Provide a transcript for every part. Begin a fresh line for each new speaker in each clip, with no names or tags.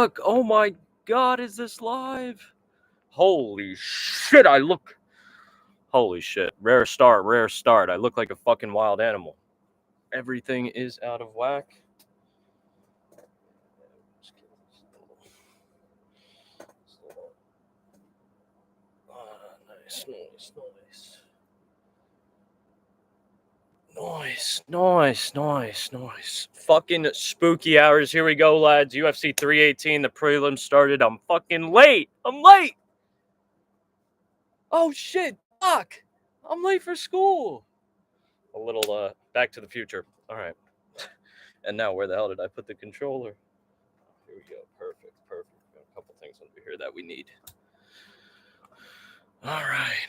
fuck? Oh my god, is this live? Holy shit, I look... Holy shit. Rare start, rare start. I look like a fucking wild animal. Everything is out of whack. Nice, nice, nice. Nice, nice, nice, nice. Fucking spooky hours. Here we go, lads. UFC 318. The prelim started. I'm fucking late. I'm late. Oh, shit. Fuck. I'm late for school. A little, Back to the Future. All right. And now, where the hell did I put the controller? Here we go. Perfect, perfect. Got a couple things over here that we need. All right.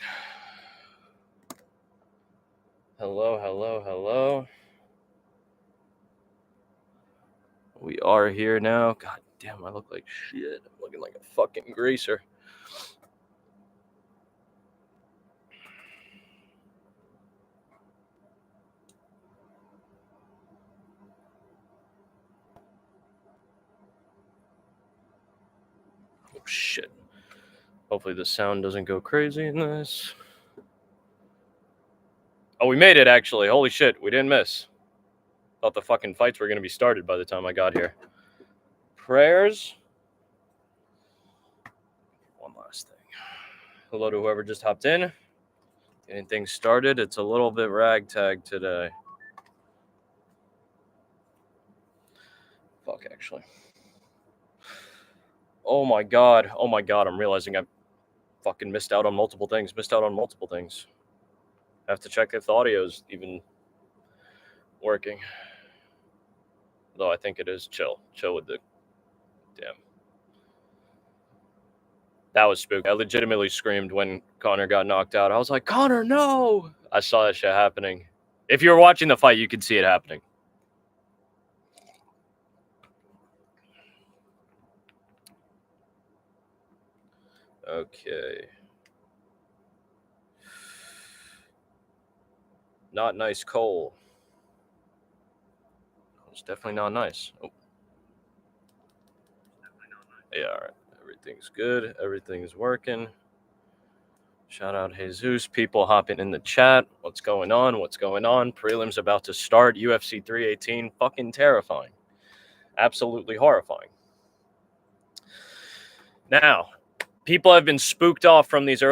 Hello, hello, hello. We are here now. God damn, I look like shit. I'm looking like a fucking greaser. Oh, shit. Hopefully the sound doesn't go crazy in this. Oh, we made it, actually. Holy shit, we didn't miss. Thought the fucking fights were going to be started by the time I got here. Prayers. One last thing. Hello to whoever just hopped in. Getting things started. It's a little bit ragtag today. Fuck, actually. Oh my god. Oh my god, I'm realizing I fucking missed out on multiple things. I have to check if the audio's even working. Though I think it is. Chill with the... Damn. That was spooky. I legitimately screamed when Connor got knocked out. I was like, Connor, no! I saw that shit happening. If you were watching the fight, you could see it happening. Okay. Not nice, Cole. It's definitely not nice. Oh. Yeah, all right. Everything's good. Everything's working. Shout out Jesus. People hopping in the chat. What's going on? What's going on? Prelim's about to start. UFC 318. Fucking terrifying. Absolutely horrifying. Now, people have been spooked off from these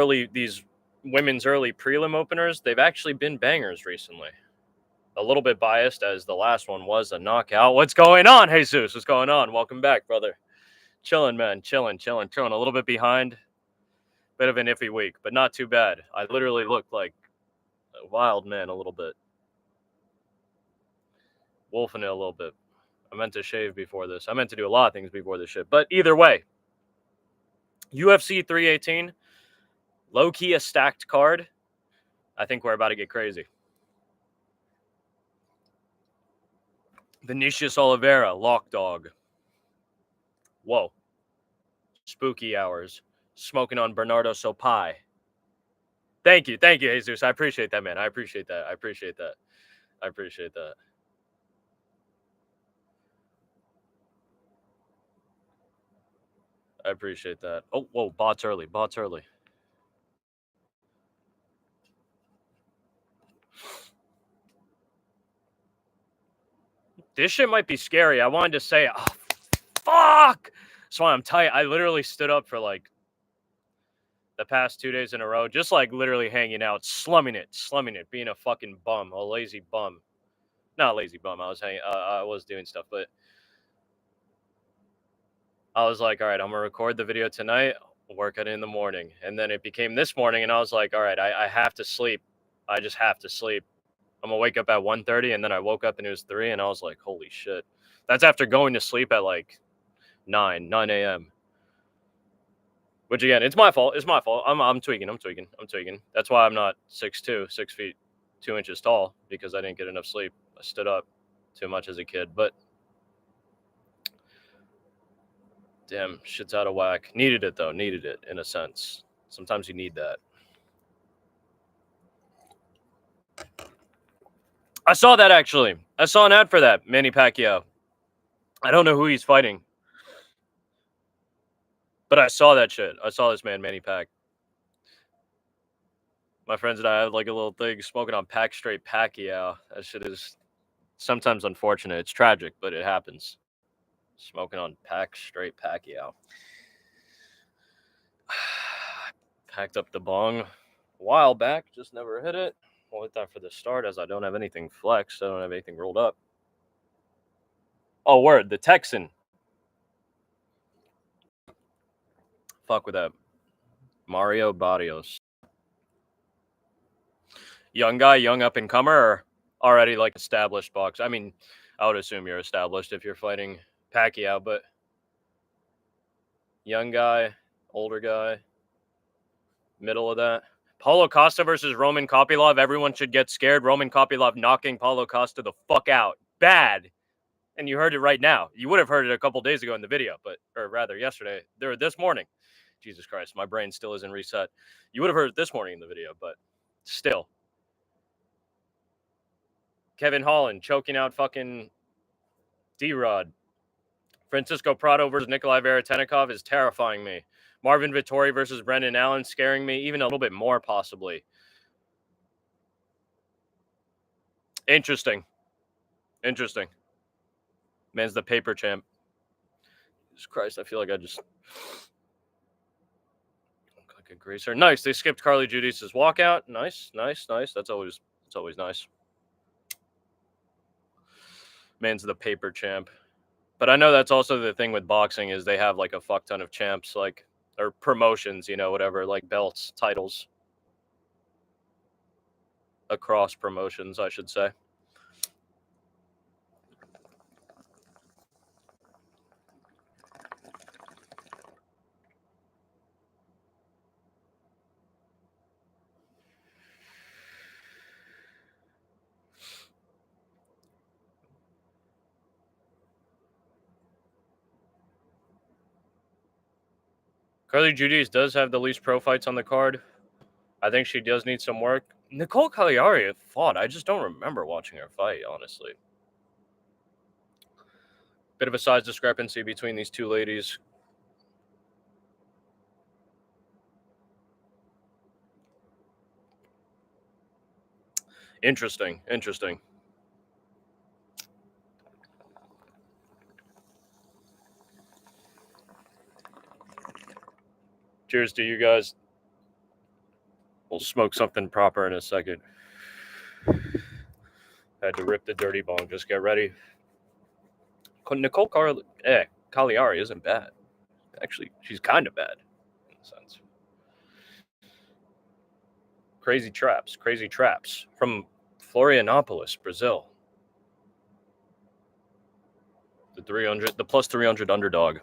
women's early prelim openers. They've actually been bangers recently. A little bit biased, as the last one was a knockout. What's going on, Jesus? What's going on? Welcome back, brother. Chilling, man. Chilling. A little bit behind. Bit of an iffy week, but not too bad. I literally looked like a wild man a little bit. Wolfing it a little bit. I meant to shave before this. I meant to do a lot of things before this shit. But either way, UFC 318, low-key a stacked card. I think we're about to get crazy. Vinicius Oliveira, Lock Dog. Whoa. Spooky hours. Smoking on Bernardo Sopai. Thank you, Jesus. I appreciate that, man. I appreciate that. Oh, whoa, bots early. This shit might be scary. I wanted to say, oh, fuck! That's why I'm tight. I literally stood up for like the past 2 days in a row, just like literally hanging out, slumming it, being a fucking bum, a lazy bum. Not a lazy bum. I was doing stuff, but I was like, all right, I'm gonna record the video tonight, work on it in the morning, and then it became this morning, and I was like, all right, I have to sleep. I just have to sleep. I'm gonna wake up at 1:30, and then I woke up and it was 3, and I was like, holy shit. That's after going to sleep at like 9 a.m. Which again, it's my fault. I'm tweaking. That's why I'm not 6'2", 6 feet 2 inches tall, because I didn't get enough sleep. I stood up too much as a kid, but damn, shit's out of whack. Needed it though. Needed it in a sense. Sometimes you need that. I saw that actually. I saw an ad for that, Manny Pacquiao. I don't know who he's fighting. But I saw that shit. I saw this man Manny Pack. My friends and I have like a little thing smoking on Pack Straight Pacquiao. That shit is sometimes unfortunate. It's tragic, but it happens. Smoking on Pack Straight Pacquiao. Packed up the bong a while back, just never hit it. I'll hit that for the start as I don't have anything flexed. I don't have anything rolled up. Oh, word. The Texan. Fuck with that. Mario Barrios. Young guy, young up and comer, or already like established boxer? I mean, I would assume you're established if you're fighting Pacquiao, but young guy, older guy, middle of that. Paulo Costa versus Roman Copilov. Everyone should get scared. Roman Copilov knocking Paulo Costa the fuck out. Bad. And you heard it right now. You would have heard it a couple days ago in the video, or rather yesterday, or this morning. Jesus Christ, my brain still isn't reset. You would have heard it this morning in the video, but still. Kevin Holland choking out fucking D-Rod. Francisco Prado versus Nikolai Veretennikov is terrifying me. Marvin Vtori versus Brendan Allen scaring me even a little bit more, possibly. Interesting. Man's the paper champ. Jesus Christ, I feel like I just look like a greaser. Nice. They skipped Carly Judis' walkout. Nice. That's always nice. Man's the paper champ. But I know that's also the thing with boxing is they have like a fuck ton of champs, like, or promotions, whatever, like belts, titles. Across promotions, I should say. Carly Judis does have the least pro fights on the card. I think she does need some work. Nicole Cagliari fought. I just don't remember watching her fight, honestly. Bit of a size discrepancy between these two ladies. Interesting. Cheers to you guys. We'll smoke something proper in a second. Had to rip the dirty bong. Just get ready. Nicole Cagliari isn't bad. Actually, she's kind of bad in a sense. Crazy traps from Florianopolis, Brazil. The plus 300 underdog.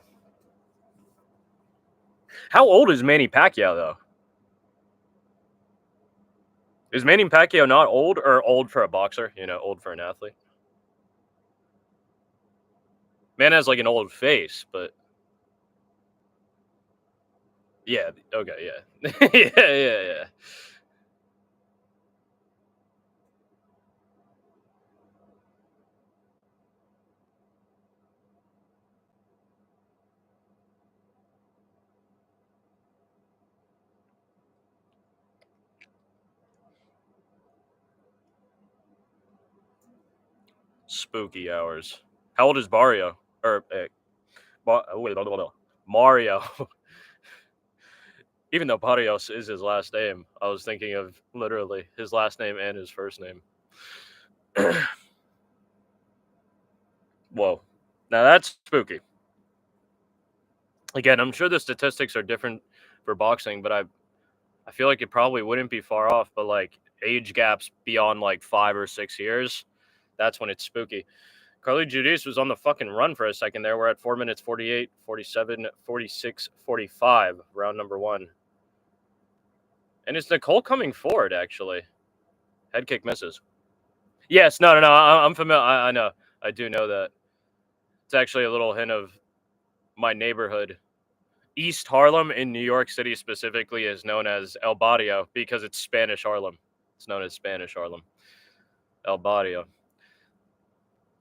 How old is Manny Pacquiao, though? Is Manny Pacquiao not old, or old for a boxer? Old for an athlete? Man has like an old face, but yeah, okay, yeah. yeah. Spooky hours. How old is Barrio? Or Mario. Even though Barrios is his last name, I was thinking of literally his last name and his first name. Whoa. Now that's spooky. Again, I'm sure the statistics are different for boxing, but I feel like it probably wouldn't be far off, but like age gaps beyond like 5 or 6 years, that's when it's spooky. Carly Judis was on the fucking run for a second there. We're at 4 minutes, 48, 47, 46, 45, round number 1. And it's Nicole coming forward, actually. Head kick misses. Yes, no. I'm familiar. I know. I do know that. It's actually a little hint of my neighborhood. East Harlem in New York City specifically is known as El Barrio because it's Spanish Harlem. It's known as Spanish Harlem. El Barrio.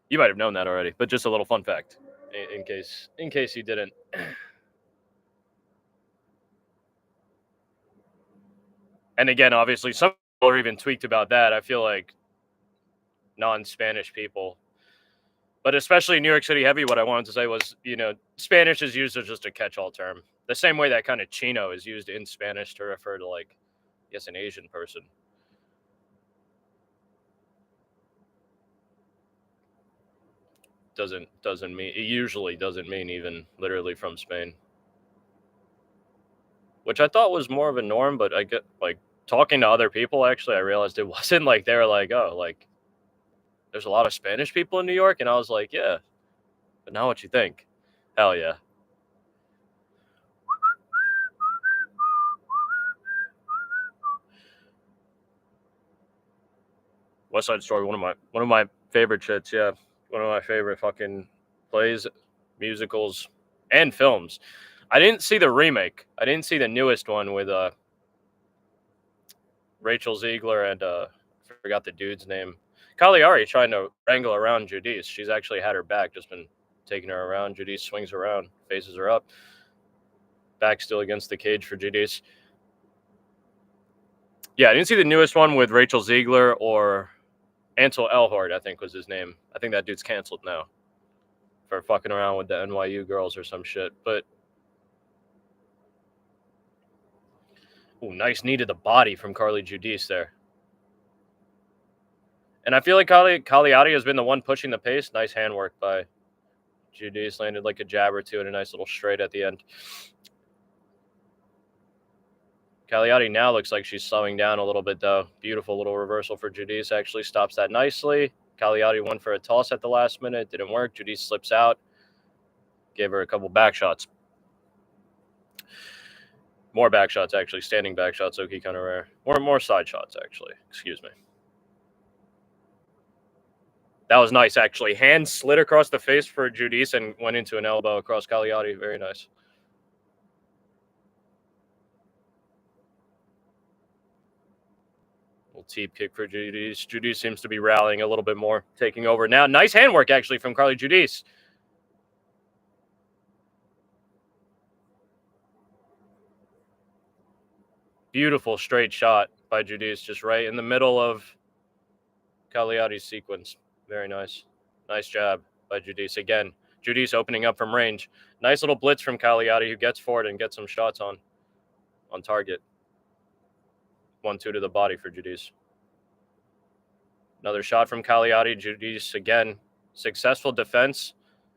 You might have known that already, but just a little fun fact in case you didn't. And again, obviously, some people are even tweaked about that. I feel like non-Spanish people, but especially New York City heavy, what I wanted to say was, Spanish is used as just a catch-all term. The same way that kind of Chino is used in Spanish to refer to, like, I guess, an Asian person. Doesn't mean, it usually doesn't mean even literally from Spain. Which I thought was more of a norm, but I get, like, talking to other people, actually, I realized it wasn't like they were like, oh, like, there's a lot of Spanish people in New York, and I was like, yeah, but now what you think? Hell yeah. West Side Story, one of my favorite shits, yeah. One of my favorite fucking plays, musicals, and films. I didn't see the remake. I didn't see the newest one with Rachel Ziegler and I forgot the dude's name. Cagliari trying to wrangle around Judis. She's actually had her back, just been taking her around. Judis swings around, faces her up. Back still against the cage for Judis. Yeah, I didn't see the newest one with Rachel Ziegler or Ansel Elhort, I think was his name. I think that dude's canceled now for fucking around with the NYU girls or some shit. But, ooh, nice knee to the body from Carly Judis there. And I feel like Cagliari has been the one pushing the pace. Nice handwork by Judis. Landed like a jab or two and a nice little straight at the end. Cagliari now looks like she's slowing down a little bit, though. Beautiful little reversal for Judis. Actually stops that nicely. Cagliari went for a toss at the last minute. Didn't work. Judis slips out. Gave her a couple back shots. More back shots, actually. Standing back shots. Okay, kind of rare. More side shots, actually. Excuse me. That was nice, actually. Hand slid across the face for Judis and went into an elbow across Cagliari. Very nice. Little teep kick for Judis. Judis seems to be rallying a little bit more, taking over now. Nice handwork, actually, from Carly Judis. Beautiful straight shot by Judis, just right in the middle of Cagliari's sequence. Very nice. Nice jab by Judis. Again, Judis opening up from range. Nice little blitz from Cagliari, who gets forward and gets some shots on target. 1-2 to the body for Judis. Another shot from Cagliari. Judis, again, successful defense.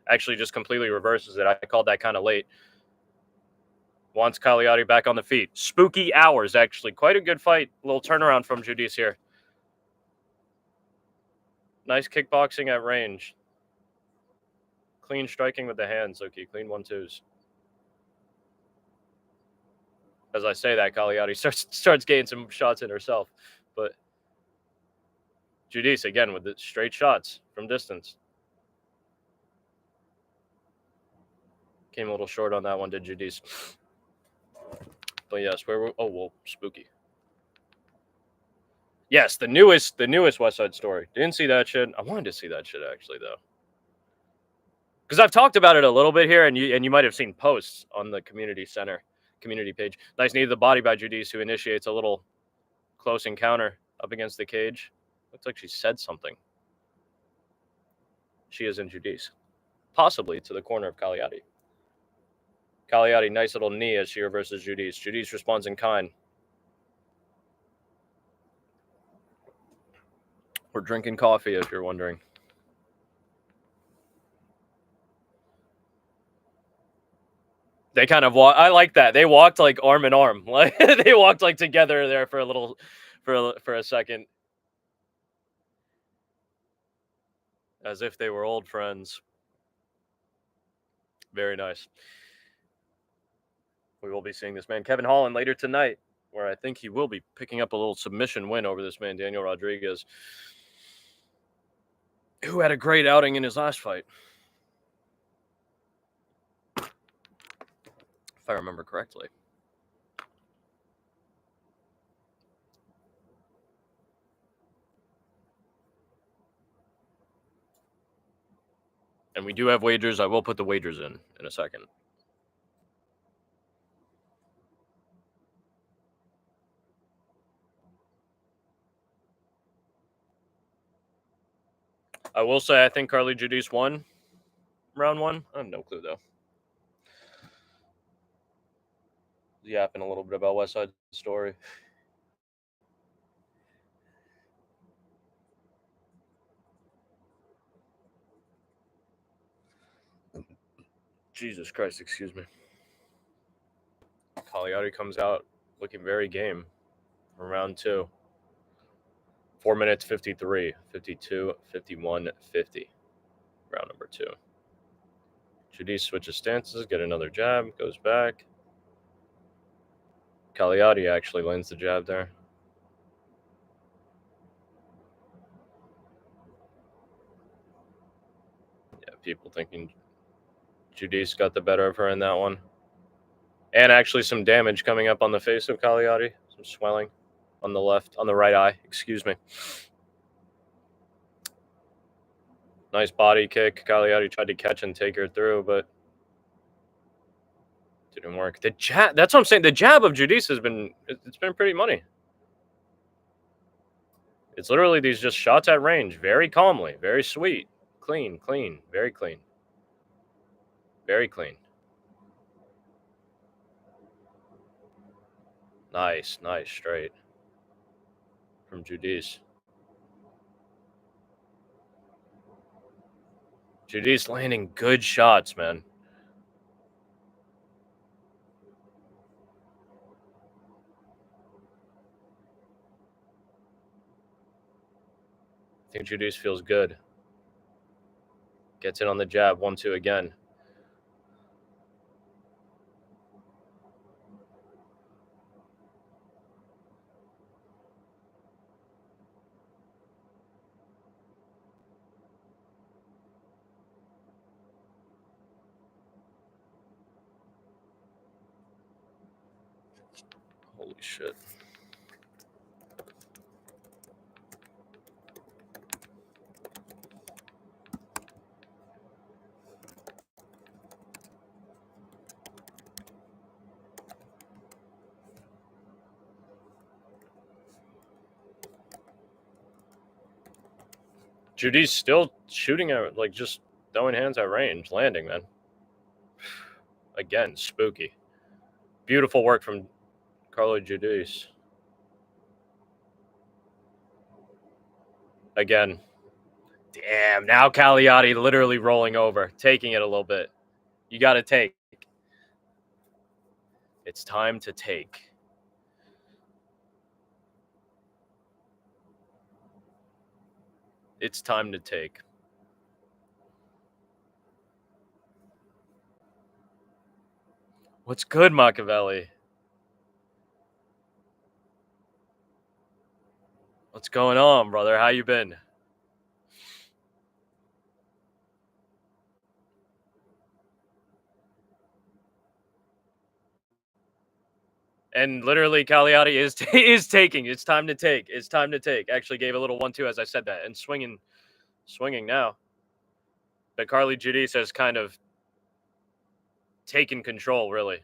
Actually just completely reverses it. I called that kind of late. Wants Cagliari back on the feet. Spooky hours, actually. Quite a good fight. A little turnaround from Judis here. Nice kickboxing at range. Clean striking with the hands, okay. Clean 1-2s. As I say that, Cagliari starts getting some shots in herself. But Judis, again, with the straight shots from distance. Came a little short on that one, did Judis. But yes, Spooky. Yes, the newest West Side Story. Didn't see that shit. I wanted to see that shit, actually, though. Because I've talked about it a little bit here, and you might have seen posts on the community page. Nice knee to the body by Judis, who initiates a little close encounter up against the cage. Looks like she said something. She is in Judis. Possibly to the corner of Cagliari. Cagliari, nice little knee as she reverses Judis. Judis responds in kind. We're drinking coffee, if you're wondering. They kind of walk. I like that. They walked like arm in arm. Like they walked like together there for a second, as if they were old friends. Very nice. We will be seeing this man, Kevin Holland, later tonight, where I think he will be picking up a little submission win over this man, Daniel Rodriguez, who had a great outing in his last fight. If I remember correctly. And we do have wagers. I will put the wagers in a second. I will say I think Carly Judis won round 1. I have no clue, though. Yapping a little bit about West Side Story. Jesus Christ, excuse me. Kiotti comes out looking very game for round 2. 4 minutes 53, 52, 51, 50. Round number 2. Judis switches stances, get another jab, goes back. Kiotti actually lands the jab there. Yeah, people thinking Judis got the better of her in that one. And actually some damage coming up on the face of Kiotti. Some swelling on the right eye, excuse me. Nice body kick. Kiotti tried to catch and take her through, but didn't work. The jab, that's what I'm saying. The jab of Judis has been, it's been pretty money. It's literally these just shots at range, very calmly, very sweet, clean, very clean. Very clean. Nice straight from Judis. Judis landing good shots, man. I think Judis feels good. Gets in on the jab, 1-2 again. Holy shit. Judis still shooting at, like, just throwing hands at range, landing, man. Again, spooky. Beautiful work from Carlo Judis. Again. Damn, now Kiotti literally rolling over, taking it a little bit. You got to take. It's time to take. It's time to take. What's good, Machiavelli? What's going on, brother? How you been? And literally, Kiotti is taking. It's time to take. It's time to take. Actually gave a little 1-2 as I said that. And swinging now. But Carly Judis has kind of taken control, really.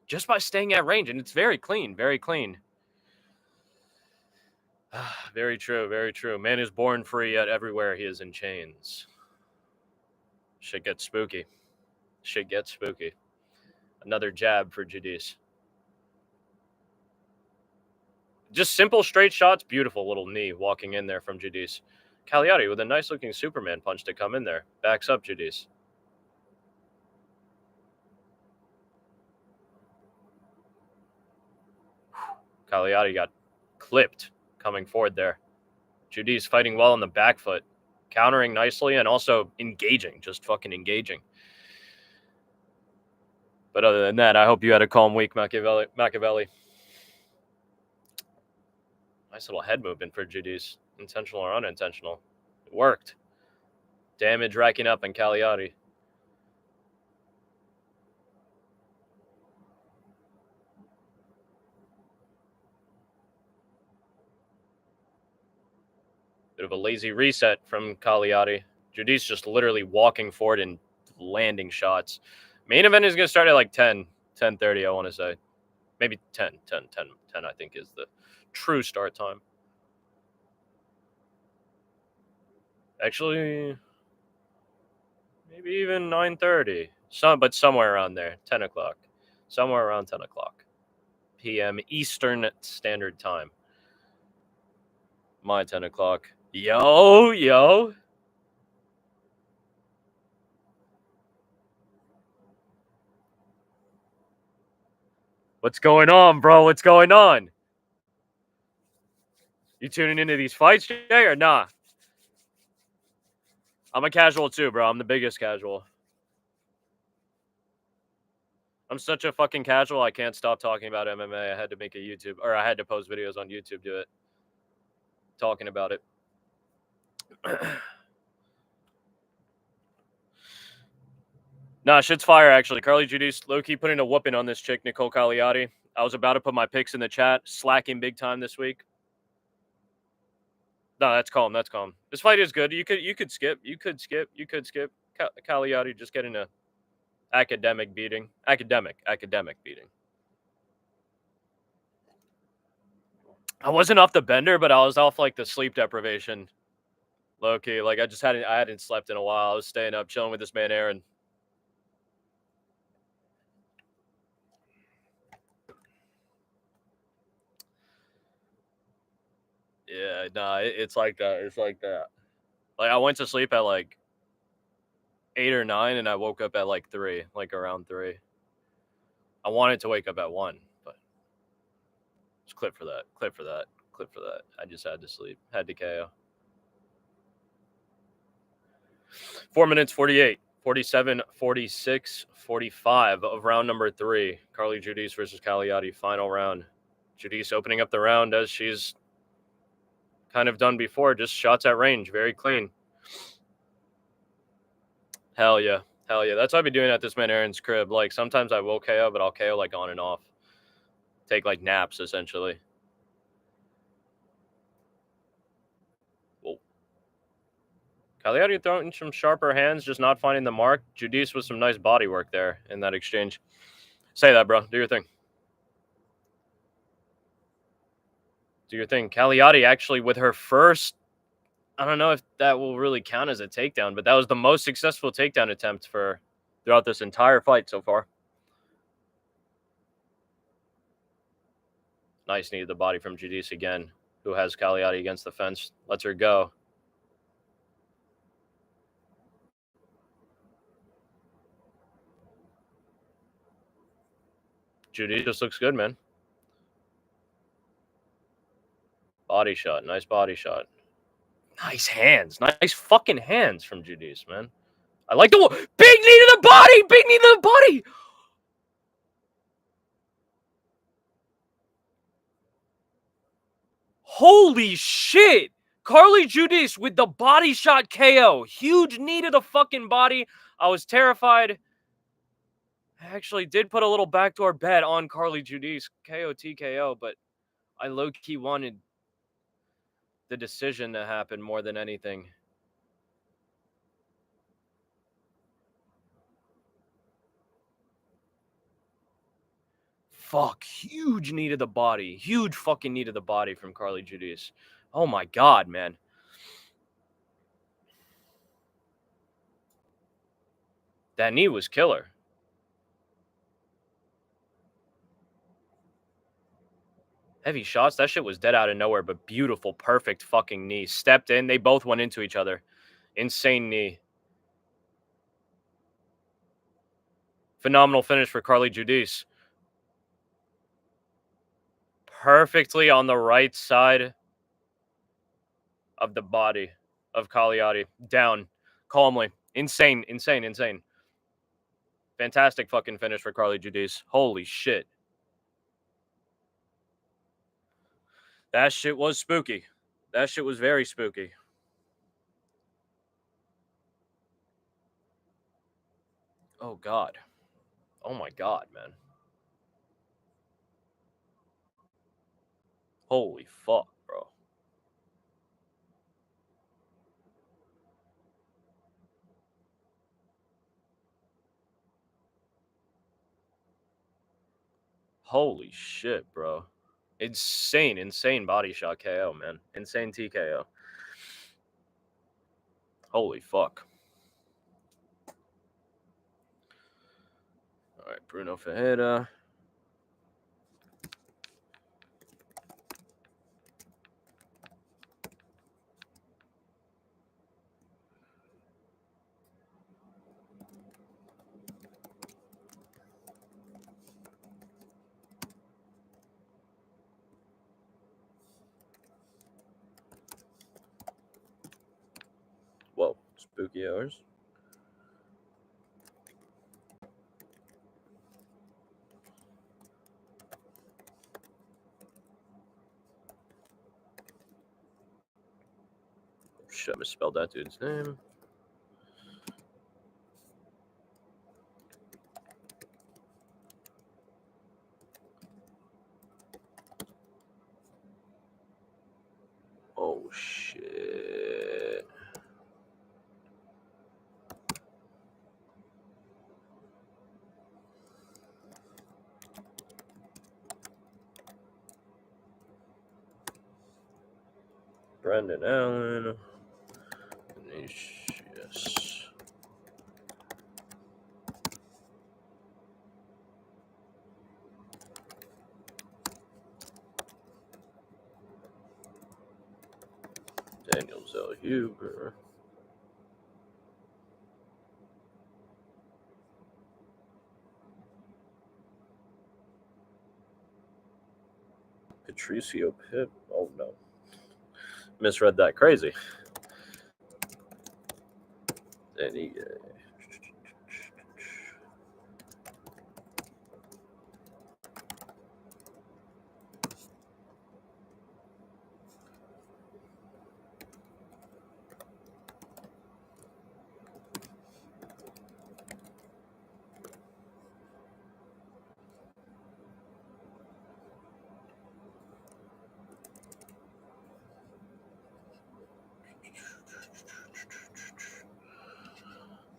Just by staying at range. And it's very clean. Very clean. Very true. Very true. Man is born free, yet everywhere he is in chains. Shit gets spooky. Shit gets spooky. Another jab for Judis. Just simple straight shots. Beautiful little knee walking in there from Judis. Kiotti with a nice looking Superman punch to come in there. Backs up Judis. Kiotti got clipped coming forward there. Judis fighting well on the back foot. Countering nicely and also engaging. Just fucking engaging. But other than that, I hope you had a calm week, Machiavelli. Nice little head movement for Judis. Intentional or unintentional. It worked. Damage racking up on Kiotti. Bit of a lazy reset from Kiotti. Judis just literally walking forward and landing shots. Main event is going to start at like 10:30, I want to say. Maybe 10, I think is the true start time. Actually, maybe even 9:30. But somewhere around there, 10 o'clock. Somewhere around 10 o'clock p.m. Eastern Standard Time. My 10 o'clock. Yo. What's going on, bro? What's going on? You tuning into these fights, Jay, or nah? I'm a casual too, bro. I'm the biggest casual. I'm such a fucking casual, I can't stop talking about MMA. I had to make a YouTube, or I had to post videos on YouTube to it. Talking about it. Nah, shit's fire, actually. Carly Judis, low-key putting a whooping on this chick, Nicole Kiotti. I was about to put my picks in the chat. Slacking big time this week. No, that's calm. That's calm. This fight is good. You could skip. You could skip. Kiotti just getting a academic beating. Academic beating. I wasn't off the bender, but I was off like the sleep deprivation. Low key, like I hadn't slept in a while. I was staying up, chilling with this man Aaron. Yeah, nah, it's like that. It's like that. Like I went to sleep at like 8 or 9, and I woke up at like 3, like around 3. I wanted to wake up at 1, but just clip for that. I just had to sleep. Had to KO. 4 minutes 48, 47, 46, 45 of round number 3. Carly Judis versus Kiotti, final round. Judis opening up the round as she's kind of done before, just shots at range, very clean. Hell yeah. That's what I've been doing at this man Aaron's crib. Like sometimes I will KO, but I'll KO like on and off. Take like naps essentially. Whoa. Kiotti throwing some sharper hands, just not finding the mark. Judis with some nice body work there in that exchange. Say that, bro. Do your thing. Kiotti actually with her first, I don't know if that will really count as a takedown, but that was the most successful takedown attempt for throughout this entire fight so far. Nice knee to the body from Judis again, who has Kiotti against the fence. Lets her go. Judis just looks good, man. Body shot. Nice body shot. Nice hands. Nice fucking hands from Judis, man. I like the big knee to the body. Big knee to the body. Holy shit. Carly Judis with the body shot KO. Huge knee to the fucking body. I was terrified. I actually did put a little backdoor bet on Carly Judis KO TKO, but I low-key wanted the decision to happen more than anything. Fuck, huge knee to the body. Huge fucking knee to the body from Carly Judis. Oh my god, man. That knee was killer. Heavy shots. That shit was dead out of nowhere, but beautiful, perfect fucking knee. Stepped in. They both went into each other. Insane knee. Phenomenal finish for Carly Judis. Perfectly on the right side of the body of Kiotti. Down. Calmly. Insane. Fantastic fucking finish for Carly Judis. Holy shit. That shit was spooky. That shit was very spooky. Oh, God. Oh, my God, man. Holy fuck, bro. Holy shit, bro. Insane body shot KO, man. Insane TKO. Holy fuck. All right, Bruno Fetta. Whoa, spooky hours. Shit, I misspelled that dude's name. Oh, shit. Brendan Allen. Yes. Daniel Zellhuber. Patricio Pip. Oh, no. Misread that. Crazy. Danny.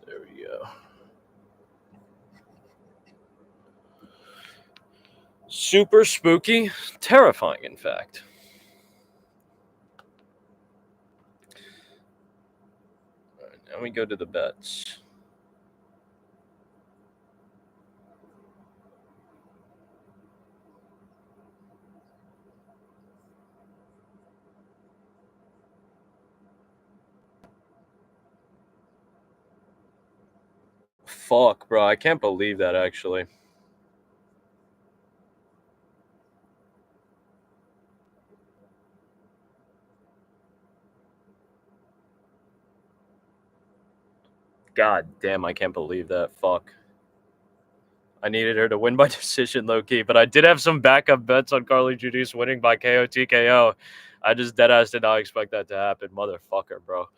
There we go. Super spooky, terrifying, in fact. All right, now we go to the bets. Fuck, bro. I can't believe that, actually. God damn, I can't believe that. Fuck. I needed her to win by decision, low-key, but I did have some backup bets on Carly Judis winning by KO TKO. I just deadass did not expect that to happen. Motherfucker, bro.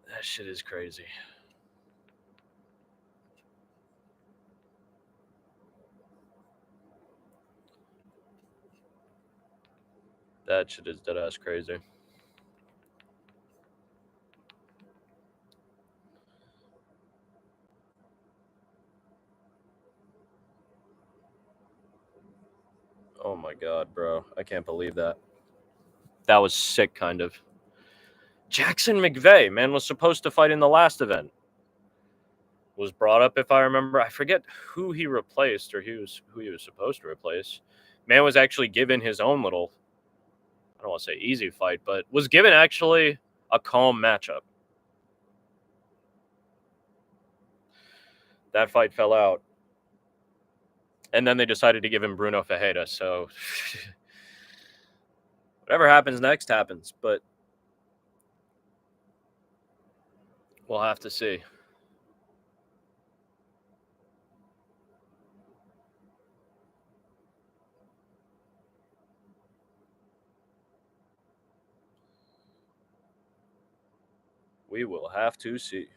That shit is crazy. That shit is deadass crazy. Oh my god, bro. I can't believe that. That was sick, kind of. Jackson McVey, man, was supposed to fight in the last event. Was brought up, if I remember. I forget who he replaced or who he was supposed to replace. Man was actually given his own little, I don't want to say easy fight, but was given actually a calm matchup. That fight fell out. And then they decided to give him Bruno Ferreira. So whatever happens next happens. But we'll have to see. We will have to see.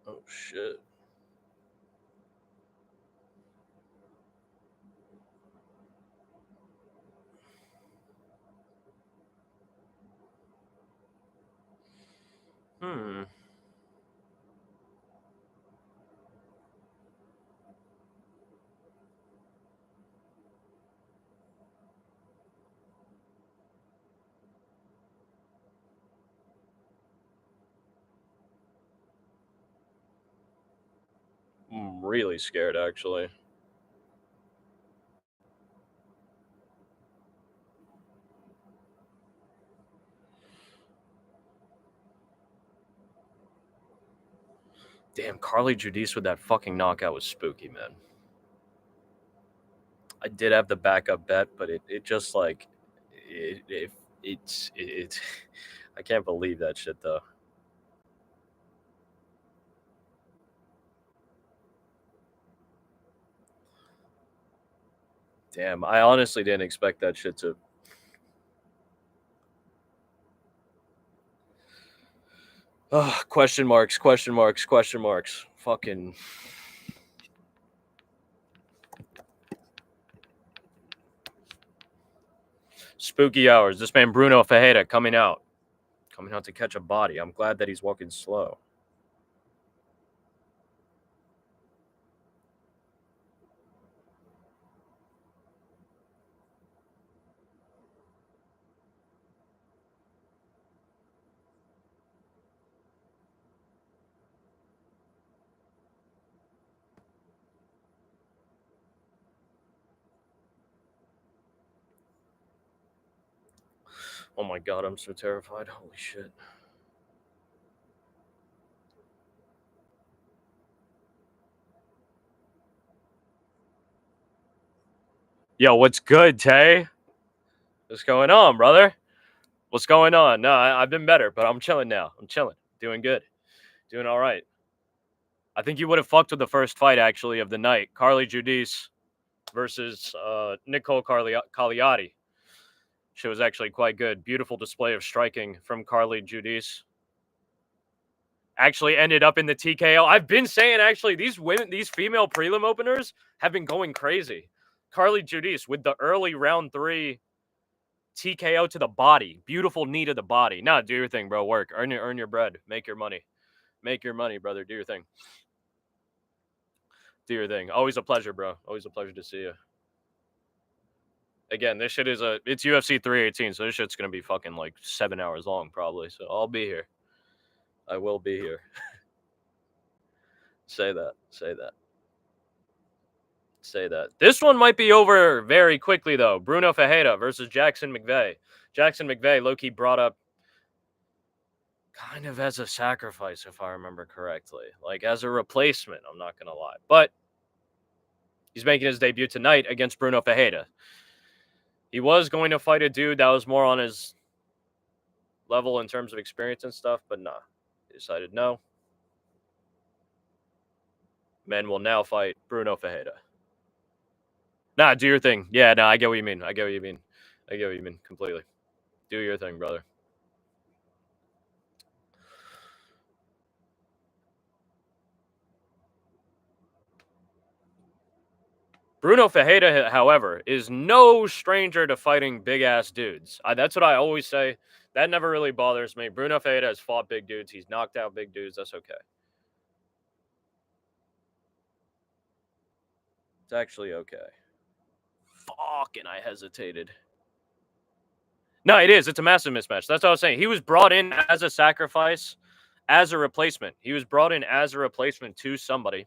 Oh, shit. Hmm. I'm really scared, actually. Damn, Carly Judis with that fucking knockout was spooky, man. I did have the backup bet, but it just like it's I can't believe that shit though. Damn, I honestly didn't expect that shit to. Question marks, question marks, question marks. Fucking. Spooky hours. This man Bruno Fajeda coming out to catch a body. I'm glad that he's walking slow. Oh my god, I'm so terrified. Holy shit. Yo, what's good, Tay? What's going on, brother? What's going on? No, I've been better, but I'm chilling now. I'm chilling. Doing good. Doing all right. I think you would have fucked with the first fight, actually, of the night. Carly Judis versus Nicole Cagliati. She was actually quite good. Beautiful display of striking from Carly Judis. Actually ended up in the TKO. I've been saying, actually, these female prelim openers have been going crazy. Carly Judis with the early round 3 TKO to the body. Beautiful knee to the body. Nah, do your thing, bro. Work. Earn your bread. Make your money. Make your money, brother. Do your thing. Do your thing. Always a pleasure, bro. Always a pleasure to see you. Again, this shit is it's UFC 318, so this shit's gonna be fucking like 7 hours long, probably. So I'll be here. I will be here. Say that. Say that. Say that. This one might be over very quickly, though. Bruno Fajeda versus Jackson McVey. Jackson McVey, low-key brought up kind of as a sacrifice, if I remember correctly. Like, as a replacement, I'm not going to lie. But he's making his debut tonight against Bruno Fajeda. He was going to fight a dude that was more on his level in terms of experience and stuff, but nah. He decided no. Men will now fight Bruno Fajeda. Nah, do your thing. Yeah, no, I get what you mean. I get what you mean. I get what you mean completely. Do your thing, brother. Bruno Fajeda, however, is no stranger to fighting big-ass dudes. That's what I always say. That never really bothers me. Bruno Fajeda has fought big dudes. He's knocked out big dudes. That's okay. It's actually okay. Fucking, I hesitated. No, it is. It's a massive mismatch. That's what I was saying. He was brought in as a sacrifice, as a replacement. He was brought in as a replacement to somebody.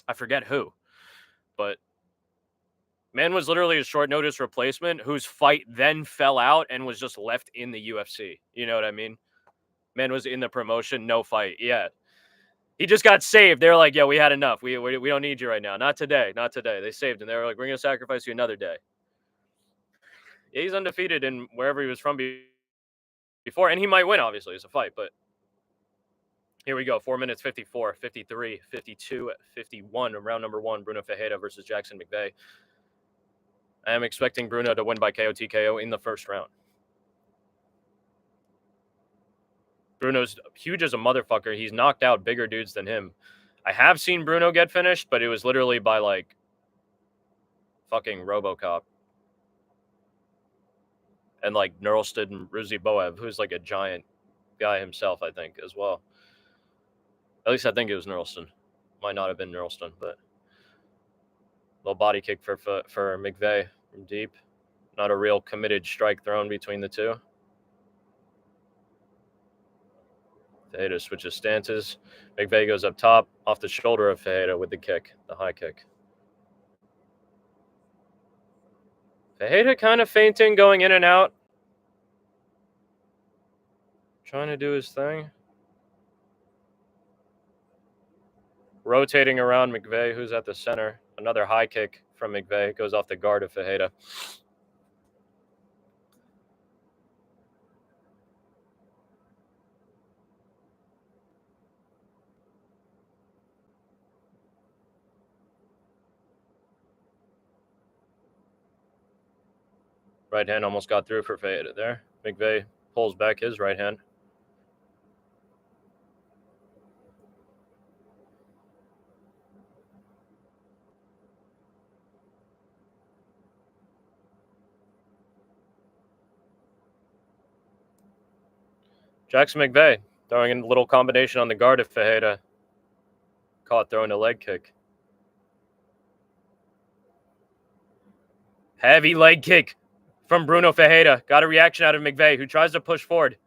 I forget who. But man was literally a short notice replacement whose fight then fell out and was just left in the UFC. You know what I mean? Man was in the promotion, no fight. Yeah. He just got saved. They were like, yeah, we had enough. We don't need you right now. Not today. Not today. They saved him. They were like, we're going to sacrifice you another day. Yeah, he's undefeated in wherever he was from before. And he might win, obviously. It's a fight. But here we go. 4 minutes, 54, 53, 52, 51. Round number 1, Bruno Fajeda versus Jackson McVey. I am expecting Bruno to win by KO TKO in the first round. Bruno's huge as a motherfucker. He's knocked out bigger dudes than him. I have seen Bruno get finished, but it was literally by, like, fucking RoboCop. And, like, Nurlstead and Ruzi Boev, who's, like, a giant guy himself, I think, as well. At least I think it was Nurlston. Might not have been Nurlston, but little body kick for McVey from deep. Not a real committed strike thrown between the two. Fetta switches stances. McVey goes up top, off the shoulder of Fetta with the kick, the high kick. Fetta kind of fainting, going in and out. Trying to do his thing. Rotating around McVey, who's at the center. Another high kick from McVey. Goes off the guard of Fajeda. Right hand almost got through for Fajeda there. McVey pulls back his right hand. Jackson McVey throwing in a little combination on the guard of Fajeda. Caught throwing a leg kick. Heavy leg kick from Bruno Fajeda. Got a reaction out of McVey, who tries to push forward.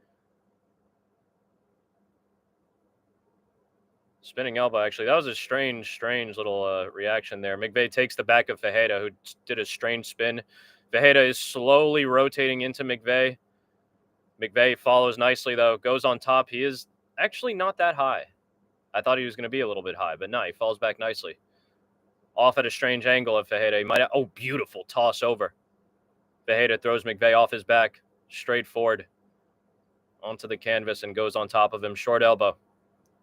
Spinning elbow, actually. That was a strange little reaction there. McVey takes the back of Fajeda, who did a strange spin. Fajeda is slowly rotating into McVey. McVey follows nicely, though. Goes on top. He is actually not that high. I thought he was going to be a little bit high, but no, he falls back nicely. Off at a strange angle of Fajeda. He might have, oh, beautiful toss over. Fajeda throws McVey off his back, straight forward onto the canvas and goes on top of him. Short elbow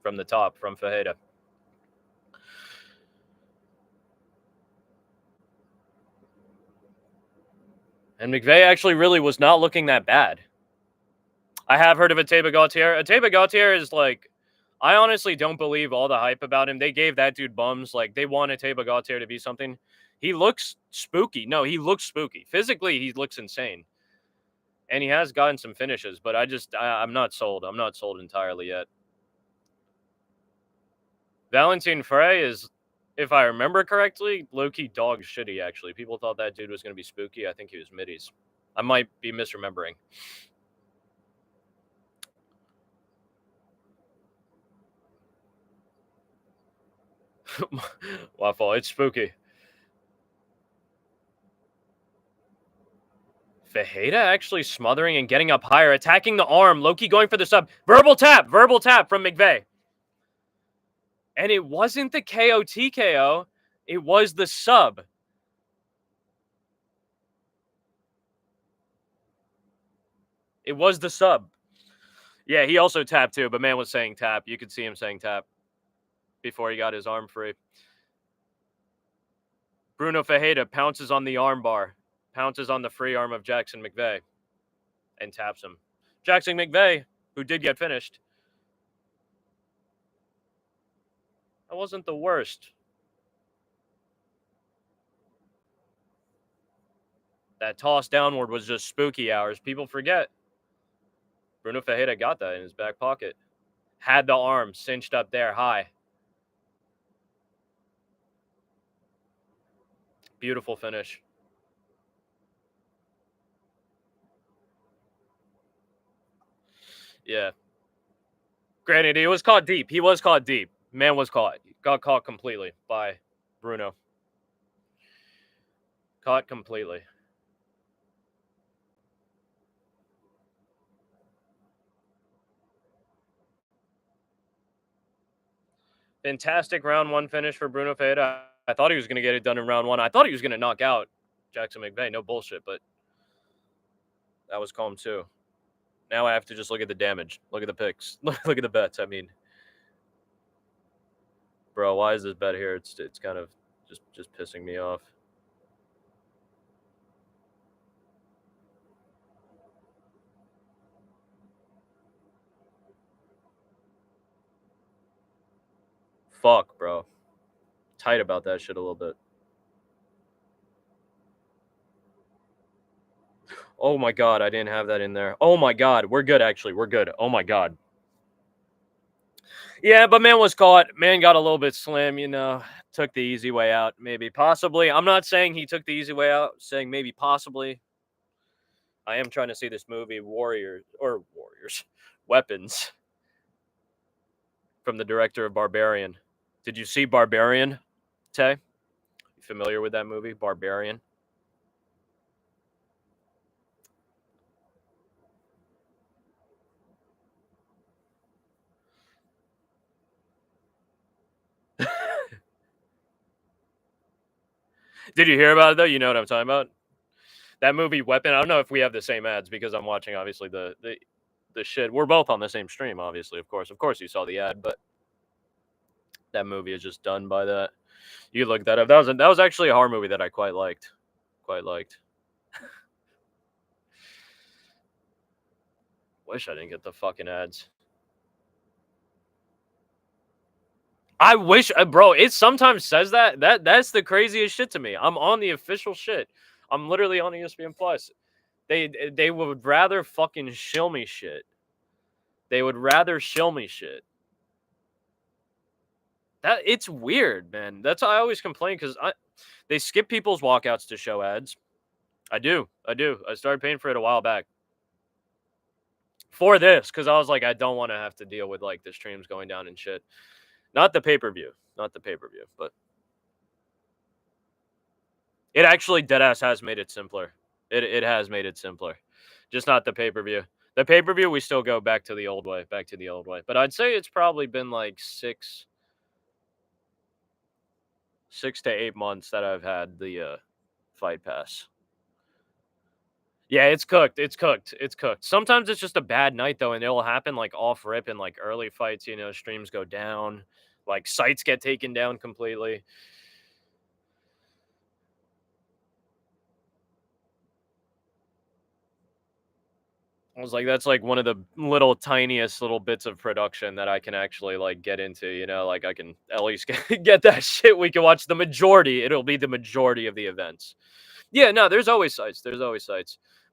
from the top from Fajeda. And McVey actually really was not looking that bad. I have heard of Ateba Gautier. Ateba Gautier is like, I honestly don't believe all the hype about him. They gave that dude bums. Like, they want Ateba Gautier to be something. He looks spooky. No, he looks spooky. Physically, he looks insane. And he has gotten some finishes, but I'm not sold. I'm not sold entirely yet. Valentin Frey is, if I remember correctly, low-key dog shitty, actually. People thought that dude was going to be spooky. I think he was middies. I might be misremembering. Waffle, it's spooky. Fajeda actually smothering and getting up higher, attacking the arm. Loki going for the sub. Verbal tap from McVey. And it wasn't the KO TKO. It was the sub. It was the sub. Yeah, he also tapped too, but man was saying tap. You could see him saying tap before he got his arm free. Bruno Fajeda pounces on the arm bar. Pounces on the free arm of Jackson McVey and taps him. Jackson McVey, who did get finished. That wasn't the worst. That toss downward was just spooky hours. People forget. Bruno Fajeda got that in his back pocket. Had the arm cinched up there high. Beautiful finish. Yeah. Granted, he was caught deep. He was caught deep. Man was caught. Got caught completely by Bruno. Caught completely. Fantastic round one finish for Bruno Fajeda. I thought he was going to get it done in round one. I thought he was going to knock out Jackson McVey. No bullshit, but that was calm too. Now I have to just look at the damage. Look at the picks. Look at the bets. I mean, bro, why is this bet here? It's kind of just pissing me off. Fuck, bro. Tight about that shit a little bit. Oh my god, I didn't have that in there. Oh my god, we're good actually. We're good. Oh my god. Yeah, but man was caught. Man got a little bit slim, you know. Took the easy way out, maybe, possibly. I'm not saying he took the easy way out. Saying maybe, possibly. I am trying to see this movie, Warriors, Weapons, from the director of Barbarian. Did you see Barbarian, Tay? You familiar with that movie, Barbarian? Did you hear about it though? You know what I'm talking about? That movie Weapon. I don't know if we have the same ads because I'm watching obviously the shit. We're both on the same stream, obviously, of course. Of course you saw the ad, but that movie is just done by that. You look that up. That was actually a horror movie that I quite liked. Quite liked. Wish I didn't get the fucking ads. I wish, bro. It sometimes says that. That's the craziest shit to me. I'm on the official shit. I'm literally on ESPN Plus. They would rather fucking shill me shit. They would rather shill me shit. That it's weird, man. That's why I always complain because they skip people's walkouts to show ads. I do. I started paying for it a while back. For this, because I was like, I don't want to have to deal with like the streams going down and shit. Not the pay-per-view. But it actually deadass has made it simpler. It has made it simpler. Just not the pay-per-view. The pay-per-view, we still go back to the old way. But I'd say it's probably been like 6 to 8 months that I've had the Fight Pass. Yeah, it's cooked. Sometimes it's just a bad night though, and it'll happen like off rip in like early fights. You know, streams go down, like sites get taken down completely. I was like, that's like one of the little tiniest little bits of production that I can actually like get into. You know, like I can at least get that shit. We can watch the majority. It'll be the majority of the events. Yeah, no, there's always sites.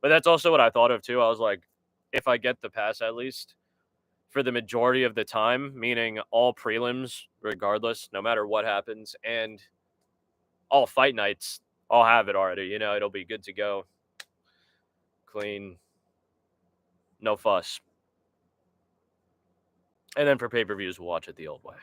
But that's also what I thought of too. I was like, if I get the pass at least for the majority of the time, meaning all prelims, regardless, no matter what happens, and all fight nights, I'll have it already. You know, it'll be good to go. Clean. No fuss. And then for pay-per-views, we'll watch it the old way.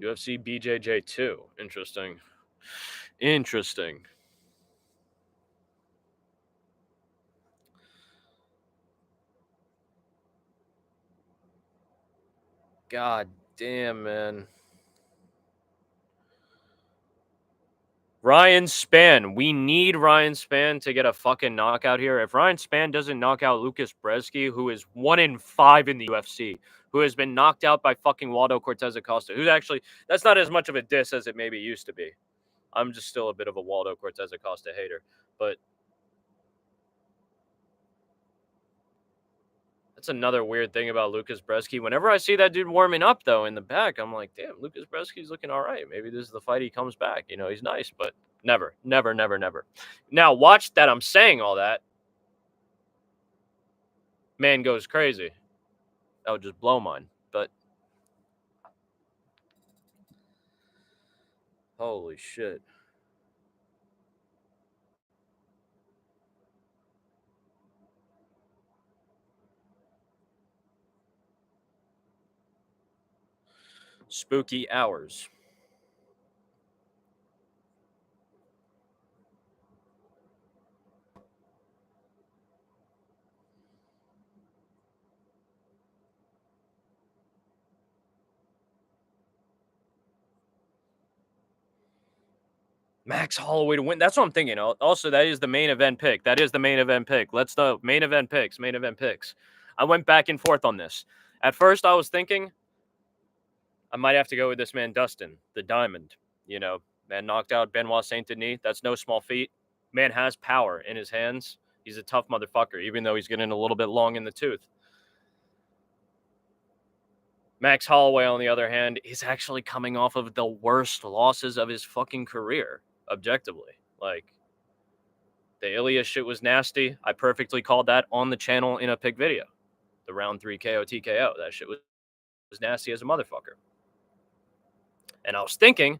UFC BJJ 2. Interesting. God damn, man. Ryan Spann. We need Ryan Spann to get a fucking knockout here. If Ryan Spann doesn't knock out Lucas Breeski, who is 1-5 in the UFC, who has been knocked out by fucking Waldo Cortez Acosta, who's actually, that's not as much of a diss as it maybe used to be. I'm just still a bit of a Waldo Cortez Acosta hater. But that's another weird thing about Lucas Breeski. Whenever I see that dude warming up, though, in the back, I'm like, damn, Lucas Breeski's looking all right. Maybe this is the fight he comes back. You know, he's nice, but never. Now, watch that I'm saying all that. Man goes crazy. That would just blow mine. But holy shit. Spooky hours. Max Holloway to win. That's what I'm thinking. Also, that is the main event pick. Let's the main event picks. I went back and forth on this. At first, I was thinking I might have to go with this man, Dustin, the Diamond. You know, man knocked out Benoit Saint Denis. That's no small feat. Man has power in his hands. He's a tough motherfucker, even though he's getting a little bit long in the tooth. Max Holloway, on the other hand, is actually coming off of the worst losses of his fucking career, objectively. Like, the Ilya shit was nasty. I perfectly called that on the channel in a pick video. The round 3 KO TKO. That shit was nasty as a motherfucker. And I was thinking,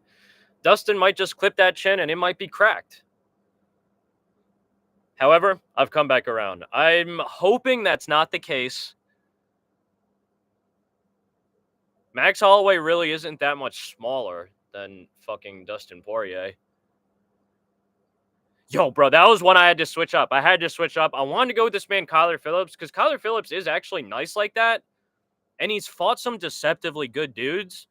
Dustin might just clip that chin and it might be cracked. However, I've come back around. I'm hoping that's not the case. Max Holloway really isn't that much smaller than fucking Dustin Poirier. Yo, bro, that was one I had to switch up. I wanted to go with this man, Kyler Phillips, because Kyler Phillips is actually nice like that. And he's fought some deceptively good dudes.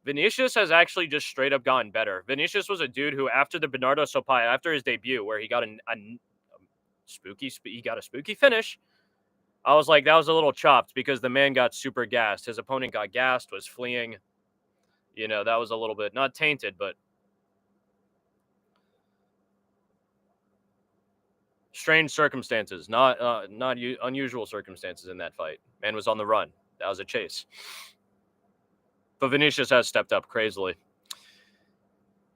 Vinicius has actually just straight up gotten better. Vinicius was a dude who, after the Bernardo Sopai, after his debut, where he got a spooky finish, I was like, that was a little chopped because the man got super gassed. His opponent got gassed, was fleeing. You know, that was a little bit, not tainted, but strange circumstances, not unusual circumstances in that fight. Man was on the run. That was a chase. But Vinicius has stepped up crazily.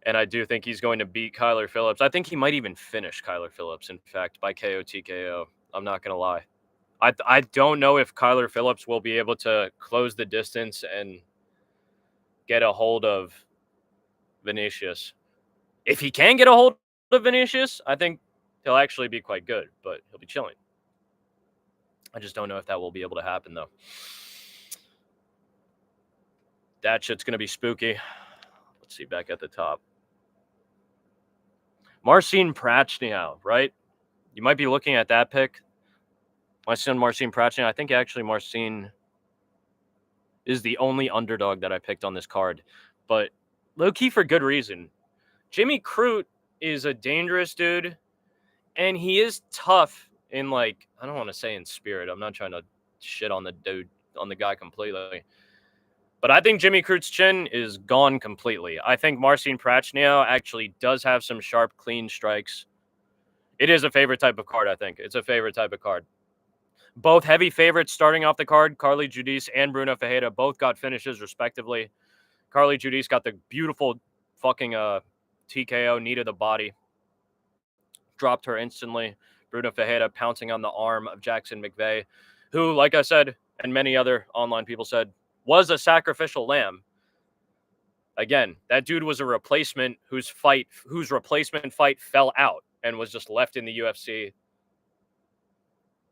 And I do think he's going to beat Kyler Phillips. I think he might even finish Kyler Phillips, in fact, by KO TKO. I'm not going to lie. I don't know if Kyler Phillips will be able to close the distance and get a hold of Vinicius. If he can get a hold of Vinicius, I think he'll actually be quite good, but he'll be chilling. I just don't know if that will be able to happen, though. That shit's going to be spooky. Let's see, back at the top. Marcin Pratch now, right? You might be looking at that pick. My son, Marcin Pratch. I think actually Marcin is the only underdog that I picked on this card. But low-key for good reason. Jimmy Crute is a dangerous dude. And he is tough in, like, I don't want to say in spirit. I'm not trying to shit on the dude, on the guy completely. But I think Jimmy Crute's chin is gone completely. I think Marcin Prachnio actually does have some sharp, clean strikes. It is a favorite type of card, I think. It's a favorite type of card. Both heavy favorites starting off the card, Carly Judis and Bruno Ferreira, both got finishes respectively. Carly Judis got the beautiful fucking TKO, knee to the body. Dropped her instantly. Bruno Ferreira pouncing on the arm of Jackson McVey, who, like I said, and many other online people said, was a sacrificial lamb. Again, that dude was a replacement whose replacement fight fell out and was just left in the UFC.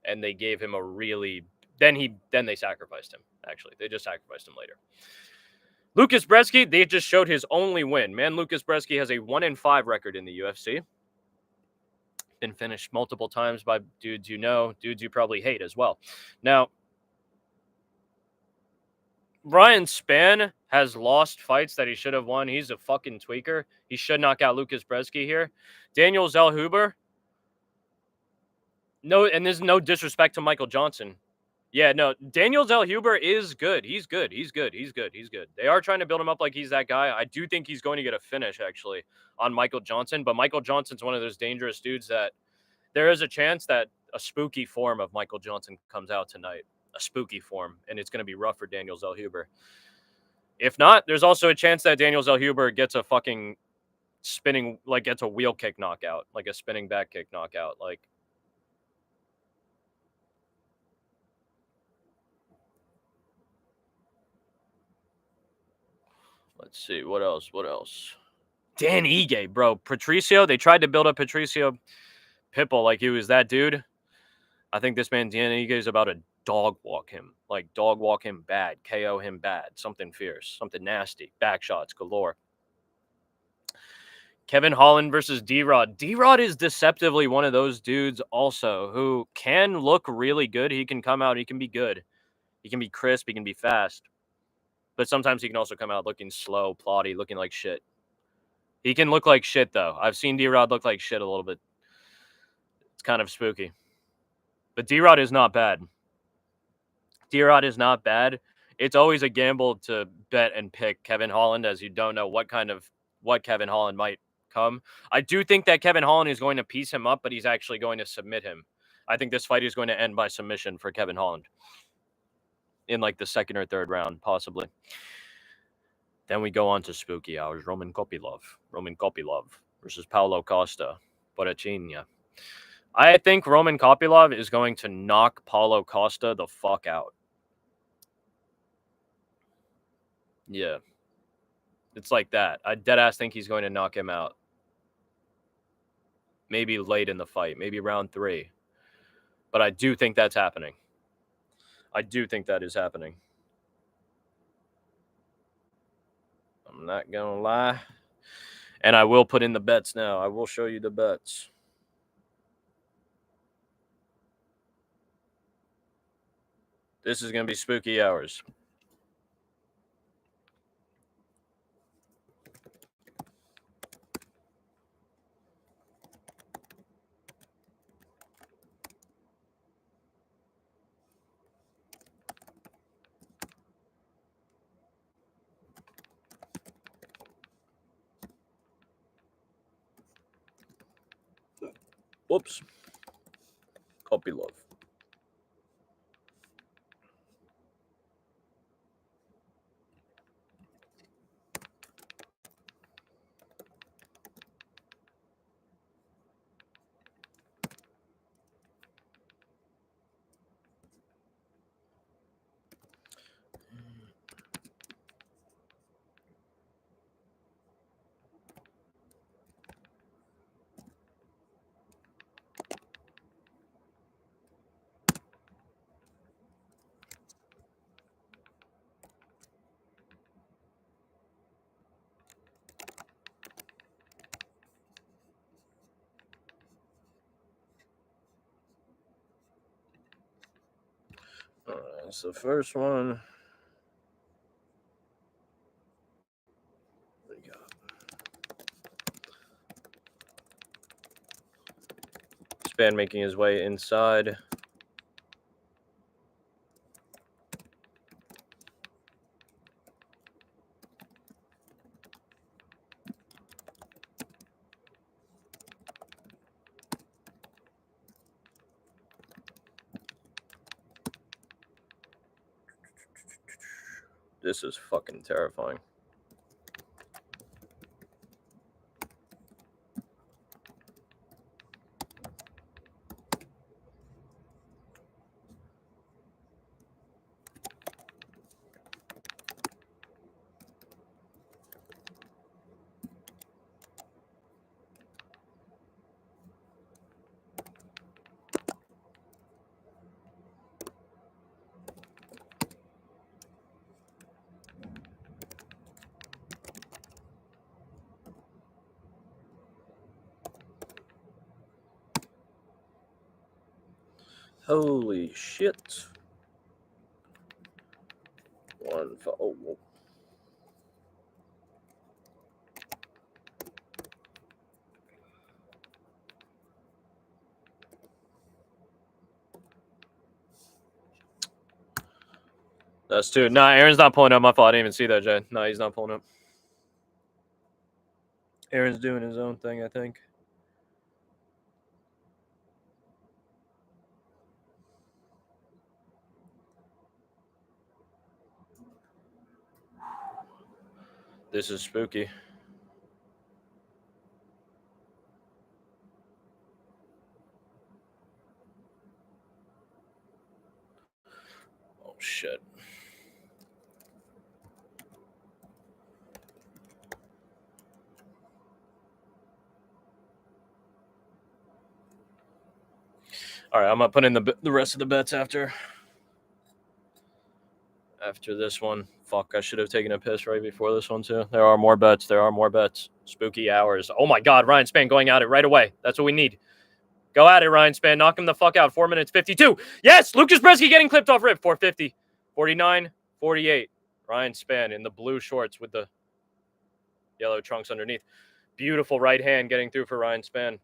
And they gave him a really... Then they sacrificed him, actually. They just sacrificed him later. Lucas Breeski, they just showed his only win. Man, Lucas Breeski has a 1-5 record in the UFC. Been finished multiple times by dudes you know, dudes you probably hate as well. Now, Ryan Spann has lost fights that he should have won. He's a fucking tweaker. He should knock out Lucas Breeski here. Daniel Zellhuber. No, and there's no disrespect to Michael Johnson. Yeah, no, Daniel Zellhuber is good. He's good. They are trying to build him up like he's that guy. I do think he's going to get a finish, actually, on Michael Johnson. But Michael Johnson's one of those dangerous dudes that there is a chance that a spooky form of Michael Johnson comes out tonight. A spooky form, and it's going to be rough for Daniel Zellhuber. If not, there's also a chance that Daniel Zellhuber gets a fucking spinning, like gets a wheel kick knockout, like a spinning back kick knockout. Like, let's see, what else? Dan Ige, bro. Patricio, they tried to build up Patricio Pitbull like he was that dude. I think this man, Dan Ige, is about to dog walk him. Like, dog walk him bad. KO him bad. Something fierce. Something nasty. Back shots galore. Kevin Holland versus D-Rod. D-Rod is deceptively one of those dudes also who can look really good. He can come out. He can be good. He can be crisp. He can be fast. But sometimes he can also come out looking slow, plotty, looking like shit. He can look like shit, though. I've seen D-Rod look like shit a little bit. It's kind of spooky. But D-Rod is not bad. D-Rod is not bad. It's always a gamble to bet and pick Kevin Holland, as you don't know what Kevin Holland might come. I do think that Kevin Holland is going to piece him up, but he's actually going to submit him. I think this fight is going to end by submission for Kevin Holland. in like the second or third round, possibly. Then we go on to spooky hours. Roman Copilov versus Paulo Costa. Borrachinha. I think Roman Copilov is going to knock Paulo Costa the fuck out. Yeah. It's like that. I deadass think he's going to knock him out. Maybe late in the fight. Maybe round 3. But I do think that's happening. I do think that is happening. I'm not going to lie. And I will put in the bets now. I will show you the bets. This is going to be spooky hours. Whoops. Copilov. All right, that's the first one. What do you got? Span making his way inside. This is fucking terrifying. Holy shit. Oh. That's 2. Nah, Aaron's not pulling up. My fault. I didn't even see that, Jay. No, he's not pulling up. Aaron's doing his own thing, I think. This is spooky. Oh, shit. All right, I'm going to put in the rest of the bets after this one. Fuck, I should have taken a piss right before this one, too. There are more bets. Spooky hours. Oh, my God. Ryan Span going at it right away. That's what we need. Go at it, Ryan Span. Knock him the fuck out. 4 minutes, 52. Yes, Lucas Breeski getting clipped off rip. 450. 49, 48. Ryan Span in the blue shorts with the yellow trunks underneath. Beautiful right hand getting through for Ryan Span.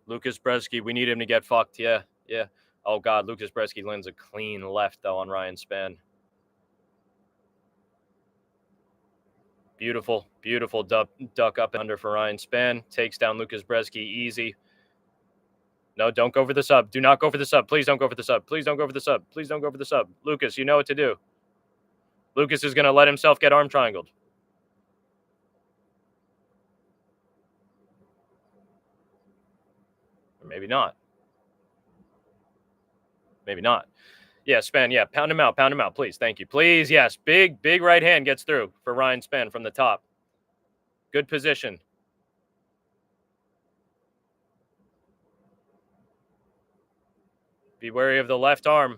Lucas Breeski, we need him to get fucked. Yeah. Oh, God, Lucas Breeski lands a clean left, though, on Ryan Span. Beautiful duck up and under for Ryan Span. Takes down Lucas Breeski easy. No, don't go for the sub. Do not go for the sub. Please don't go for the sub. Please don't go for the sub. Please don't go for the sub. Lucas, you know what to do. Lucas is going to let himself get arm triangled. Or maybe not. Maybe not. Yeah, Span. Yeah, pound him out. Pound him out, please. Thank you. Please, yes. Big right hand gets through for Ryan Span from the top. Good position. Be wary of the left arm.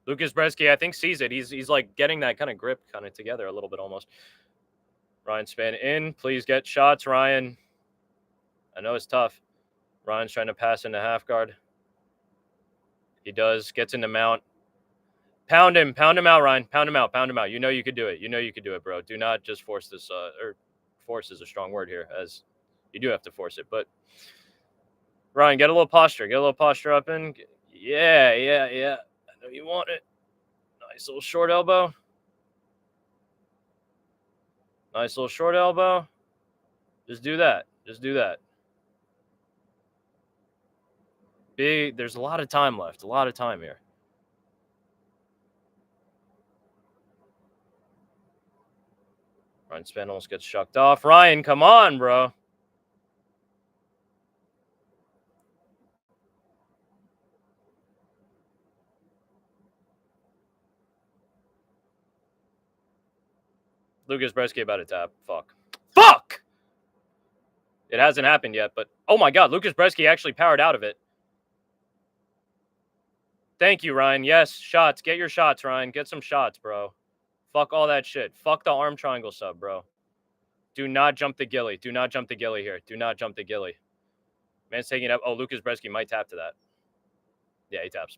Lucas Breeski, I think, sees it. He's like getting that kind of grip kind of together a little bit almost. Ryan Span in. Please get shots, Ryan. I know it's tough. Ryan's trying to pass into half guard. He does. Gets into mount. Pound him out, Ryan. Pound him out. You know you could do it. You know you could do it, bro. Do not just force this, or force is a strong word here, as you do have to force it. But Ryan, get a little posture. Get a little posture up in. Yeah. I know you want it. Nice little short elbow. Nice little short elbow. Just do that. Big. There's a lot of time left. A lot of time here. Ryan Span almost gets shucked off. Ryan, come on, bro. Lucas Breeski about to tap. Fuck! It hasn't happened yet, but oh my God, Lucas Breeski actually powered out of it. Thank you, Ryan. Yes, shots. Get your shots, Ryan. Get some shots, bro. Fuck all that shit. Fuck the arm triangle sub, bro. Do not jump the ghillie. Do not jump the ghillie here. Do not jump the ghillie. Man's taking it up. Oh, Lucas Breeski might tap to that. Yeah, he taps.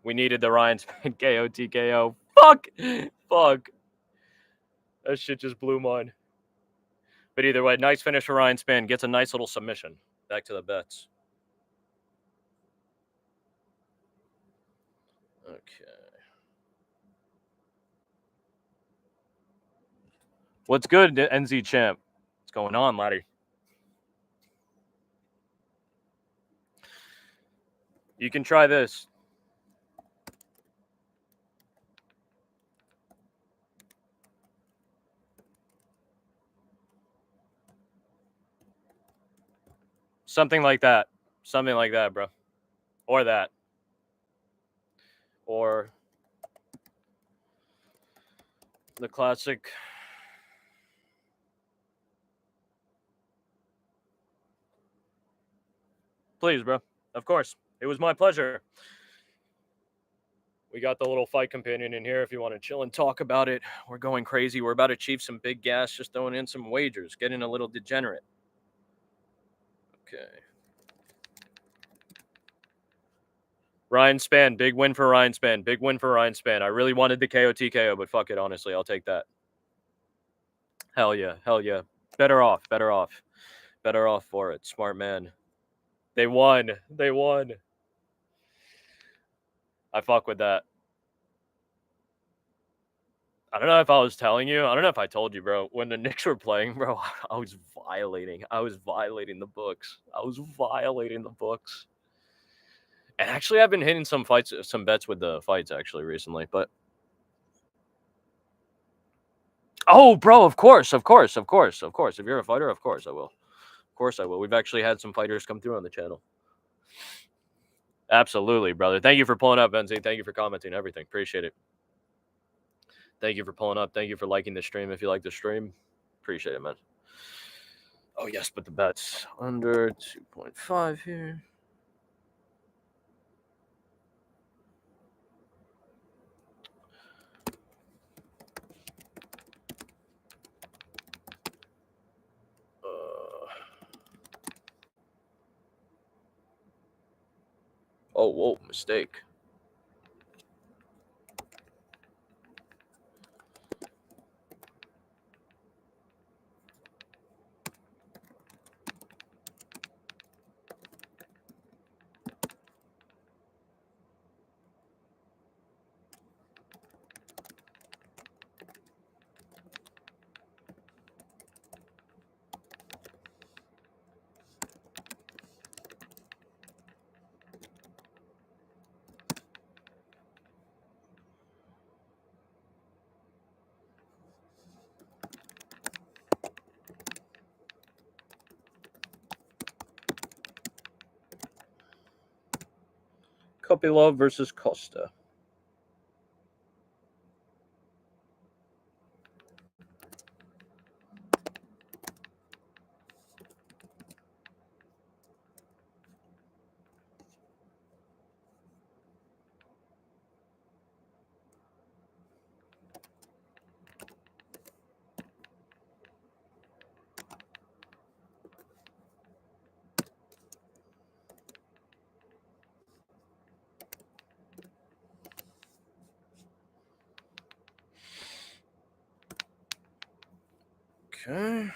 We needed the Ryan Span KO TKO. Fuck. That shit just blew mine. But either way, nice finish for Ryan Span. Gets a nice little submission. Back to the bets. Okay. What's good, NZ champ? What's going on, laddie? You can try this. Something like that. Something like that, bro. Or that. Or the classic. Please, bro. Of course. It was my pleasure. We got the little fight companion in here if you want to chill and talk about it. We're going crazy. We're about to achieve some big gas, just throwing in some wagers, getting a little degenerate. Okay. Ryan Span, big win for Ryan Span. Big win for Ryan Span. I really wanted the KO TKO, but fuck it, honestly. I'll take that. Hell yeah. Better off for it. Smart man. They won. I fuck with that. I don't know if I was telling you. I don't know if I told you, bro. When the Knicks were playing, bro, I was violating the books. And actually, I've been hitting some bets with the fights actually recently. But oh, bro, of course. If you're a fighter, of course I will. We've actually had some fighters come through on the channel. Absolutely, brother. Thank you for pulling up, Benzie. Thank you for commenting everything. Appreciate it. Thank you for pulling up. Thank you for liking the stream. If you like the stream, appreciate it, man. Oh, yes, but the bets under 2.5 here. Oh, whoa, mistake. Copilov versus Costa. Okay.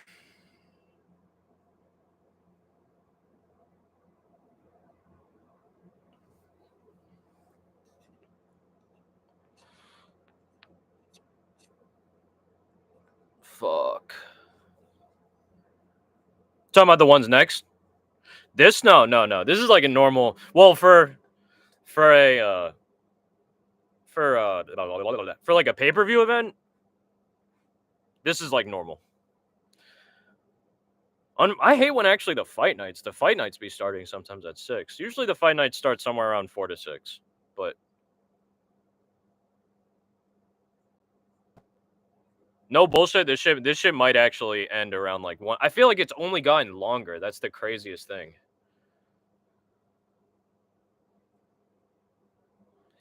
Fuck. Talking about the ones next? This? No. This is like a normal. Well, for like a pay-per-view event, this is like normal. I hate when actually the fight nights be starting sometimes at 6. Usually the fight nights start somewhere around 4 to 6, but no bullshit. This shit might actually end around like 1. I feel like it's only gotten longer. That's the craziest thing.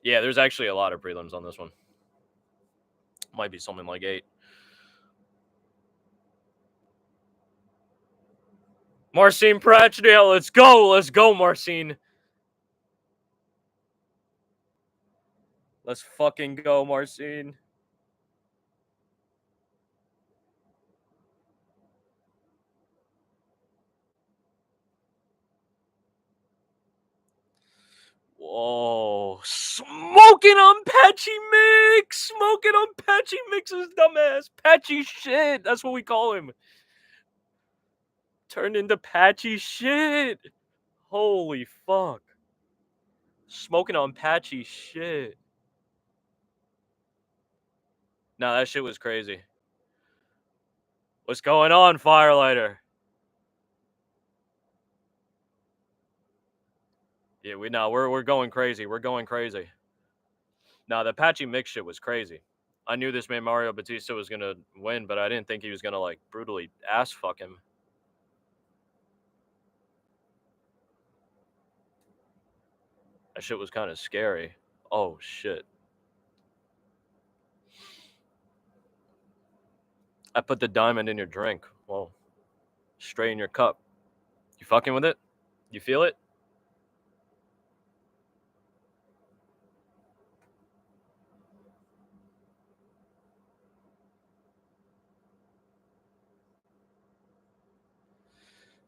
Yeah, there's actually a lot of prelims on this one. Might be something like 8. Marcin Pratch, yeah, let's go, Marcin. Let's fucking go, Marcin. Whoa, smoking on Patchy Mix, smoking on Patchy Mix's dumbass, Patchy shit. That's what we call him. Turned into Patchy shit. Holy fuck. Smoking on Patchy shit. Nah, that shit was crazy. What's going on, Firelighter? Yeah, we're going crazy. We're going crazy. Nah, the Patchy Mix shit was crazy. I knew this man Mario Batista was gonna win, but I didn't think he was gonna like brutally ass fuck him. That shit was kind of scary. Oh shit. I put the diamond in your drink. Whoa. Straight in your cup. You fucking with it? You feel it?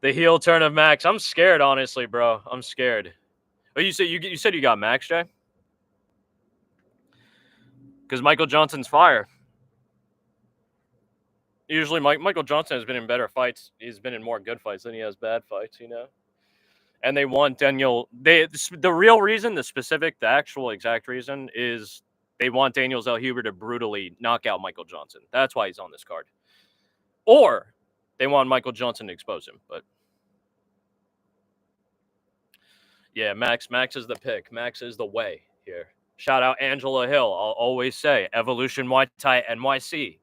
The heel turn of Max. I'm scared, honestly, bro. I'm scared. Oh, you said you got Max, Jay? Because Michael Johnson's fire. Usually, Michael Johnson has been in better fights. He's been in more good fights than he has bad fights, you know. And they want Daniel. The real reason, the actual exact reason is they want Daniel Zellhuber to brutally knock out Michael Johnson. That's why he's on this card. Or they want Michael Johnson to expose him. But yeah, Max is the pick. Max is the way here. Shout out Angela Hill. I'll always say Evolution Muay Thai NYC.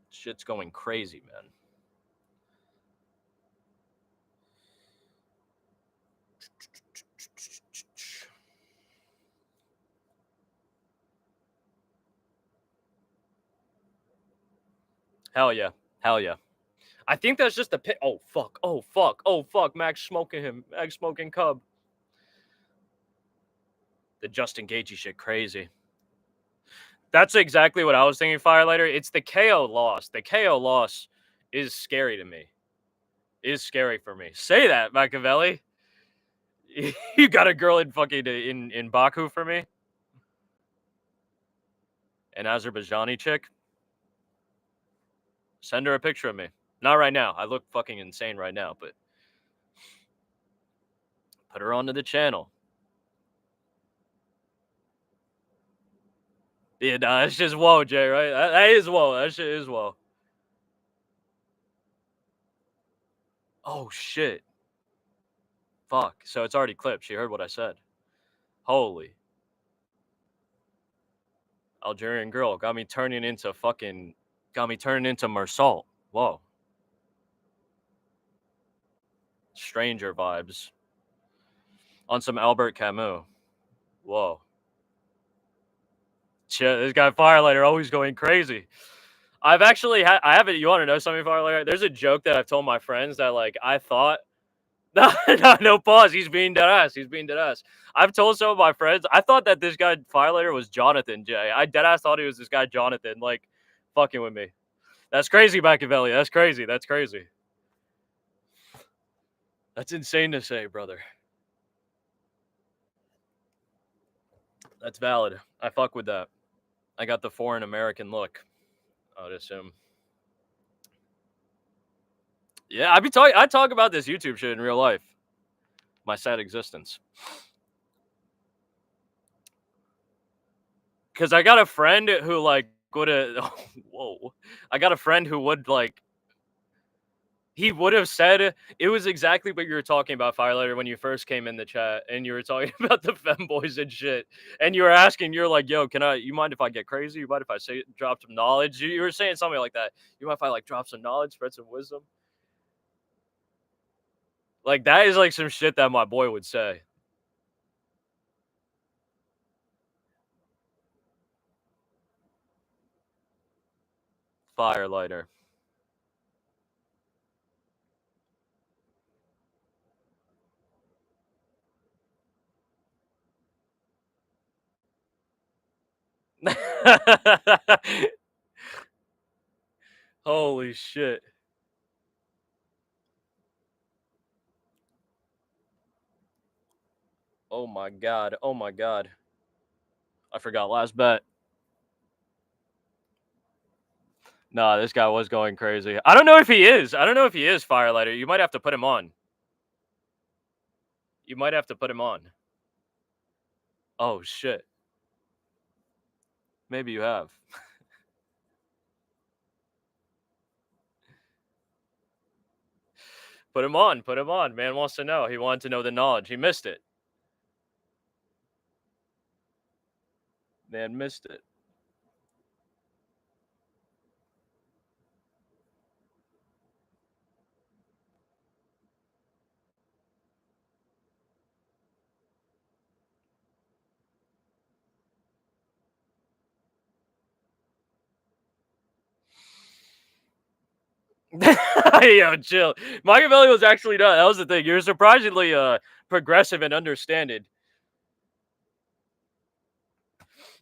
Shit's going crazy, man. Hell yeah. Hell yeah. I think that's just a pick. Oh, fuck. Oh, fuck. Oh, fuck. Max smoking him. Max smoking Cub. The Justin Gaethje shit crazy. That's exactly what I was thinking, Firelighter. It's the KO loss. The KO loss is scary to me. Is scary for me. Say that, Machiavelli. You got a girl in fucking in Baku for me? An Azerbaijani chick? Send her a picture of me. Not right now. I look fucking insane right now, but put her onto the channel. Yeah, nah, that's just whoa, Jay, right? That is whoa. That shit is whoa. Oh, shit. Fuck. So it's already clipped. She heard what I said. Holy. Algerian girl got me turning into Mersalt. Whoa. Stranger vibes. On some Albert Camus. Whoa. Shit, this guy Firelighter always going crazy. I've actually I haven't. You want to know something, Firelighter? There's a joke that I've told my friends that like I thought. No, pause. He's being dead ass. He's being dead ass. I've told some of my friends. I thought that this guy Firelighter was Jonathan J. I dead ass thought he was this guy Jonathan, like fucking with me. That's crazy, Machiavelli. That's crazy. That's crazy. That's insane to say, brother. That's valid. I fuck with that. I got the foreign American look, I would assume. Yeah, I talk about this YouTube shit in real life. My sad existence. Because I got a friend who like would have. Whoa! I got a friend who would like. He would have said it was exactly what you were talking about, Firelighter, when you first came in the chat, and you were talking about the femboys and shit, and you were asking, you're like, "Yo, you mind if I get crazy? You mind if I drop some knowledge?" You were saying something like that. You mind if I like drop some knowledge, spread some wisdom? Like that is like some shit that my boy would say. Firelighter. Holy shit. Oh my god. Oh my god. I forgot last bet. Nah, this guy was going crazy. I don't know if he is. I don't know if he is Firelighter. You might have to put him on. You might have to put him on. Oh shit. Maybe you have. Put him on. Put him on. Man wants to know. He wanted to know the knowledge. He missed it. Man missed it. Yo, chill. Machiavelli was actually done. That was the thing. You're surprisingly progressive and understanding.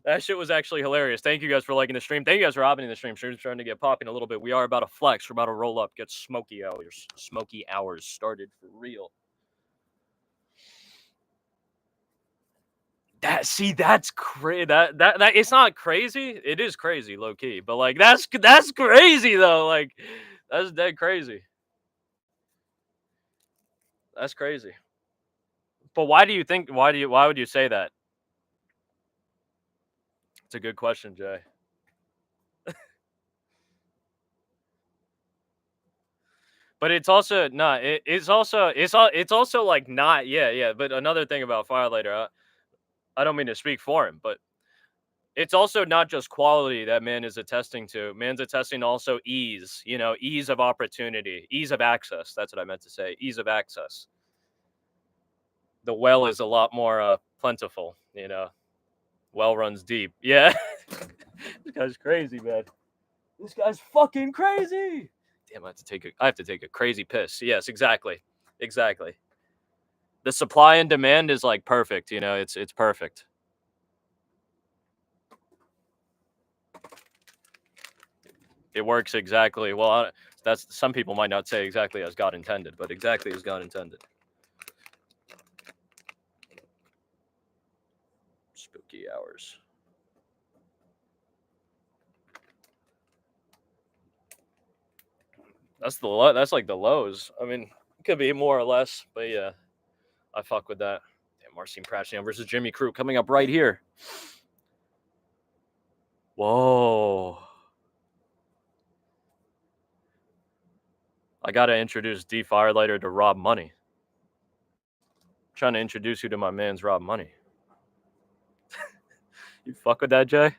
That shit was actually hilarious. Thank you guys for liking the stream. Thank you guys for hopping in the stream. Stream's starting to get popping a little bit. We are about to flex. We're about to roll up. Get smoky hours. Smoky hours started for real. That's crazy. That it's not crazy. It is crazy, low key. But like that's crazy though. Like that's dead crazy. That's crazy. But why do you think? Why would you say that? It's a good question, Jay. But it's also not. It's also like not. Yeah. But another thing about Firelighter, I don't mean to speak for him, but it's also not just quality that man is attesting to. Man's attesting also ease. You know, ease of opportunity, ease of access. That's what I meant to say. Ease of access. The well is a lot more plentiful. You know, well runs deep. Yeah, this guy's crazy, man. This guy's fucking crazy. Damn, I have to take a crazy piss. Yes, exactly. The supply and demand is like perfect. You know, it's perfect. It works exactly. Well, that's some people might not say exactly as God intended, but exactly as God intended. Spooky hours. That's like the lows. I mean, it could be more or less, but yeah, I fuck with that. Damn, Marcin Pratch versus Jimmy Crew coming up right here. Whoa. I gotta introduce D Firelighter to Rob Money. I'm trying to introduce you to my man's Rob Money. You fuck with that, Jay?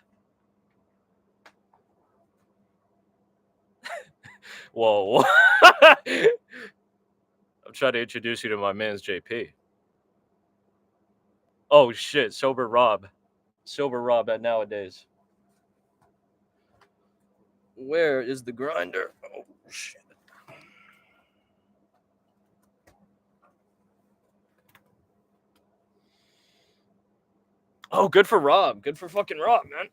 Whoa. I'm trying to introduce you to my man's JP. Oh shit, Sober Rob. Sober Rob at nowadays. Where is the grinder? Oh shit. Oh, good for Rob. Good for fucking Rob, man.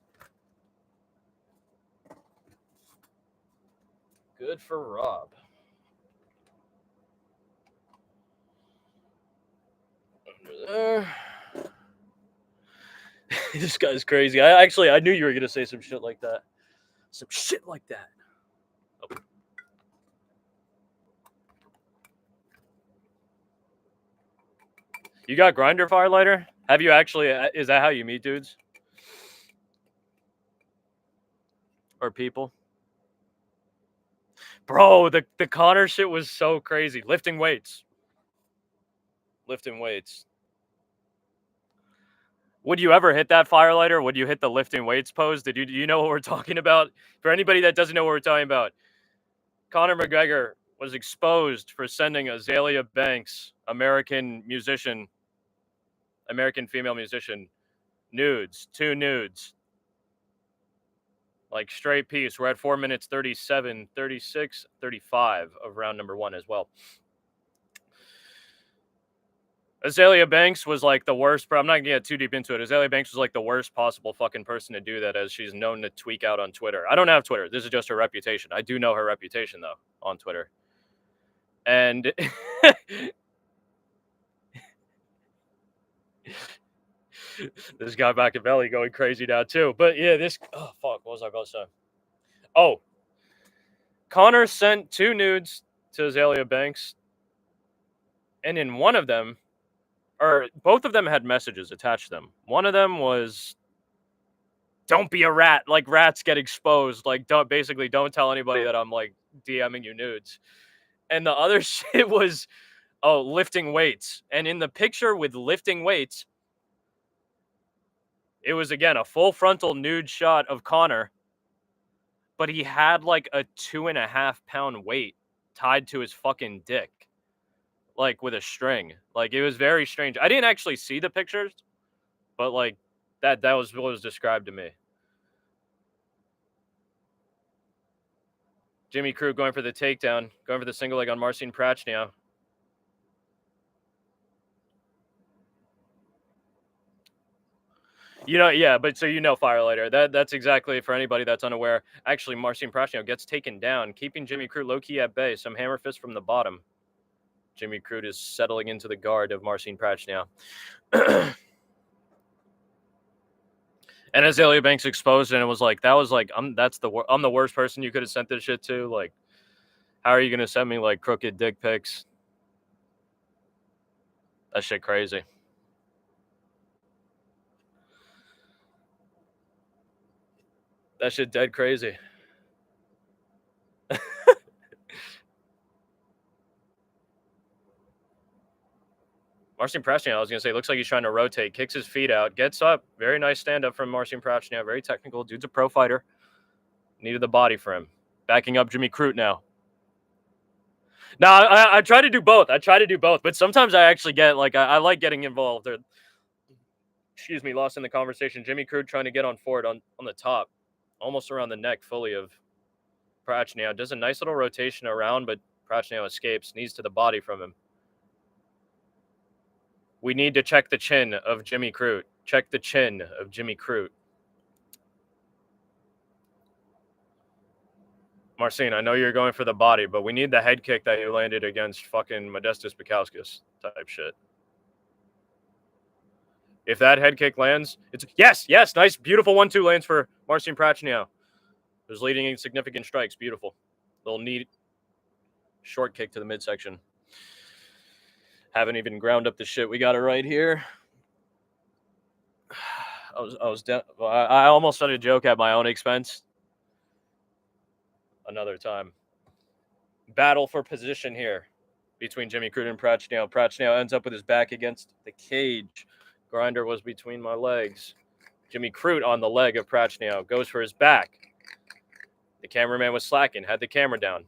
Good for Rob. Under there. This guy's crazy. I knew you were gonna say some shit like that. Some shit like that. Oh. You got grinder firelighter? Have you actually? Is that how you meet dudes or people? Bro, the Connor shit was so crazy. Lifting weights. Would you ever hit that firelighter? Would you hit the lifting weights pose? Do you know what we're talking about? For anybody that doesn't know what we're talking about, Conor McGregor was exposed for sending Azalea Banks, American female musician, nudes, 2 nudes. Like straight piece. We're at 4 minutes 37, 36, 35 of round number 1 as well. Azalea Banks was like the worst, but I'm not going to get too deep into it. Azalea Banks was like the worst possible fucking person to do that, as she's known to tweak out on Twitter. I don't have Twitter. This is just her reputation. I do know her reputation, though, on Twitter. And this guy back at Belly going crazy now, too. But yeah, oh, fuck. What was I about to say? Oh. Connor sent 2 nudes to Azalea Banks. And in one of them, or both of them had messages attached to them. One of them was, don't be a rat. Like, rats get exposed. Like, don't tell anybody that I'm, like, DMing you nudes. And the other shit was, oh, lifting weights. And in the picture with lifting weights, it was, again, a full frontal nude shot of Connor. But he had, like, a 2.5-pound weight tied to his fucking dick. Like, with a string. Like, it was very strange. I didn't actually see the pictures, but, like, that was what was described to me. Jimmy Crute going for the takedown, going for the single leg on Marcin Pratch now. You know, yeah, but so you know Firelighter. That's exactly, for anybody that's unaware. Actually, Marcin Pratch gets taken down, keeping Jimmy Crute low-key at bay. Some hammer fist from the bottom. Jimmy Crute is settling into the guard of Marcin Pratch now. And Azalea Banks exposed, and it was like, that was like, I'm the worst person you could have sent this shit to. Like, how are you gonna send me like crooked dick pics? That shit crazy. That shit dead crazy. Marcin Pratch, I was going to say, looks like he's trying to rotate, kicks his feet out, gets up. Very nice stand-up from Marcin Pratch. Very technical. Dude's a pro fighter. Needed the body for him. Backing up Jimmy Crute now. Now, I try to do both. But sometimes I actually get, like, I like getting involved. Or, excuse me, lost in the conversation. Jimmy Crute trying to get on forward on the top. Almost around the neck fully of Pratch now. Does a nice little rotation around, but Pratch now escapes. Knees to the body from him. We need to check the chin of Jimmy Crute. Check the chin of Jimmy Crute. Marcin, I know you're going for the body, but we need the head kick that you landed against fucking Modestas Bukauskas type shit. If that head kick lands, it's yes, nice, beautiful 1-2 lands for Marcin Pratch now. Who's leading in significant strikes. Beautiful. Little neat short kick to the midsection. Haven't even ground up the shit. We got it right here. I almost started a joke at my own expense. Another time. battle for position here between Jimmy Crute and Pratch now. Pratch now ends up with his back against the cage. Grinder was between my legs. Jimmy Crute on the leg of Pratch now. Goes for his back. The cameraman was slacking. Had the camera down.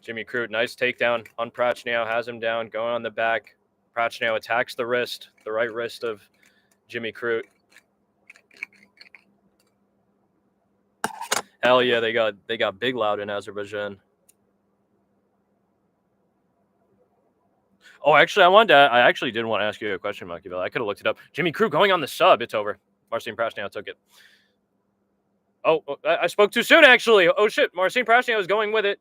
Jimmy Crute, nice takedown on Pratch now. Has him down. Going on the back. Pratch now attacks the wrist. The right wrist of Jimmy Crute. Hell yeah, they got big loud in Azerbaijan. Oh, actually, I actually did want to ask you a question, McVey. I could have looked it up. Jimmy Crute going on the sub. It's over. Marcin Prashniau took it. Oh, I spoke too soon, actually. Oh, shit. Marcin Prashniau is going with it.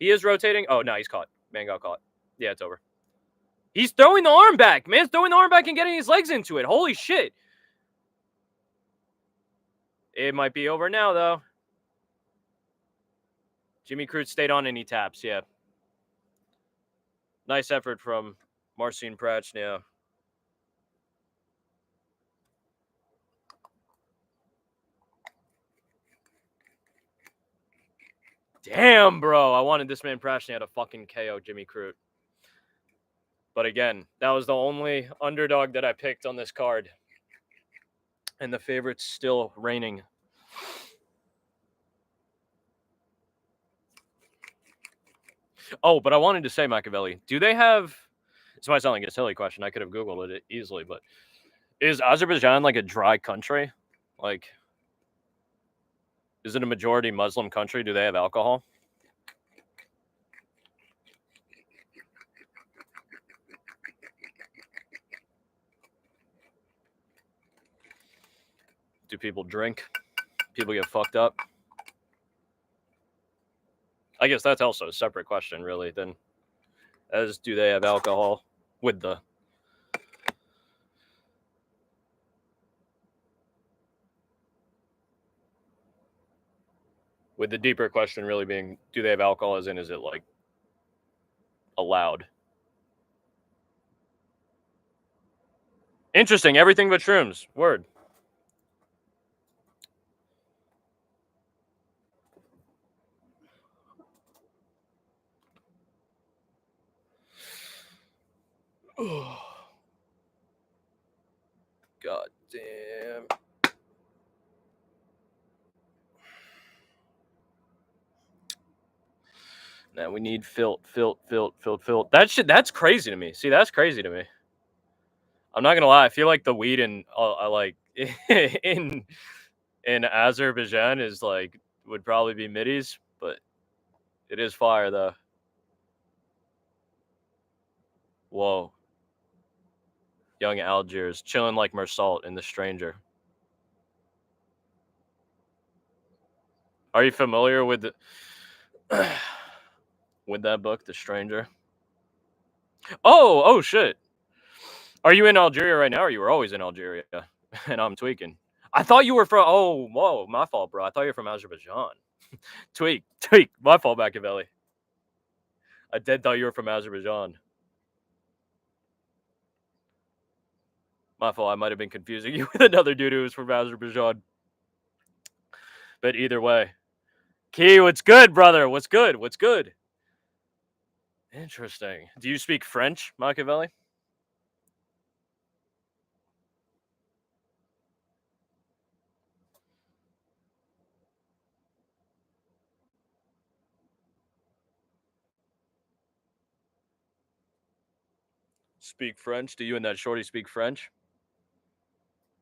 He is rotating. Oh, no, he's caught. Man got caught. Yeah, it's over. He's throwing the arm back. Man's throwing the arm back and getting his legs into it. Holy shit. It might be over now, though. Jimmy Crute stayed on and he taps, yeah. Nice effort from Marcin Prashniau. Damn, bro. I wanted this man Prashniau to fucking KO Jimmy Crute. But again, that was the only underdog that I picked on this card. And the favorite's still reigning. Oh, but I wanted to say, McVey, do they have... This might sound like a silly question. I could have Googled it easily, but is Azerbaijan like a dry country? Like, is it a majority Muslim country? Do they have alcohol? Do people drink? People get fucked up? I guess that's also a separate question, really, then, as do they have alcohol with the... With the deeper question really being, do they have alcohol, as in, is it, like, allowed? Interesting. Everything but shrooms. Word. God damn. Now we need filt. That's crazy to me. See, that's crazy to me. I'm not gonna lie. I feel like the weed in in Azerbaijan is like would probably be middies, but it is fire though. Whoa. Young Algiers chilling like Mersault in The Stranger. Are you familiar with the with that book, The Stranger? Oh shit. Are you in Algeria right now, or you were always in Algeria? And I'm tweaking. I thought you were from... Oh, whoa, my fault, bro. I thought you were from Azerbaijan. Tweak. My fault, Machiavelli. I did thought you were from Azerbaijan. My fault. I might have been confusing you with another dude who was from Azerbaijan. But either way. Key, what's good, brother? What's good? Interesting. Do you speak French, Machiavelli? Speak French? Do you and that shorty speak French?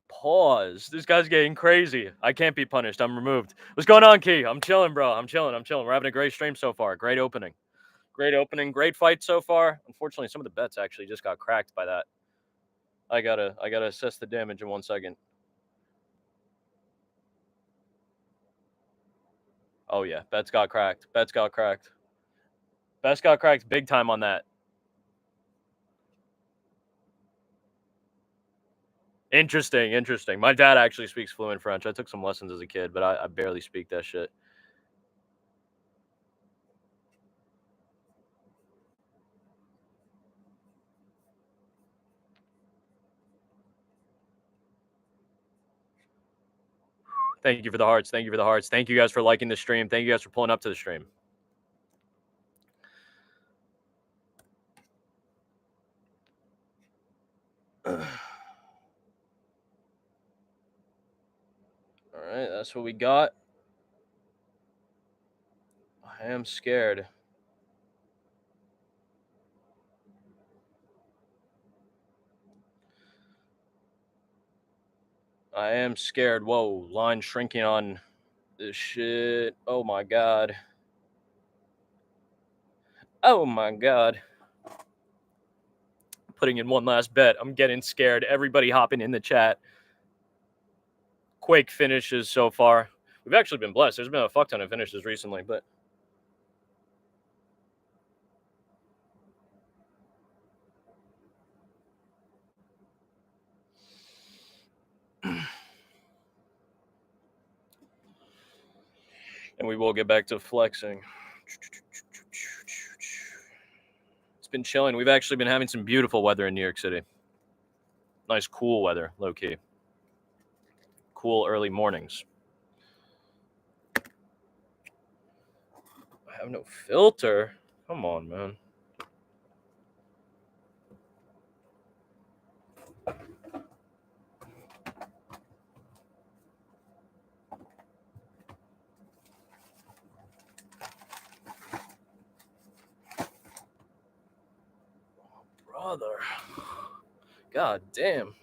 Pause. This guy's getting crazy. I can't be punished. I'm removed. What's going on, Key? I'm chilling, bro. I'm chilling. We're having a great stream so far. Great opening. Great fight so far. Unfortunately, some of the bets actually just got cracked by that. I gotta assess the damage in 1 second. Oh yeah, bets got cracked big time on that. Interesting. My dad actually speaks fluent French. I took some lessons as a kid, but I barely speak that shit. Thank you for the hearts. Thank you for the hearts. Thank you guys for liking the stream. Thank you guys for pulling up to the stream. All right, that's what we got. I am scared. I am scared. Whoa, line shrinking on this shit. Oh my god. Oh my god. Putting in one last bet. I'm getting scared. Everybody hopping in the chat. Quick finishes so far. We've actually been blessed. There's been a fuck ton of finishes recently, but and we will get back to flexing. It's been chilling. We've actually been having some beautiful weather in New York City. Nice cool weather, low key. Cool early mornings. I have no filter. Come on, man. Brother. God damn.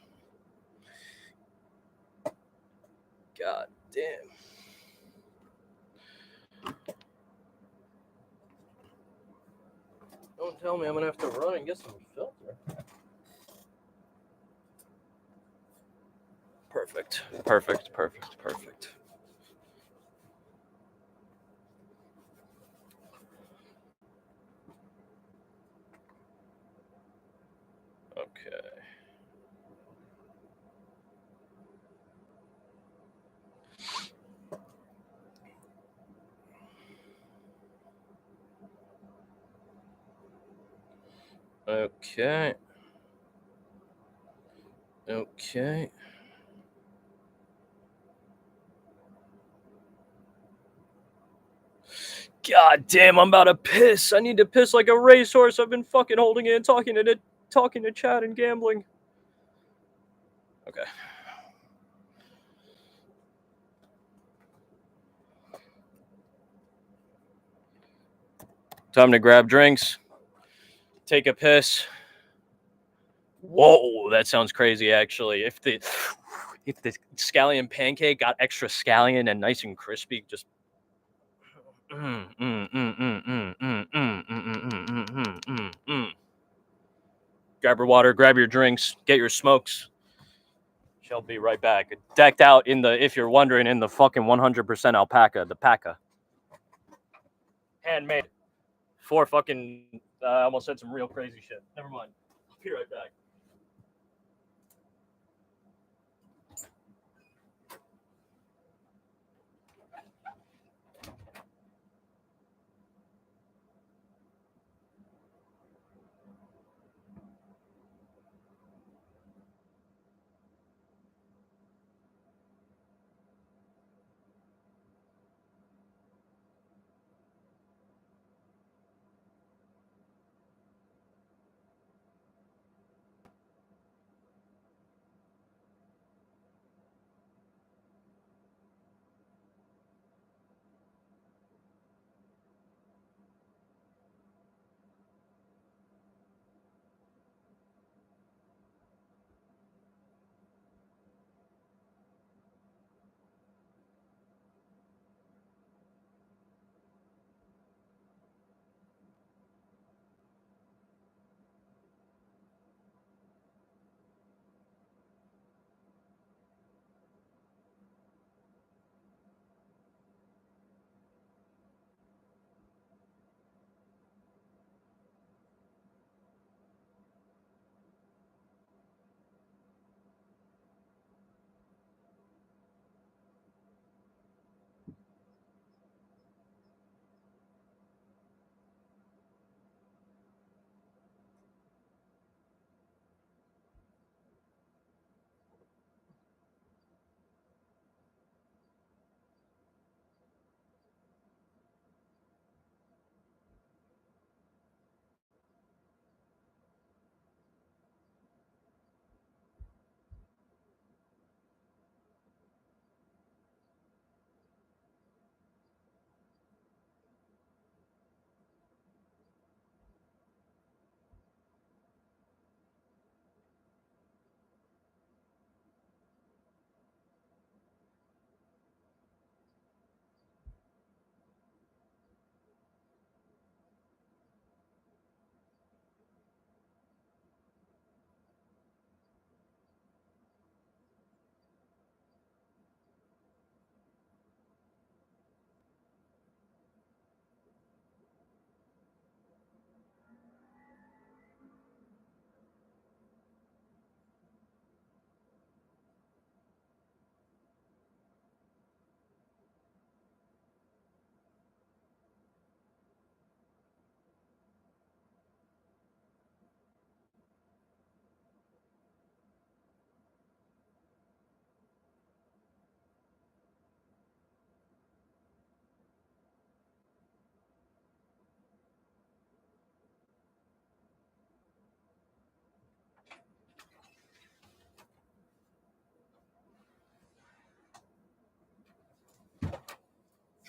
God damn. Don't tell me I'm gonna have to run and get some filter. Perfect. Perfect. Perfect. Perfect. Okay. Okay. Okay. God damn, I'm about to piss. I need to piss like a racehorse. I've been fucking holding in, talking to chat and gambling. Okay. Time to grab drinks. Take a piss. Whoa, that sounds crazy actually. If the scallion pancake got extra scallion and nice and crispy, just grab your water, grab your drinks, get your smokes. Shall be right back. Decked out in the, if you're wondering, in the fucking 100% alpaca, the paca. Handmade. For fucking, I almost said some real crazy shit. Never mind. I'll be right back.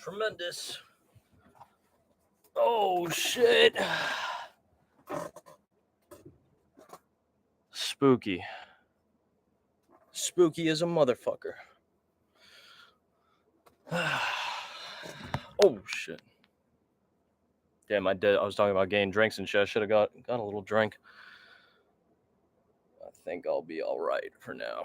Tremendous. Oh, shit. Spooky. Spooky as a motherfucker. Oh, shit. Damn, I was talking about getting drinks and shit. I should have got a little drink. I think I'll be all right for now.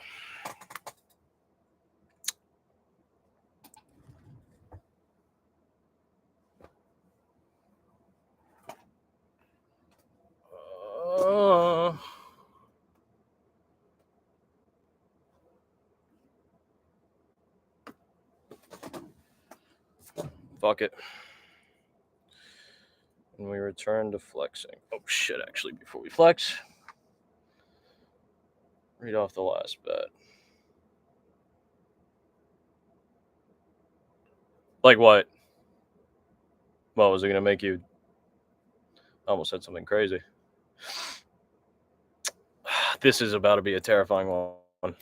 Fuck it. And we return to flexing. Oh shit, actually, before we flex, read off the last bet. Like what? Well, was it going to make you... I almost said something crazy. This is about to be a terrifying one.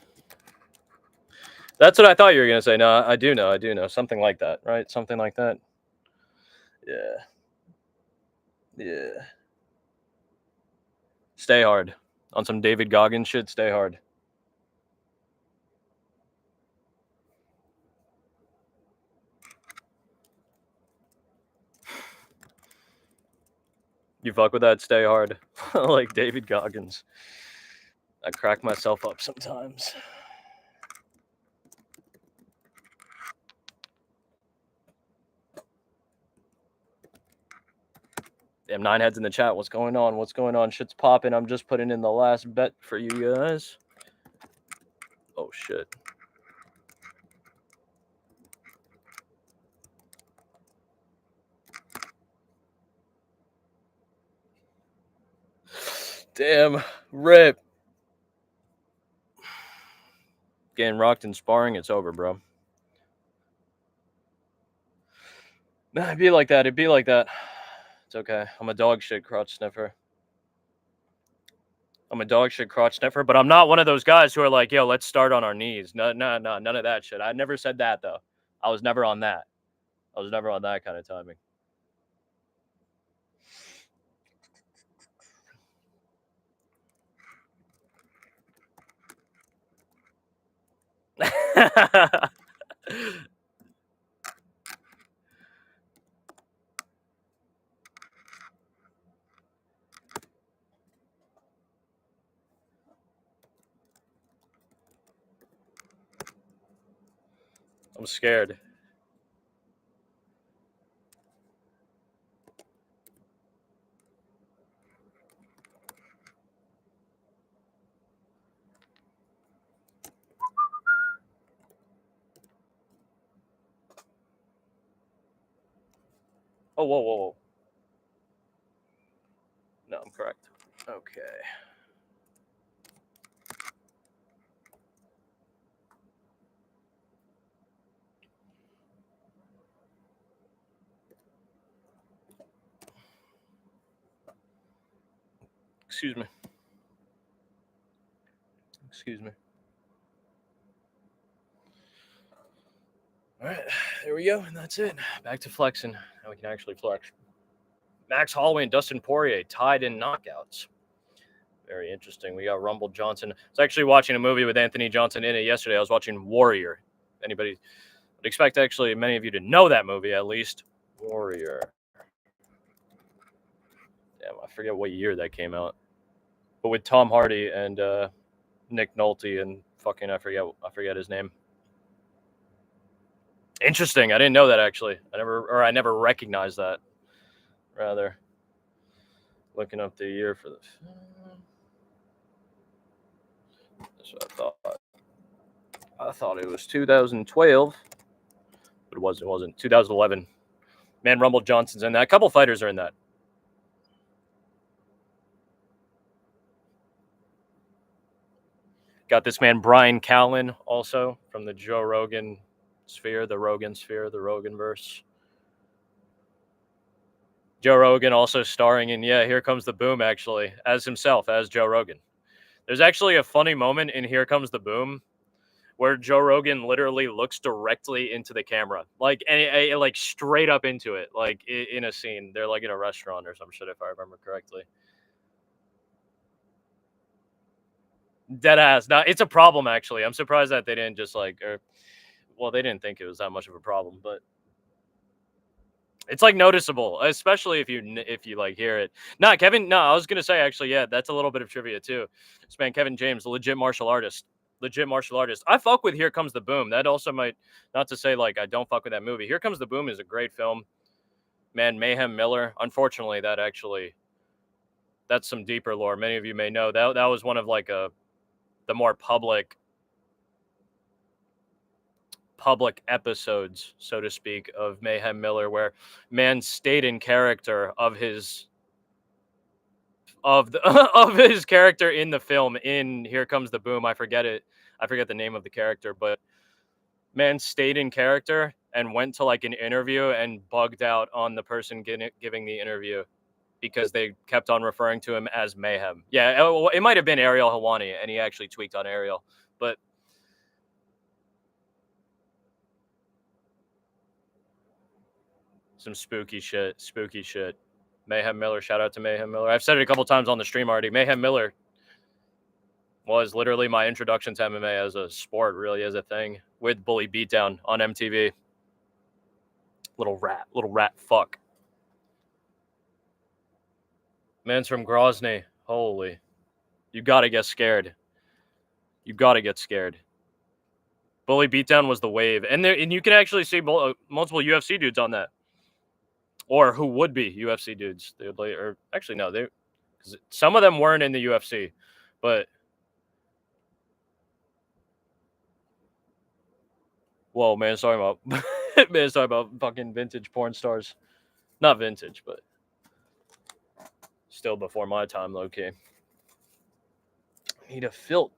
That's what I thought you were going to say. No, I do know. Something like that, right? Something like that. Yeah. Stay hard. On some David Goggins shit, stay hard. You fuck with that, stay hard. Like David Goggins. I crack myself up sometimes. Damn, 9 heads in the chat. What's going on? What's going on? Shit's popping. I'm just putting in the last bet for you guys. Oh, shit. Damn. Rip. Getting rocked in sparring, it's over, bro. Nah, it'd be like that. It'd be like that. It's okay. I'm a dog shit crotch sniffer. But I'm not one of those guys who are like, yo, let's start on our knees. No, none of that shit. I never said that, though. I was never on that. I was never on that kind of timing. I'm scared. Oh, whoa. No, I'm correct. Okay. Excuse me. All right, there we go, and that's it. Back to flexing. Now we can actually flex. Max Holloway and Dustin Poirier tied in knockouts. Very interesting. We got Rumble Johnson. I was actually watching a movie with Anthony Johnson in it yesterday. I was watching Warrior. Anybody would expect actually many of you to know that movie at least. Warrior. Damn, I forget what year that came out. But with Tom Hardy and Nick Nolte and fucking I forget his name. Interesting. I didn't know that actually. I never recognized that. Rather, looking up the year for the. That's what I thought. I thought it was 2012, but it wasn't. 2011. Man, Rumble Johnson's in that. A couple fighters are in that. Got this man Brian Callen also from the Joe Rogan sphere, the Rogan sphere, the Roganverse. Joe Rogan also starring in Here Comes the Boom, actually, as himself, as Joe Rogan. There's actually a funny moment in Here Comes the Boom where Joe Rogan literally looks directly into the camera, like and like straight up into it, like in a scene. They're like in a restaurant or some shit, if I remember correctly. Dead ass. Now it's a problem actually. I'm surprised that they didn't just like, well, they didn't think it was that much of a problem, but it's like noticeable, especially if you like hear it. Nah, Kevin. No, I was gonna say actually, yeah, that's a little bit of trivia too. This man, Kevin James, legit martial artist. Legit martial artist. I fuck with Here Comes the Boom. That also might, not to say like I don't fuck with that movie. Here Comes the Boom is a great film. Man, Mayhem Miller. Unfortunately, that's some deeper lore. Many of you may know that was one of like the more public episodes, so to speak, of Mayhem Miller, where man stayed in character of his of his character in the film in Here Comes the Boom. I forget the name of the character, but man stayed in character and went to like an interview and bugged out on the person giving the interview because they kept on referring to him as Mayhem. Yeah, it might have been Ariel Helwani, and he actually tweaked on Ariel, but some spooky shit. Mayhem Miller, shout out to Mayhem Miller. I've said it a couple times on the stream already. Mayhem Miller was literally my introduction to MMA as a sport, really, as a thing, with Bully Beatdown on MTV. Little rat fuck. Man's from Grozny. Holy. You gotta get scared. Bully Beatdown was the wave. And you can actually see multiple UFC dudes on that. Or who would be UFC dudes. They would like, or actually no, because some of them weren't in the UFC, but whoa, man's talking about fucking vintage porn stars. Not vintage, but still before my time, low key. Need filt.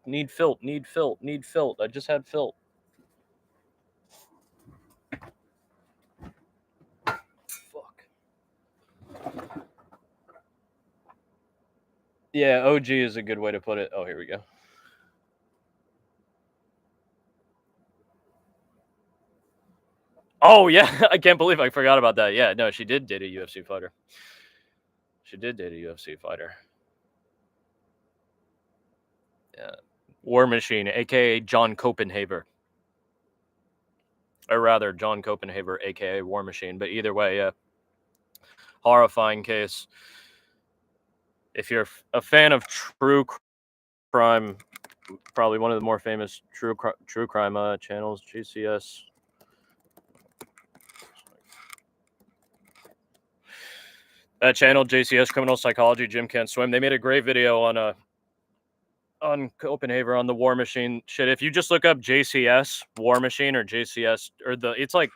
I just had filt. Fuck. Yeah, OG is a good way to put it. Oh, here we go. Oh, yeah. I can't believe I forgot about that. Yeah, no, she did date a UFC fighter. Yeah. War Machine, a.k.a. John Copenhaver. Or rather, John Copenhaver, a.k.a. War Machine. But either way, yeah. Horrifying case. If you're a fan of true crime, probably one of the more famous true crime channels, GCS. That channel, JCS Criminal Psychology, Jim Can't Swim. They made a great video on Copenhaver, on the War Machine shit. If you just look up JCS War Machine or JCS or it's like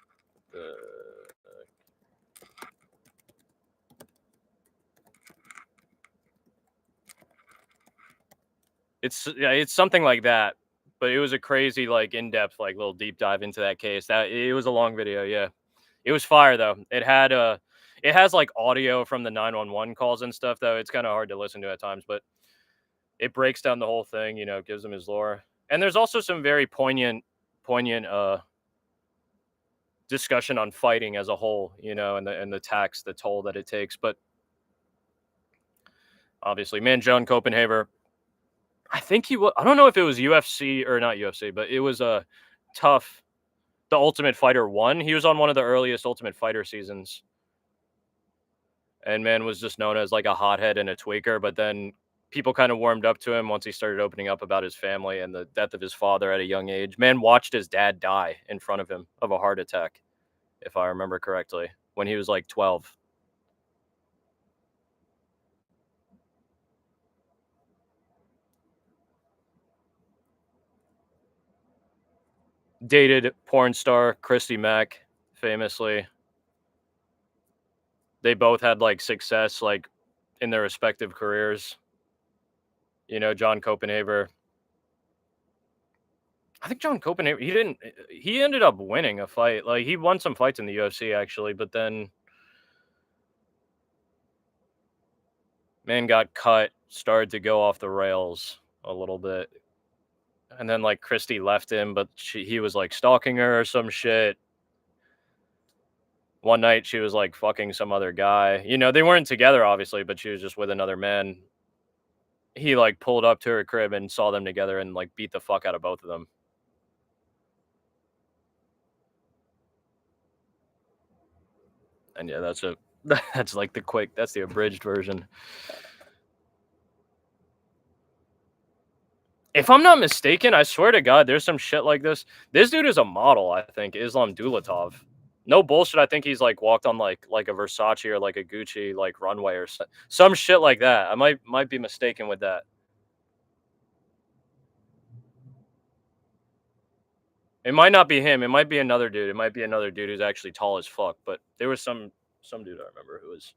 it's something like that. But it was a crazy, like, in-depth, like, little deep dive into that case. That it was a long video, yeah. It was fire though. It has like audio from the 911 calls and stuff though. It's kind of hard to listen to at times, but it breaks down the whole thing, gives him his lore. And there's also some very poignant discussion on fighting as a whole, and the tax, the toll that it takes. But obviously, man, John Copenhaver, I think I don't know if it was UFC or not UFC, but it was a tough. The Ultimate Fighter 1. He was on one of the earliest Ultimate Fighter seasons. And man was just known as like a hothead and a tweaker, but then people kind of warmed up to him once he started opening up about his family and the death of his father at a young age. Man watched his dad die in front of him of a heart attack, if I remember correctly, when he was like 12. Dated porn star Christy Mack, famously. They both had like success like in their respective careers. John Copenhaver. I think John Copenhaver, he ended up winning a fight. Like, he won some fights in the UFC actually, but then man got cut, started to go off the rails a little bit. And then like Christy left him, but he was like stalking her or some shit. One night she was like fucking some other guy. You know, they weren't together obviously, but she was just with another man. He like pulled up to her crib and saw them together and like beat the fuck out of both of them. And yeah, that's like that's the abridged version. If I'm not mistaken, I swear to God, there's some shit like this. This dude is a model, I think, Islam Dulattov. No bullshit. I think he's like walked on like a Versace or like a Gucci like runway or some shit like that. I might be mistaken with that. It might not be him. It might be another dude. It might be another dude who's actually tall as fuck. But there was some dude I remember who was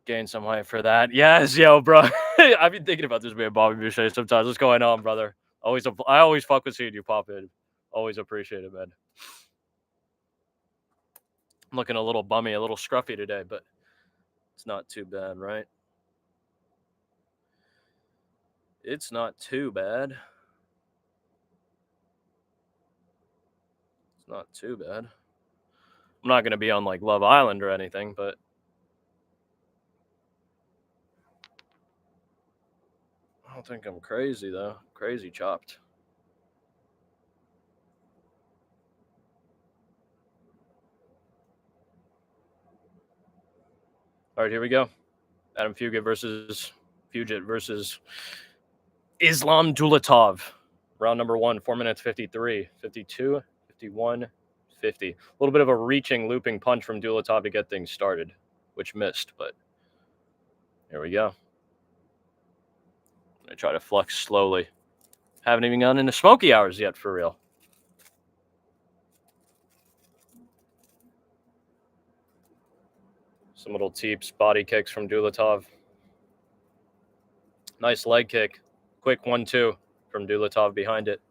gained some height for that. Yes, yo, bro. I've been thinking about this being Bobby Boucher sometimes. What's going on, brother? I always fuck with seeing you pop in. Always appreciate it, man. I'm looking a little bummy, a little scruffy today, but it's not too bad, right? It's not too bad. It's not too bad. I'm not going to be on like Love Island or anything, but I don't think I'm crazy though. Crazy chopped. All right, here we go. Adam Fugit versus Islam Dulattov. Round number 1, 4 minutes 53, 52, 51, 50. A little bit of a reaching, looping punch from Dulattov to get things started, which missed, but here we go. I'm going to try to flex slowly. Haven't even gone into Smoky hours yet, for real. Some little teeps, body kicks from Dulattov. Nice leg kick. Quick 1-2 from Dulattov behind it.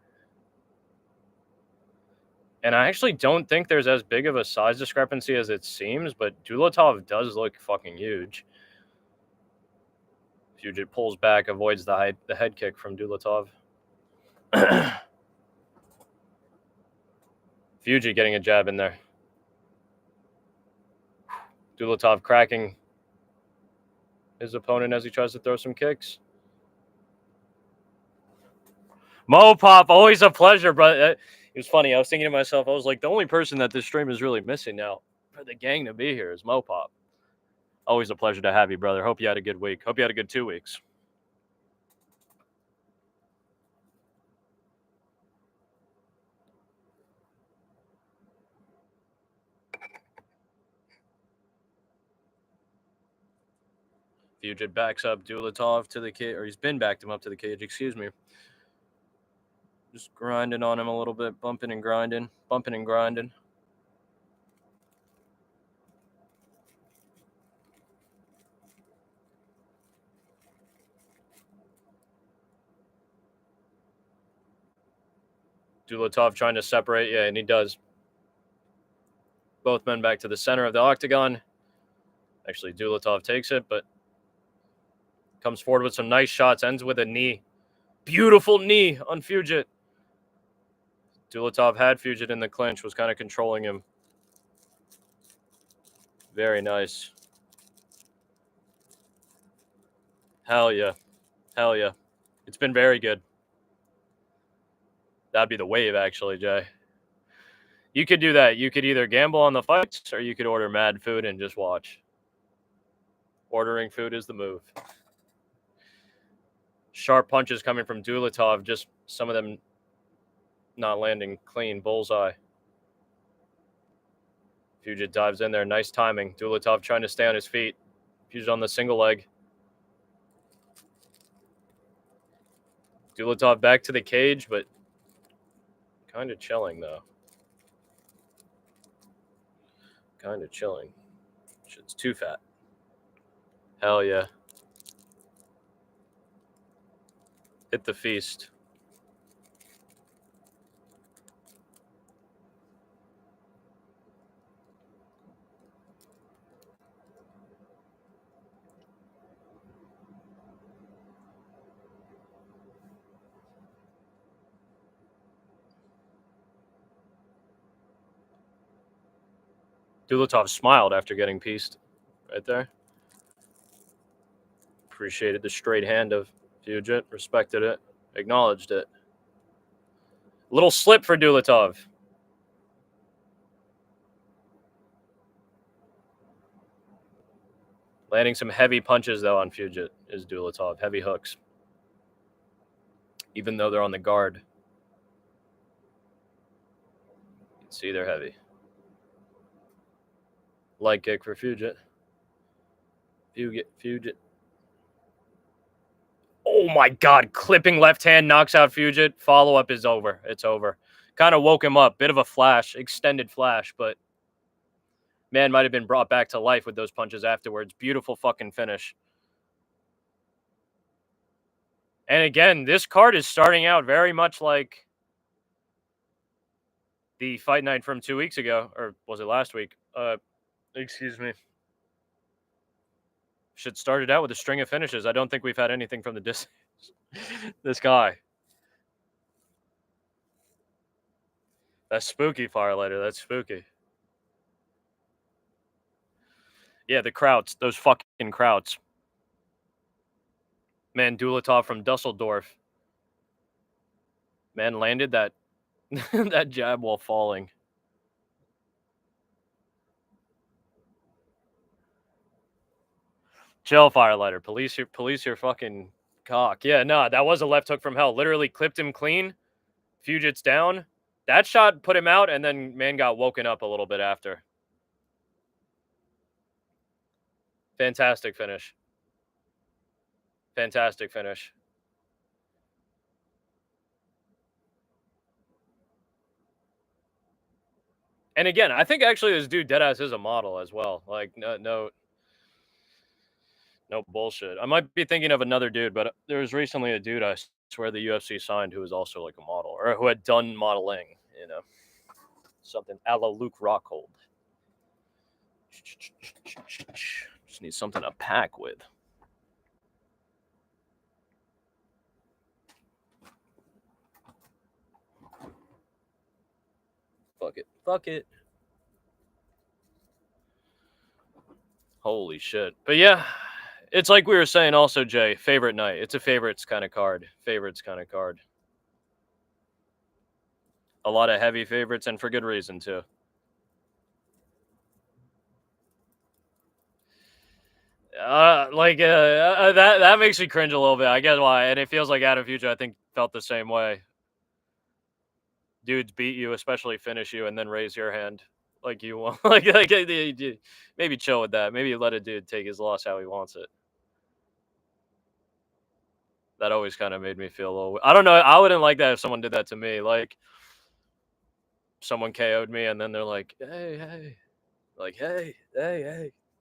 And I actually don't think there's as big of a size discrepancy as it seems, but Dulattov does look fucking huge. Fugit pulls back, avoids the head kick from Dulattov. Fugit getting a jab in there. Dulattov cracking his opponent as he tries to throw some kicks. Mo Pop, always a pleasure, bro. It was funny. I was thinking to myself, I was like, the only person that this stream is really missing now for the gang to be here is Mo Pop. Always a pleasure to have you, brother. Hope you had a good week. Hope you had a good 2 weeks. Fugit backs up Dulattov to the cage, or he's been backed him up to the cage, excuse me. Just grinding on him a little bit, bumping and grinding. Dulattov trying to separate, yeah, and he does. Both men back to the center of the octagon. Actually, Dulattov takes it, but comes forward with some nice shots, ends with a knee. Beautiful knee on Fugit. Dulattov had Fugit in the clinch, was kind of controlling him. Very nice. Hell yeah. Hell yeah. It's been very good. That'd be the wave, actually, Jay. You could do that. You could either gamble on the fights or you could order mad food and just watch. Ordering food is the move. Sharp punches coming from Dulattov, just some of them not landing clean. Bullseye. Fugit dives in there. Nice timing. Dulattov trying to stay on his feet. Fugit on the single leg. Dulattov back to the cage, but kind of chilling, though. Kind of chilling. Shit's too fat. Hell yeah. Hit the feast. Dulattov smiled after getting pieced right there. Appreciated the straight hand of Fugit, respected it, acknowledged it. Little slip for Dulattov. Landing some heavy punches, though, on Fugit is Dulattov. Heavy hooks. Even though they're on the guard. You can see they're heavy. Leg kick for Fugit. Fugit. Oh my God. Clipping left hand knocks out Fugit. Follow-up is over. It's over. Kind of woke him up. Bit of a flash. Extended flash, but man might have been brought back to life with those punches afterwards. Beautiful fucking finish. And again, this card is starting out very much like the fight night from 2 weeks ago. Or was it last week? Excuse me. Should started out with a string of finishes. I don't think we've had anything from the distance. This guy. That's spooky, Firelighter. That's spooky. Yeah, the Krauts. Those fucking Krauts. Man, Dulattov from Dusseldorf. Man landed that that jab while falling. Chill, Firelighter. Police your fucking cock. Yeah, no, that was a left hook from hell. Literally clipped him clean. Fugit's down. That shot put him out, and then man got woken up a little bit after. Fantastic finish. Fantastic finish. And again, I think actually this dude deadass is a model as well. Like no bullshit. I might be thinking of another dude, but there was recently a dude I swear the UFC signed who was also like a model or who had done modeling. You know, something a la Luke Rockhold. Just need something to pack with. Fuck it. Fuck it. Holy shit. But yeah, it's like we were saying also, Jay, favorite night. It's a favorites kind of card. Favorites kind of card. A lot of heavy favorites, and for good reason, too. That makes me cringe a little bit. I guess why, and it feels like Adam Future, I think, felt the same way. Dudes beat you, especially finish you, and then raise your hand like you want. Maybe chill with that. Maybe let a dude take his loss how he wants it. That always kind of made me feel a little. I don't know. I wouldn't like that if someone did that to me. Like someone KO'd me, and then they're like, "Hey," like, "Hey."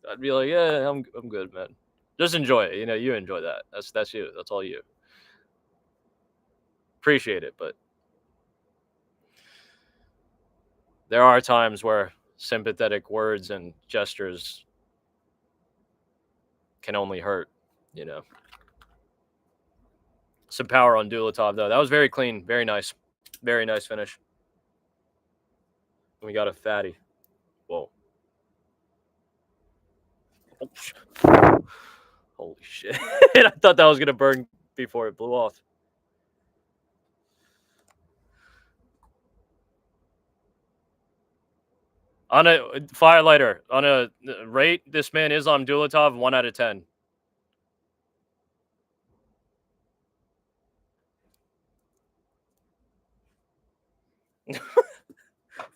I'd be like, "Yeah, I'm good, man. Just enjoy it. You know, you enjoy that. That's you. That's all you. Appreciate it, but there are times where sympathetic words and gestures can only hurt. You know." Some power on Dulattov, though. That was very clean. Very nice. Very nice finish. We got a fatty. Whoa. Oh, holy shit. I thought that was going to burn before it blew off. On a Firelighter, on a rate, this man Islam Dulattov, 1 out of 10.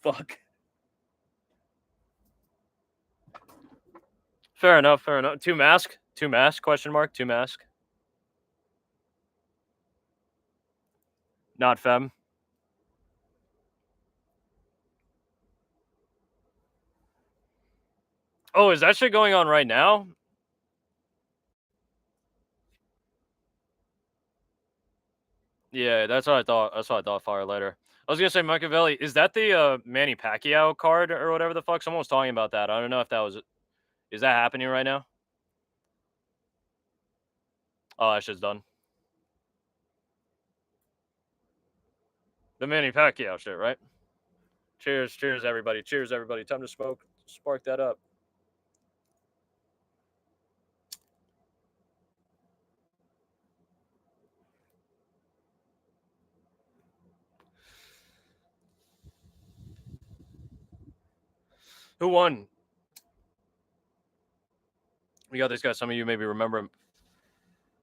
Fuck. Fair enough, fair enough. Two mask, question mark, two mask. Not fem. Oh, is that shit going on right now? Yeah, that's what I thought. That's what I thought, Firelighter. I was gonna say Machiavelli. Is that the Manny Pacquiao card or whatever the fuck? Someone was talking about that. I don't know if that was. Is that happening right now? Oh, that shit's done. The Manny Pacquiao shit, right? Cheers, everybody. Cheers, everybody. Time to smoke. Spark that up. Who won? We got this guy. Some of you maybe remember him.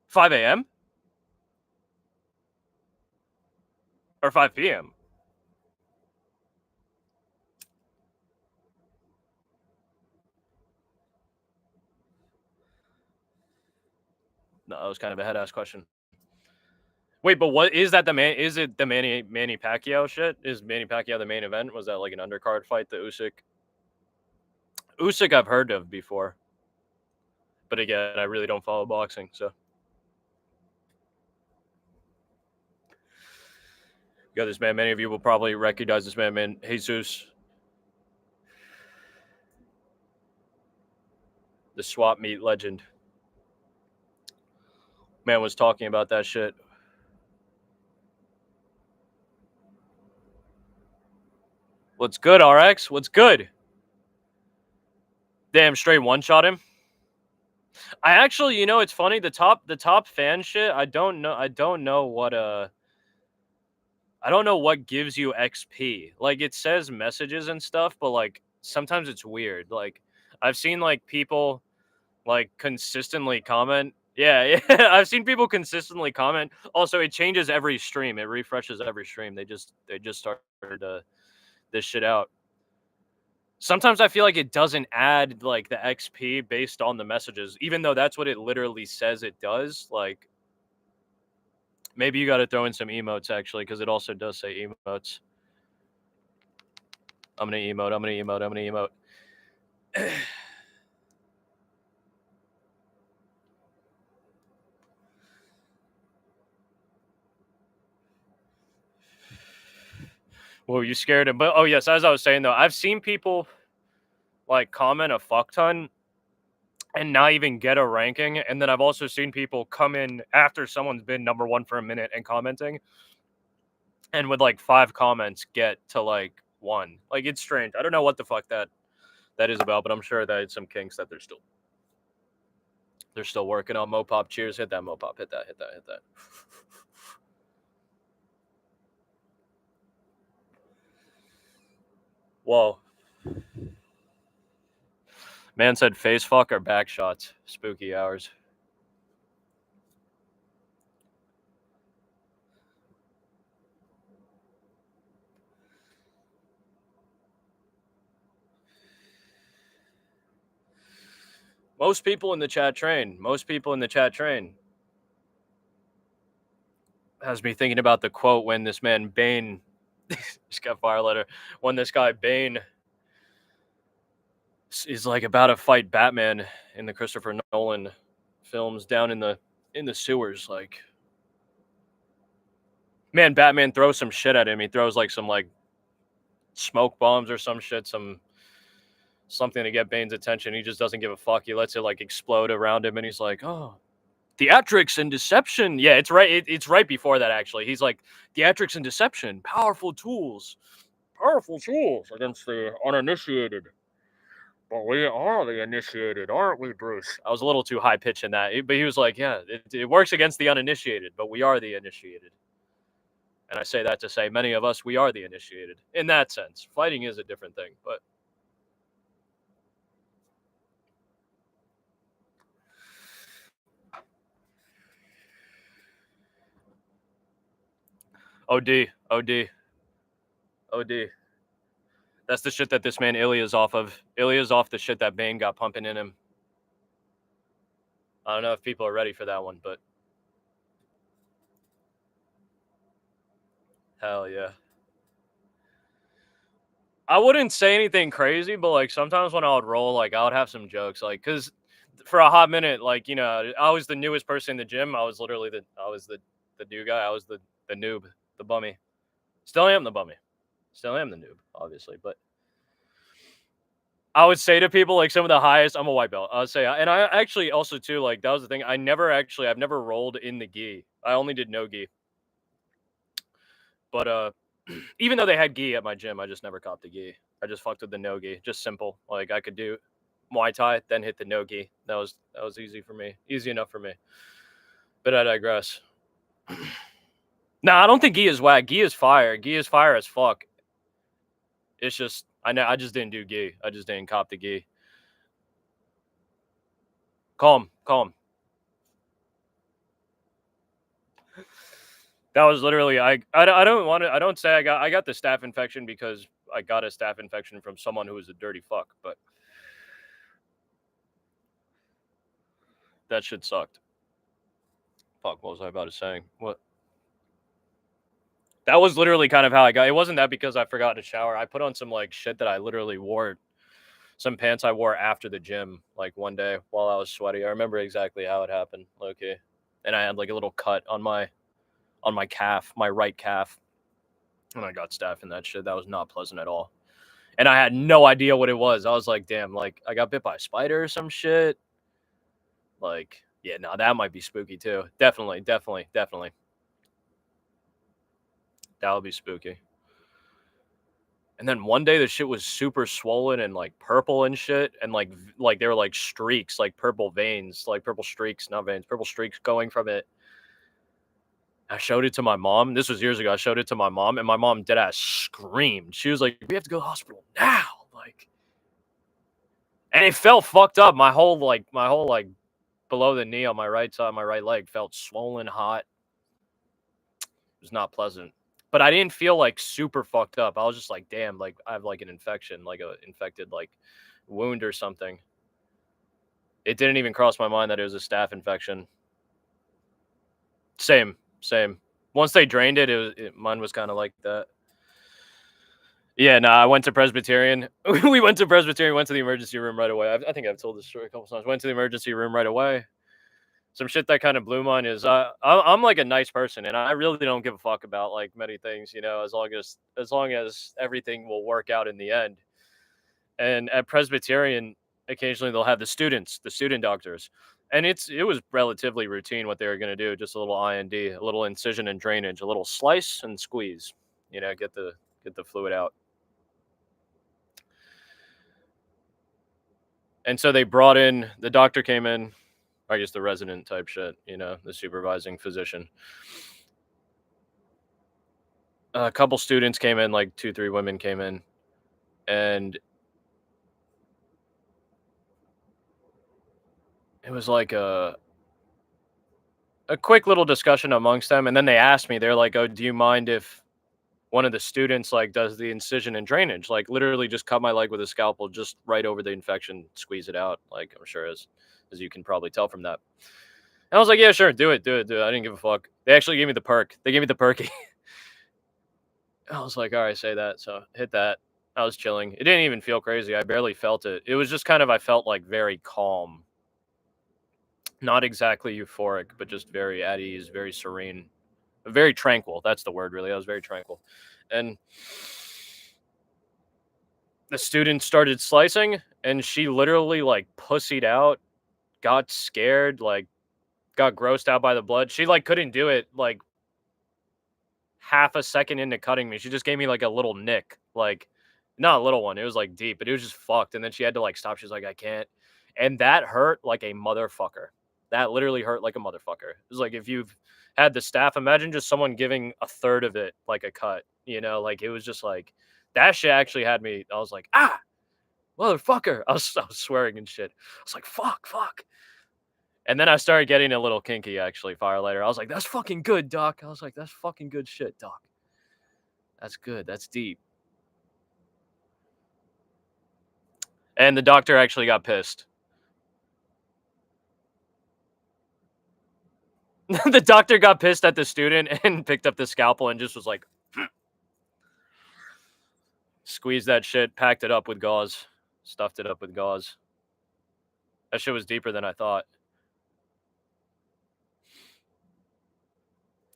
5 a.m. or 5 p.m. No, that was kind of a head-ass question. Wait, but what is that? Is it the Manny Pacquiao shit? Is Manny Pacquiao the main event? Was that like an undercard fight? The Usyk I've heard of before, but again, I really don't follow boxing, so. You got this man. Many of you will probably recognize this man, Jesus. The swap meet legend. Man was talking about that shit. What's good, RX? What's good? Damn, straight one-shot him. I actually, you know, it's funny. The top fan shit. I don't know what gives you XP. Like, it says messages and stuff, but like sometimes it's weird. Like, I've seen like people like consistently comment. Yeah, I've seen people consistently comment. Also, it changes every stream. It refreshes every stream. They just started this shit out. Sometimes I feel like it doesn't add like the XP based on the messages, even though that's what it literally says it does. Like, maybe you got to throw in some emotes actually, because it also does say emotes. I'm gonna emote. Well, you scared him, but oh yes, as I was saying though, I've seen people like comment a fuck ton and not even get a ranking, and then I've also seen people come in after someone's been number one for a minute and commenting, and with like 5 comments get to like 1. Like, it's strange. I don't know what the fuck that is about, but I'm sure that it's some kinks that they're still working on. Mopop, cheers. Hit that Mopop. Hit that. Whoa. Man said face fuck or back shots. Spooky hours. Most people in the chat train. Has me thinking about the quote when this man Bane just got fire letter. When this guy Bane is like about to fight Batman in the Christopher Nolan films down in the sewers, like, man, Batman throws some shit at him. He throws like some like smoke bombs or some shit, something to get Bane's attention. He just doesn't give a fuck. He lets it like explode around him, and he's like, "Oh, theatrics and deception." Yeah, it's right. It's right before that actually. He's like, "Theatrics and deception, powerful tools against the uninitiated." But we are the initiated, aren't we, Bruce? I was a little too high pitched in that, but he was like, "Yeah, it works against the uninitiated, but we are the initiated." And I say that to say many of us, we are the initiated. In that sense, fighting is a different thing, but. OD. That's the shit that this man Ilya's off of. Ilya's off the shit that Bane got pumping in him. I don't know if people are ready for that one, but hell yeah. I wouldn't say anything crazy, but like sometimes when I would roll, like I would have some jokes, like, because for a hot minute, like, you know, I was the newest person in the gym. I was literally the new guy. I was the noob, the bummy. Still am the bummy. Still am the noob, obviously, but I would say to people, like, some of the highest, I'm a white belt. I would say, and I actually also too, like, that was the thing. I've never rolled in the gi. I only did no gi. But Even though they had gi at my gym, I just never copped the gi. I just fucked with the no gi. Just simple. Like I could do Muay Thai, then hit the no gi. That was easy for me. Easy enough for me. But I digress. No, I don't think gi is whack. Gi is fire. Gi is fire as fuck. It's just I just didn't do gi. I just didn't cop the gi. Calm. That was literally I don't say I got the staph infection because I got a staph infection from someone who was a dirty fuck, but that shit sucked. Fuck, what was I about to say? What? That was literally kind of how I got. It wasn't that because I forgot to shower. I put on some like shit that I literally wore, some pants I wore after the gym, like one day while I was sweaty. I remember exactly how it happened. Okay, and I had like a little cut on my calf, my right calf, and I got staph in that shit. That was not pleasant at all. And I had no idea what it was. I was like, damn, like I got bit by a spider or some shit. Like, yeah, no, that might be spooky too. Definitely. That would be spooky. And then one day the shit was super swollen and like purple and shit. And like they were like streaks, like purple veins, like purple streaks, not veins, purple streaks going from it. I showed it to my mom. This was years ago. I showed it to my mom, and my mom deadass screamed. She was like, "We have to go to the hospital now!" Like, and it felt fucked up. My whole below the knee on my right side, my right leg felt swollen, hot. It was not pleasant. But I didn't feel like super fucked up. I was just like, damn, like I have like an infection, like a infected like wound or something. It didn't even cross my mind that it was a staph infection. Same. Once they drained it, mine was kind of like that. Yeah, no, I went to Presbyterian. We went to Presbyterian, went to the emergency room right away. I think I've told this story a couple times. Went to the emergency room right away. Some shit that kind of blew mine is I'm like a nice person, and I really don't give a fuck about like many things, you know, as long as everything will work out in the end. And at Presbyterian, occasionally they'll have the student doctors, and it was relatively routine what they were going to do, just a little IND, a little incision and drainage, a little slice and squeeze, you know, get the fluid out. And so they brought in, the doctor came in, I guess the resident type shit, you know, the supervising physician. A couple students came in, like 2-3 women came in, and it was like a quick little discussion amongst them. And then they asked me, they're like, "Oh, do you mind if one of the students like does the incision and drainage, like literally just cut my leg with a scalpel, just right over the infection, squeeze it out?" Like, I'm sure as you can probably tell from that. And I was like, "Yeah, sure, do it. I didn't give a fuck." They actually gave me the perk. They gave me the perky. I was like, all right, say that. So hit that. I was chilling. It didn't even feel crazy. I barely felt it. It was just kind of, I felt like very calm. Not exactly euphoric, but just very at ease, very serene, very tranquil. That's the word, really. I was very tranquil. And the student started slicing, and she literally like pussied out, got scared, like got grossed out by the blood. She like couldn't do it like half a second into cutting me. She just gave me like a little nick, like not a little one. It was like deep, but it was just fucked. And then she had to like stop. She's like, "I can't." And that hurt like a motherfucker. That literally hurt like a motherfucker. It was like, if you've had the staph, imagine just someone giving a third of it like a cut, you know, like it was just like, that shit actually had me. I was like, ah, motherfucker. I was swearing and shit. I was like, fuck. And then I started getting a little kinky, actually, Firelighter. I was like, "That's fucking good, Doc." I was like, "That's fucking good shit, Doc. That's good. That's deep." And the doctor actually got pissed. The doctor got pissed at the student and picked up the scalpel and just was like, squeezed that shit, packed it up with gauze, stuffed it up with gauze. That shit was deeper than I thought.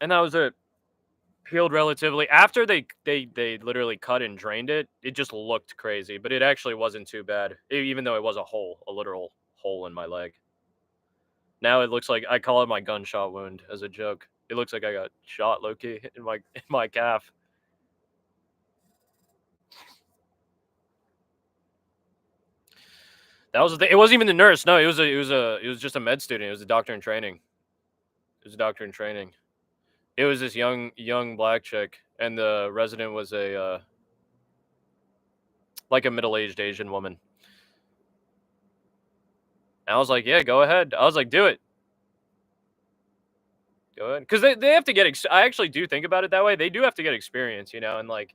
And that was it. Healed relatively. After they literally cut and drained it, it just looked crazy, but it actually wasn't too bad, even though it was a literal hole in my leg. Now it looks like, I call it my gunshot wound as a joke. It looks like I got shot low-key in my calf. That was the thing. It wasn't even the nurse. No, it was just a med student. It was a doctor in training. It was a doctor in training. It was this young black chick, and the resident was a like a middle-aged Asian woman. And I was like, yeah, go ahead. I was like, do it. Go ahead. Because they have to get, I actually do think about it that way. They do have to get experience, you know, and like,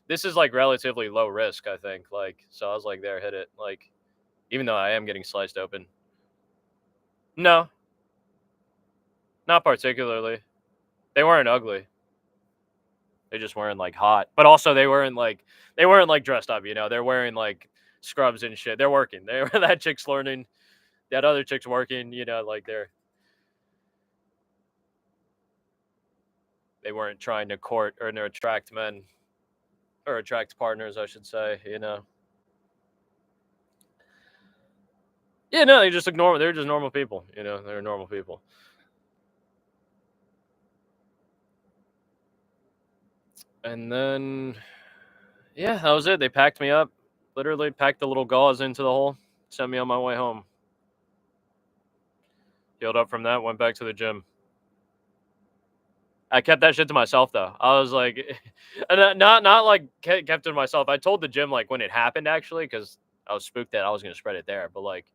this is like relatively low risk, I think. Like, so I was like, there, hit it. Like, even though I am getting sliced open. No, not particularly. They weren't ugly. They just weren't like hot. But also they weren't like dressed up, you know. They're wearing like scrubs and shit. They're working. That chick's learning. That other chick's working, you know, like they weren't trying to court or to attract men or attract partners, I should say, you know. Yeah, no, they just look normal. They're just normal people, you know. They're normal people. And then, yeah, that was it. They packed me up, literally packed the little gauze into the hole, sent me on my way home. Healed up from that, went back to the gym. I kept that shit to myself though. I was like, not like kept it to myself. I told the gym like when it happened actually, because I was spooked that I was gonna spread it there. But like,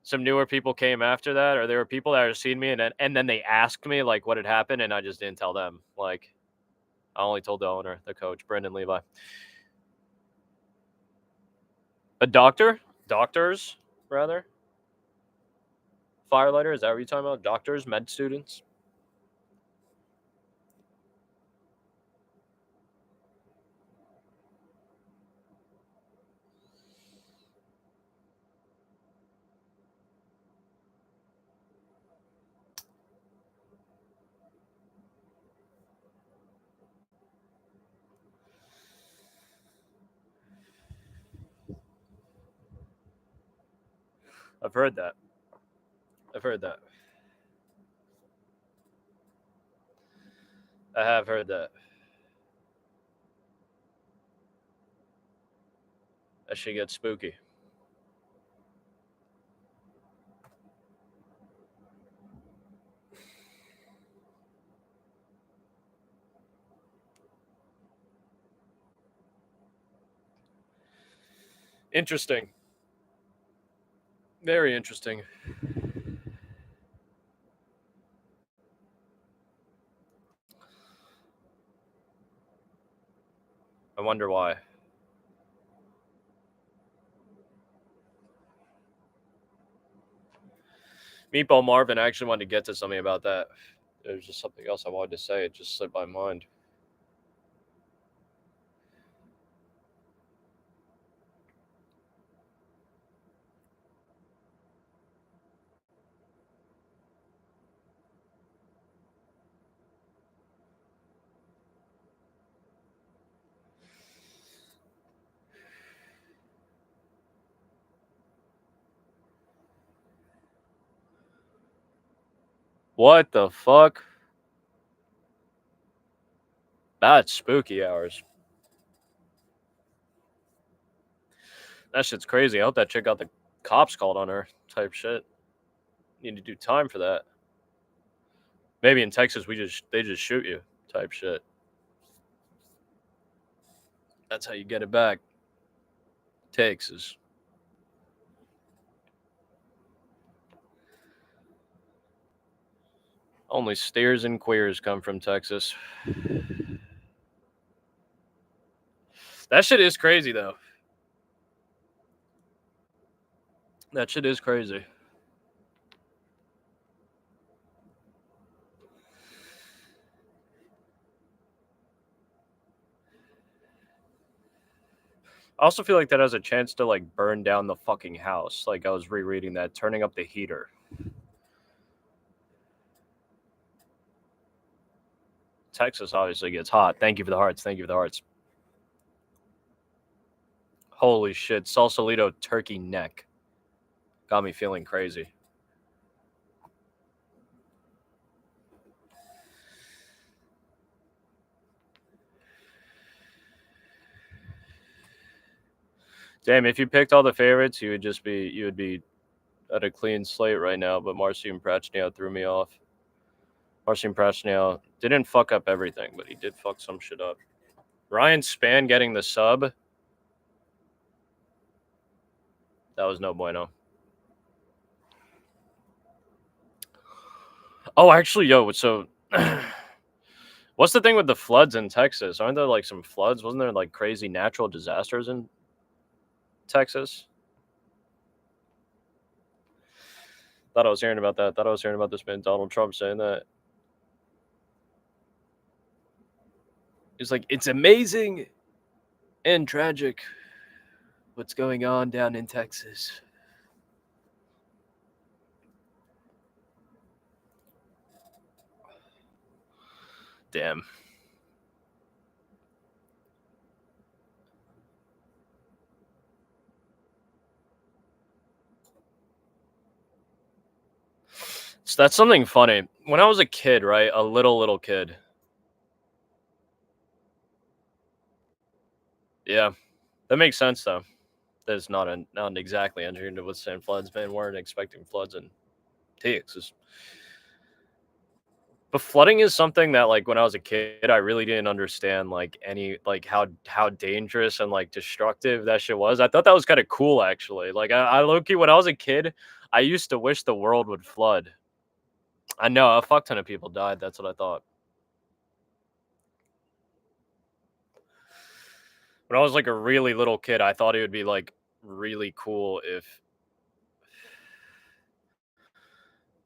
some newer people came after that, or there were people that had seen me, and then they asked me like what had happened, and I just didn't tell them. Like, I only told the owner, the coach, Brendan Levi. A doctors rather. Firelighter, is that what you're talking about? Doctors, med students. I've heard that. I've heard that. I have heard that. That shit gets spooky. Interesting. Very interesting. I wonder why. Meatball Marvin actually wanted to get to something about that. There's just something else I wanted to say. It just slipped my mind. What the fuck? That's spooky hours. That shit's crazy. I hope that chick got the cops called on her type shit. Need to do time for that. Maybe in Texas they just shoot you type shit. That's how you get it back. Texas. Only steers and queers come from Texas. That shit is crazy though. That shit is crazy. I also feel like that has a chance to like burn down the fucking house. Like I was rereading that, turning up the heater. Texas obviously gets hot. Thank you for the hearts. Thank you for the hearts. Holy shit. Sausalito turkey neck. Got me feeling crazy. Damn, if you picked all the favorites, you would be at a clean slate right now. But Marcy and Pratch threw me off. Marcy and Pratch didn't fuck up everything, but he did fuck some shit up. Ryan Spann getting the sub. That was no bueno. Oh, actually, yo, so what's the thing with the floods in Texas? Aren't there like some floods? Wasn't there like crazy natural disasters in Texas? Thought I was hearing about that. Thought I was hearing about this man Donald Trump saying that. He's like, it's amazing and tragic what's going on down in Texas. Damn. So that's something funny. When I was a kid, right? A little kid. Yeah. That makes sense though. That's not exactly engineered to withstand floods. Man, weren't expecting floods in Texas. But flooding is something that, like, when I was a kid, I really didn't understand, like, how dangerous and, like, destructive that shit was. I thought that was kind of cool, actually. Like, I low-key, when I was a kid, I used to wish the world would flood. I know, a fuck ton of people died. That's what I thought. When I was, like, a really little kid, I thought it would be, like, really cool if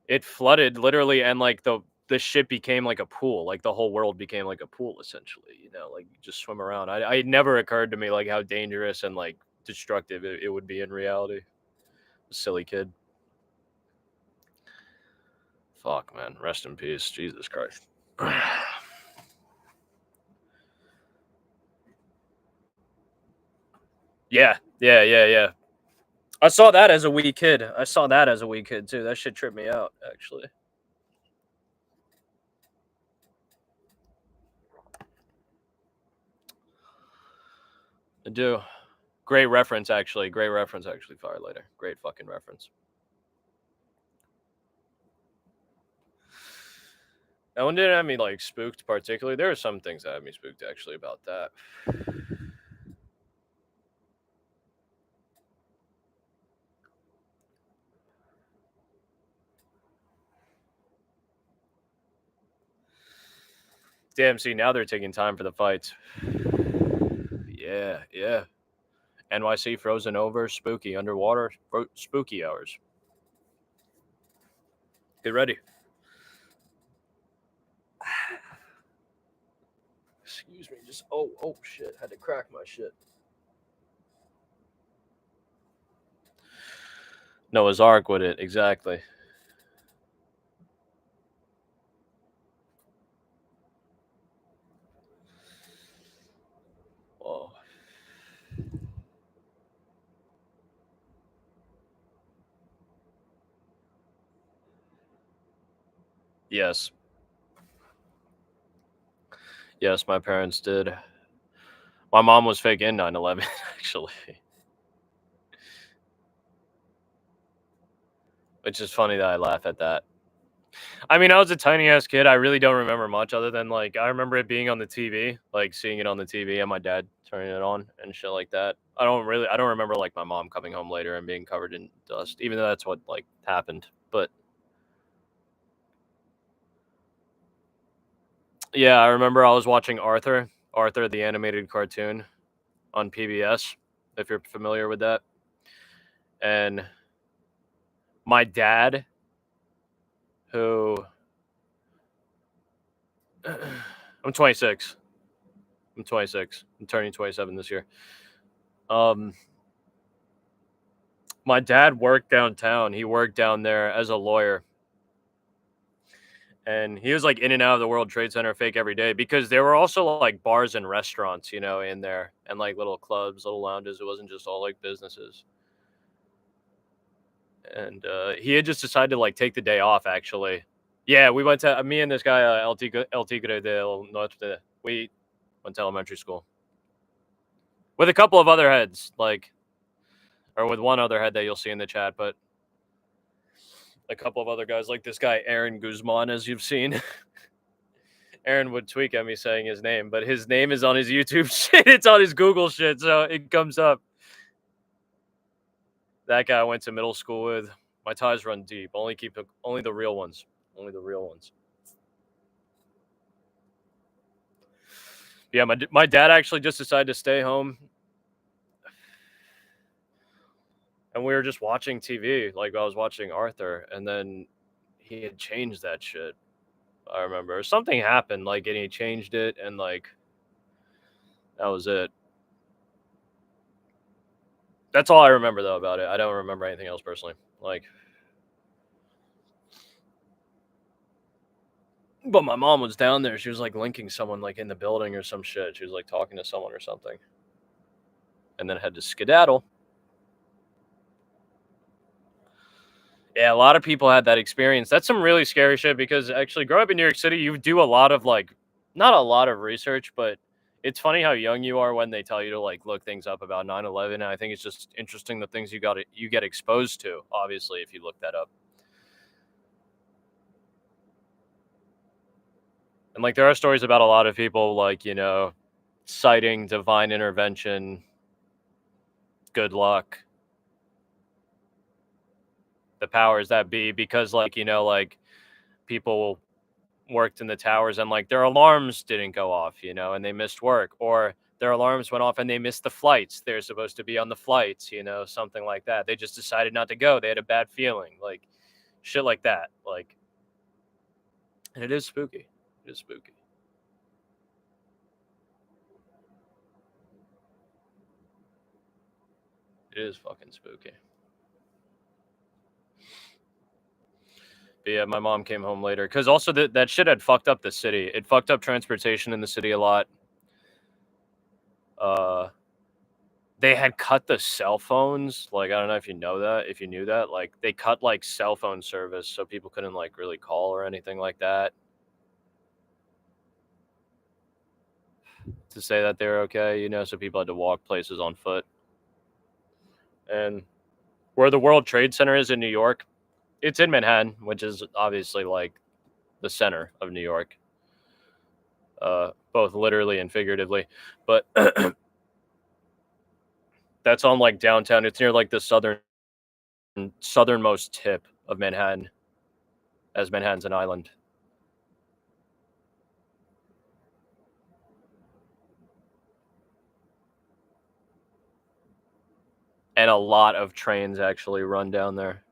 it flooded, literally, and, like, the shit became like a pool. Like, the whole world became like a pool, essentially, you know, like, you just swim around. It never occurred to me, like, how dangerous and, like, destructive it would be in reality. Silly kid. Fuck, man. Rest in peace. Jesus Christ. Yeah. I saw that as a wee kid. Too. That shit tripped me out, actually. I do. Great reference, actually. Fire later. Great fucking reference. That one didn't have me, like, spooked particularly. There are some things that had me spooked, actually, about that. Damn, see, now they're taking time for the fights. Yeah. NYC frozen over, spooky underwater, spooky hours. Get ready. Excuse me, just oh shit, had to crack my shit. Noah's Ark with it, exactly. Oh. Yes. Yes, my parents did. My mom was fake in 9/11, actually. Which is funny that I laugh at that. I mean, I was a tiny ass kid. I really don't remember much other than, like, I remember it being on the TV, like, seeing it on the TV and my dad turning it on and shit like that. I don't remember, like, my mom coming home later and being covered in dust, even though that's what, like, happened. But yeah, I remember I was watching Arthur, the animated cartoon on PBS, if you're familiar with that. And my dad, who I'm 26. I'm turning 27 this year. My dad worked downtown. He worked down there as a lawyer. And he was, like, in and out of the World Trade Center fake every day because there were also, like, bars and restaurants, you know, in there, and, like, little clubs, little lounges. It wasn't just all, like, businesses. And he had just decided to, like, take the day off, actually. Yeah, we went to me and this guy, El Tigre del Norte. We went to elementary school with a couple of other heads, like, or with one other head that you'll see in the chat, but a couple of other guys like this guy Aaron Guzman, as you've seen. Aaron would tweak at me saying his name, but his name is on his YouTube shit. It's on his Google shit, so it comes up. That guy I went to middle school with. My ties run deep. Only the real ones. Only the real ones. Yeah, my dad actually just decided to stay home. And we were just watching TV. Like, I was watching Arthur, and then he had changed that shit. I remember. Something happened, like, and he changed it, and, like, that was it. That's all I remember, though, about it. I don't remember anything else personally. Like, but my mom was down there. She was, like, linking someone, like, in the building or some shit. She was, like, talking to someone or something. And then had to skedaddle. Yeah, a lot of people had that experience. That's some really scary shit because actually growing up in New York City, you do a lot of, like, not a lot of research, but it's funny how young you are when they tell you to, like, look things up about 9/11. And I think it's just interesting the things you get exposed to, obviously, if you look that up. And, like, there are stories about a lot of people, like, you know, citing divine intervention, good luck, the powers that be, because, like, you know, like, people worked in the towers and, like, their alarms didn't go off, you know, and they missed work, or their alarms went off and they missed the flights they're supposed to be on the flights, you know, something like that. They just decided not to go. They had a bad feeling, like, shit like that. Like, and it is spooky. It is spooky. It is fucking spooky. But yeah, my mom came home later because also that shit had fucked up the city. It fucked up transportation in the city a lot. They had cut the cell phones. Like, I don't know if you know that, if you knew that. Like, they cut, like, cell phone service so people couldn't, like, really call or anything like that to say that they're okay, you know, so people had to walk places on foot. And where the World Trade Center is in New York, it's in Manhattan, which is obviously, like, the center of New York, both literally and figuratively. But that's on, like, downtown. It's near, like, the southernmost tip of Manhattan, as Manhattan's an island. And a lot of trains actually run down there,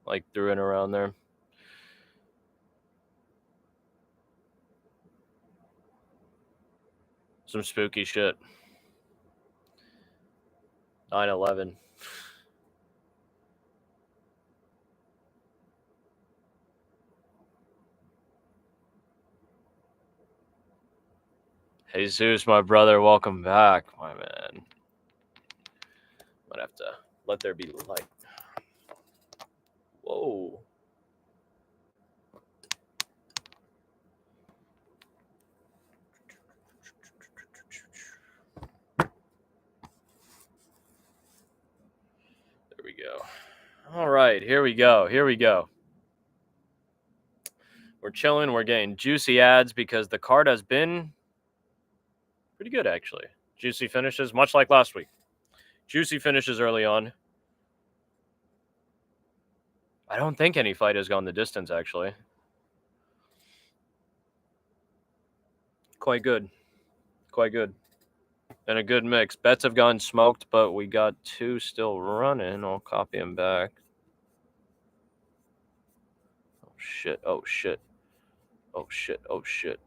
like, through and around there. Some spooky shit. 9/11. Jesus, my brother, welcome back, my man. Might have to let there be light. Whoa. There we go. All right, here we go. Here we go. We're chilling. We're getting juicy ads because the card has been pretty good, actually. Juicy finishes, much like last week. Juicy finishes early on. I don't think any fight has gone the distance, actually. Quite good. Quite good. And a good mix. Bets have gone smoked, but we got two still running. I'll copy them back. Oh, shit. Oh, shit. Oh, shit. Oh, shit.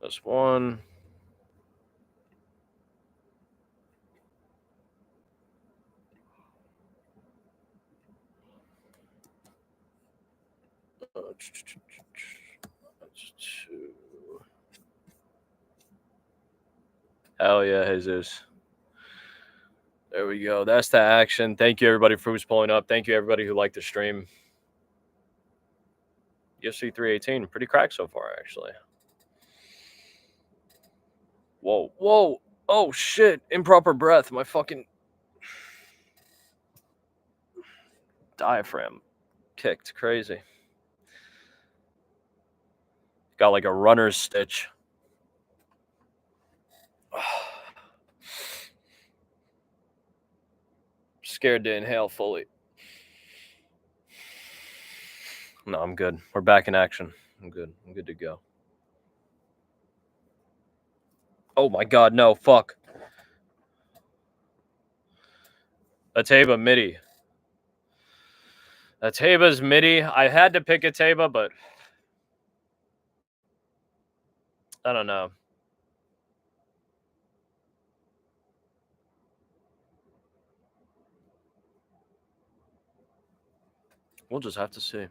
That's one. That's two. Hell yeah, Jesus. There we go. That's the action. Thank you, everybody, for who's pulling up. Thank you, everybody who liked the stream. UFC 318. Pretty cracked so far, actually. Whoa, whoa. Oh, shit. Improper breath. My fucking diaphragm kicked. Crazy. Got like a runner's stitch. Scared to inhale fully. No, I'm good. We're back in action. I'm good. I'm good to go. Oh my god, no. Fuck. Ateba midi. Ateba's midi. I had to pick Ateba, but I don't know. We'll just have to see.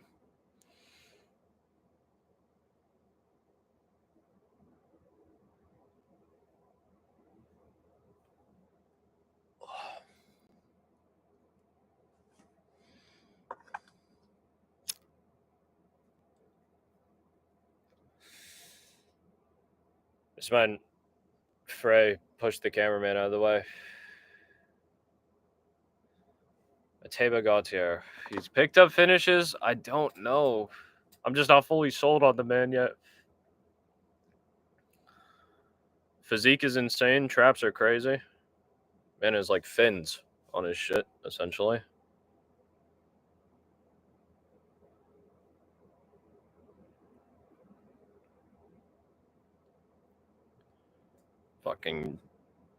This man, Frey, pushed the cameraman out of the way. Ateba Gautier. He's picked up finishes. I don't know. I'm just not fully sold on the man yet. Physique is insane. Traps are crazy. Man is like fins on his shit, essentially. Fucking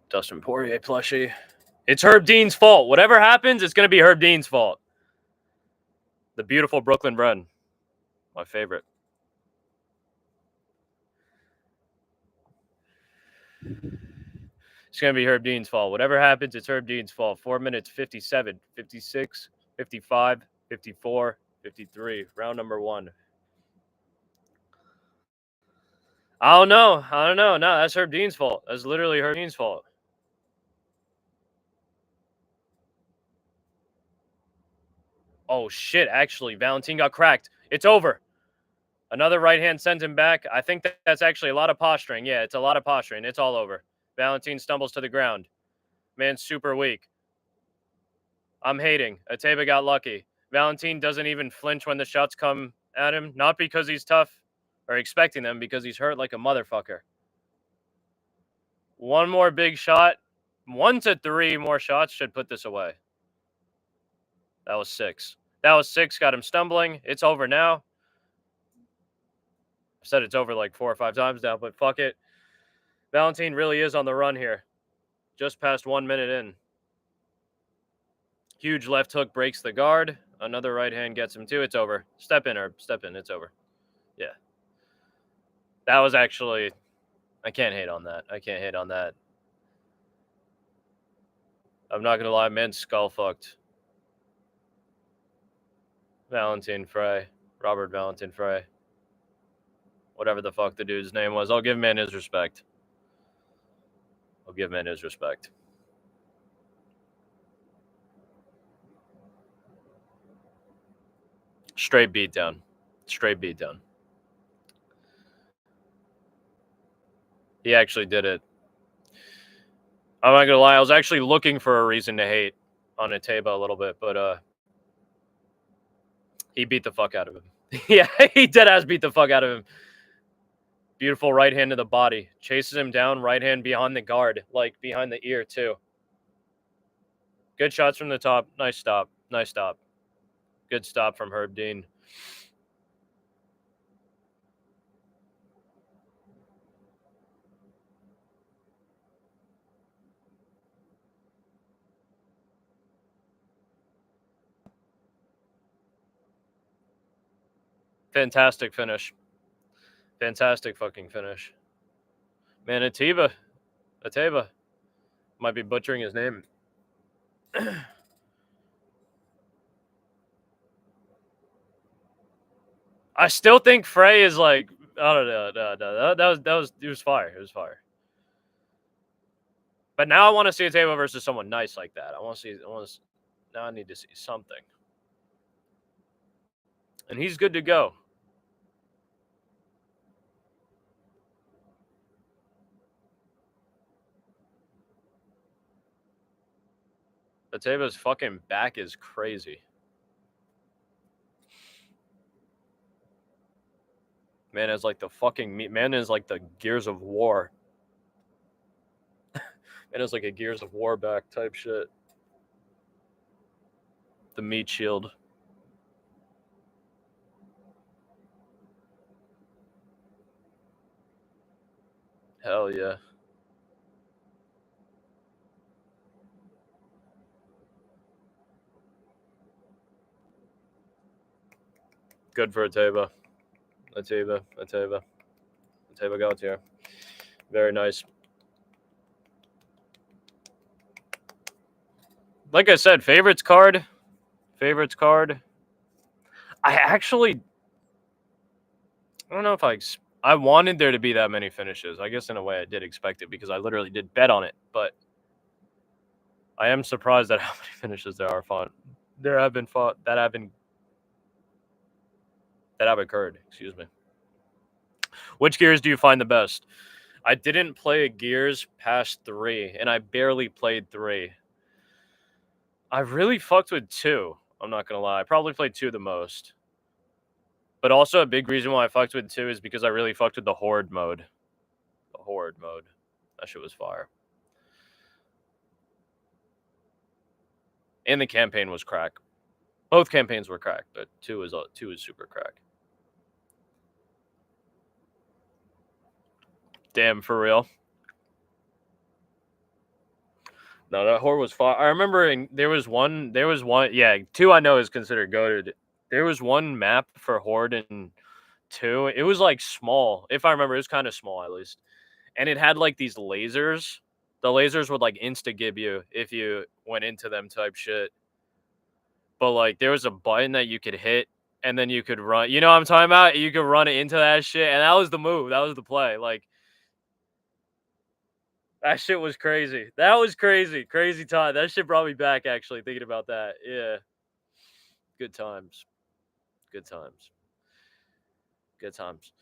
Dustin Poirier plushie. It's Herb Dean's fault. Whatever happens, it's going to be Herb Dean's fault. The beautiful Brooklyn bred. My favorite. It's going to be Herb Dean's fault. Whatever happens, it's Herb Dean's fault. 4 minutes, 57, 56, 55, 54, 53. Round number 1. I don't know. No, that's Herb Dean's fault. That's literally Herb Dean's fault. Oh, shit. Actually, Valentin got cracked. It's over. Another right hand sent him back. I think that's actually a lot of posturing. Yeah, it's a lot of posturing. It's all over. Valentin stumbles to the ground. Man's super weak. I'm hating. Ateba got lucky. Valentin doesn't even flinch when the shots come at him. Not because he's tough or expecting them, because he's hurt like a motherfucker. One more big shot. 1 to 3 more shots should put this away. That was 6. That was 6. Got him stumbling. It's over now. I've said it's over like 4 or 5 times now, but fuck it. Valentin really is on the run here. Just past 1 minute in. Huge left hook breaks the guard. Another right hand gets him too. It's over. Step in, Herb. Step in. It's over. Yeah. That was actually... I can't hate on that. I can't hate on that. I'm not going to lie. Man's skull fucked. Valentin Frey. Robert Valentin Frey. Whatever the fuck the dude's name was. I'll give man his respect. I'll give man his respect. Straight beatdown. Straight beatdown. He actually did it. I'm not gonna lie, I was actually looking for a reason to hate on Ateba a little bit, but he beat the fuck out of him. Yeah, he deadass beat the fuck out of him. Beautiful right hand to the body. Chases him down, right hand behind the guard, like behind the ear too. Good shots from the top. Nice stop. Nice stop. Good stop from Herb Dean. Fantastic finish. Fantastic fucking finish. Man, Ateba. Might be butchering his name. I still think Frey is like, I don't know. It was fire. It was fire. But now I want to see Ateba versus someone nice like that. Now I need to see something. And he's good to go. Ateba's fucking back is crazy. Man is like the fucking man is like the Gears of War. Man is like a Gears of War back type shit. The meat shield. Hell yeah. Good for Ateba. Ateba got here. Very nice. Like I said, favorites card. I actually, I don't know if I wanted there to be that many finishes. I guess in a way I did expect it because I literally did bet on it. But I am surprised at how many finishes there are fought. There have been fought that have occurred. Excuse me. Which gears do you find the best? I didn't play gears past 3, and I barely played 3. I really fucked with 2. I'm not gonna lie. I probably played 2 the most. But also a big reason why I fucked with 2 is because I really fucked with the Horde mode. The Horde mode. That shit was fire. And the campaign was crack. Both campaigns were crack, but 2 is super crack. Damn, for real. No, that Horde was fire. I remember there was one. Yeah, 2 I know is considered goated. There was one map for Horde in 2. It was like small. If I remember, it was kind of small at least. And it had like these lasers. The lasers would like insta-gib you if you went into them type shit. But like there was a button that you could hit and then you could run. You know what I'm talking about? You could run it into that shit. And that was the move. That was the play. Like that shit was crazy. That was crazy. Crazy time. That shit brought me back actually thinking about that. Yeah. Good times. Good times. Good times.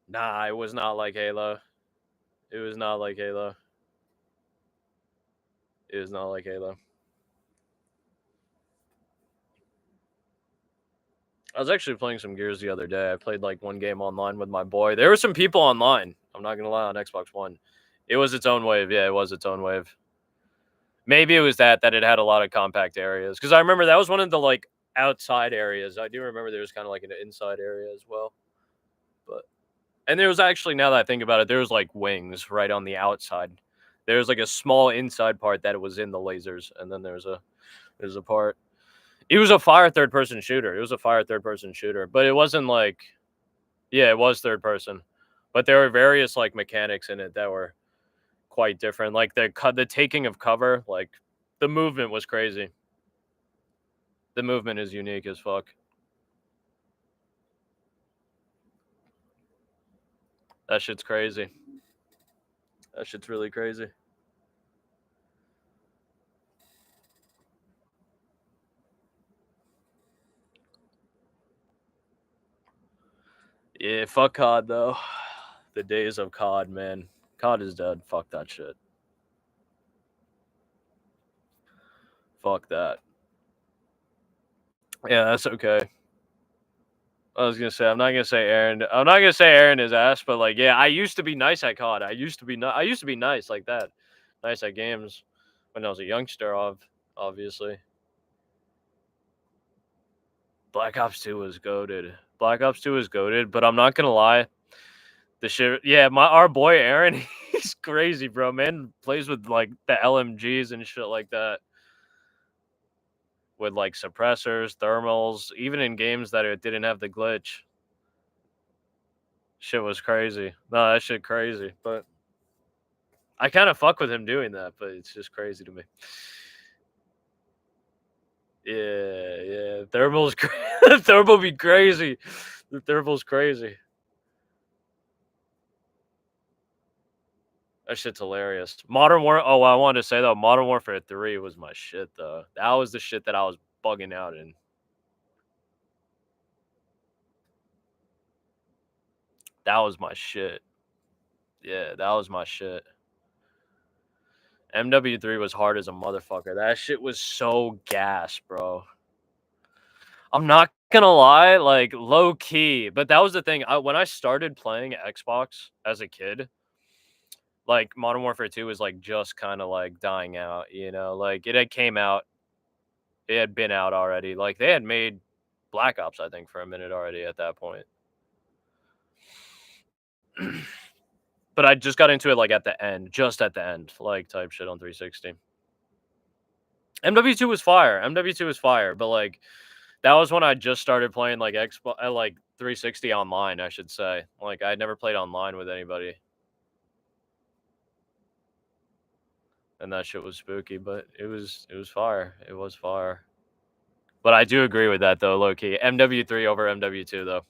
Nah, it was not like Halo. It was not like Halo. It was not like Halo. I was actually playing some Gears the other day. I played like one game online with my boy. There were some people online. I'm not gonna lie, on Xbox One. It was its own wave. Yeah, it was its own wave. Maybe it was that it had a lot of compact areas. Because I remember that was one of the like outside areas. I do remember there was kind of like an inside area as well. And there was actually, now that I think about it, there was like wings right on the outside. There was like a small inside part that it was in the lasers, and then there's a part. It was a fire third person shooter. But it wasn't like, yeah, it was third person, but there were various like mechanics in it that were quite different. Like the taking of cover, like the movement was crazy. The movement is unique as fuck. That shit's crazy. That shit's really crazy. Yeah, fuck COD though. The days of COD, man. COD is dead. Fuck that shit. Fuck that. Yeah, that's okay. I was gonna say I'm not gonna say Aaron is ass, but like yeah, I used to be nice at COD. I used to be nice like that, nice at games when I was a youngster. Obviously, Black Ops 2 was goated. But I'm not gonna lie. The shit, yeah, our boy Aaron, he's crazy, bro. Man plays with like the LMGs and shit like that. With like suppressors, thermals, even in games that it didn't have the glitch. Shit was crazy. No, that shit crazy. But I kind of fuck with him doing that, but it's just crazy to me. Yeah. Thermal's thermal be crazy. The thermal's crazy. That shit's hilarious. Modern War. Oh, I wanted to say though, Modern Warfare 3 was my shit though. That was the shit that I was bugging out in. That was my shit. Yeah, that was my shit. MW3 was hard as a motherfucker. That shit was so gas, bro. I'm not gonna lie, like, low key. But that was the thing. When I started playing Xbox as a kid, like, Modern Warfare 2 was, like, just kind of, like, dying out, you know? Like, it had came out. It had been out already. Like, they had made Black Ops, I think, for a minute already at that point. But I just got into it, like, at the end. Just at the end. Like, type shit on 360. MW2 was fire. MW2 was fire. But, like, that was when I just started playing, like, Xbox, like, 360 online, I should say. Like, I had never played online with anybody. And that shit was spooky, but it was fire. It was fire. But I do agree with that, though, low-key. MW3 over MW2, though.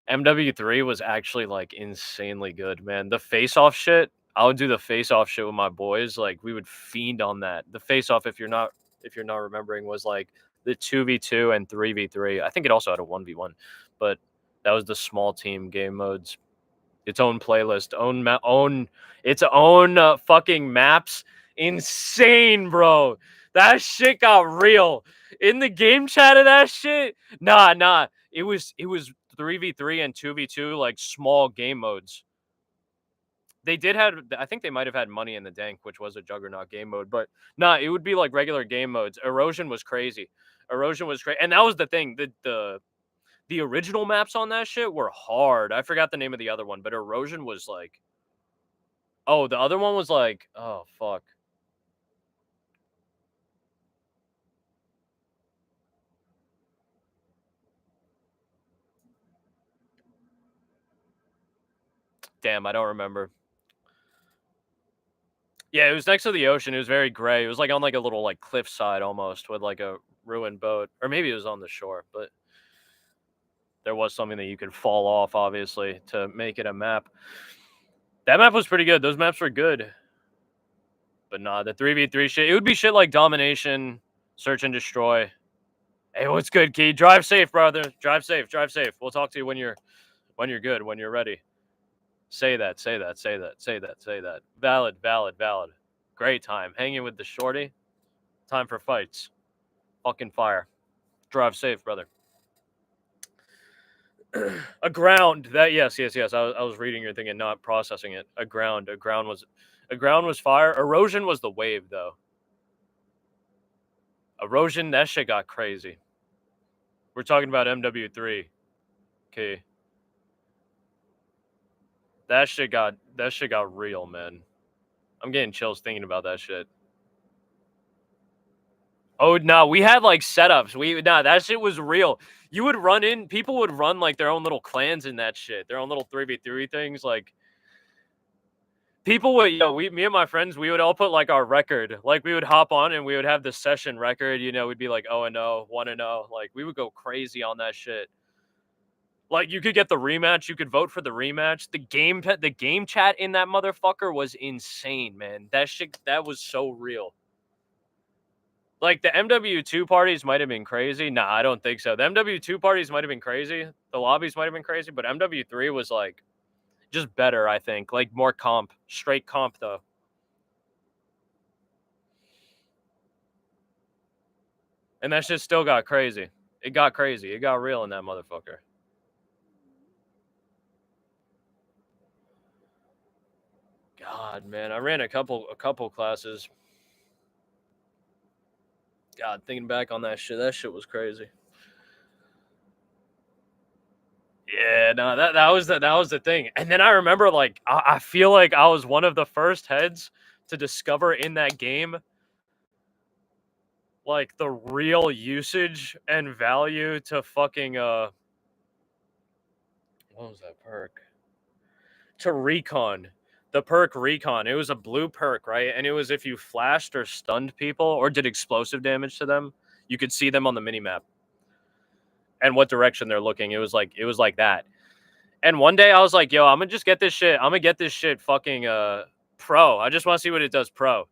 MW3 was actually, like, insanely good, man. The face-off shit, I would do the face-off shit with my boys. Like, we would fiend on that. The face-off, if you're not remembering, was, like, the 2v2 and 3v3. I think it also had a 1v1, but that was the small team game modes. Its own playlist, its own fucking maps. Insane, bro. That shit got real. In the game chat of that shit, nah. It was 3v3 and 2v2, like, small game modes. They did have, I think they might have had Money in the Dank, which was a Juggernaut game mode, but nah, it would be like regular game modes. Erosion was crazy. And that was the thing. The original maps on that shit were hard. I forgot the name of the other one, but Erosion was like, oh, the other one was like, oh fuck. Damn, I don't remember. Yeah, it was next to the ocean. It was very gray. It was like on like a little like cliffside almost with like a ruined boat, or maybe it was on the shore, but there was something that you could fall off, obviously, to make it a map. That map was pretty good. Those maps were good. But nah, the 3v3 shit, it would be shit like Domination, Search and Destroy. Hey, what's good, Key? Drive safe, brother. Drive safe. We'll talk to you when you're good, when you're ready. Say that. Valid. Great time. Hanging with the shorty. Time for fights. Fucking fire. Drive safe, brother. A ground. That yes. I was reading your thing and not processing it. A ground was fire. Erosion was the wave, though. Erosion, that shit got crazy. We're talking about MW3. Okay. That shit got real, man. I'm getting chills thinking about that shit. Oh no, we had like setups. That shit was real. You would run in, people would run like their own little clans in that shit, their own little 3v3 things. Like, people would, me and my friends, we would all put like our record. Like, we would hop on and we would have the session record. We'd be like 0-0, 1-0. Like, we would go crazy on that shit. Like, you could get the rematch. You could vote for the rematch. The game chat in that motherfucker was insane, man. That shit, that was so real. Like, the MW2 parties might have been crazy. Nah, I don't think so. The MW2 parties might have been crazy. The lobbies might have been crazy, but MW3 was, like, just better, I think. Like, more comp. Straight comp, though. And that shit still got crazy. It got crazy. It got real in that motherfucker. God, man. I ran a couple classes. God, thinking back on that shit was crazy. Yeah, no, that was the thing. And then I remember, like, I feel like I was one of the first heads to discover in that game, like, the real usage and value to fucking what was that perk? To recon. The perk recon. It was a blue perk, right? And it was if you flashed or stunned people or did explosive damage to them, you could see them on the minimap and what direction they're looking. It was like that. And one day I was like, yo, I'm gonna just get this shit. I'm gonna get this shit fucking pro. I just want to see what it does pro.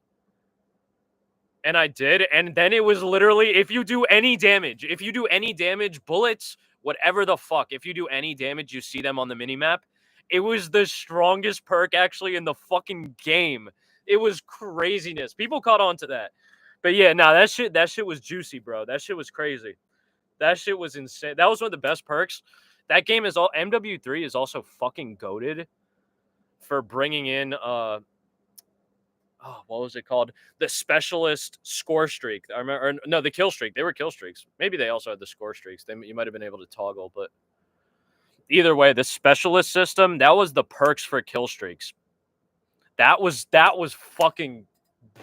And I did. And then it was literally, if you do any damage, bullets, whatever the fuck, if you do any damage, you see them on the minimap. It was the strongest perk actually in the fucking game. It was craziness. People caught on to that. But yeah, nah, that shit was juicy, bro. That shit was crazy. That shit was insane. That was one of the best perks. That game is all MW3 is also fucking goated for bringing in what was it called? The specialist score streak. I remember, or, no, the kill streak. They were kill streaks. Maybe they also had the score streaks. You might have been able to toggle, but either way, the specialist system, that was the perks for kill streaks. That was fucking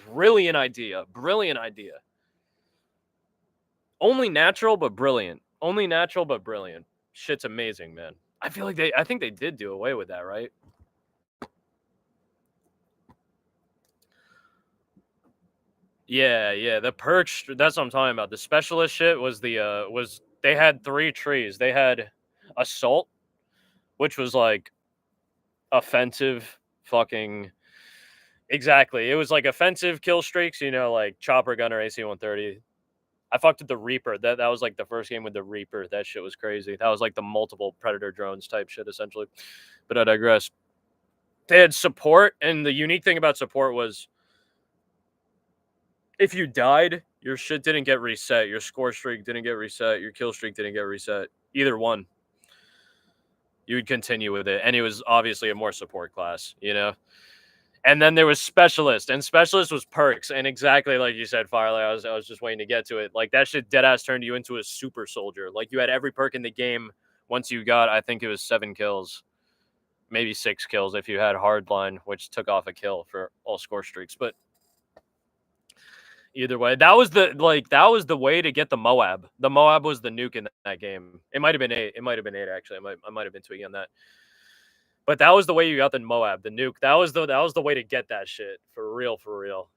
brilliant idea. Brilliant idea. Only natural but brilliant. Only natural but brilliant. Shit's amazing, man. I think they did do away with that, right? Yeah, the perks, that's what I'm talking about. The specialist shit was they had 3 trees. They had assault, which was like offensive fucking exactly. It was like offensive kill streaks, like chopper gunner AC-130. I fucked with the Reaper. That was like the first game with the Reaper. That shit was crazy. That was like the multiple Predator drones type shit essentially. But I digress. They had support, and the unique thing about support was if you died, your shit didn't get reset. Your score streak didn't get reset. Your kill streak didn't get reset. Either one. You would continue with it. And it was obviously a more support class, And then there was specialist, and specialist was perks. And exactly like you said, Firelight, I was just waiting to get to it. Like that shit deadass turned you into a super soldier. Like you had every perk in the game. Once you got, I think it was 7 kills, maybe 6 kills if you had hardline, which took off a kill for all score streaks. But either way, that was the way to get the Moab. The Moab was the nuke in that game. It might have been 8. It might have been 8 actually. I might have been tweaking on that. But that was the way you got the Moab, the nuke. That was the way to get that shit for real, for real.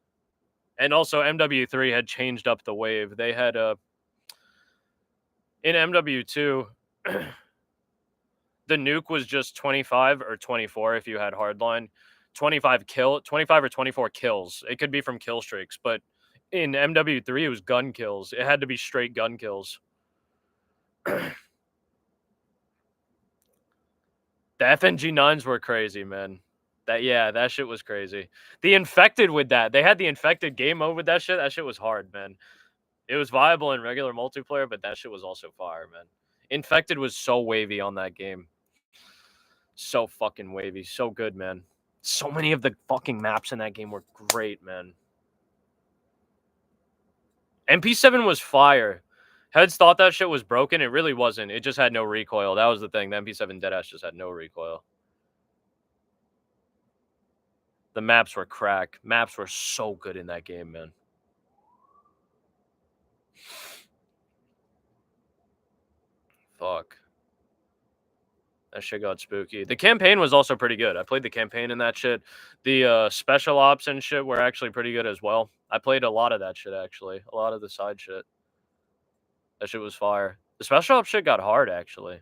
And also MW3 had changed up the wave. They had in MW2 the nuke was just 25 or 24 if you had hardline. 25 or 24 kills. It could be from kill streaks, but in MW3 it was gun kills. It had to be straight gun kills. The FNG9s were crazy, man. That shit was crazy. The infected with that. They had the infected game mode with that shit. That shit was hard, man. It was viable in regular multiplayer, but that shit was also fire, man. Infected was so wavy on that game. So fucking wavy. So good, man. So many of the fucking maps in that game were great, man. MP7 was fire. Heads thought that shit was broken. It really wasn't. It just had no recoil. That was the thing. The MP7 Deadass just had no recoil. The maps were crack. Maps were so good in that game, man. Fuck. That shit got spooky. The campaign was also pretty good. I played the campaign in that shit. The special ops and shit were actually pretty good as well. I played a lot of that shit, actually. A lot of the side shit. That shit was fire. The special ops shit got hard, actually.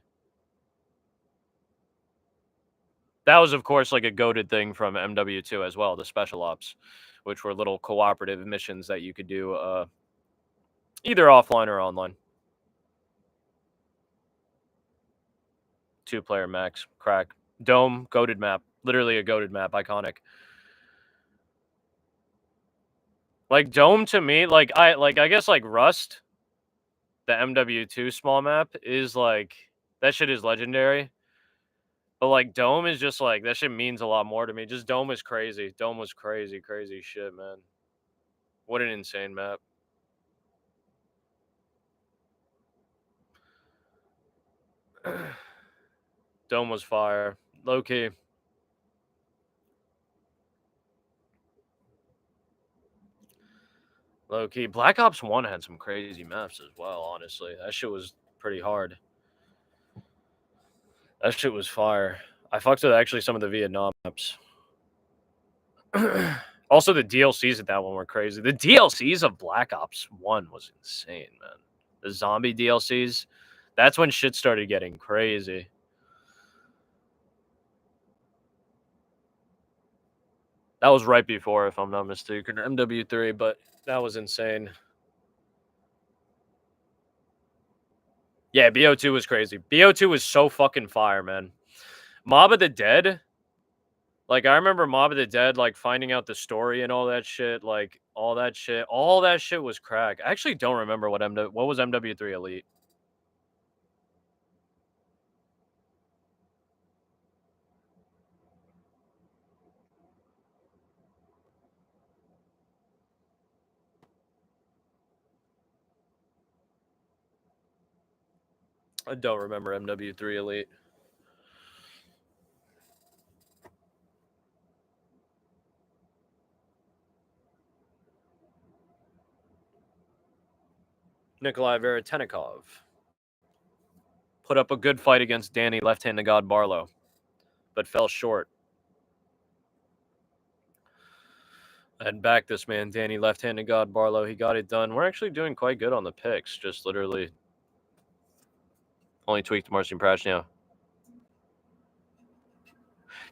That was, of course, like a goated thing from MW2 as well, the special ops, which were little cooperative missions that you could do either offline or online. 2-player max, crack. Dome, goated map. Literally a goated map, iconic. Like, Dome to me, I guess, like, Rust, the MW2 small map, is, like, that shit is legendary. But, like, Dome is just, like, that shit means a lot more to me. Just Dome is crazy. Dome was crazy, crazy shit, man. What an insane map. Dome was fire. Low-key. Low-key. Black Ops 1 had some crazy maps as well, honestly. That shit was pretty hard. That shit was fire. I fucked with actually some of the Vietnam maps. Also, the DLCs of that one were crazy. The DLCs of Black Ops 1 was insane, man. The zombie DLCs, that's when shit started getting crazy. That was right before, if I'm not mistaken, MW3, but that was insane. Yeah, BO2 was crazy. BO2 was so fucking fire, man. Mob of the Dead Like, I remember Mob of the Dead, like, finding out the story and all that shit, like, all that shit was crack. I actually don't remember what was MW3 Elite. I don't remember MW3 Elite. Nikolai Veretennikov put up a good fight against Danny Left-Handed God Barlow, but fell short. And back this man, Danny Left-Handed God Barlow. He got it done. We're actually doing quite good on the picks. Just literally only tweaked Marcin Pratch now.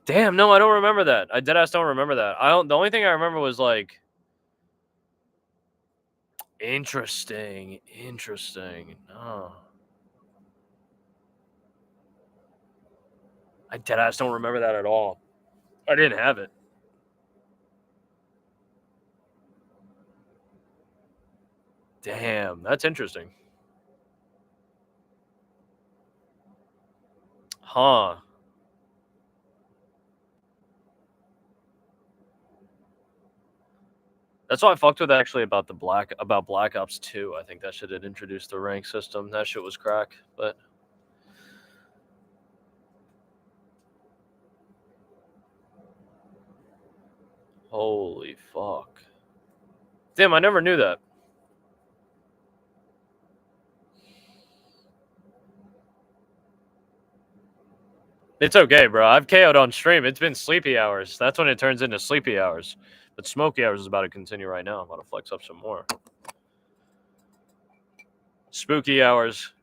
Damn, no, I don't remember that. I deadass don't remember that. The only thing I remember was like interesting. No. I deadass don't remember that at all. I didn't have it. Damn, that's interesting. Huh. That's what I fucked with actually about Black Ops 2. I think that shit had introduced the rank system. That shit was crack, but holy fuck. Damn, I never knew that. It's okay, bro. I've KO'd on stream. It's been sleepy hours. That's when it turns into sleepy hours. But smoky hours is about to continue right now. I'm about to flex up some more. Spooky hours.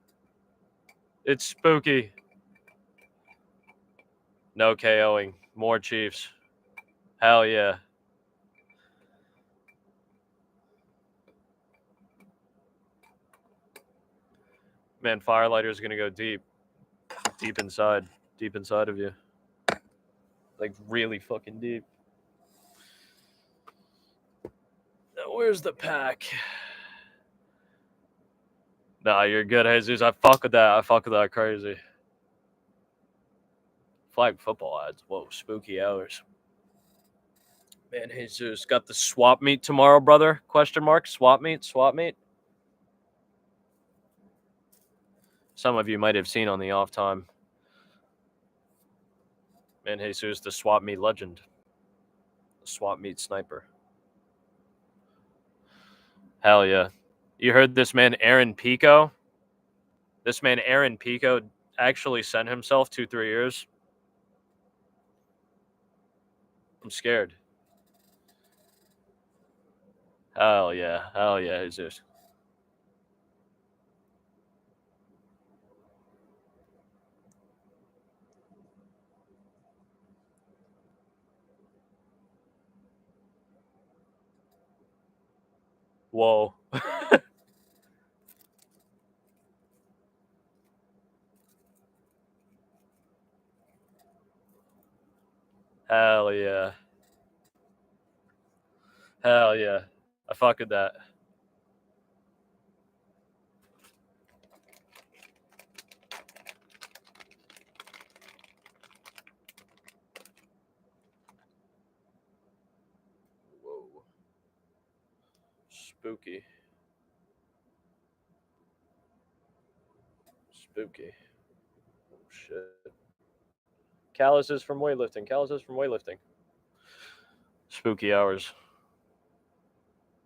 It's spooky. No KOing. More Chiefs. Hell yeah. Man, Firelighter's going to go deep. Deep inside of you. Like, really fucking deep. Now, where's the pack? Nah, you're good, Jesus. I fuck with that crazy. Flag football ads. Whoa, spooky hours. Man, Jesus got the swap meet tomorrow, brother? Question mark. Swap meet. Some of you might have seen on the off time. Man, Jesus, the swap meet legend. The swap meet sniper. Hell yeah. You heard this man, Aaron Pico? This man, Aaron Pico, actually sent himself 2-3 years. I'm scared. Hell yeah, Jesus. Whoa. Hell yeah. Hell yeah. I fuck with that. Whoa. Spooky. Spooky. Oh, shit. Calluses from weightlifting. Spooky hours.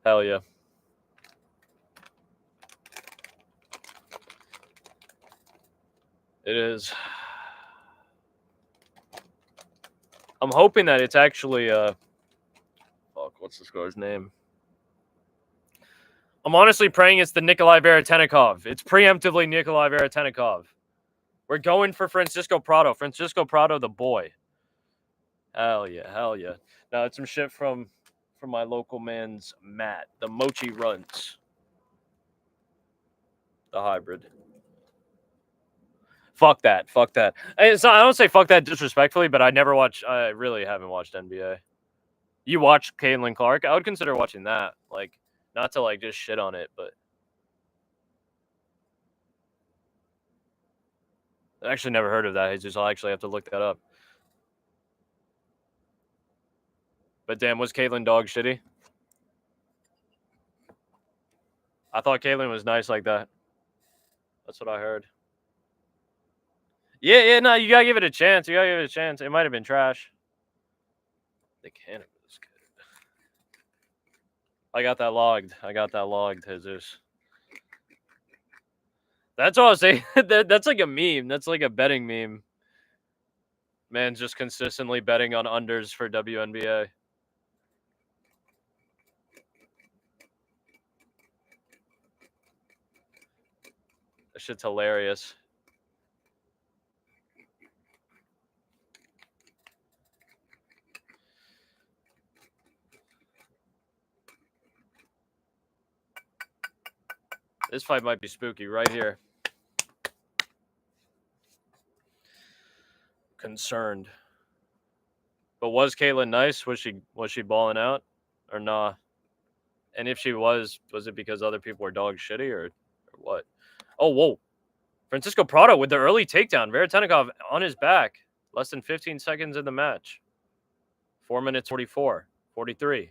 Hell yeah. It is. I'm hoping that it's actually fuck, what's this guy's name? I'm honestly praying it's the Nikolai Veretennikov. It's preemptively Nikolai Veretennikov. We're going for Francisco Prado. Francisco Prado, the boy. Hell yeah. No, it's some shit from my local man's Matt. The Mochi Runs. The hybrid. Fuck that. Fuck that. It's not, I don't say fuck that disrespectfully, but I really haven't watched NBA. You watch Caitlin Clark? I would consider watching that. Like, not to like just shit on it, but I actually never heard of that, Jesus. I'll actually have to look that up. But damn, was Caitlin dog shitty? I thought Caitlin was nice like that. That's what I heard. Yeah, no, you gotta give it a chance. It might have been trash. The cannabis. I got that logged, Jesus. That's all I was saying. That's like a meme. That's like a betting meme. Man's just consistently betting on unders for WNBA. That shit's hilarious. This fight might be spooky right here. Concerned. But was Caitlin nice? Was she balling out? Or nah? And if she was it because other people were dog shitty or what? Oh, whoa. Francisco Prado with the early takedown. Veretennikov on his back. Less than 15 seconds in the match. 4 minutes 44, 43,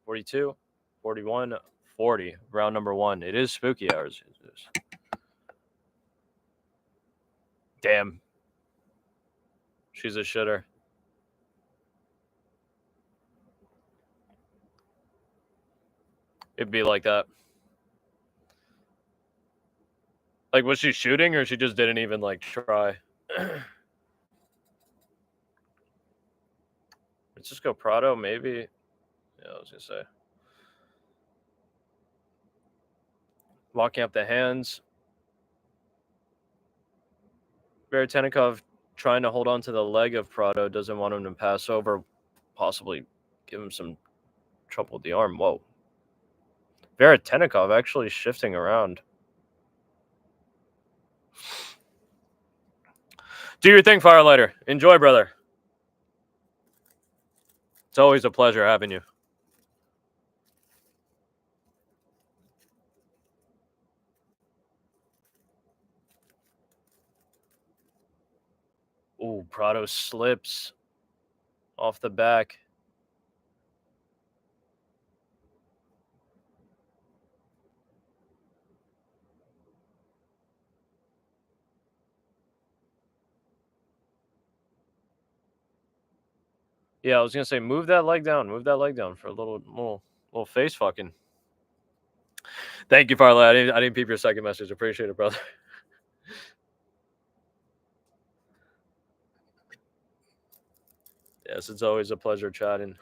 42, 41, 40. Round number 1. It is spooky hours. Damn. She's a shitter. It'd be like that. Like, was she shooting or she just didn't even, like, try? Francisco Prado, maybe? Yeah, I was going to say. Locking up the hands. Veretennikov trying to hold on to the leg of Prado. Doesn't want him to pass over. Possibly give him some trouble with the arm. Whoa. Veretennikov actually shifting around. Do your thing, Firelighter. Enjoy, brother. It's always a pleasure having you. Ooh, Prado slips off the back. Yeah, I was gonna say, move that leg down for a little face fucking. Thank you, Firelight. I didn't peep your second message. Appreciate it, brother. Yes, it's always a pleasure chatting.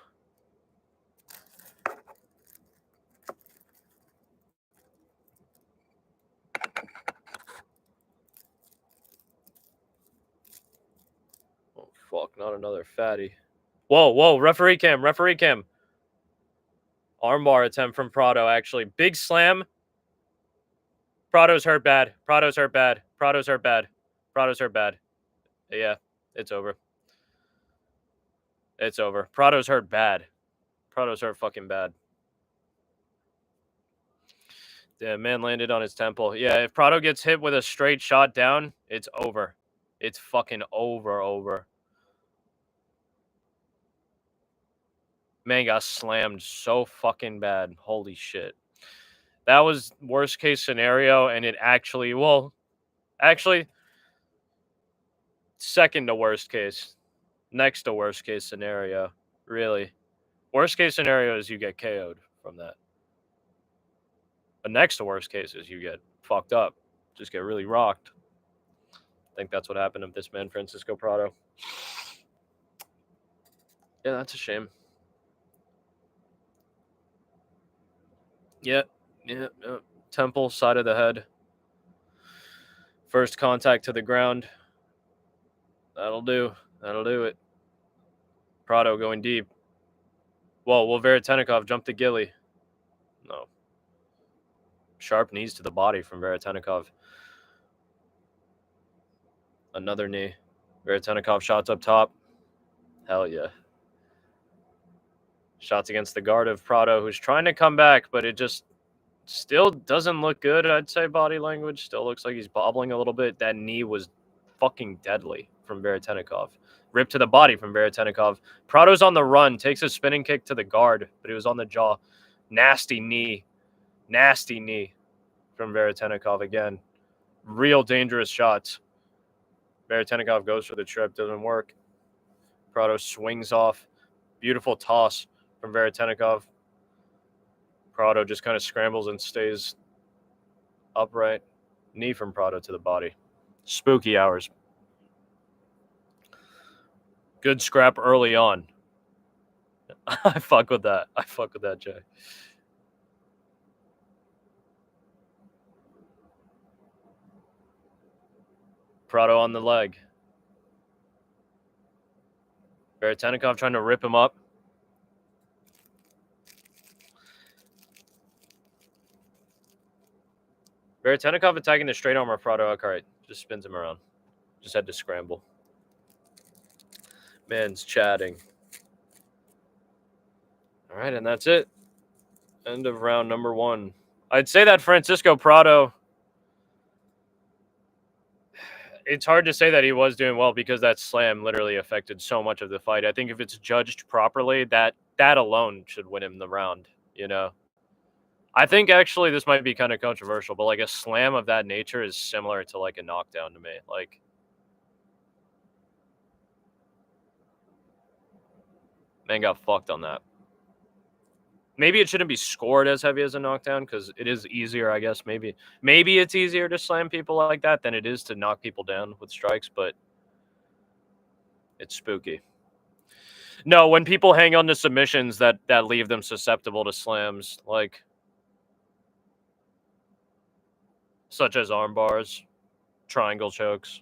Oh fuck, not another fatty. Whoa, referee cam. Armbar attempt from Prado, actually. Big slam. Prado's hurt bad. Yeah, it's over. Prado's hurt bad. Prado's hurt fucking bad. Yeah, man landed on his temple. Yeah, if Prado gets hit with a straight shot down, it's over. It's fucking over. Man got slammed so fucking bad. Holy shit. That was worst case scenario, and it actually, second to worst case. Next to worst case scenario. Really. Worst case scenario is you get KO'd from that. But next to worst case is you get fucked up. Just get really rocked. I think that's what happened to this man, Francisco Prado. Yeah, that's a shame. Yeah. Temple, side of the head. First contact to the ground. That'll do it. Prado going deep. Whoa, will Veretennikov jump the ghillie? No. Sharp knees to the body from Veretennikov. Another knee. Veretennikov shots up top. Hell yeah. Shots against the guard of Prado, who's trying to come back, but it just still doesn't look good, I'd say. Body language still looks like he's bobbling a little bit. That knee was fucking deadly from Veretennikov. Ripped to the body from Veretennikov. Prado's on the run, takes a spinning kick to the guard, but he was on the jaw. Nasty knee. Nasty knee from Veretennikov again. Real dangerous shots. Veretennikov goes for the trip, doesn't work. Prado swings off. Beautiful toss from Veretennikov. Prado just kind of scrambles and stays upright. Knee from Prado to the body. Spooky hours. Good scrap early on. I fuck with that. I fuck with that, Jay. Prado on the leg. Veretennikov trying to rip him up. Veretennikov attacking the straight arm of Prado. Okay, right. Just spins him around. Just had to scramble. Man's chatting. All right, and that's it. End of round number 1. I'd say that Francisco Prado, it's hard to say that he was doing well because that slam literally affected so much of the fight. I think if it's judged properly, that alone should win him the round, you know? I think actually this might be kind of controversial, but like a slam of that nature is similar to like a knockdown to me. Like, man got fucked on that. Maybe it shouldn't be scored as heavy as a knockdown because it is easier, I guess. Maybe it's easier to slam people like that than it is to knock people down with strikes, but it's spooky. No, when people hang on to submissions that leave them susceptible to slams, like such as arm bars, triangle chokes.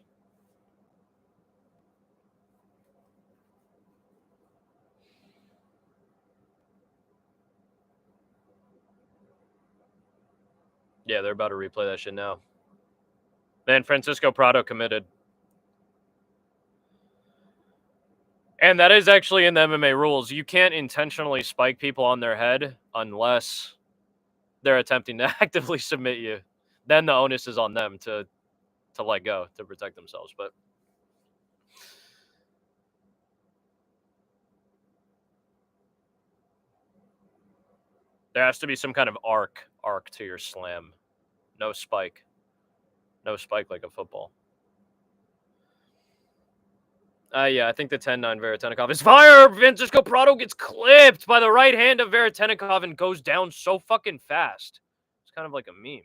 Yeah, they're about to replay that shit now. Man, Francisco Prado committed. And that is actually in the MMA rules. You can't intentionally spike people on their head unless they're attempting to actively submit you. Then the onus is on them to let go, to protect themselves. But there has to be some kind of arc to your slam. No spike. No spike like a football. Yeah, I think the 10-9 Veretennikov is fire. Francisco Prado gets clipped by the right hand of Veretennikov and goes down so fucking fast. It's kind of like a meme.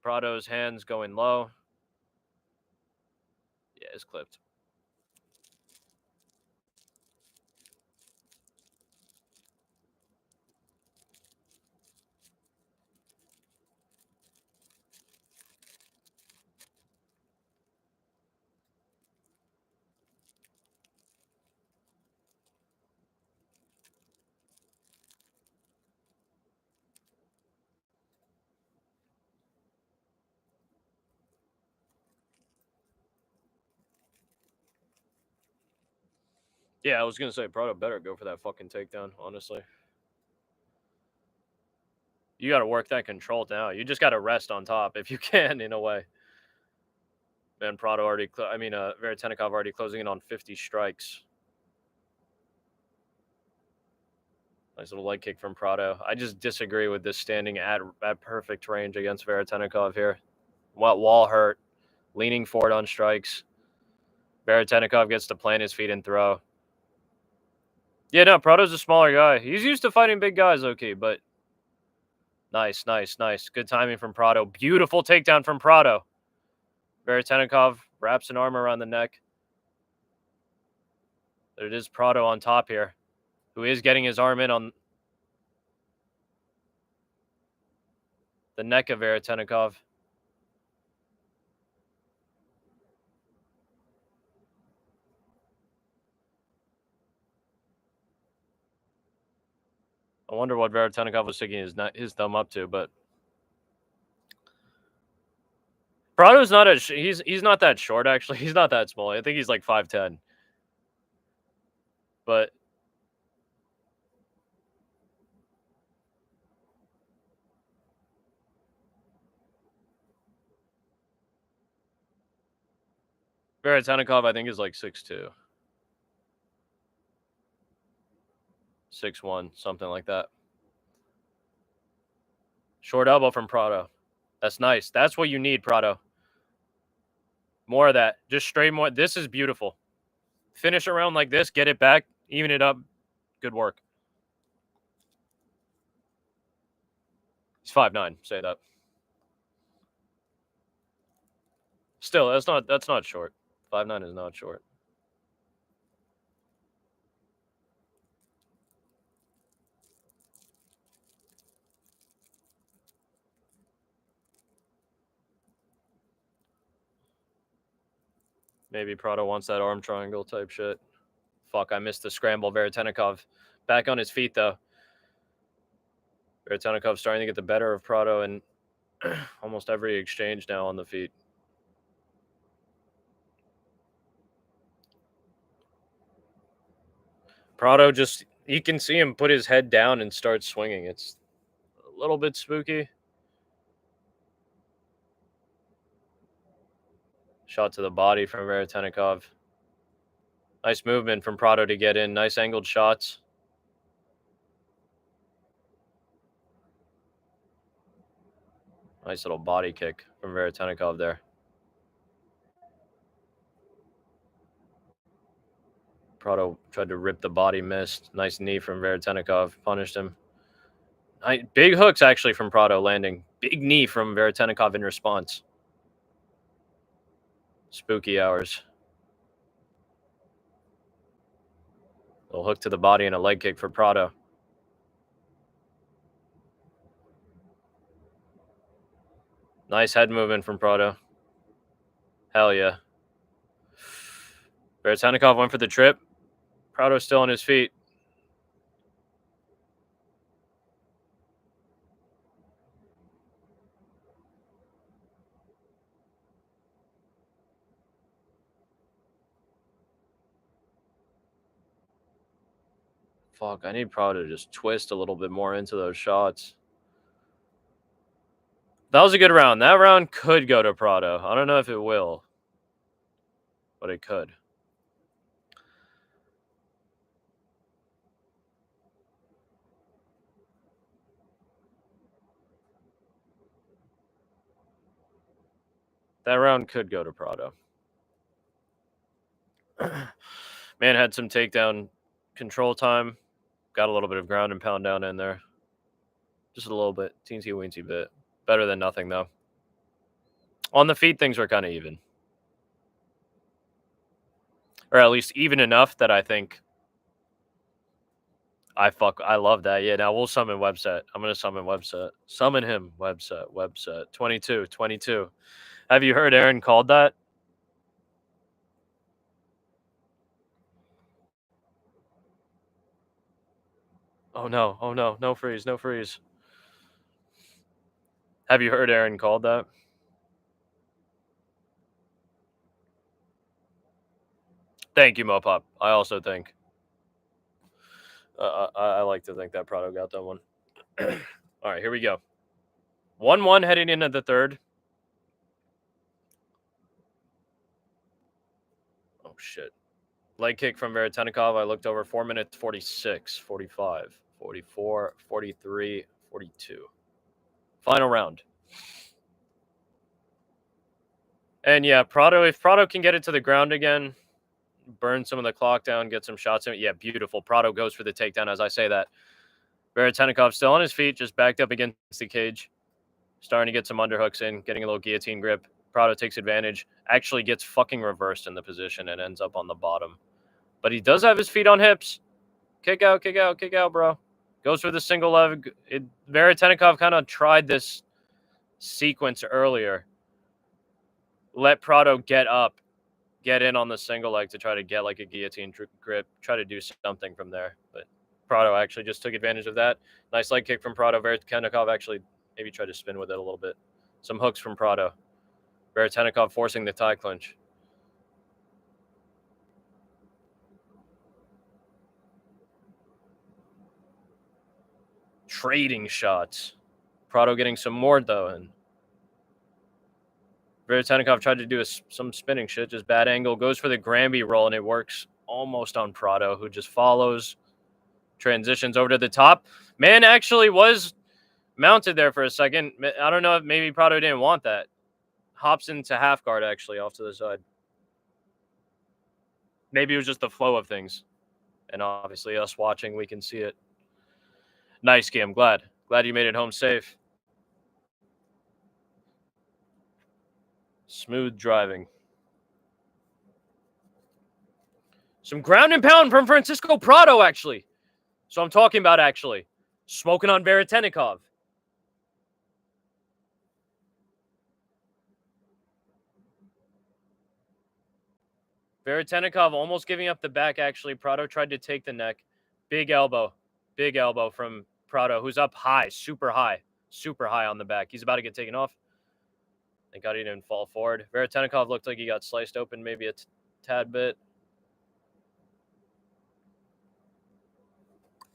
Prado's hands going low. Yeah, it's clipped. Yeah, I was going to say, Prado better go for that fucking takedown, honestly. You got to work that control down. You just got to rest on top if you can, in a way. Man, Prado already, Veretennikov already closing in on 50 strikes. Nice little leg kick from Prado. I just disagree with this standing at perfect range against Veretennikov here. Wall hurt, leaning forward on strikes. Veretennikov gets to plant his feet and throw. Yeah, no, Prado's a smaller guy. He's used to fighting big guys, okay, but nice. Good timing from Prado. Beautiful takedown from Prado. Veretennikov wraps an arm around the neck. But it is Prado on top here, who is getting his arm in on the neck of Veretennikov. I wonder what Veretennikov was sticking his thumb up to, but Prado's not he's not that short actually. He's not that small. I think he's like 5'10". But Veretennikov, I think, is like 6'2". 6'1", something like that. Short elbow from Prado. That's nice. That's what you need, Prado. More of that. Just straight more. This is beautiful. Finish around like this. Get it back. Even it up. Good work. He's 5'9". Say that. Still, that's not short. 5'9" is not short. Maybe Prado wants that arm triangle type shit. Fuck, I missed the scramble. Veretennikov back on his feet, though. Veretennikov starting to get the better of Prado in almost every exchange now on the feet. Prado just, you can see him put his head down and start swinging. It's a little bit spooky. Shot to the body from Veretennikov. Nice movement from Prado to get in. Nice angled shots. Nice little body kick from Veretennikov there. Prado tried to rip the body, missed. Nice knee from Veretennikov. Punished him. Big hooks, actually, from Prado landing. Big knee from Veretennikov in response. Spooky hours. Little hook to the body and a leg kick for Prado. Nice head movement from Prado. Hell yeah. Veretennikov went for the trip. Prado's still on his feet. Fuck, I need Prado to just twist a little bit more into those shots. That was a good round. That round could go to Prado. I don't know if it will, but it could. That round could go to Prado. Man had some takedown control time. Got a little bit of ground and pound down in there. Just a little bit. Teensy-weensy bit. Better than nothing, though. On the feet, things were kind of even. Or at least even enough that I think I love that. Yeah, now we'll summon Webset. I'm going to summon Webset. Summon him. Webset. 22. Have you heard Aaron called that? Oh no. No freeze. Have you heard Aaron called that? Thank you, Mopop. I also think. I like to think that Prado got that one. All right, here we go. 1-1 heading into the third. Oh, shit. Leg kick from Veretennikov. I looked over 4 minutes, 46, 45, 44, 43, 42. Final round. And yeah, Prado, if Prado can get it to the ground again, burn some of the clock down, get some shots in. Yeah, beautiful. Prado goes for the takedown as I say that. Veretennikov still on his feet, just backed up against the cage. Starting to get some underhooks in, getting a little guillotine grip. Prado takes advantage, actually gets fucking reversed in the position and ends up on the bottom. But he does have his feet on hips. Kick out, bro. Goes for the single leg. Veretennikov kind of tried this sequence earlier. Let Prado get up, get in on the single leg to try to get like a guillotine grip, try to do something from there. But Prado actually just took advantage of that. Nice leg kick from Prado. Veretennikov actually maybe tried to spin with it a little bit. Some hooks from Prado. Veretennikov forcing the tie clinch. Trading shots. Prado getting some more, though. And Veretennikov tried to do some spinning shit. Just bad angle. Goes for the Granby roll, and it works almost on Prado, who just follows. Transitions over to the top. Man actually was mounted there for a second. I don't know if maybe Prado didn't want that. Hops into half guard, actually, off to the side. Maybe it was just the flow of things. And obviously, us watching, we can see it. Nice game. Glad you made it home safe. Smooth driving. Some ground and pound from Francisco Prado, actually. So I'm talking about, actually. Smoking on Veretennikov. Veretennikov almost giving up the back, actually. Prado tried to take the neck. Big elbow. Big elbow from Prado, who's up high. Super high. Super high on the back. He's about to get taken off. Thank God he didn't fall forward. Veretennikov looked like he got sliced open maybe a tad bit.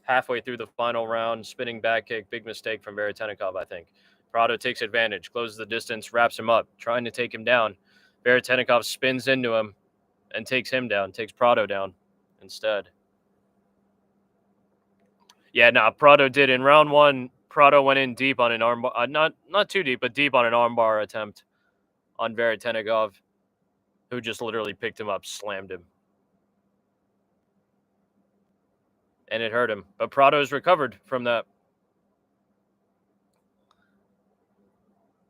Halfway through the final round, spinning back kick. Big mistake from Veretennikov, I think. Prado takes advantage, closes the distance, wraps him up, trying to take him down. Veretennikov spins into him and takes him down, takes Prado down instead. Yeah, Prado did. In round one, Prado went in deep on an armbar. Not too deep, but deep on an armbar attempt on Veretennikov, who just literally picked him up, slammed him. And it hurt him. But Prado's recovered from that.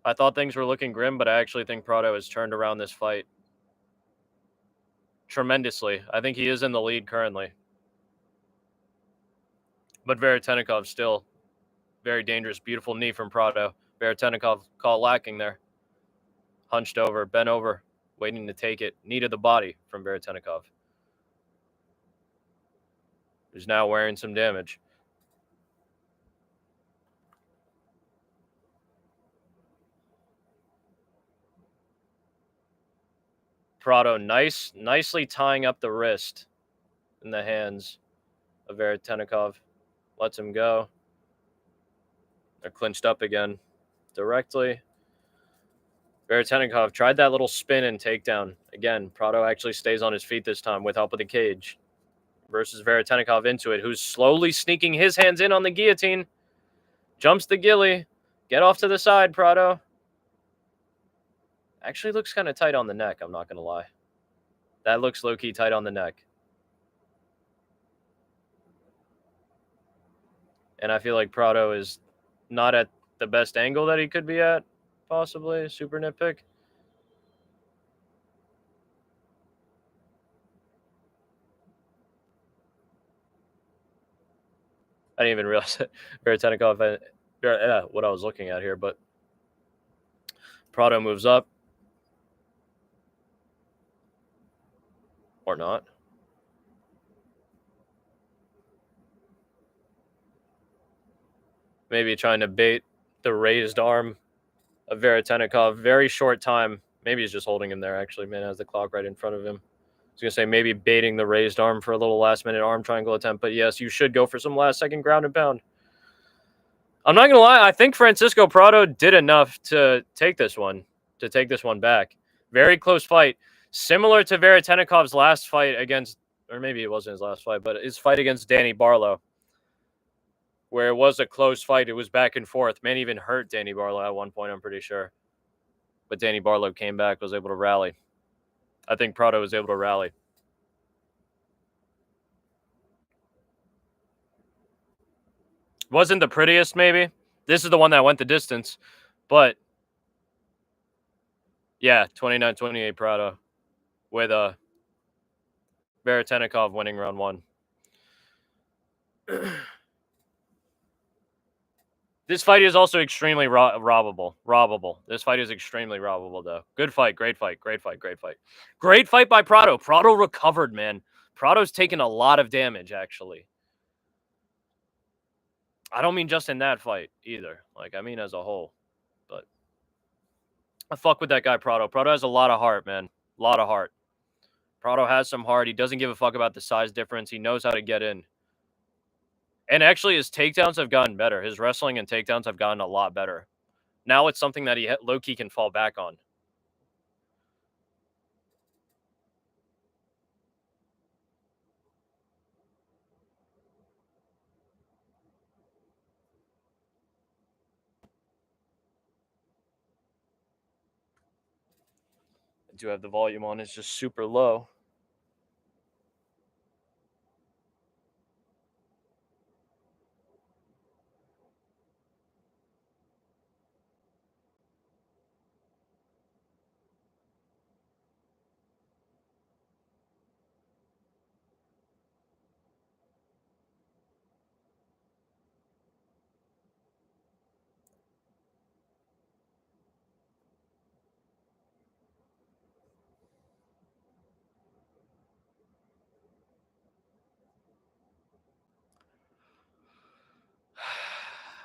I thought things were looking grim, but I actually think Prado has turned around this fight tremendously. I think he is in the lead currently. But Veretennikov still very dangerous. Beautiful knee from Prado. Veretennikov caught lacking there. Hunched over, bent over, waiting to take it. Knee to the body from Veretennikov, who's now wearing some damage. Prado nicely tying up the wrist in the hands of Veretennikov. Lets him go. They're clinched up again directly. Veretennikov tried that little spin and takedown. Again, Prado actually stays on his feet this time with help of the cage. Versus Veretennikov into it, who's slowly sneaking his hands in on the guillotine. Jumps the ghillie. Get off to the side, Prado. Actually looks kind of tight on the neck, I'm not going to lie. That looks low-key tight on the neck. And I feel like Prado is not at the best angle that he could be at, possibly. Super nitpick. I didn't even realize that Veretennikov, what I was looking at here, but Prado moves up. Or not. Maybe trying to bait the raised arm of Veretennikov. Very short time. Maybe he's just holding him there, actually. Man has the clock right in front of him. I was going to say maybe baiting the raised arm for a little last-minute arm triangle attempt. But yes, you should go for some last-second ground and pound. I'm not going to lie. I think Francisco Prado did enough to take this one back. Very close fight. Similar to Veretennikov's last fight against, or maybe it wasn't his last fight, but his fight against Danny Barlow, where it was a close fight. It was back and forth. Man even hurt Danny Barlow at one point, I'm pretty sure. But Danny Barlow came back, was able to rally. I think Prado was able to rally. Wasn't the prettiest, maybe. This is the one that went the distance. But, yeah, 29-28 Prado. With Veretennikov winning round one. This fight is also extremely robbable. This fight is extremely robbable, though. Good fight, great fight, great fight, great fight. Great fight by Prado. Prado recovered, man. Prado's taken a lot of damage, actually. I don't mean just in that fight, either. Like, I mean as a whole. But I fuck with that guy, Prado. Prado has a lot of heart, man. A lot of heart. Prado has some heart. He doesn't give a fuck about the size difference. He knows how to get in. And actually, his takedowns have gotten better. His wrestling and takedowns have gotten a lot better. Now it's something that he low-key can fall back on. I do have the volume on. It's just super low.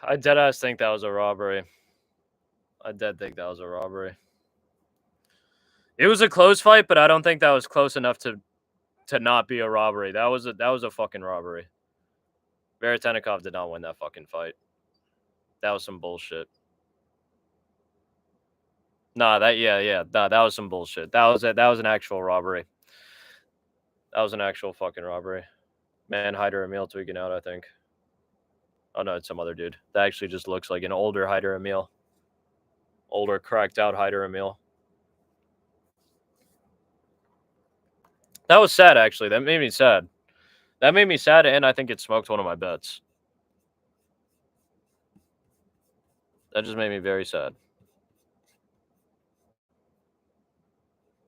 I deadass think that was a robbery. I dead think that was a robbery. It was a close fight, but I don't think that was close enough to not be a robbery. That was a fucking robbery. Veretennikov did not win that fucking fight. That was some bullshit. Nah, that was some bullshit. That was an actual robbery. That was an actual fucking robbery. Man, Hyder Emil tweaking out, I think. Oh no, it's some other dude. That actually just looks like an older Hyder Emil. Older, cracked out Hyder Emil. That was sad, actually. That made me sad. That made me sad, and I think it smoked one of my bets. That just made me very sad.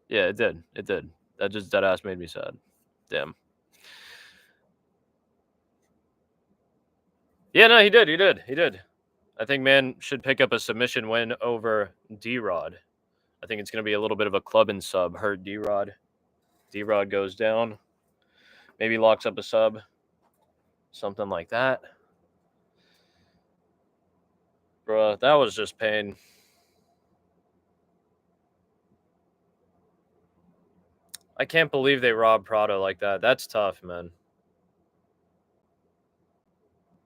Yeah, it did. It did. That just deadass made me sad. Damn. Yeah, no, he did. He did. He did. I think man should pick up a submission win over D-Rod. I think it's going to be a little bit of a club and sub. Hurt D-Rod. D-Rod goes down. Maybe locks up a sub. Something like that. Bruh, that was just pain. I can't believe they robbed Prado like that. That's tough, man.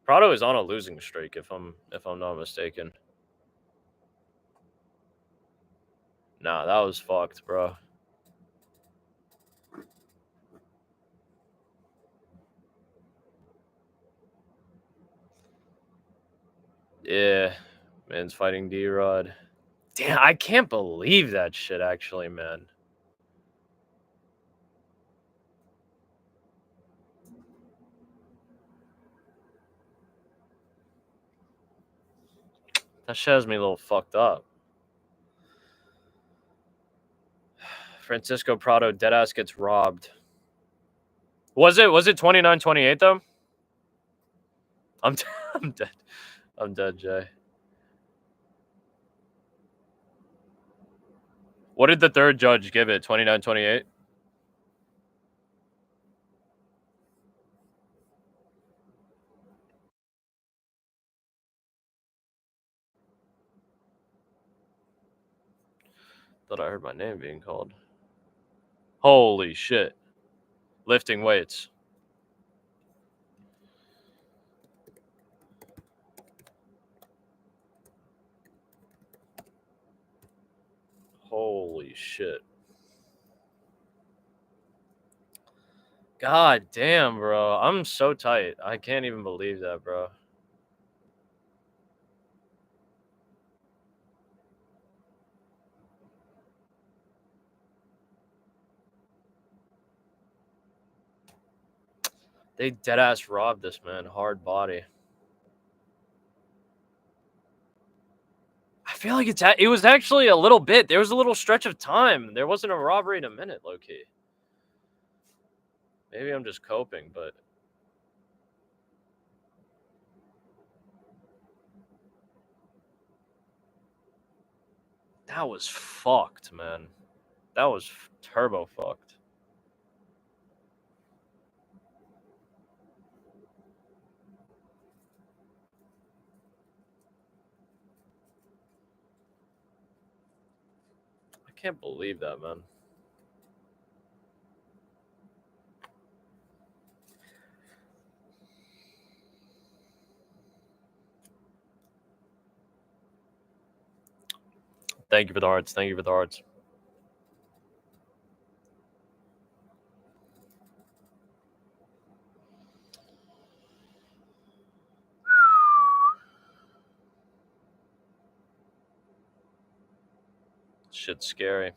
Prado is on a losing streak, if I'm not mistaken. Nah, that was fucked, bro. Yeah, man's fighting D-Rod. Damn, I can't believe that shit, actually, man. That shit has me a little fucked up. Francisco Prado deadass gets robbed. Was it 29-28 though? I'm I'm dead. I'm dead, Jay. What did the third judge give it? 29-28? Thought I heard my name being called. Holy shit. Lifting weights. Holy shit. God damn, bro. I'm so tight. I can't even believe that, bro. They deadass robbed this man. Hard body. I feel like it was actually a little bit. There was a little stretch of time. There wasn't a robbery in a minute, low-key. Maybe I'm just coping, but... That was fucked, man. That was turbo fucked. Can't believe that, man. Thank you for the hearts. Thank you for the hearts. Shit's scary.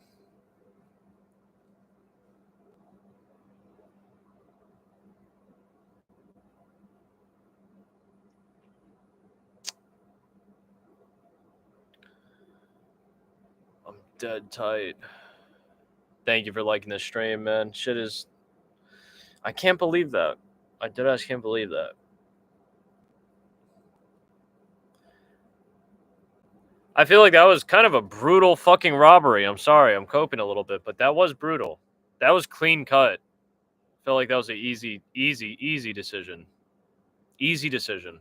I'm dead tight. Thank you for liking the stream, man. Shit is... I can't believe that. I deadass can't believe that. I feel like that was kind of a brutal fucking robbery. I'm sorry, I'm coping a little bit, but that was brutal. That was clean cut. I feel like that was an easy decision. Easy decision.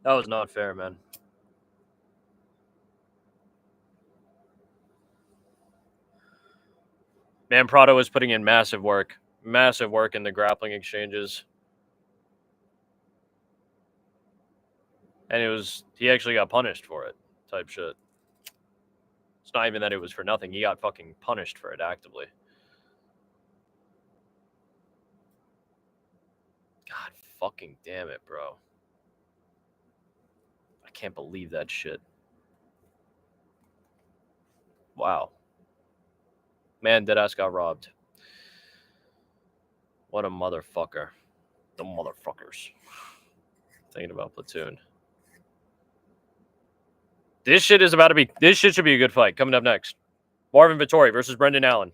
That was not fair, man. Man, Prado was putting in massive work in the grappling exchanges. And he actually got punished for it, type shit. It's not even that it was for nothing. He got fucking punished for it actively. God fucking damn it, bro. I can't believe that shit. Wow. Man, deadass got robbed. What a motherfucker. The motherfuckers. Thinking about Platoon. This shit should be a good fight. Coming up next. Marvin Vtori versus Brendan Allen.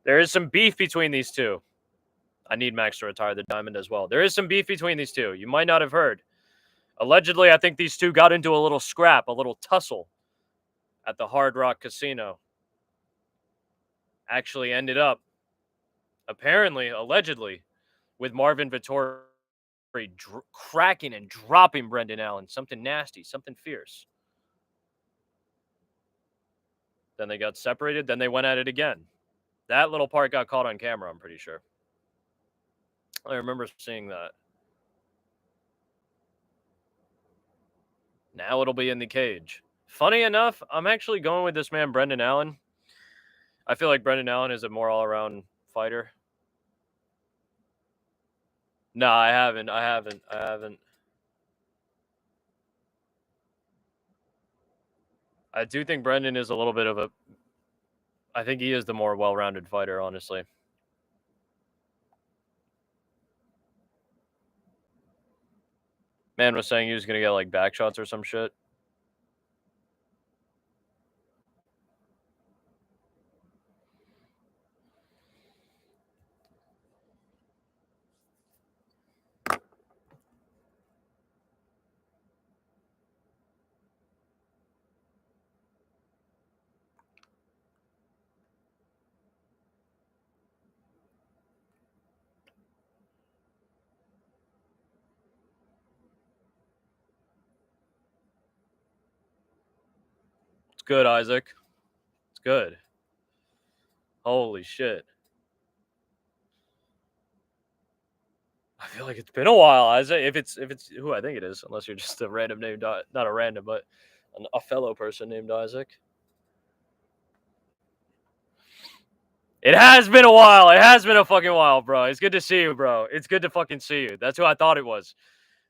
There is some beef between these two. I need Max to retire the diamond as well. There is some beef between these two. You might not have heard. Allegedly, I think these two got into a little scrap, a little tussle at the Hard Rock Casino. Actually ended up, apparently, allegedly, with Marvin Vtori cracking and dropping Brendan Allen. Something nasty, something fierce. Then they got separated. Then they went at it again. That little part got caught on camera, I'm pretty sure. I remember seeing that. Now it'll be in the cage. Funny enough, I'm actually going with this man, Brendan Allen. I feel like Brendan Allen is a more all-around fighter. No, I haven't. I do think Brendan is a little bit of a... I think he is the more well-rounded fighter, honestly. Man was saying he was going to get, like, back shots or some shit. It's good, Isaac. It's good. Holy shit. I feel like it's been a while, Isaac. If it's who I think it is, unless you're just a random name, not a random, but a fellow person named Isaac. It has been a while. It has been a fucking while, bro. It's good to see you, bro. It's good to fucking see you. That's who I thought it was.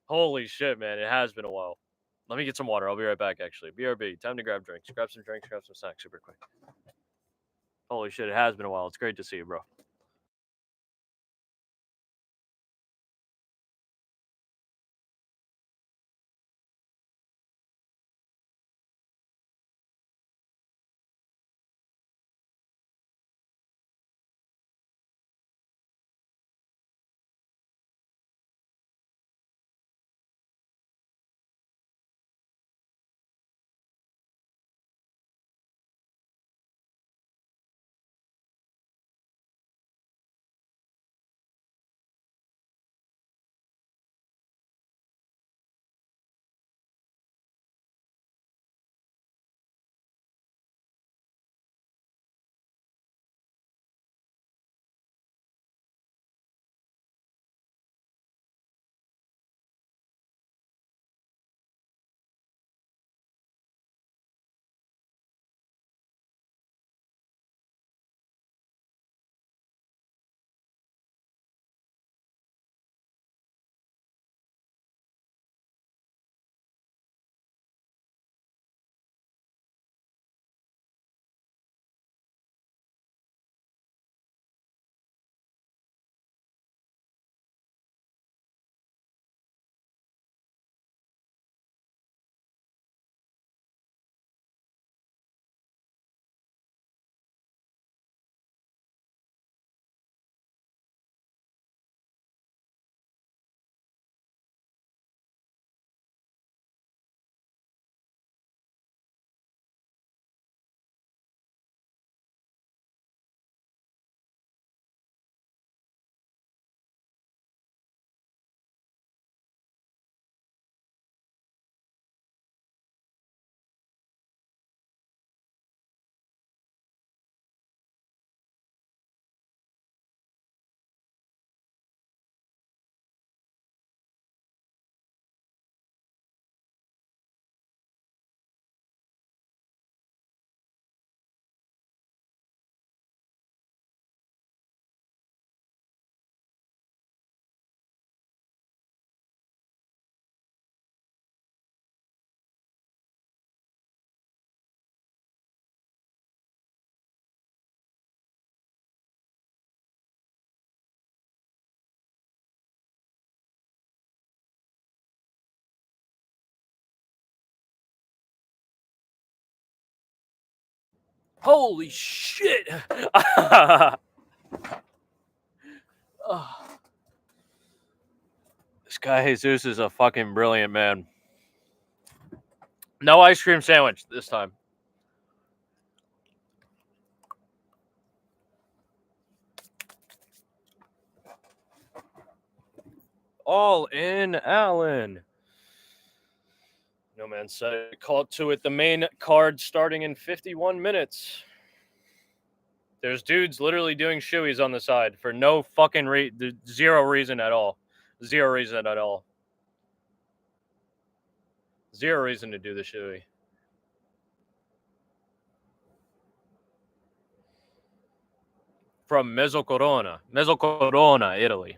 Holy shit, man. It has been a while. Let me get some water. I'll be right back, actually. BRB. Time to grab drinks. Grab some drinks. Grab some snacks super quick. Holy shit. It has been a while. It's great to see you, bro. Holy shit. This guy Jesus is a fucking brilliant man. No ice cream sandwich this time. All in Allen. No man said call to it. The main card starting in 51 minutes. There's dudes literally doing shoeies on the side for no fucking zero reason at all. Zero reason at all. Zero reason to do the shoey. From Mezzocorona, Italy.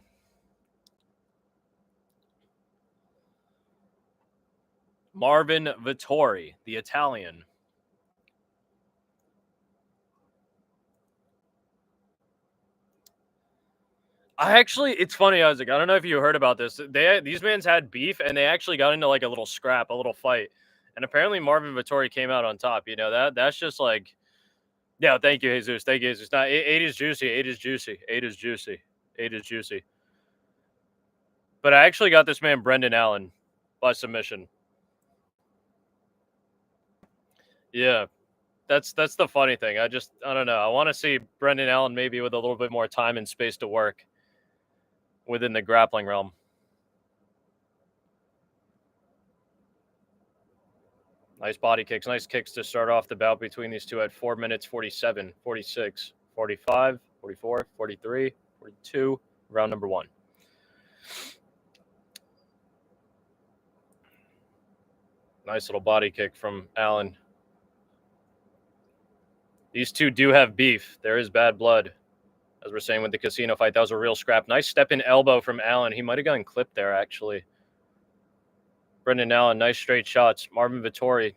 Marvin Vtori, the Italian. It's funny, Isaac. I don't know if you heard about this. These mans had beef, and they actually got into like a little scrap, a little fight, and apparently Marvin Vtori came out on top. You know that's just like, yeah. Thank you, Jesus. Thank you, Jesus. Not 8 is juicy. 8 is juicy. 8 is juicy. 8 is juicy. But I actually got this man Brendan Allen by submission. Yeah, that's the funny thing. I don't know. I want to see Brendan Allen maybe with a little bit more time and space to work within the grappling realm. Nice body kicks. Nice kicks to start off the bout between these two at 4 minutes, 47, 46, 45, 44, 43, 42, round number 1. Nice little body kick from Allen. These two do have beef. There is bad blood. As we're saying with the casino fight, that was a real scrap. Nice step-in elbow from Allen. He might have gotten clipped there, actually. Brendan Allen, nice straight shots. Marvin Vtori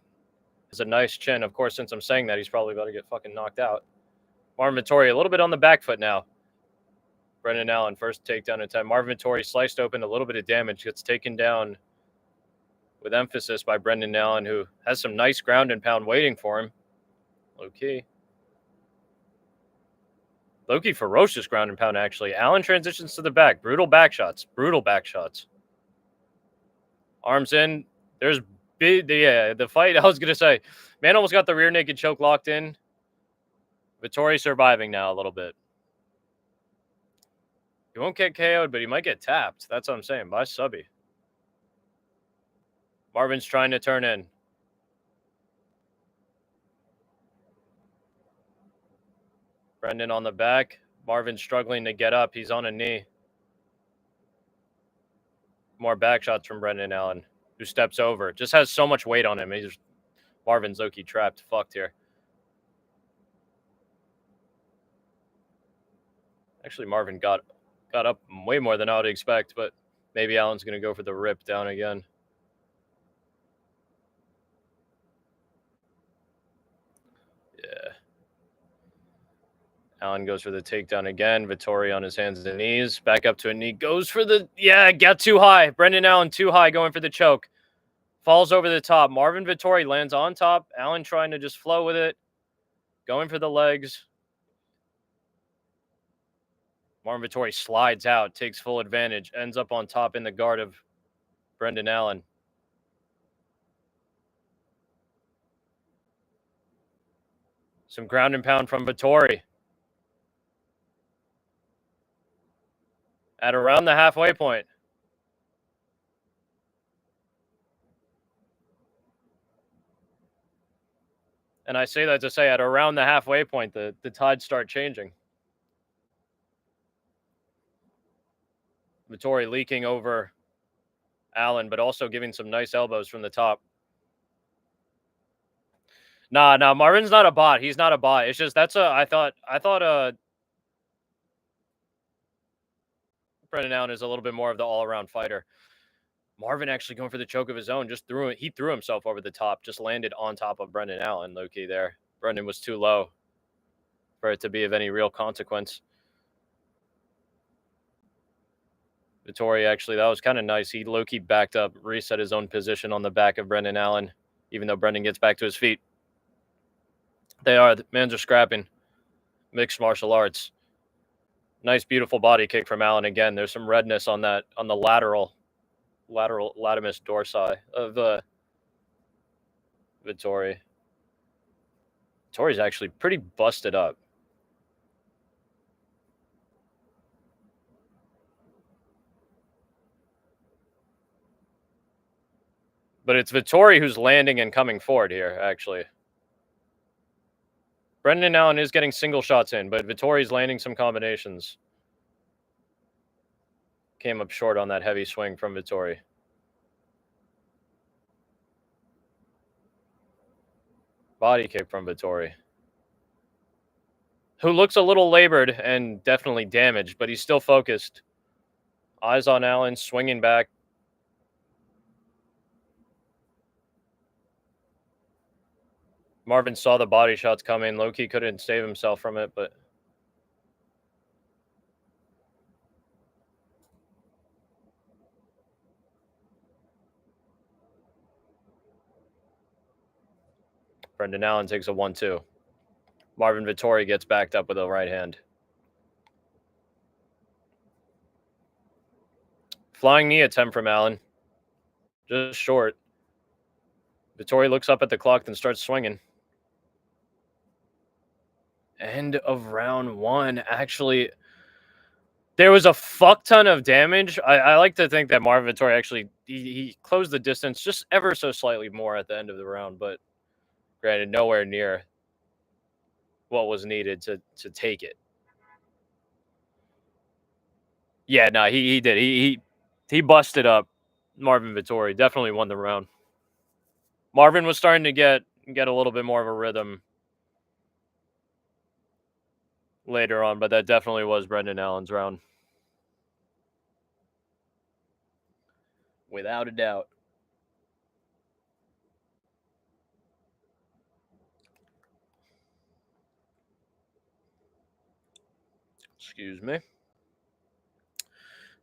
has a nice chin. Of course, since I'm saying that, he's probably about to get fucking knocked out. Marvin Vtori, a little bit on the back foot now. Brendan Allen, first takedown attempt. Marvin Vtori sliced open, a little bit of damage. Gets taken down with emphasis by Brendan Allen, who has some nice ground and pound waiting for him. Low-key. Low-key ferocious ground and pound, actually. Allen transitions to the back. Brutal back shots. Brutal back shots. Arms in. There's the fight. I was going to say, man almost got the rear naked choke locked in. Vtori surviving now a little bit. He won't get KO'd, but he might get tapped. That's what I'm saying. By Subby. Marvin's trying to turn in. Brendan on the back. Marvin struggling to get up. He's on a knee. More back shots from Brendan Allen, who steps over. Just has so much weight on him. Marvin's low-key trapped. Fucked here. Actually, Marvin got up way more than I would expect, but maybe Allen's going to go for the rip down again. Yeah. Allen goes for the takedown again. Vtori on his hands and knees. Back up to a knee. Goes for the... Yeah, got too high. Brendan Allen too high going for the choke. Falls over the top. Marvin Vtori lands on top. Allen trying to just flow with it. Going for the legs. Marvin Vtori slides out. Takes full advantage. Ends up on top in the guard of Brendan Allen. Some ground and pound from Vtori. At around the halfway point. And I say that to say at around the halfway point, the tides start changing. Vtori leaking over Allen, but also giving some nice elbows from the top. Nah, Marvin's not a bot. He's not a bot. It's just I thought Brendan Allen is a little bit more of the all-around fighter. Marvin actually going for the choke of his own. He threw himself over the top. Just landed on top of Brendan Allen, low-key there. Brendan was too low for it to be of any real consequence. Vtori, actually, that was kind of nice. He low-key backed up, reset his own position on the back of Brendan Allen, even though Brendan gets back to his feet. They are. The mans are scrapping. Mixed martial arts. Nice, beautiful body kick from Allen again. There's some redness on that, on the lateral latimus dorsi of Vtori. Vtori's actually pretty busted up. But it's Vtori who's landing and coming forward here, actually. Brendan Allen is getting single shots in, but Vtori's landing some combinations. Came up short on that heavy swing from Vtori. Body kick from Vtori, who looks a little labored and definitely damaged, but he's still focused. Eyes on Allen, swinging back. Marvin saw the body shots coming. Low-key couldn't save himself from it, but... Brendan Allen takes a 1-2. Marvin Vtori gets backed up with a right hand. Flying knee attempt from Allen. Just short. Vtori looks up at the clock, then starts swinging. End of round one. Actually, there was a fuck ton of damage. I like to think that Marvin Vtori actually, he closed the distance just ever so slightly more at the end of the round, but granted, nowhere near what was needed to take it. Yeah, no, he did. He busted up Marvin Vtori. Definitely won the round. Marvin was starting to get a little bit more of a rhythm later on, but that definitely was Brendan Allen's round. Without a doubt. Excuse me.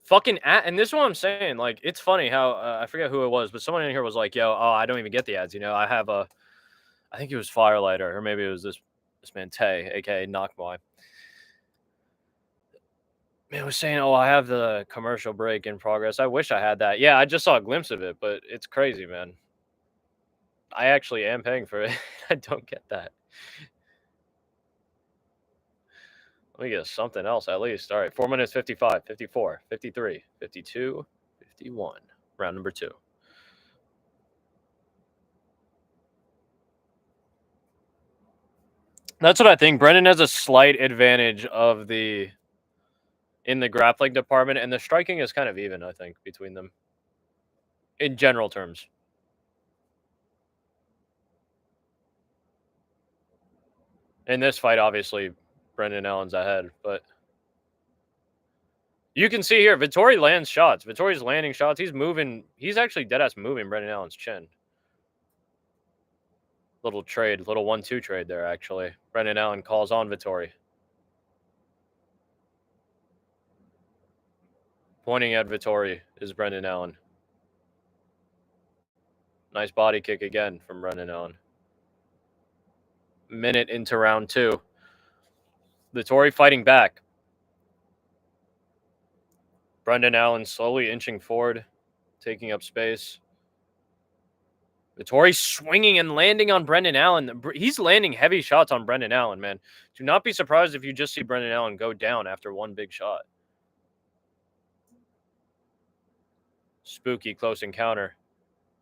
Fucking and this is what I'm saying. Like, it's funny how I forget who it was, but someone in here was like, "Yo, I don't even get the ads." You know, I have a, I think it was Firelighter, or maybe it was this man Tay, aka Knockboy. Man was saying, "Oh, I have the commercial break in progress." I wish I had that. Yeah, I just saw a glimpse of it, but it's crazy, man. I actually am paying for it. I don't get that. Let me get something else at least. All right, 4 minutes 55, 54, 53, 52, 51. Round number 2. That's what I think. Brendan has a slight advantage of in the grappling department, and the striking is kind of even, I think, between them. In general terms. In this fight, obviously, Brendan Allen's ahead, but you can see here, Vtori lands shots. Vittori's landing shots. He's moving. He's actually deadass moving Brendan Allen's chin. Little trade, little 1-2 trade there, actually. Brendan Allen calls on Vtori. Pointing at Vtori is Brendan Allen. Nice body kick again from Brendan Allen. Minute into round 2. Vtori fighting back. Brendan Allen slowly inching forward, taking up space. Vtori swinging and landing on Brendan Allen. He's landing heavy shots on Brendan Allen, man. Do not be surprised if you just see Brendan Allen go down after one big shot. Spooky close encounter.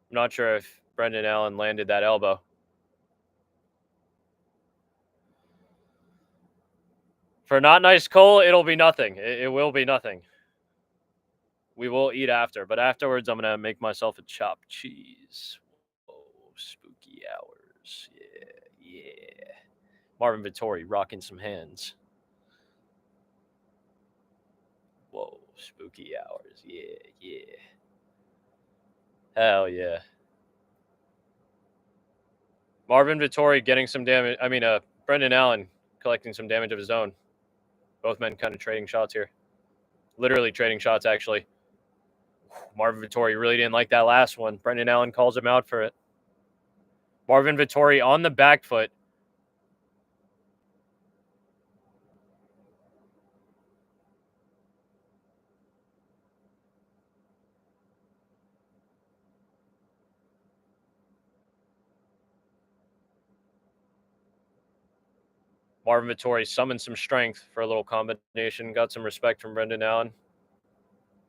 I'm not sure if Brendan Allen landed that elbow. For Not Nice Cole, it'll be nothing. It will be nothing. We will eat after, but afterwards I'm going to make myself a chopped cheese. Oh, spooky hours. Yeah. Marvin Vtori rocking some hands. Whoa, spooky hours. Yeah. Hell yeah. Marvin Vtori getting some damage. I mean, Brendan Allen collecting some damage of his own. Both men kind of trading shots here. Literally trading shots, actually. Marvin Vtori really didn't like that last one. Brendan Allen calls him out for it. Marvin Vtori on the back foot. Marvin Vtori summoned some strength for a little combination. Got some respect from Brendan Allen.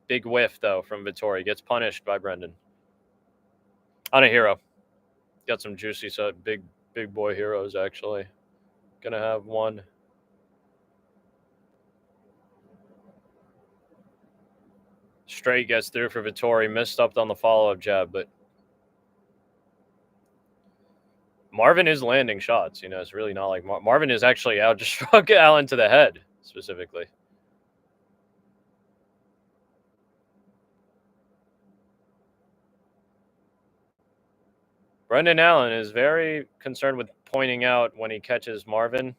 Big whiff, though, from Vtori. Gets punished by Brendan. On a hero. Got some juicy set. Big boy heroes, actually. Gonna have one. Straight gets through for Vtori. Missed up on the follow-up jab, but Marvin is landing shots. You know, it's really not like Marvin is actually out just struck Allen to the head, specifically. Brendan Allen is very concerned with pointing out when he catches Marvin.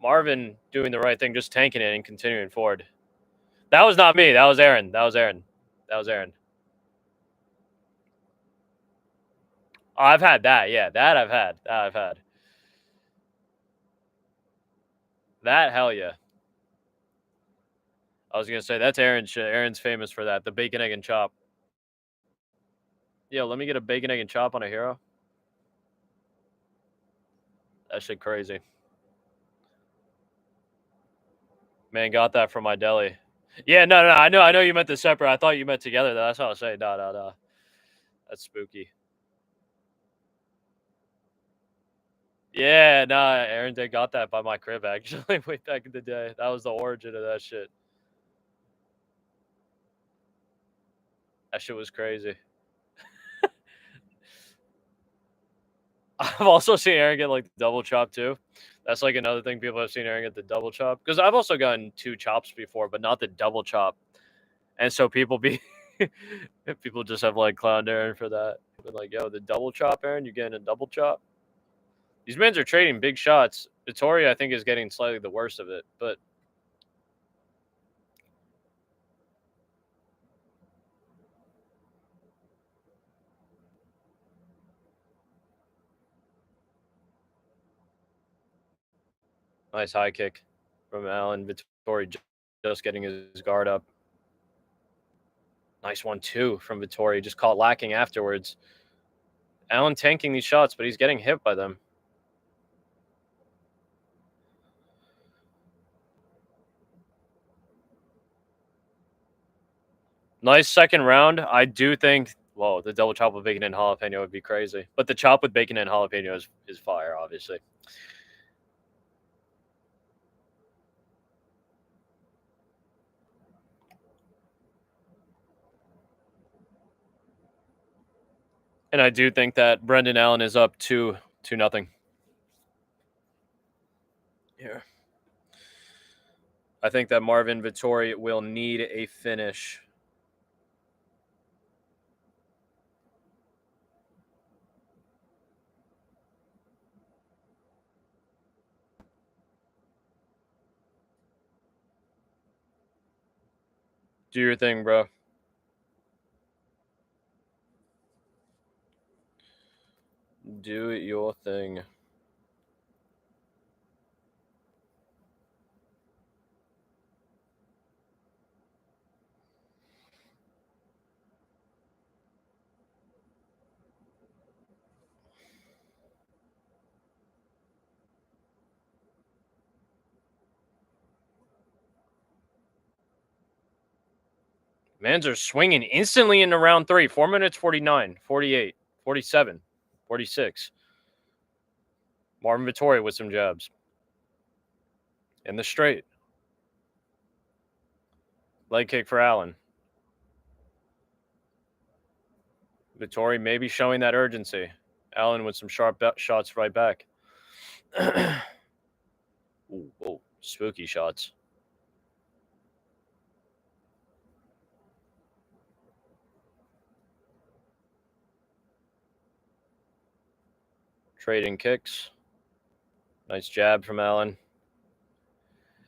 Marvin doing the right thing, just tanking it and continuing forward. That was not me. That was Aaron. That was Aaron. Oh, I've had that. Yeah, that I've had. That, hell yeah. I was going to say, that's Aaron's shit. Aaron's famous for that. The bacon, egg, and chop. Yo, let me get a bacon, egg, and chop on a hero. That shit crazy. Man, got that from my deli. Yeah, no. I know you meant the separate. I thought you meant together, though. That's what I was saying. No. That's spooky. Yeah, nah, Aaron did got that by my crib, actually, way back in the day. That was the origin of that shit. That shit was crazy. I've also seen Aaron get, like, the double chop, too. That's, like, another thing people have seen Aaron get the double chop. Because I've also gotten 2 chops before, but not the double chop. And so people people just have, like, clowned Aaron for that. But, like, yo, the double chop, Aaron, you getting a double chop? These men are trading big shots. Vtori, I think, is getting slightly the worst of it, but nice high kick from Allen. Vtori just getting his guard up. Nice one, too, from Vtori. Just caught lacking afterwards. Allen tanking these shots, but he's getting hit by them. Nice second round. I do think, whoa, the double chop with bacon and jalapeno would be crazy. But the chop with bacon and jalapeno is fire, obviously. And I do think that Brendan Allen is up 2-0. Here. I think that Marvin Vtori will need a finish. Do your thing, bro. Do your thing. Mans are swinging instantly into round 3. 4 minutes, 49, 48, 47, 46. Marvin Vtori with some jabs. In the straight. Leg kick for Allen. Vtori maybe showing that urgency. Allen with some sharp shots right back. Ooh, spooky shots. Trading kicks. Nice jab from Allen.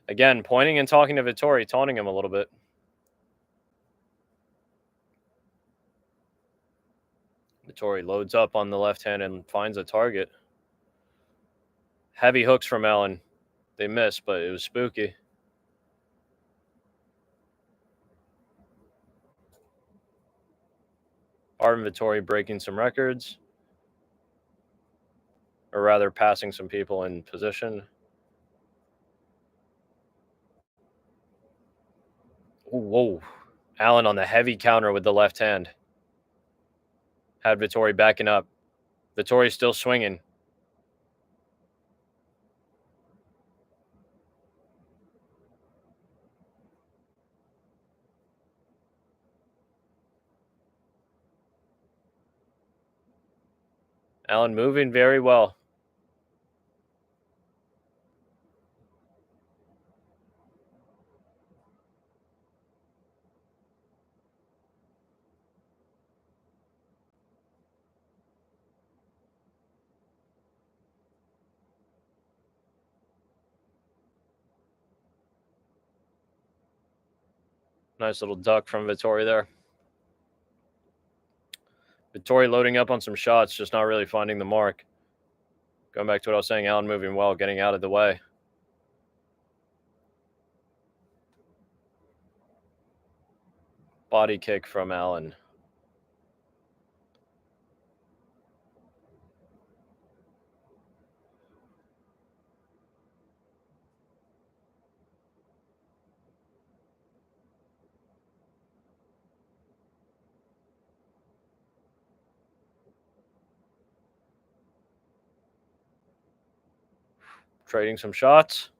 Again, pointing and talking to Vtori, taunting him a little bit. Vtori loads up on the left hand and finds a target. Heavy hooks from Allen. They missed, but it was spooky. Marvin Vtori breaking some records. Or rather, passing some people in position. Ooh, whoa. Allen on the heavy counter with the left hand. Had Vtori backing up. Vtori still swinging. Allen moving very well. Nice little duck from Vtori there. Vtori loading up on some shots, just not really finding the mark. Going back to what I was saying, Allen moving well, getting out of the way. Body kick from Allen. Trading some shots.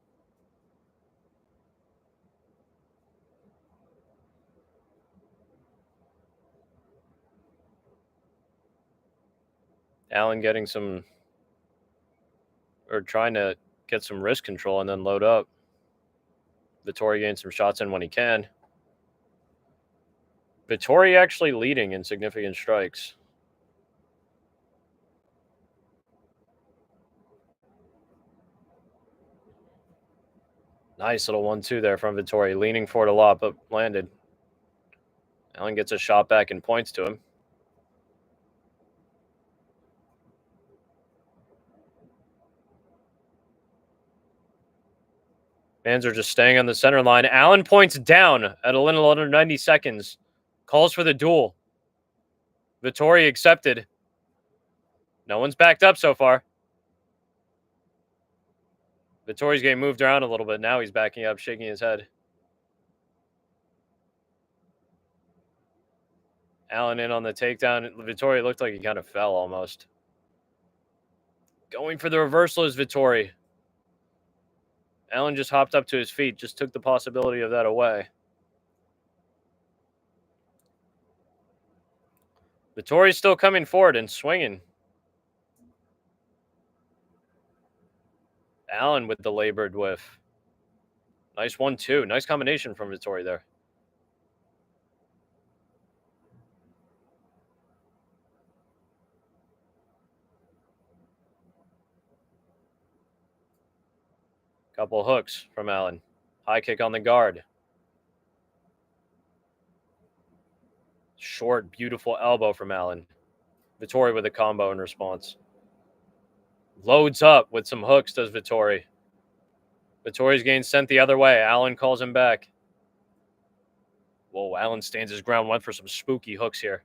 Allen getting some, or trying to get some wrist control and then load up. Vtori getting some shots in when he can. Vtori actually leading in significant strikes. Nice little 1-2 there from Vtori, leaning for it a lot, but landed. Allen gets a shot back and points to him. Fans are just staying on the center line. Allen points down at a little under 90 seconds. Calls for the duel. Vtori accepted. No one's backed up so far. Vittori's getting moved around a little bit. Now he's backing up, shaking his head. Allen in on the takedown. Vtori looked like he kind of fell almost. Going for the reversal is Vtori. Allen just hopped up to his feet, just took the possibility of that away. Vittori's still coming forward and swinging. Allen with the labored whiff. Nice 1-2. Nice combination from Vtori there. Couple hooks from Allen. High kick on the guard. Short, beautiful elbow from Allen. Vtori with a combo in response. Loads up with some hooks, does Vtori. Vittori's getting sent the other way. Allen calls him back. Whoa, Allen stands his ground. Went for some spooky hooks here.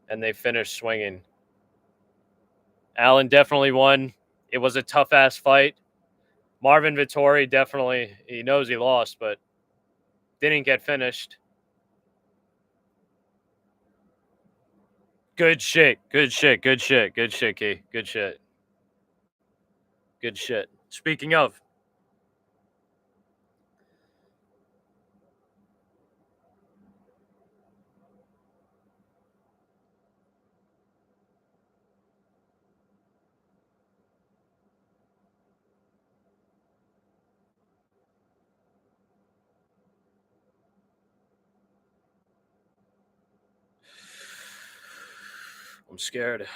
And they finished swinging. Allen definitely won. It was a tough-ass fight. Marvin Vtori definitely, he knows he lost, but didn't get finished. Good shit. Good shit. Good shit. Good shit, Key. Good shit. Good shit. Speaking of, I'm scared.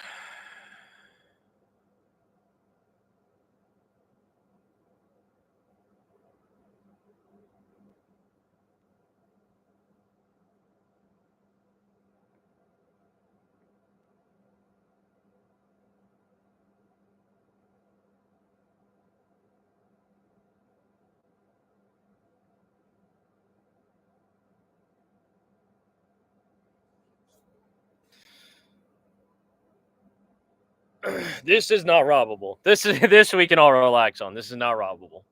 This is not robbable. This we can all relax on. This is not robbable.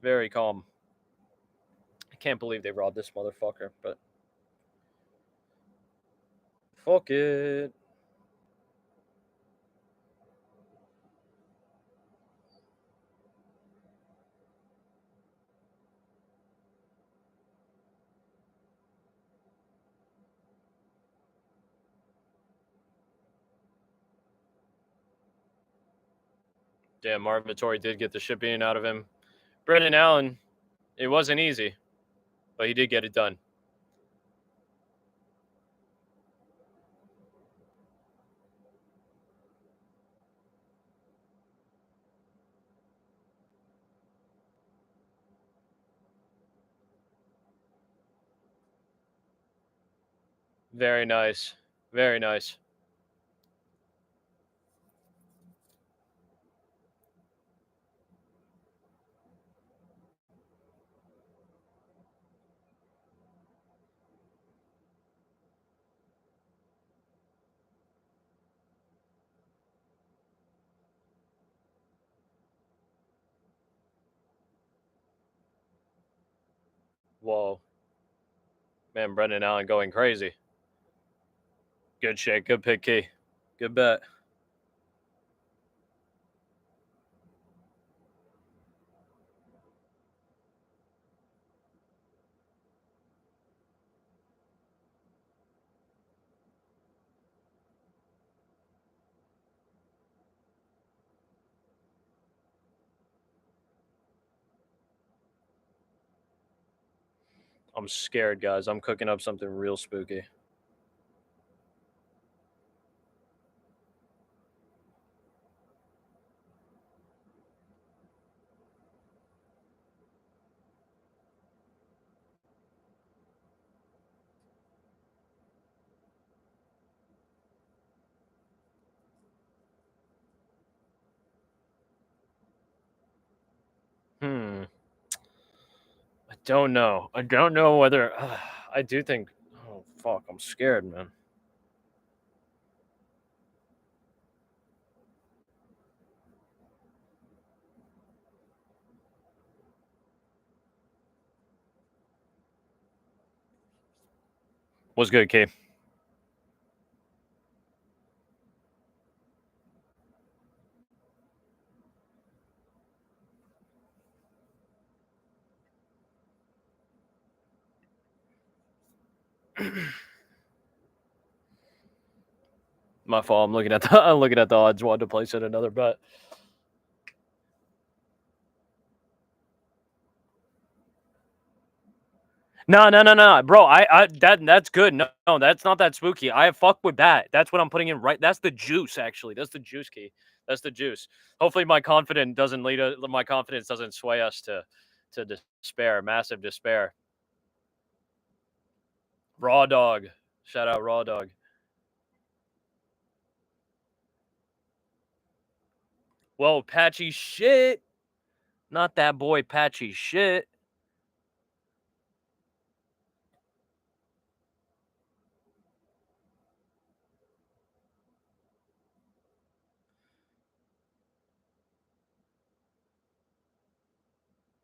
Very calm. I can't believe they robbed this motherfucker, but fuck it. Damn, Marvin Vtori did get the shit beaten out of him. Brendan Allen, it wasn't easy, but he did get it done. Very nice. Very nice. Whoa. Man, Brendan Allen going crazy. Good shit. Good pick, Key. Good bet. I'm scared, guys. I'm cooking up something real spooky. I don't know. I don't know whether I do think. Oh fuck! I'm scared, man. What's good, Key? My fault. I'm looking at the odds. Wanted to place in another bet. No, bro. That's good. No, that's not that spooky. I fuck with that. That's what I'm putting in right. That's the juice, actually. That's the juice, Key. That's the juice. Hopefully, my confidence doesn't sway us to despair, massive despair. Raw dog. Shout out Raw dog. Whoa, patchy shit. Not that boy patchy shit.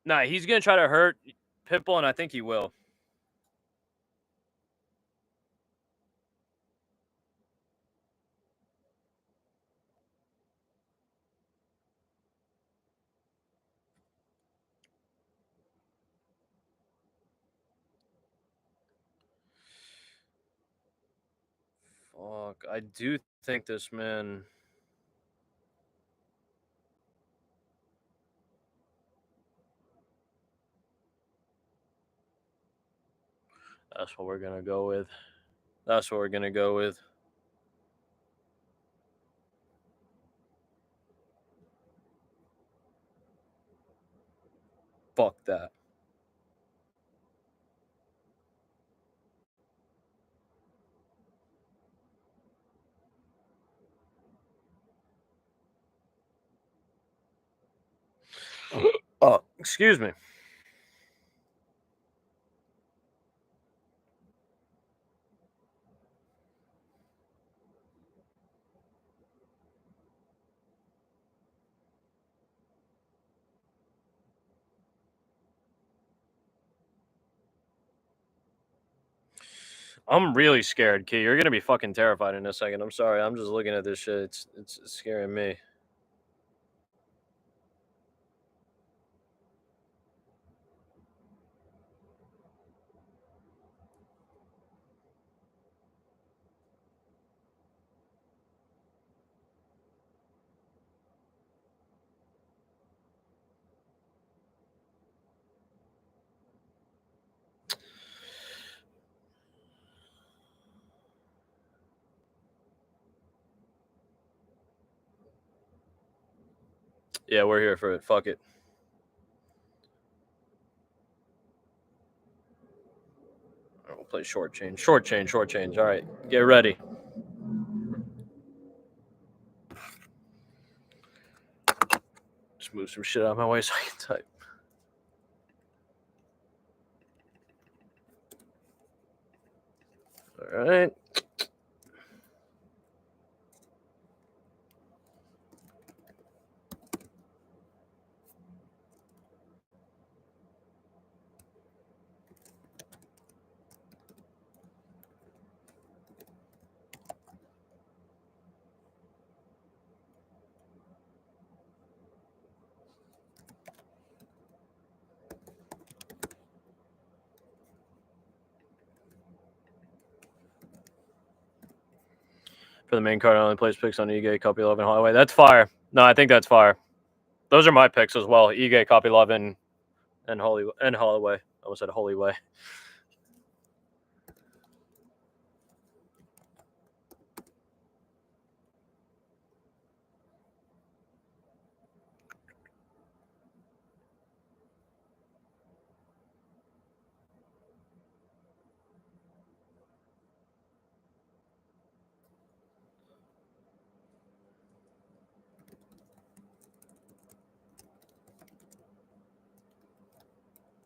Nah, he's gonna try to hurt Pitbull, and I think he will. Fuck, I do think this man. That's what we're gonna go with. That's what we're gonna go with. Fuck that. Oh, excuse me. I'm really scared, Key. You're gonna be fucking terrified in a second. I'm sorry. I'm just looking at this shit. It's scaring me. Yeah, we're here for it. Fuck it. All right, we'll play short change. Short change. Short change. All right, get ready. Just move some shit out of my way so I can type. All right. For the main card, I only place picks on Ige, Copilov, and Holloway. That's fire. No, I think that's fire. Those are my picks as well. Ige, Copilov, and Holloway. I almost said Holloway.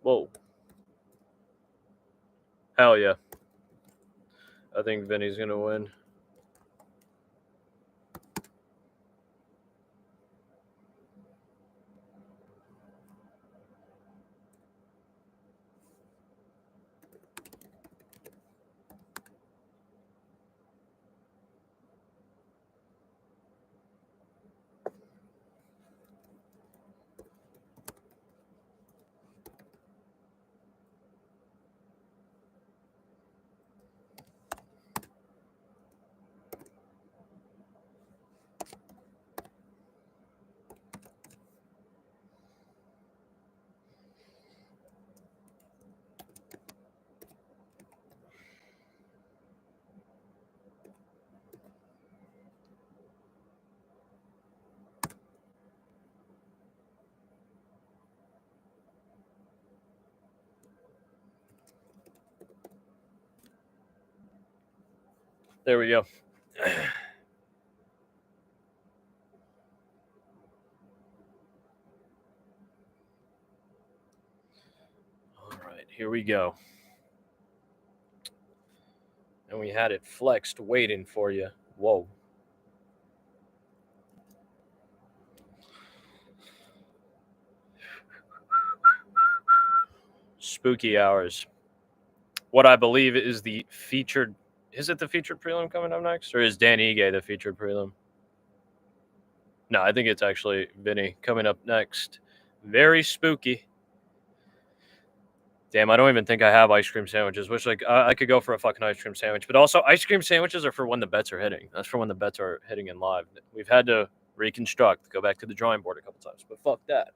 Whoa. Hell yeah. I think Vinny's gonna win. There we go. All right, here we go. And we had it flexed waiting for you. Whoa. Spooky hours. What I believe is the featured. Is it the featured prelim coming up next? Or is Dan Ige the featured prelim? No, I think it's actually Vinny coming up next. Very spooky. Damn, I don't even think I have ice cream sandwiches. Wish I could go for a fucking ice cream sandwich. But also, ice cream sandwiches are for when the bets are hitting. That's for when the bets are hitting in live. We've had to reconstruct, go back to the drawing board a couple times. But fuck that.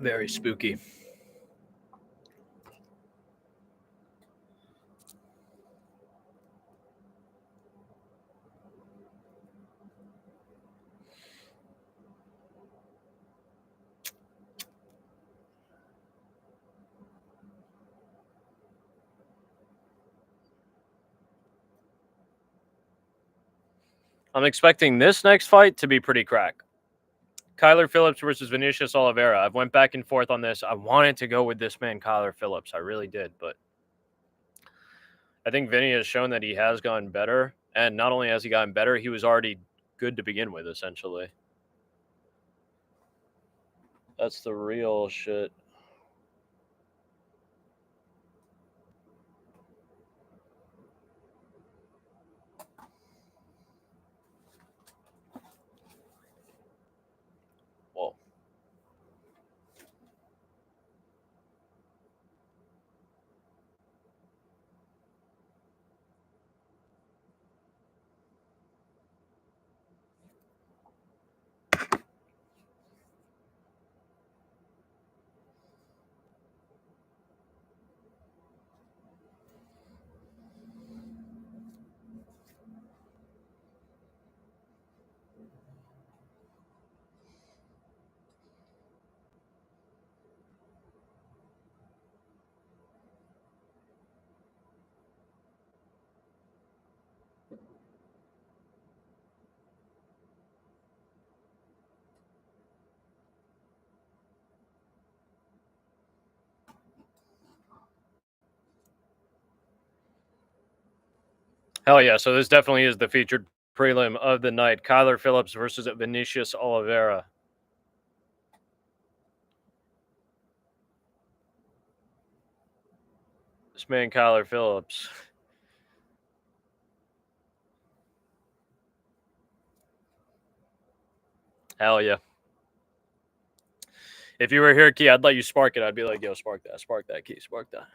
Very spooky. I'm expecting this next fight to be pretty crack. Kyler Phillips versus Vinicius Oliveira. I've went back and forth on this. I wanted to go with this man, Kyler Phillips. I really did, but I think Vinny has shown that he has gotten better. And not only has he gotten better, he was already good to begin with, essentially. That's the real shit. Whoa. Hell yeah. So this definitely is the featured prelim of the night. Kyler Phillips versus Vinicius Oliveira. This man, Kyler Phillips. Hell yeah. If you were here, Key, I'd let you spark it. I'd be like, yo, spark that, Key, spark that.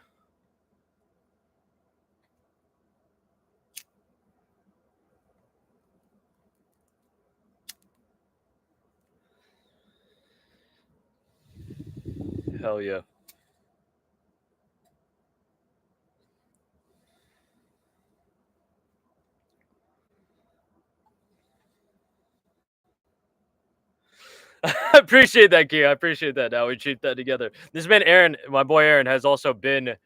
Hell yeah. I appreciate that, Key. I appreciate that. Now we cheat that together. This man, Aaron, my boy Aaron, has also been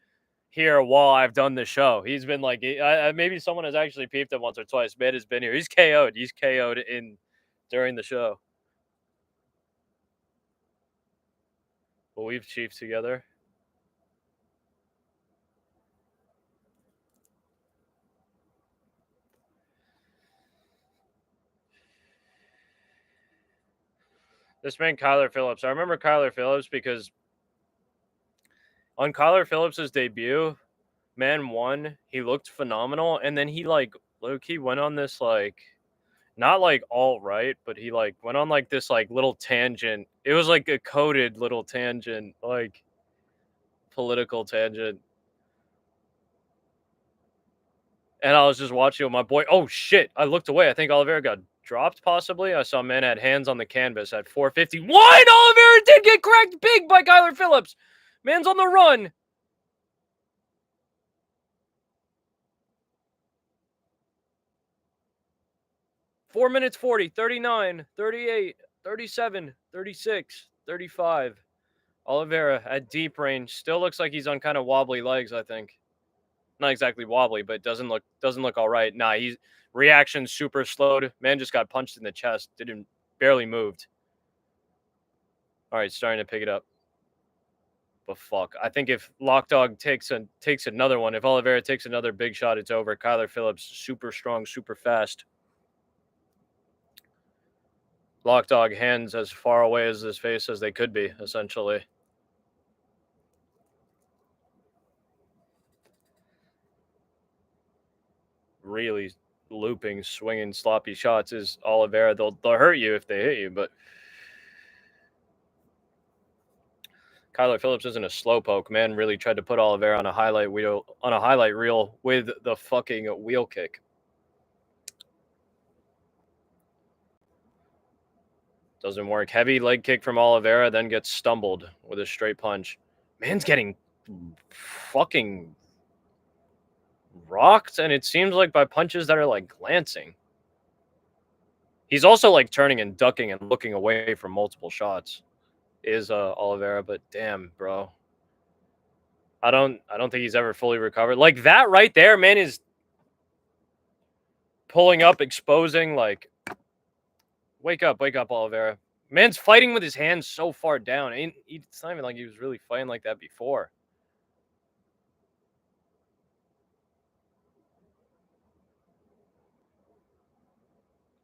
here while I've done the show. He's been like, maybe someone has actually peeped him once or twice. Man has been here. He's KO'd. He's KO'd during the show. But we've chiefed together. This man, Kyler Phillips. I remember Kyler Phillips because on Kyler Phillips's debut, man won. He looked phenomenal, and then he like low-key went on this like not like all right, but he like went on like this like little tangent. It was like a coded little tangent, like political tangent. And I was just watching my boy. Oh shit! I looked away. I think Oliveira got dropped. Possibly. I saw man had hands on the canvas at 451. Oliveira did get cracked big by Kyler Phillips. Man's on the run. Four minutes 40, 39, 38, 37, 36, 35. Oliveira at deep range still looks like he's on kind of wobbly legs. I think not exactly wobbly, but doesn't look all right. Nah, he's reaction super slowed. Man just got punched in the chest. Barely moved. All right, starting to pick it up. But fuck, I think if Lockdog takes another one, if Oliveira takes another big shot, it's over. Kyler Phillips, super strong, super fast. Lockdog hands as far away as his face as they could be, essentially. Really looping, swinging, sloppy shots is Oliveira. They'll hurt you if they hit you, but Kyler Phillips isn't a slowpoke. Man really tried to put Oliveira on a highlight reel with the fucking wheel kick. Doesn't work. Heavy leg kick from Oliveira, then gets stumbled with a straight punch. Man's getting fucking rocked, and it seems like by punches that are like glancing. He's also like turning and ducking and looking away from multiple shots. Is Oliveira, but damn, bro. I don't think he's ever fully recovered. Like that right there, man, is pulling up, exposing, like wake up, Oliveira. Man's fighting with his hands so far down. It's not even like he was really fighting like that before.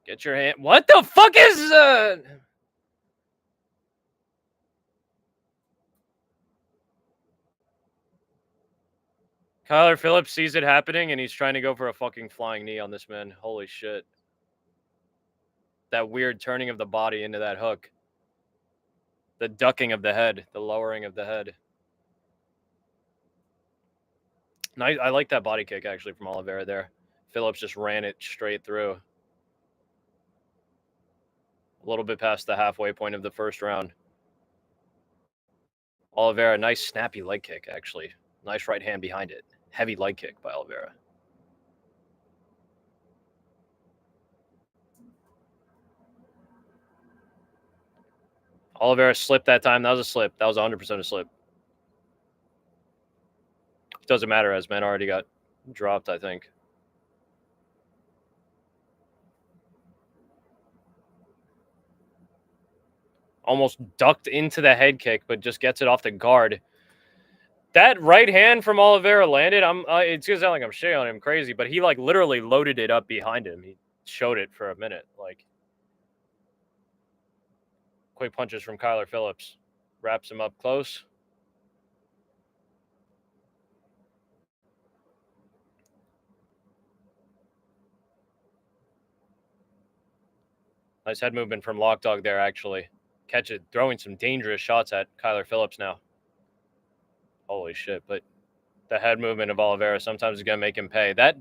Get your hand. What the fuck is Kyler Phillips sees it happening and he's trying to go for a fucking flying knee on this man. Holy shit. That weird turning of the body into that hook. The ducking of the head, the lowering of the head. Nice. I like that body kick actually from Olivea there. Phillips just ran it straight through. A little bit past the halfway point of the first round. Olivea, nice snappy leg kick actually. Nice right hand behind it. Heavy leg kick by Olivea. Olivea slipped that time. That was a slip. That was 100% a slip. It doesn't matter as man already got dropped, I think. Almost ducked into the head kick, but just gets it off the guard. That right hand from Olivea landed. It's gonna sound like I'm shitting on him crazy, but he like literally loaded it up behind him. He showed it for a minute. Like quick punches from Kyler Phillips. Wraps him up close. Nice head movement from Lockdog there, actually. Catch it, throwing some dangerous shots at Kyler Phillips now. Holy shit, but the head movement of Olivea sometimes is going to make him pay. That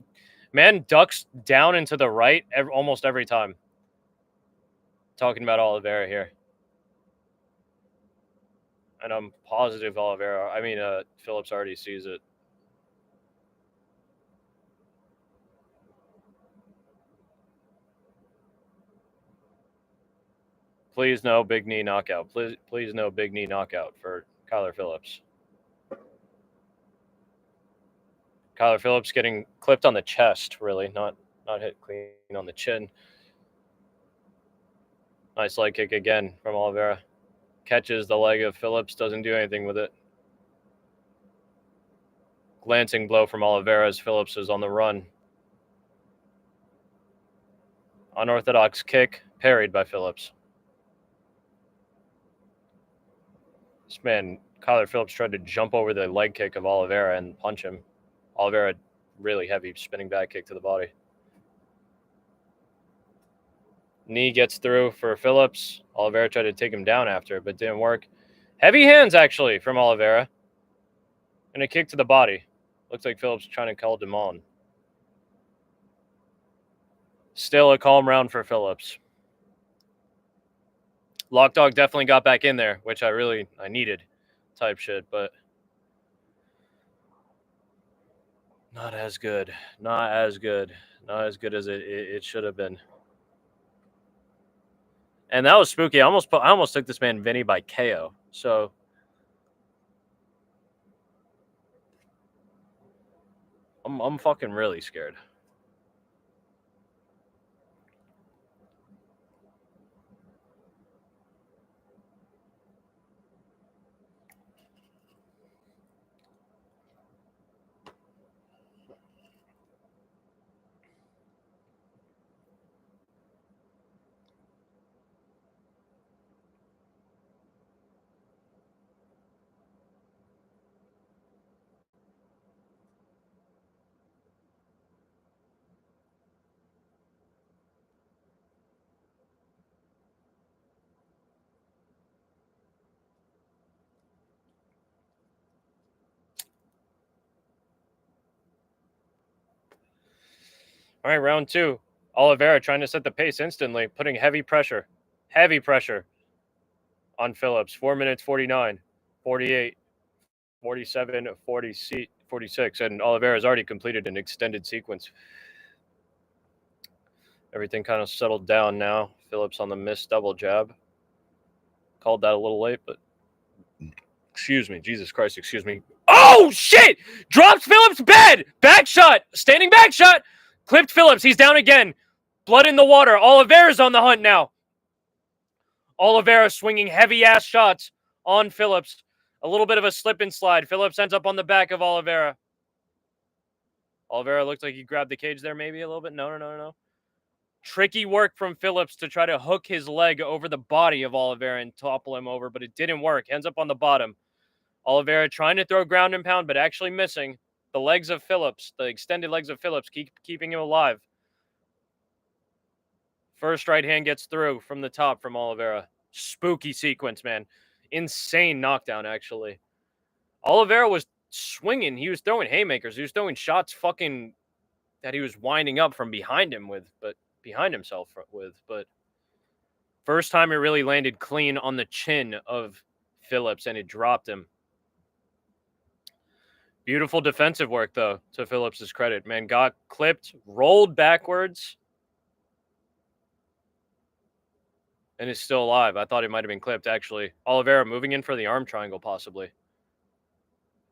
man ducks down and to the right almost every time. Talking about Olivea here. And I'm positive Phillips already sees it. Please no big knee knockout. Please no big knee knockout for Kyler Phillips. Kyler Phillips getting clipped on the chest, really, not hit clean on the chin. Nice leg kick again from Olivea. Catches the leg of Phillips, doesn't do anything with it. Glancing blow from Olivea as Phillips is on the run. Unorthodox kick, parried by Phillips. This man, Kyler Phillips, tried to jump over the leg kick of Olivea and punch him. Olivea, really heavy spinning back kick to the body. Knee gets through for Phillips. Olivea tried to take him down after, but didn't work. Heavy hands, actually, from Olivea. And a kick to the body. Looks like Phillips trying to call him on. Still a calm round for Phillips. Lockdog definitely got back in there, which I needed type shit, but not as good. Not as good. Not as good as it should have been. And that was spooky. I almost took this man Vinny by KO. So I'm fucking really scared. All right, round two. Olivea trying to set the pace instantly, putting heavy pressure on Phillips. 4 minutes, 49, 48, 47, 46. And Olivea has already completed an extended sequence. Everything kind of settled down now. Phillips on the missed double jab. Called that a little late, but excuse me. Jesus Christ, excuse me. Oh, shit! Drops Phillips' bed! Back shot! Standing back shot! Clipped Phillips. He's down again. Blood in the water. Oliveira's on the hunt now. Olivea swinging heavy-ass shots on Phillips. A little bit of a slip and slide. Phillips ends up on the back of Olivea. Olivea looked like he grabbed the cage there maybe a little bit. No. Tricky work from Phillips to try to hook his leg over the body of Olivea and topple him over, but it didn't work. Ends up on the bottom. Olivea trying to throw ground and pound, but actually missing. The legs of Phillips, the extended legs of Phillips, keeping him alive. First right hand gets through from the top from Olivea. Spooky sequence, man. Insane knockdown, actually. Olivea was swinging. He was throwing haymakers. He was throwing shots fucking that he was winding up from behind him with, but behind himself with. But first time it really landed clean on the chin of Phillips, and it dropped him. Beautiful defensive work, though, to Phillips' credit. Man, got clipped, rolled backwards, and is still alive. I thought he might have been clipped, actually. Olivea moving in for the arm triangle, possibly.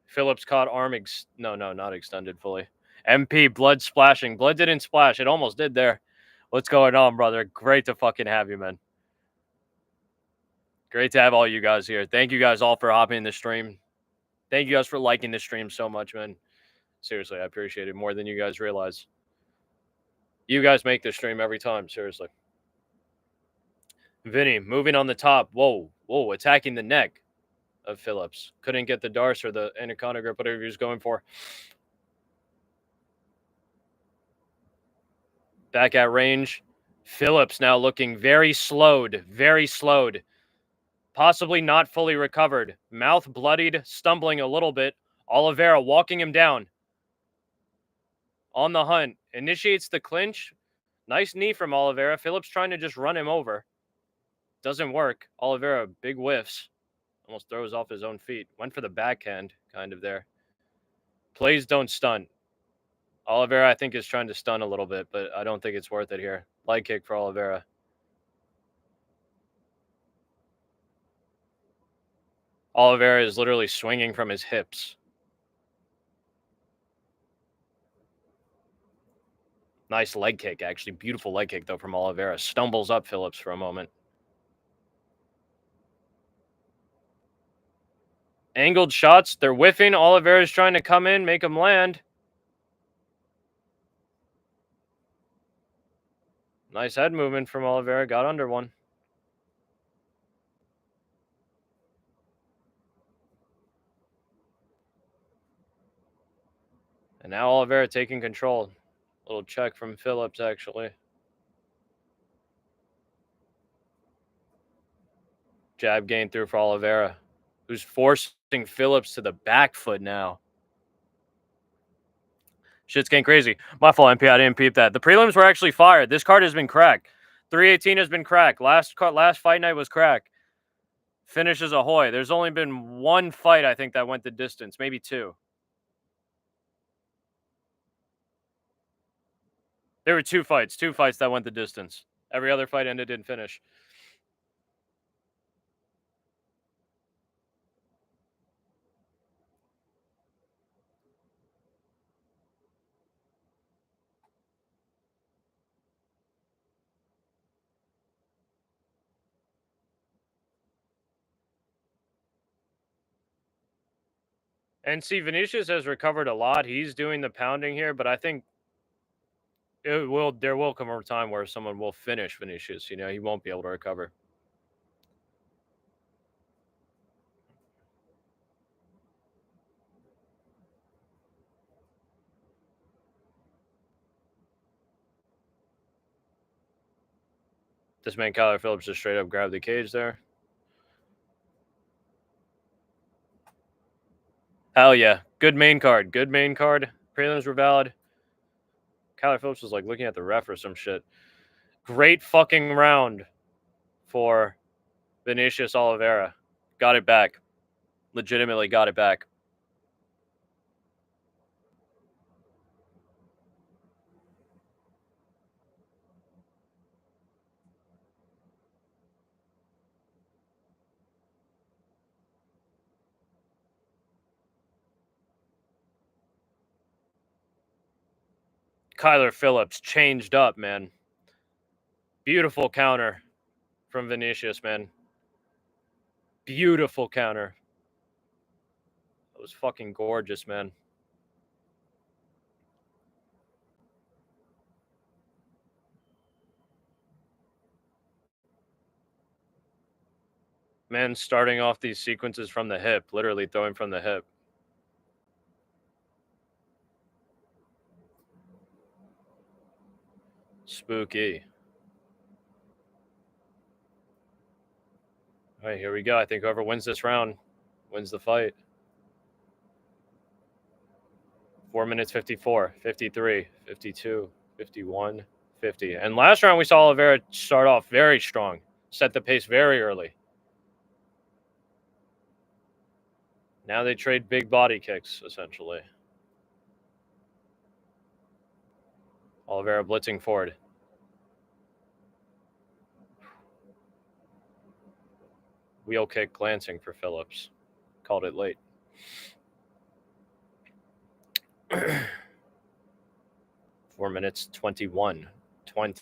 Phillips caught arm no, not extended fully. MP, blood splashing. Blood didn't splash. It almost did there. What's going on, brother? Great to fucking have you, man. Great to have all you guys here. Thank you guys all for hopping in the stream. Thank you guys for liking the stream so much, man. Seriously, I appreciate it more than you guys realize. You guys make the stream every time, seriously. Vinny, moving on the top. Whoa, attacking the neck of Phillips. Couldn't get the Darce or the Anaconda grip, whatever he was going for. Back at range. Phillips now looking very slowed. Possibly not fully recovered. Mouth bloodied, stumbling a little bit. Olivea walking him down. On the hunt. Initiates the clinch. Nice knee from Olivea. Phillips trying to just run him over. Doesn't work. Olivea, big whiffs. Almost throws off his own feet. Went for the backhand, kind of there. Plays don't stun. Olivea, I think, is trying to stun a little bit, but I don't think it's worth it here. Leg kick for Olivea. Olivea is literally swinging from his hips. Nice leg kick, actually. Beautiful leg kick, though, from Olivea. Stumbles up Phillips for a moment. Angled shots. They're whiffing. Olivea is trying to come in, make him land. Nice head movement from Olivea. Got under one. And now Olivea taking control. Little check from Phillips, actually. Jab gain through for Olivea, who's forcing Phillips to the back foot now. Shit's getting crazy. My fault, MP. I didn't peep that. The prelims were actually fired. This card has been cracked. 318 has been cracked. Last fight night was cracked. Finishes ahoy. There's only been one fight, I think, that went the distance. Maybe two. There were two fights that went the distance. Every other fight ended in finish. And see, Vinicius has recovered a lot. He's doing the pounding here, but I think there will come a time where someone will finish Vinicius. You know, he won't be able to recover. This man, Kyler Phillips, just straight up grabbed the cage there. Hell yeah. Good main card. Prelims were valid. Kyler Phillips was like looking at the ref or some shit. Great fucking round for Vinicius Olivea. Got it back. Legitimately got it back. Kyler Phillips changed up, man. Beautiful counter from Vinicius, man. Beautiful counter. It was fucking gorgeous, man. Man starting off these sequences from the hip, literally throwing from the hip. Spooky. All right, here we go. I think whoever wins this round wins the fight. 4 minutes 54, 53, 52, 51, 50. And last round we saw Olivea start off very strong, set the pace very early. Now they trade big body kicks, essentially. Olivea blitzing forward. Wheel kick glancing for Phillips. Called it late. 4 minutes 21, 20,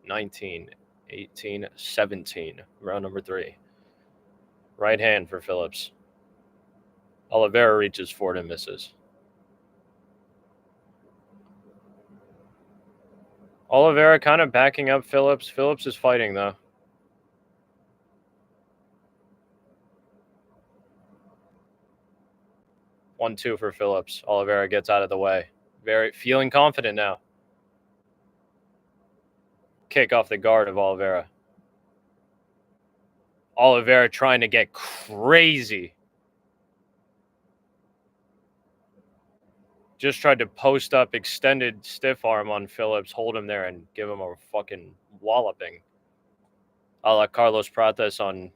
19, 18, 17. Round number 3. Right hand for Phillips. Olivea reaches forward and misses. Olivea kind of backing up Phillips. Phillips is fighting, though. One, 2 for Phillips. Olivea gets out of the way. Feeling confident now. Kick off the guard of Olivea. Olivea trying to get crazy. Just tried to post up extended stiff arm on Phillips, hold him there, and give him a fucking walloping. A la Carlos Prates on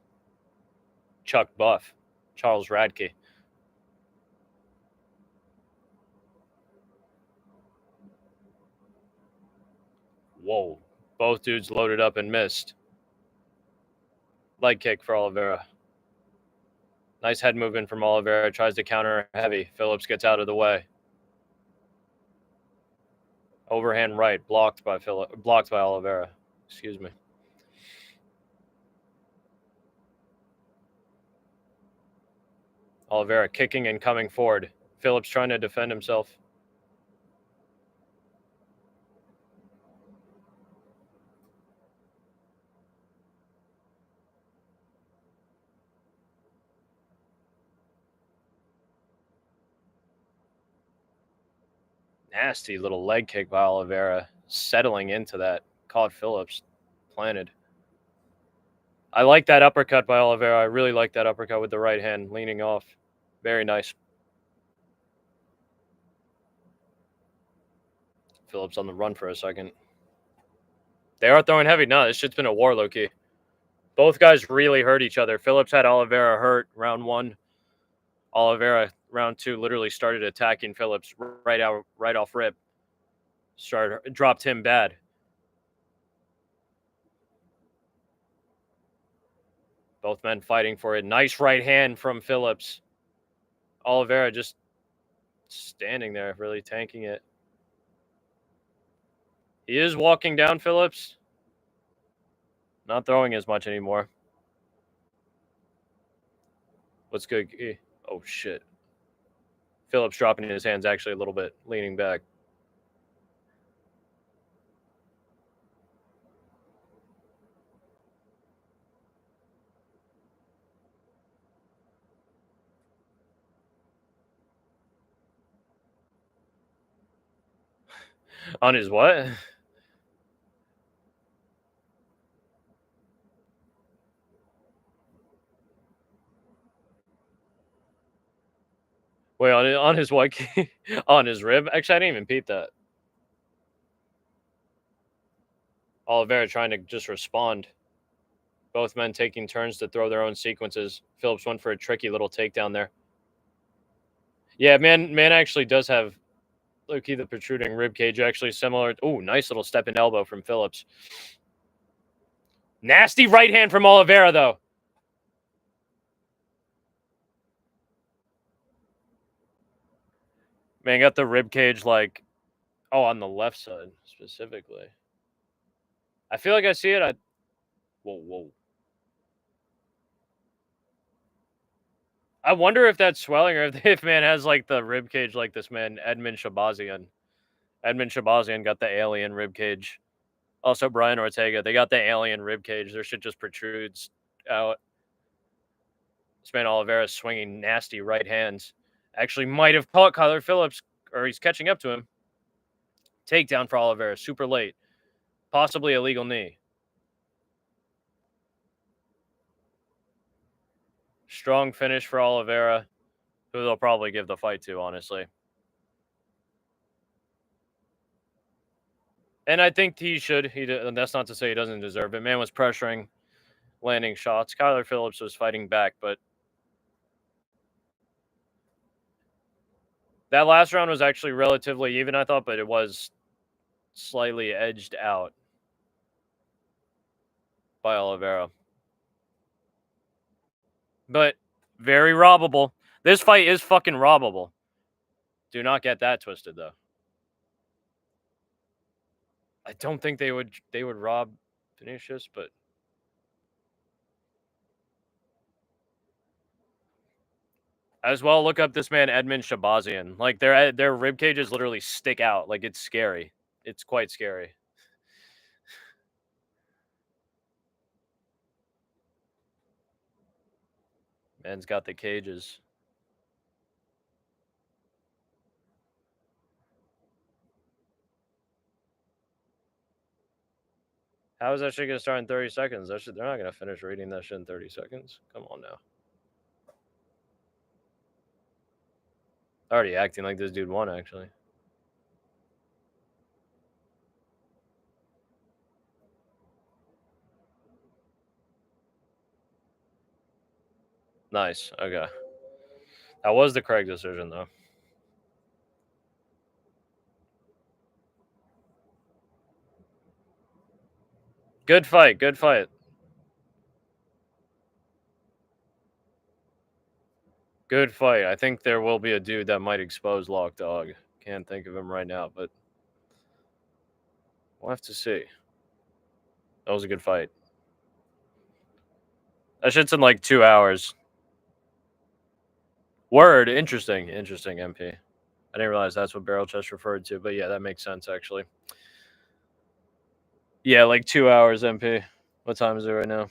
Chuck Buff. Charles Radke. Whoa. Both dudes loaded up and missed. Leg kick for Olivea. Nice head movement from Olivea. Tries to counter heavy. Phillips gets out of the way. Overhand right. Blocked by Olivea. Excuse me. Olivea kicking and coming forward. Phillips trying to defend himself. Nasty little leg kick by Olivea, settling into that. Caught Phillips, planted. I like that uppercut by Olivea. I really like that uppercut with the right hand, leaning off. Very nice. Phillips on the run for a second. They are throwing heavy. No, this shit's been a war, low-key. Both guys really hurt each other. Phillips had Olivea hurt round 1. Olivea round 2 literally started attacking Phillips right off rip. Dropped him bad. Both men fighting for it. Nice right hand from Phillips. Olivea just standing there, really tanking it. He is walking down Phillips. Not throwing as much anymore. What's good? Oh, shit. Phillips dropping his hands actually a little bit, leaning back. On his what? Wait, on his what? On his rib? Actually, I didn't even peep that. Olivea trying to just respond. Both men taking turns to throw their own sequences. Phillips went for a tricky little takedown there. Yeah, man actually does have, look-key, the protruding rib cage actually similar. Oh, nice little step and elbow from Phillips. Nasty right hand from Olivea, though. Man, got the rib cage like, oh, on the left side specifically. I feel like I see it. Whoa. I wonder if that's swelling or if man has like the rib cage like this man, Edmund Shabazian. Edmund Shabazian got the alien rib cage. Also, Brian Ortega, they got the alien rib cage. Their shit just protrudes out. This man Olivea swinging nasty right hands. Actually might have caught Kyler Phillips, or he's catching up to him. Takedown for Olivea, super late. Possibly a legal knee. Strong finish for Olivea, who they'll probably give the fight to, honestly. And I think he should. And that's not to say he doesn't deserve it. Man was pressuring, landing shots. Kyler Phillips was fighting back, but that last round was actually relatively even, I thought, but it was slightly edged out by Olivea. But very robbable. This fight is fucking robbable. Do not get that twisted, though. I don't think they would rob Vinicius, but as well, look up this man Edmund Shabazian. Like their rib cages literally stick out. Like it's scary. It's quite scary. Man's got the cages. How is that shit gonna start in 30 seconds? They're not gonna finish reading that shit in 30 seconds. Come on now. Already acting like this dude won, actually. Nice. Okay. That was the correct decision, though. Good fight. Good fight. Good fight. I think there will be a dude that might expose Lock Dog. Can't think of him right now, but we'll have to see. That was a good fight. That shit's in like 2 hours. Word. Interesting. Interesting, MP. I didn't realize that's what barrel chest referred to, but yeah, that makes sense, actually. Yeah, like 2 hours, MP. What time is it right now?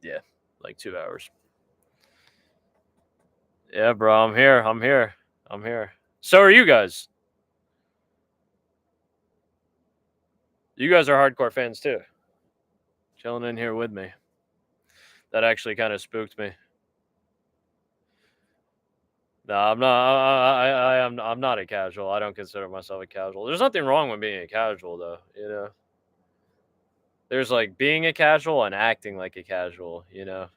Yeah, like 2 hours. Yeah, bro, I'm here. I'm here. I'm here. So are you guys. You guys are hardcore fans, too. Chilling in here with me. That actually kind of spooked me. No, I'm not. I'm not a casual. I don't consider myself a casual. There's nothing wrong with being a casual, though. You know, there's like being a casual and acting like a casual. You know,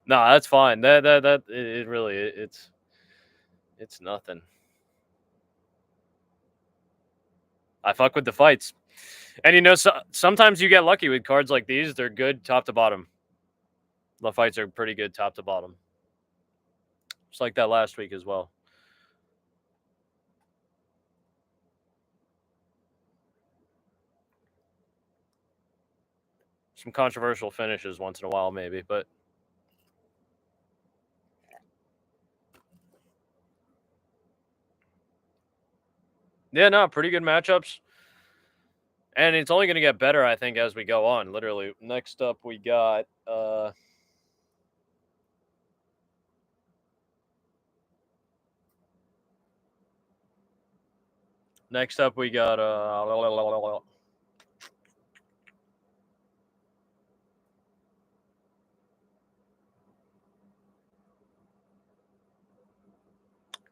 no, that's fine. It really it's nothing. I fuck with the fights, and you know, sometimes you get lucky with cards like these. They're good top to bottom. The fights are pretty good top to bottom. Just like that last week as well. Some controversial finishes once in a while, maybe, but yeah, no, pretty good matchups. And it's only going to get better, I think, as we go on. Literally, next up we got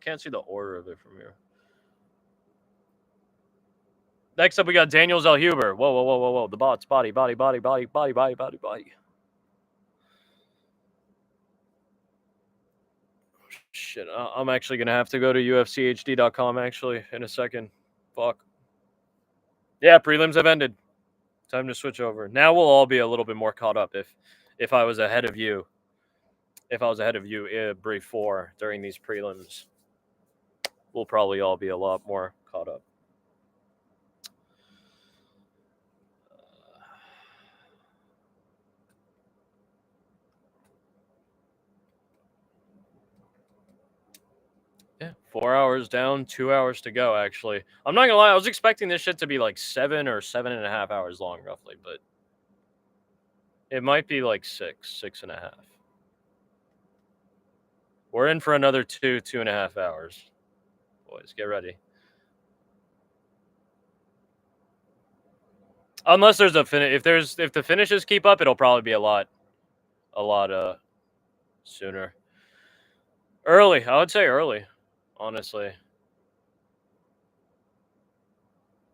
can't see the order of it from here. Next up we got Daniel Zellhuber. Whoa. The bots. Body. Shit, I'm actually going to have to go to UFCHD.com actually in a second. Fuck. Yeah, prelims have ended. Time to switch over. Now we'll all be a little bit more caught up if I was ahead of you. If I was ahead of you brief 4 during these prelims, we'll probably all be a lot more caught up. Yeah, 4 hours down, 2 hours to go, actually. I'm not gonna lie, I was expecting this shit to be like 7 or 7.5 hours long, roughly, but It might be like 6.5. We're in for another 2.5 hours. Boys, get ready. Unless there's a finish. If the finishes keep up, it'll probably be a lot sooner. Early, I would say early, honestly.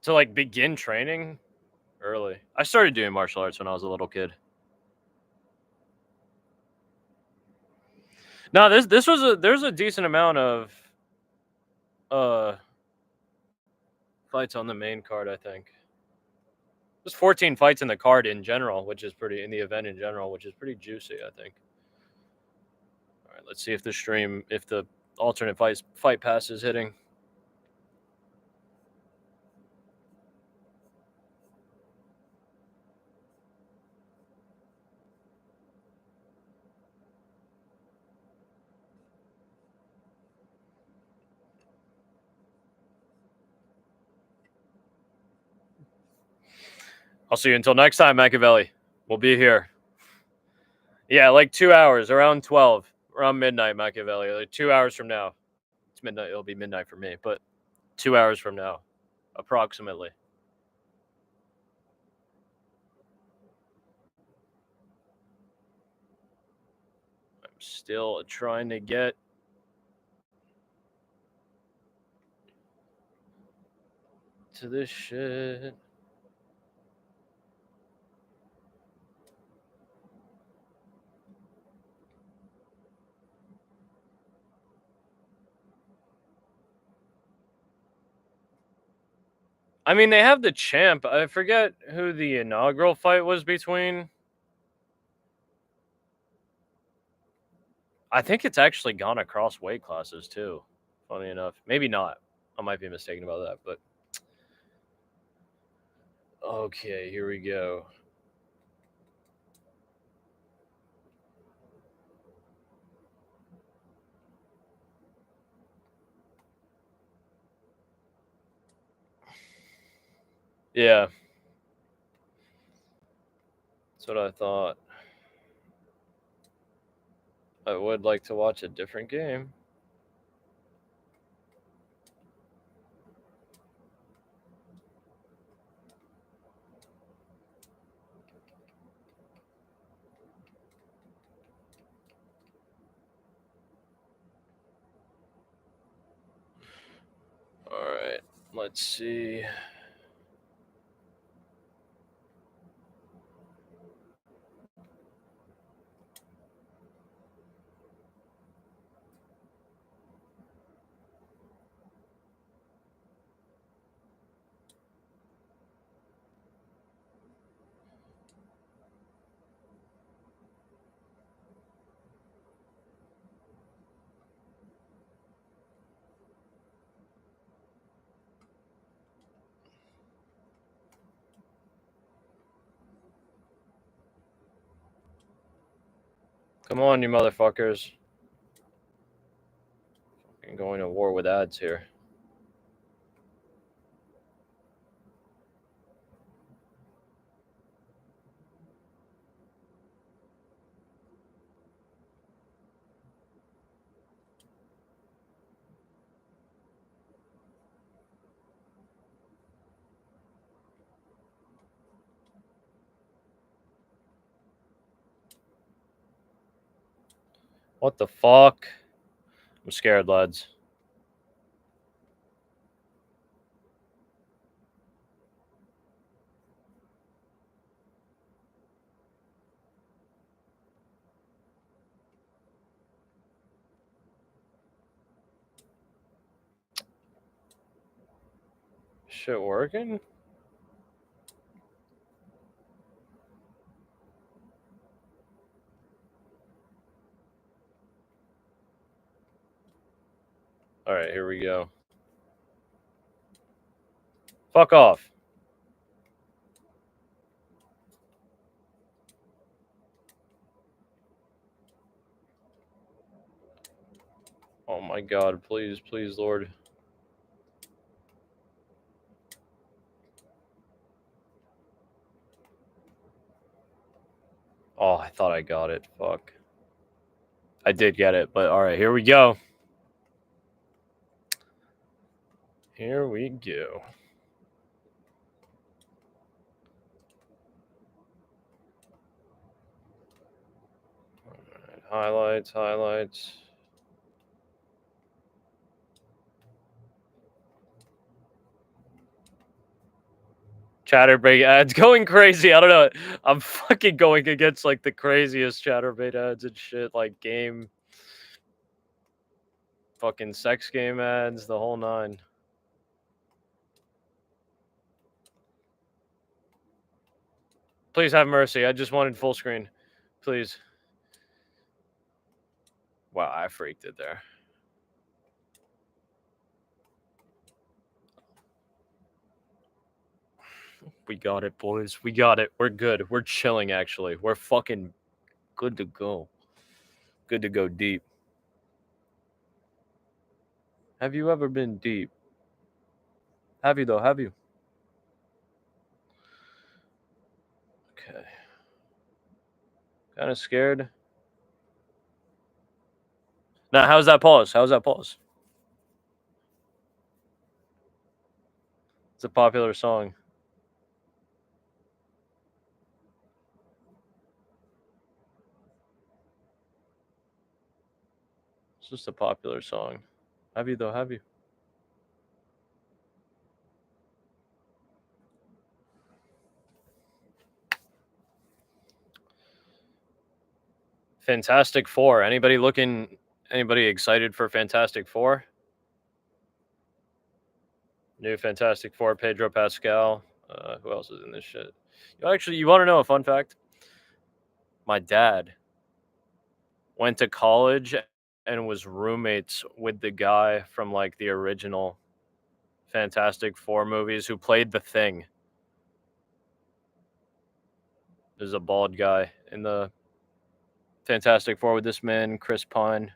To like begin training early. I started doing martial arts when I was a little kid. No, there's a decent amount of fights on the main card, I think. There's 14 fights in the card in general, which is pretty in the event in general, which is pretty juicy, I think. All right, let's see if the alternate fight pass is hitting. I'll see you until next time, Machiavelli. We'll be here. Yeah, like 2 hours, around 12, around midnight, Machiavelli. Like 2 hours from now. It's midnight. It'll be midnight for me, but 2 hours from now, approximately. I'm still trying to get to this shit. I mean, they have the champ. I forget who the inaugural fight was between. I think it's actually gone across weight classes too. Funny enough, maybe not. I might be mistaken about that, but okay, here we go. Yeah, that's what I thought. I would like to watch a different game. All right, let's see. Come on, you motherfuckers. I'm going to war with ads here. What the fuck? I'm scared, lads. Shit working? All right, here we go. Fuck off. Oh my god, please, please, Lord. Oh, I thought I got it. Fuck. I did get it, but all right, here we go. Here we go. All right, highlights. Chatterbait ads going crazy. I don't know. I'm fucking going against like the craziest Chatterbait ads and shit, like game, fucking sex game ads, the whole nine. Please have mercy. I just wanted full screen. Please. Wow, I freaked it there. We got it, boys. We got it. We're good. We're chilling, actually. We're fucking good to go. Good to go deep. Have you ever been deep? Have you, though? Have you? Okay. Kind of scared. Now, how's that pause? How's that pause? It's a popular song. It's just a popular song. Have you, though? Have you? Fantastic Four. Anybody excited for Fantastic Four? New Fantastic Four, Pedro Pascal. Who else is in this shit? Actually, you want to know a fun fact? My dad went to college and was roommates with the guy from like the original Fantastic Four movies who played the Thing. There's a bald guy in the Fantastic Four with this man, Chris Pine.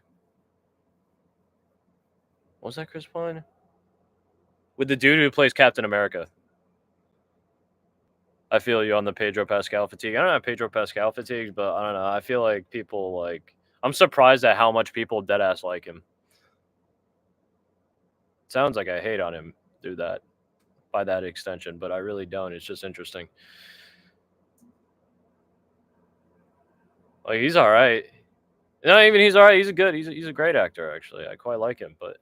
Was that Chris Pine? With the dude who plays Captain America. I feel you on the Pedro Pascal fatigue. I don't have Pedro Pascal fatigue, but I don't know. I feel like people like. I'm surprised at how much people deadass like him. Sounds like I hate on him through that, by that extension, but I really don't. It's just interesting. Like he's all right. No, even he's all right. He's a great actor actually. I quite like him, but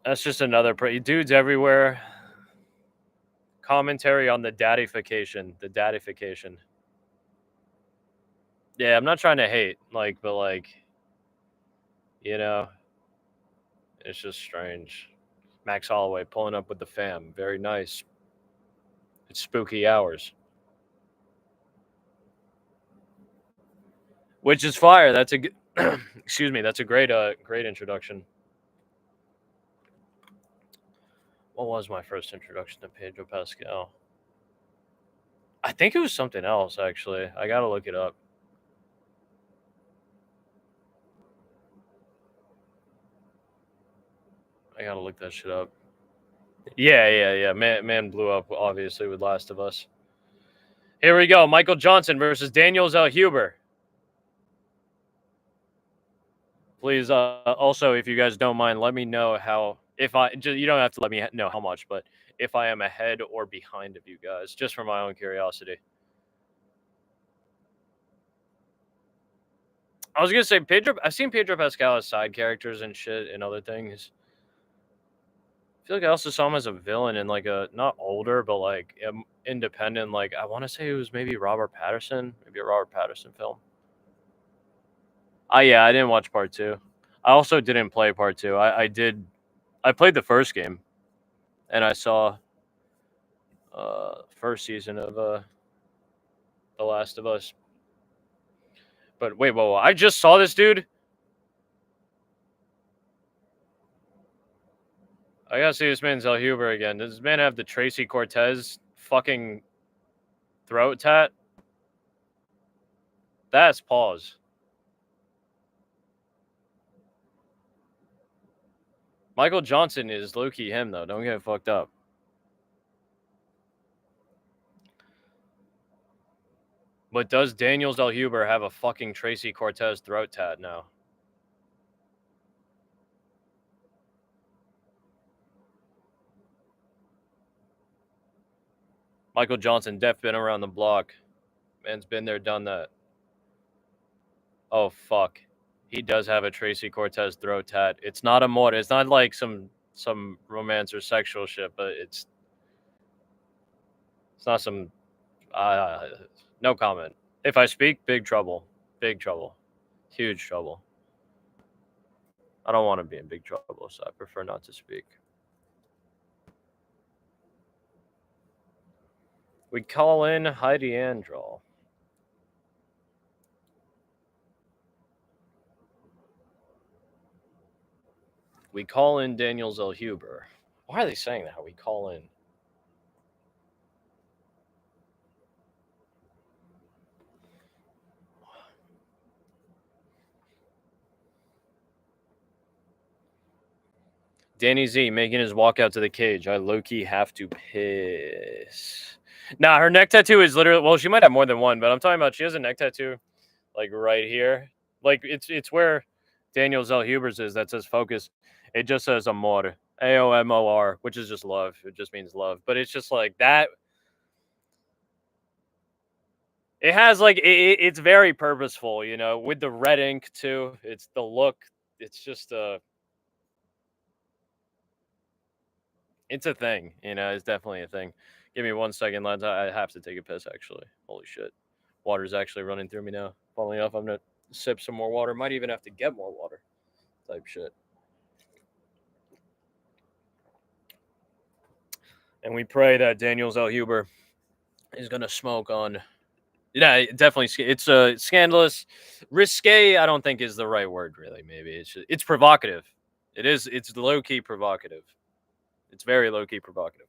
that's just another dudes everywhere. Commentary on the daddification. Yeah, I'm not trying to hate, like, but like, you know, it's just strange. Max Holloway pulling up with the fam. Very nice. It's spooky hours. Which is fire. That's a excuse me, that's a great introduction. What was my first introduction to Pedro Pascal? I think it was something else actually. I got to look it up. I got to look that shit up. Yeah. Man blew up obviously with Last of Us. Here we go. Michael Johnson versus Daniel Zellhuber. Please, also, if you guys don't mind, let me know how. You don't have to let me know how much, but if I am ahead or behind of you guys, just for my own curiosity. I was gonna say I've seen Pedro Pascal as side characters and shit and other things. I feel like I also saw him as a villain in like a not older but like independent. Like I want to say it was maybe Robert Pattinson, maybe a Robert Pattinson film. Yeah, I didn't watch part two. I also didn't play part two. I did. I played the first game, and I saw first season of The Last of Us. But wait, whoa! I just saw this dude. I gotta see this man Zellhuber again. Does this man have the Tracy Cortez fucking throat tat? That's pause. Michael Johnson is low-key him though. Don't get it fucked up. But does Daniel Zellhuber have a fucking Tracy Cortez throat tat now? Michael Johnson, def been around the block. Man's been there, done that. Oh, fuck. He does have a Tracy Cortez throat tat. It's not a mod. It's not like some romance or sexual shit, but it's not some... no comment. If I speak, big trouble. Big trouble. Huge trouble. I don't want to be in big trouble, so I prefer not to speak. We call in Heidi Androl. We call in Daniel Zellhuber. Why are they saying that? We call in. Danny Z making his walk out to the cage. I low-key have to piss. Nah, her neck tattoo is literally... Well, she might have more than one, but I'm talking about she has a neck tattoo, like, right here. Like, it's where Daniel Zellhuber's is that says focus. It just says amor. AOMOR, which is just love. It just means love. But it's just like that... It has, like... It's very purposeful, you know, with the red ink, too. It's the look. It's just it's a thing, you know. It's definitely a thing. Give me 1 second, lads. I have to take a piss, actually. Holy shit. Water's actually running through me now. Funnily enough, I'm going to sip some more water. Might even have to get more water type shit. And we pray that Daniel Zellhuber is going to smoke on... Yeah, definitely. It's scandalous. Risque, I don't think is the right word, really, maybe. It's provocative. It is. It's low-key provocative. It's very low-key provocative.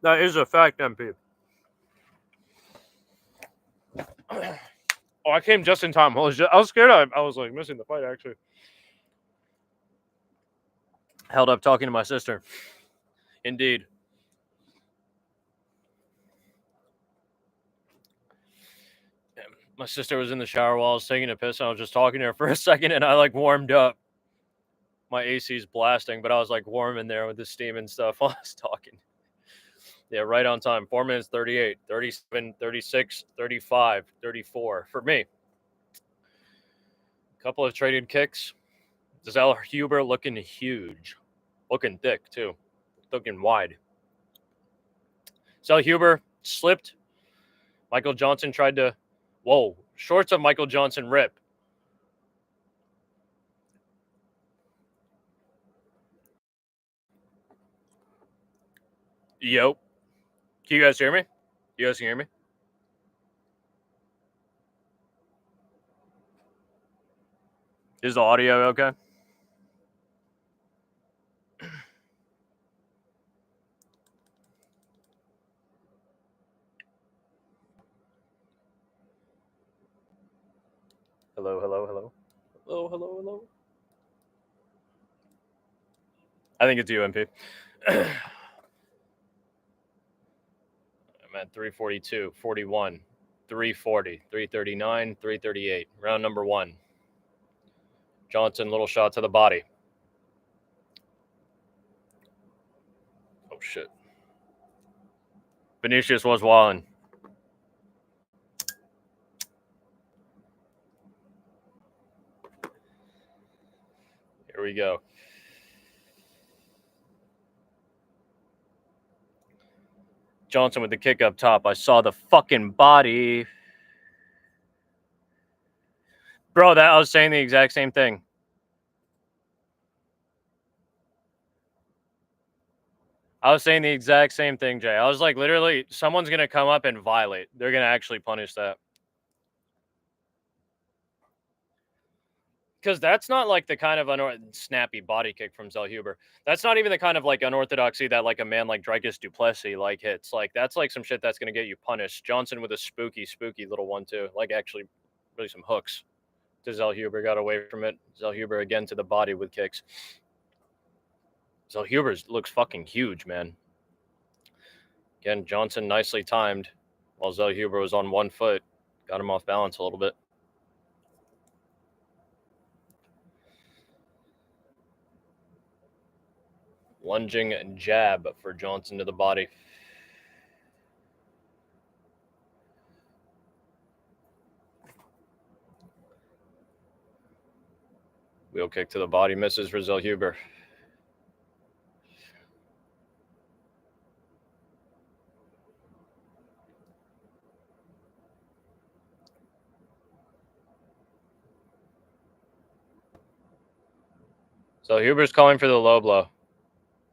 That is a fact, MP. Oh, I came just in time. I was scared. I was like missing the fight, actually. Held up talking to my sister. Indeed. My sister was in the shower while I was taking a piss, and I was just talking to her for a second, and I like warmed up. My AC's blasting, but I was like warm in there with the steam and stuff while I was talking. Yeah, right on time. 4 minutes 38, 37, 36, 35, 34 for me. Couple of traded kicks. Zell Huber looking huge. Looking thick, too. Looking wide. Zell Huber slipped. Michael Johnson tried to... Whoa. Shorts of Michael Johnson rip. Yo. Can you guys hear me? You guys can hear me? Is the audio okay? Hello, hello, hello. Hello, hello, hello. I think it's UMP. I'm at 342, 41, 340, 339, 338. Round number 1. Johnson, little shot to the body. Oh, shit. Vinicius was wilding. Here we go. Johnson with the kick up top. I saw the fucking body. Bro, I was saying the exact same thing. I was saying the exact same thing, Jay. I was like, literally, someone's going to come up and violate. They're going to actually punish that. Because that's not like the kind of snappy body kick from Zellhuber. That's not even the kind of like unorthodoxy that like a man like Dricus Duplessis like hits. Like that's like some shit that's gonna get you punished. Johnson with a spooky little one too. Like actually, really some hooks. To Zellhuber, got away from it. Zellhuber again to the body with kicks. Zellhuber looks fucking huge, man. Again, Johnson nicely timed while Zellhuber was on one foot. Got him off balance a little bit. Lunging jab for Johnson to the body. Wheel kick to the body misses for Zellhuber. Zellhuber's calling for the low blow.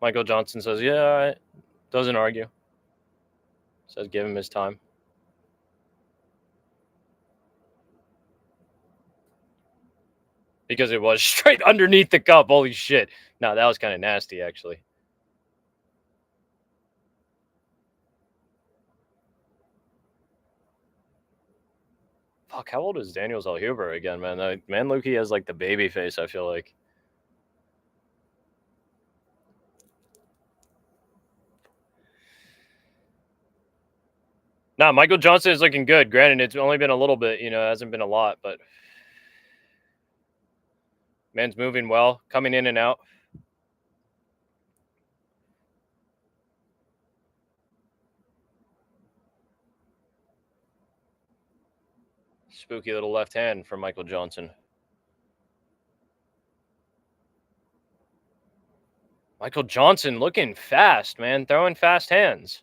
Michael Johnson says, yeah, all right. Doesn't argue. Says give him his time. Because it was straight underneath the cup. Holy shit. No, that was kind of nasty, actually. Fuck, how old is Daniel Zellhuber again, man? Man, Lukey has like the baby face, I feel like. No, Michael Johnson is looking good. Granted, it's only been a little bit, it hasn't been a lot, but man's moving well, coming in and out. Spooky little left hand from Michael Johnson. Michael Johnson looking fast, man. Throwing fast hands.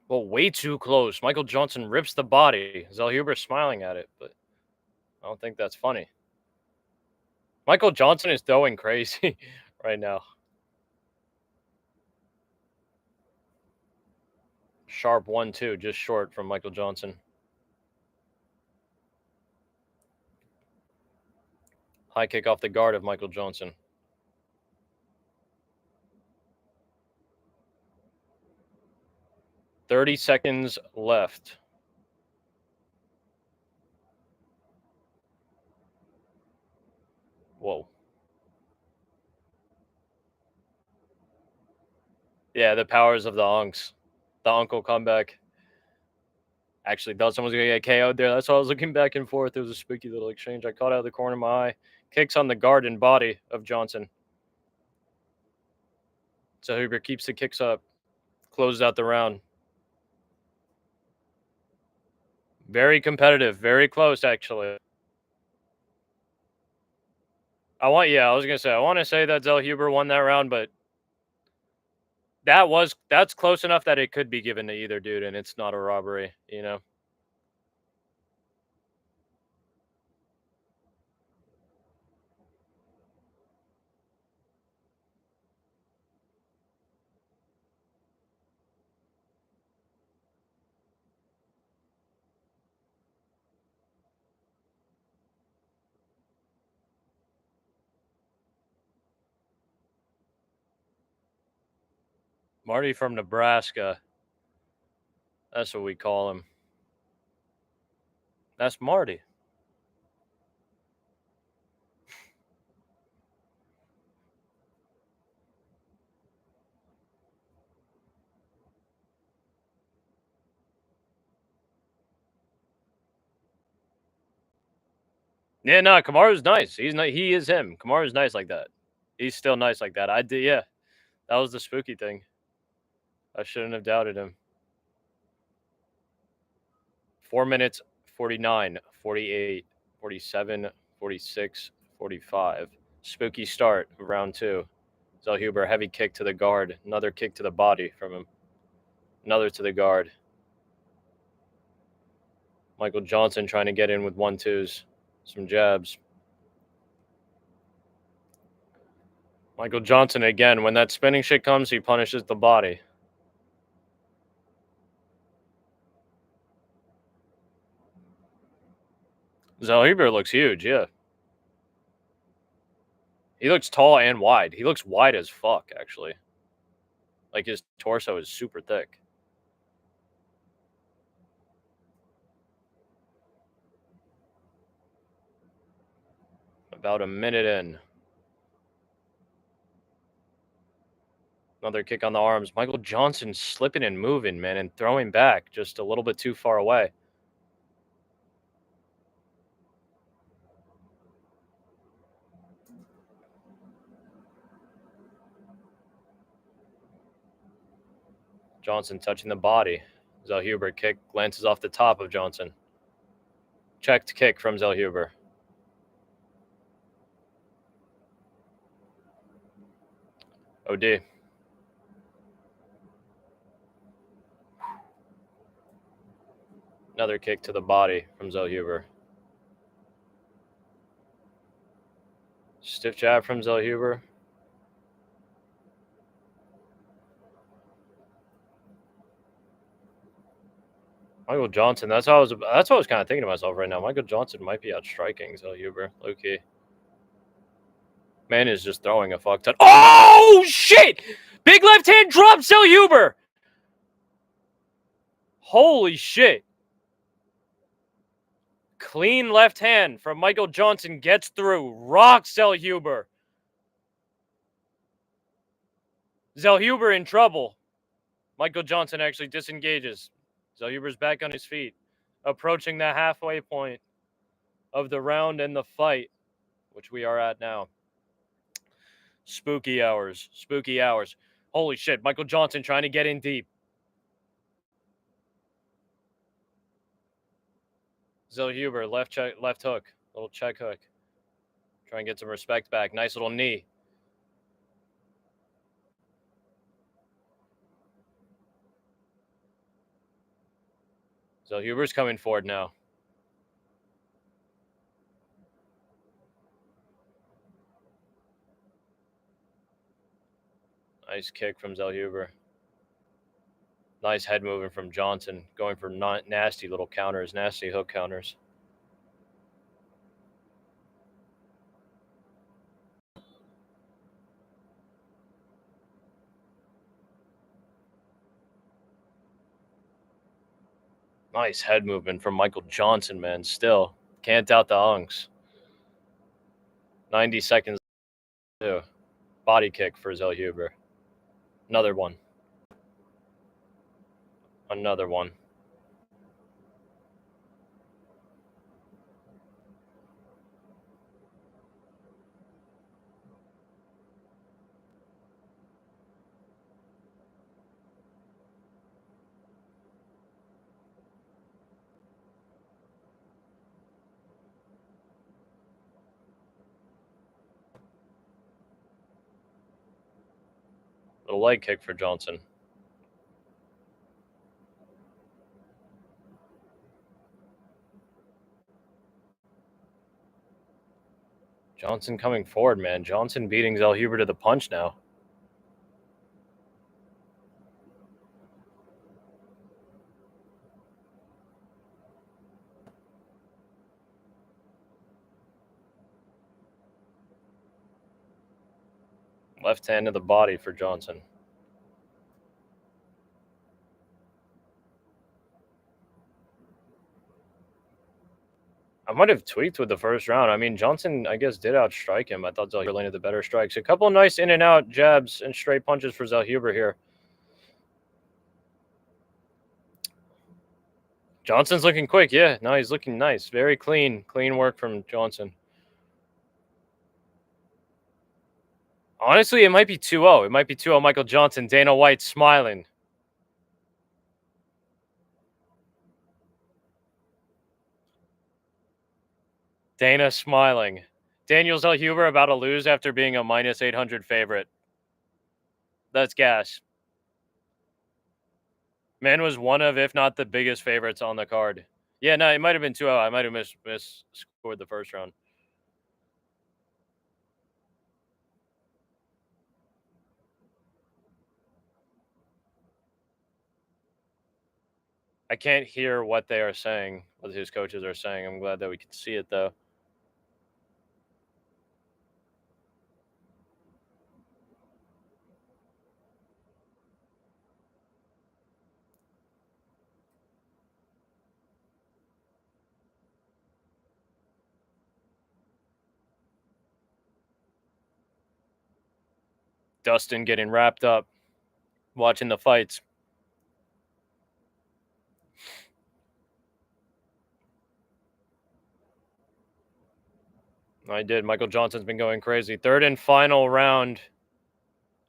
Well, way too close. Michael Johnson rips the body. Zellhuber smiling at it, but I don't think that's funny. Michael Johnson is throwing crazy right now. Sharp 1-2, just short from Michael Johnson. High kick off the guard of Michael Johnson. "30 seconds left." Whoa. Yeah, the powers of the unks. The uncle comeback. Actually thought someone was going to get KO'd there. That's why I was looking back and forth. It was a spooky little exchange. I caught out of the corner of my eye. Kicks on the guard and body of Johnson. So Huber keeps the kicks up. Closes out the round. Very competitive. Very close, actually. I was going to say, I want to say that Zellhuber won that round, but that's close enough that it could be given to either dude, and it's not a robbery, you know? Marty from Nebraska. That's what we call him. That's Marty. Yeah, no, Kamaru's nice. He is him. Kamaru's nice like that. He's still nice like that. I did, yeah. That was the spooky thing. I shouldn't have doubted him. 4 minutes, 49, 48, 47, 46, 45. Spooky start of round 2. Zellhuber, heavy kick to the guard. Another kick to the body from him. Another to the guard. Michael Johnson trying to get in with 1-2s. Some jabs. Michael Johnson again. When that spinning shit comes, he punishes the body. Zellhuber looks huge, yeah. He looks tall and wide. He looks wide as fuck, actually. Like his torso is super thick. About a minute in. Another kick on the arms. Michael Johnson slipping and moving, man, and throwing back just a little bit too far away. Johnson touching the body. Zellhuber kick glances off the top of Johnson. Checked kick from Zellhuber. OD. Another kick to the body from Zellhuber. Stiff jab from Zellhuber. Michael Johnson. That's what I was kind of thinking to myself right now. Michael Johnson might be out striking Zellhuber. Low key. Man is just throwing a fuck ton. Oh shit! Big left hand drop Zellhuber. Holy shit! Clean left hand from Michael Johnson gets through. Rocks Zellhuber. Zellhuber in trouble. Michael Johnson actually disengages. Zellhuber's back on his feet, approaching the halfway point of the round and the fight, which we are at now. Spooky hours. Spooky hours. Holy shit. Michael Johnson trying to get in deep. Zellhuber, left hook. Little check hook. Try and get some respect back. Nice little knee. Zellhuber's coming forward now. Nice kick from Zellhuber. Nice head movement from Johnson. Going for nasty little counters. Nasty hook counters. Nice head movement from Michael Johnson, man. Still, can't doubt the unks. 90 seconds, too. Body kick for Zellhuber. Another one. Another one. Little leg kick for Johnson. Johnson coming forward, man. Johnson beating Zellhuber to the punch now. Left hand to the body for Johnson. I might have tweaked with the first round. I mean, Johnson, I guess, did outstrike him. I thought Zellhuber landed the better strikes. A couple nice in and out jabs and straight punches for Zellhuber here. Johnson's looking quick. Yeah, no, he's looking nice. Very clean. Clean work from Johnson. Honestly, it might be 2-0. It might be 2-0 Michael Johnson. Dana White smiling. Dana smiling. Daniel Zellhuber about to lose after being a minus 800 favorite. That's gas. Man was one of, if not the biggest favorites on the card. Yeah, no, it might have been 2-0. I might have misscored the first round. I can't hear what they are saying, what his coaches are saying. I'm glad that we can see it, though. Dustin getting wrapped up, watching the fights. I did. Michael Johnson's been going crazy. Third and final round.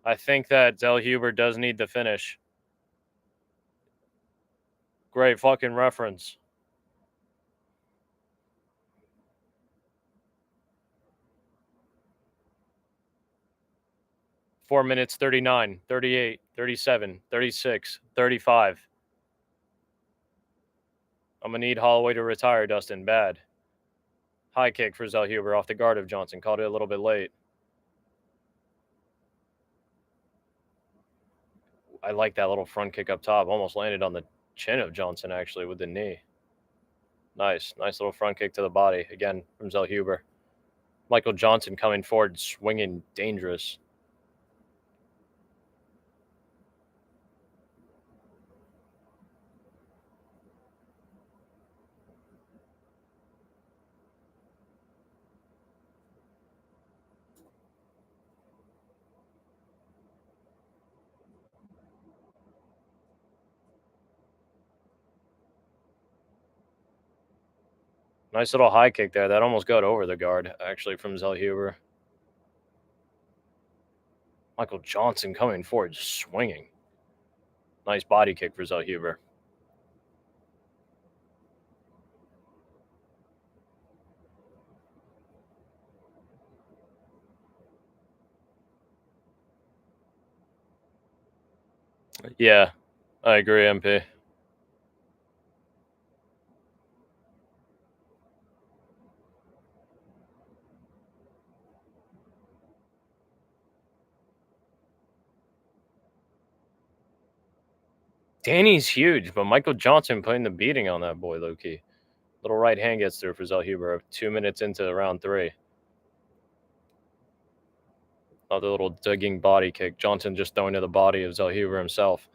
I think that Zellhuber does need the finish. Great fucking reference. Four minutes, 39, 38, 37, 36, 35. I'm going to need Holloway to retire, Dustin. Bad. High kick for Zellhuber off the guard of Johnson. Caught it a little bit late. I like that little front kick up top. Almost landed on the chin of Johnson, actually, with the knee. Nice. Nice little front kick to the body. Again, from Zellhuber. Michael Johnson coming forward, swinging dangerous. Nice little high kick there. That almost got over the guard, actually, from Zellhuber. Michael Johnson coming forward, swinging. Nice body kick for Zellhuber. Yeah, I agree, MP. Danny's huge, but Michael Johnson putting the beating on that boy, low-key. Little right hand gets through for Zellhuber 2 minutes into round 3. Another little digging body kick. Johnson just throwing to the body of Zellhuber himself.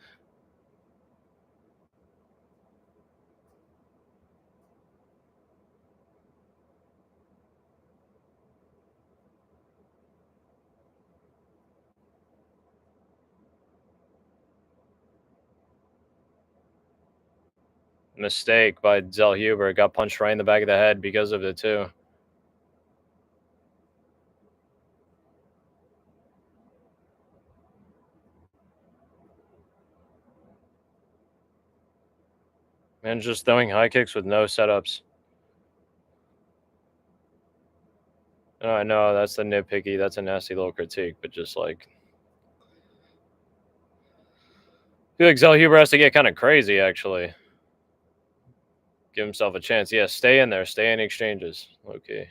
Mistake by Zellhuber. Got punched right in the back of the head because of it, too. And just throwing high kicks with no setups. Oh, I know, that's the nitpicky. That's a nasty little critique, but just like... I feel like Zellhuber has to get kind of crazy, actually. Give himself a chance. Yeah, stay in there. Stay in exchanges. Okay.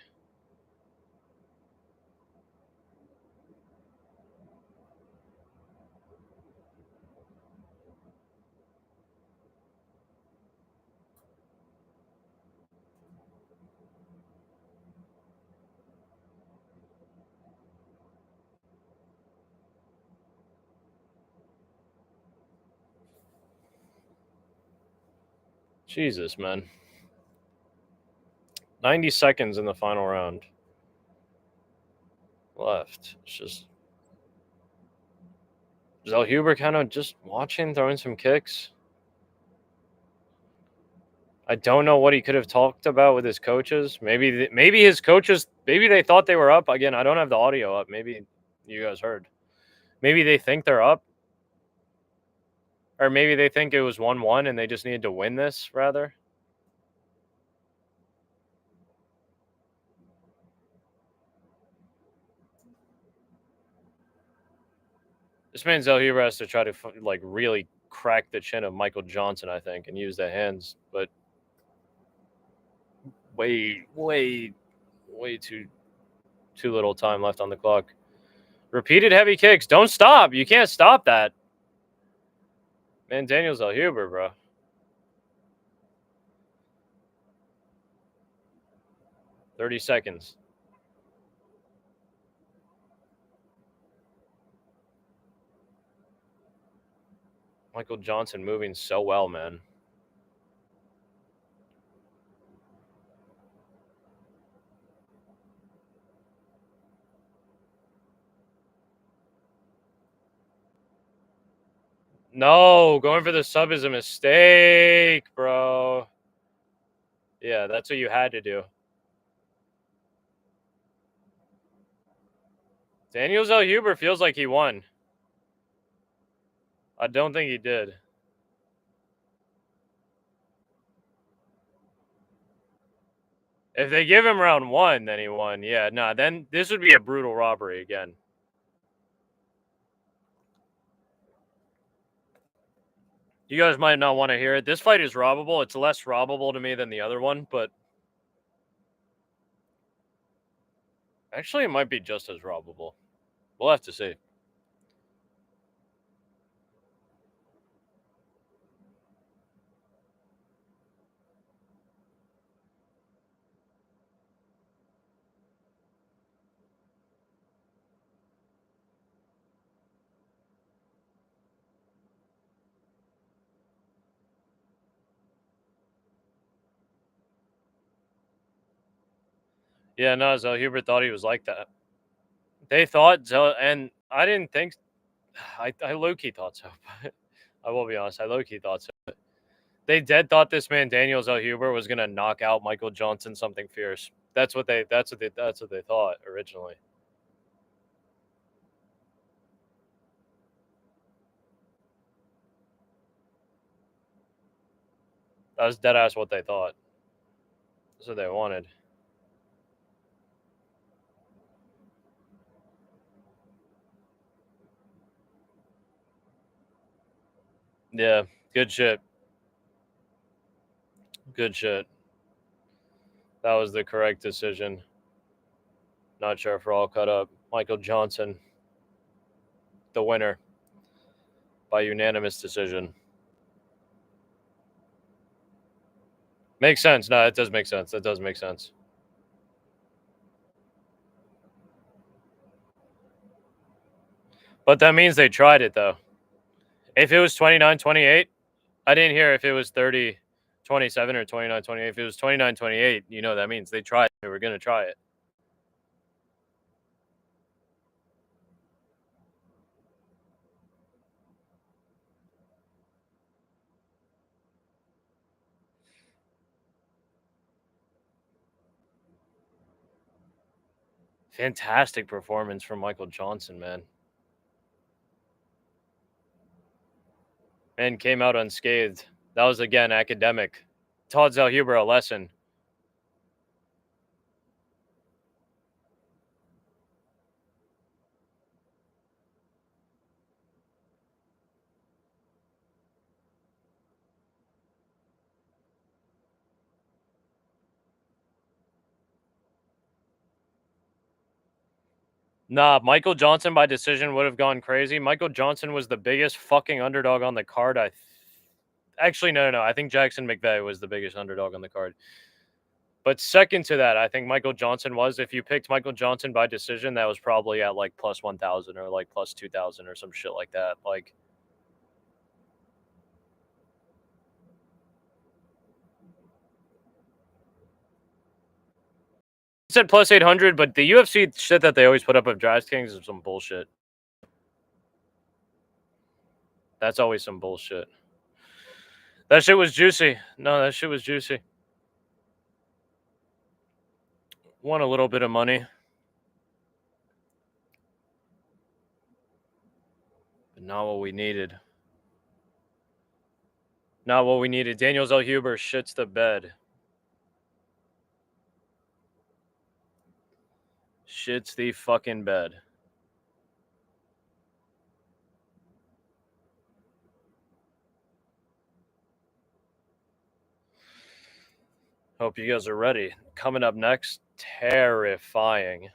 Jesus, man. 90 seconds in the final round. Left. It's just... Zellhuber kind of just watching, throwing some kicks. I don't know what he could have talked about with his coaches. Maybe his coaches, maybe they thought they were up. Again, I don't have the audio up. Maybe you guys heard. Maybe they think they're up. Or maybe they think it was 1-1 and they just needed to win this, rather. This man Zellhuber has to try to, like, really crack the chin of Michael Johnson, I think, and use the hands. But way too little time left on the clock. Repeated heavy kicks. Don't stop. You can't stop that. Man, Daniel Zellhuber, bro. "30 seconds. Michael Johnson moving so well, man. No, going for the sub is a mistake, bro. Yeah, that's what you had to do. Daniel Zellhuber feels like he won. I don't think he did. If they give him round 1, then he won. Yeah, nah, then this would be a brutal robbery again. You guys might not want to hear it. This fight is robbable. It's less robbable to me than the other one, but actually it might be just as robbable. We'll have to see. Yeah, no, Zellhuber thought he was like that. They thought and I didn't think. I low-key thought so, but I will be honest, I low-key thought so. They dead thought this man Daniel Zellhuber was gonna knock out Michael Johnson something fierce. That's what they thought originally. That was dead ass what they thought. That's what they wanted. Yeah, good shit. Good shit. That was the correct decision. Not sure if we're all caught up. Michael Johnson, the winner by unanimous decision. Makes sense. No, it does make sense. That does make sense. But that means they tried it, though. If it was 29-28, I didn't hear if it was 30-27 or 29-28. If it was 29-28, you know that means they tried. They were going to try it. Fantastic performance from Michael Johnson, man. And came out unscathed. That was, again, academic. Taught Zellhuber a lesson. Nah, Michael Johnson by decision would have gone crazy. Michael Johnson was the biggest fucking underdog on the card. Actually, no. I think Jackson McVey was the biggest underdog on the card. But second to that, I think Michael Johnson was. If you picked Michael Johnson by decision, that was probably at like plus 1,000 or like plus 2,000 or some shit like that. Like, I said plus 800, but the UFC shit that they always put up of DraftKings is some bullshit. That's always some bullshit. That shit was juicy. No, that shit was juicy. Won a little bit of money. But not what we needed. Not what we needed. Daniel Zellhuber shits the bed. Shits the fucking bed. Hope you guys are ready. Coming up next, terrifying.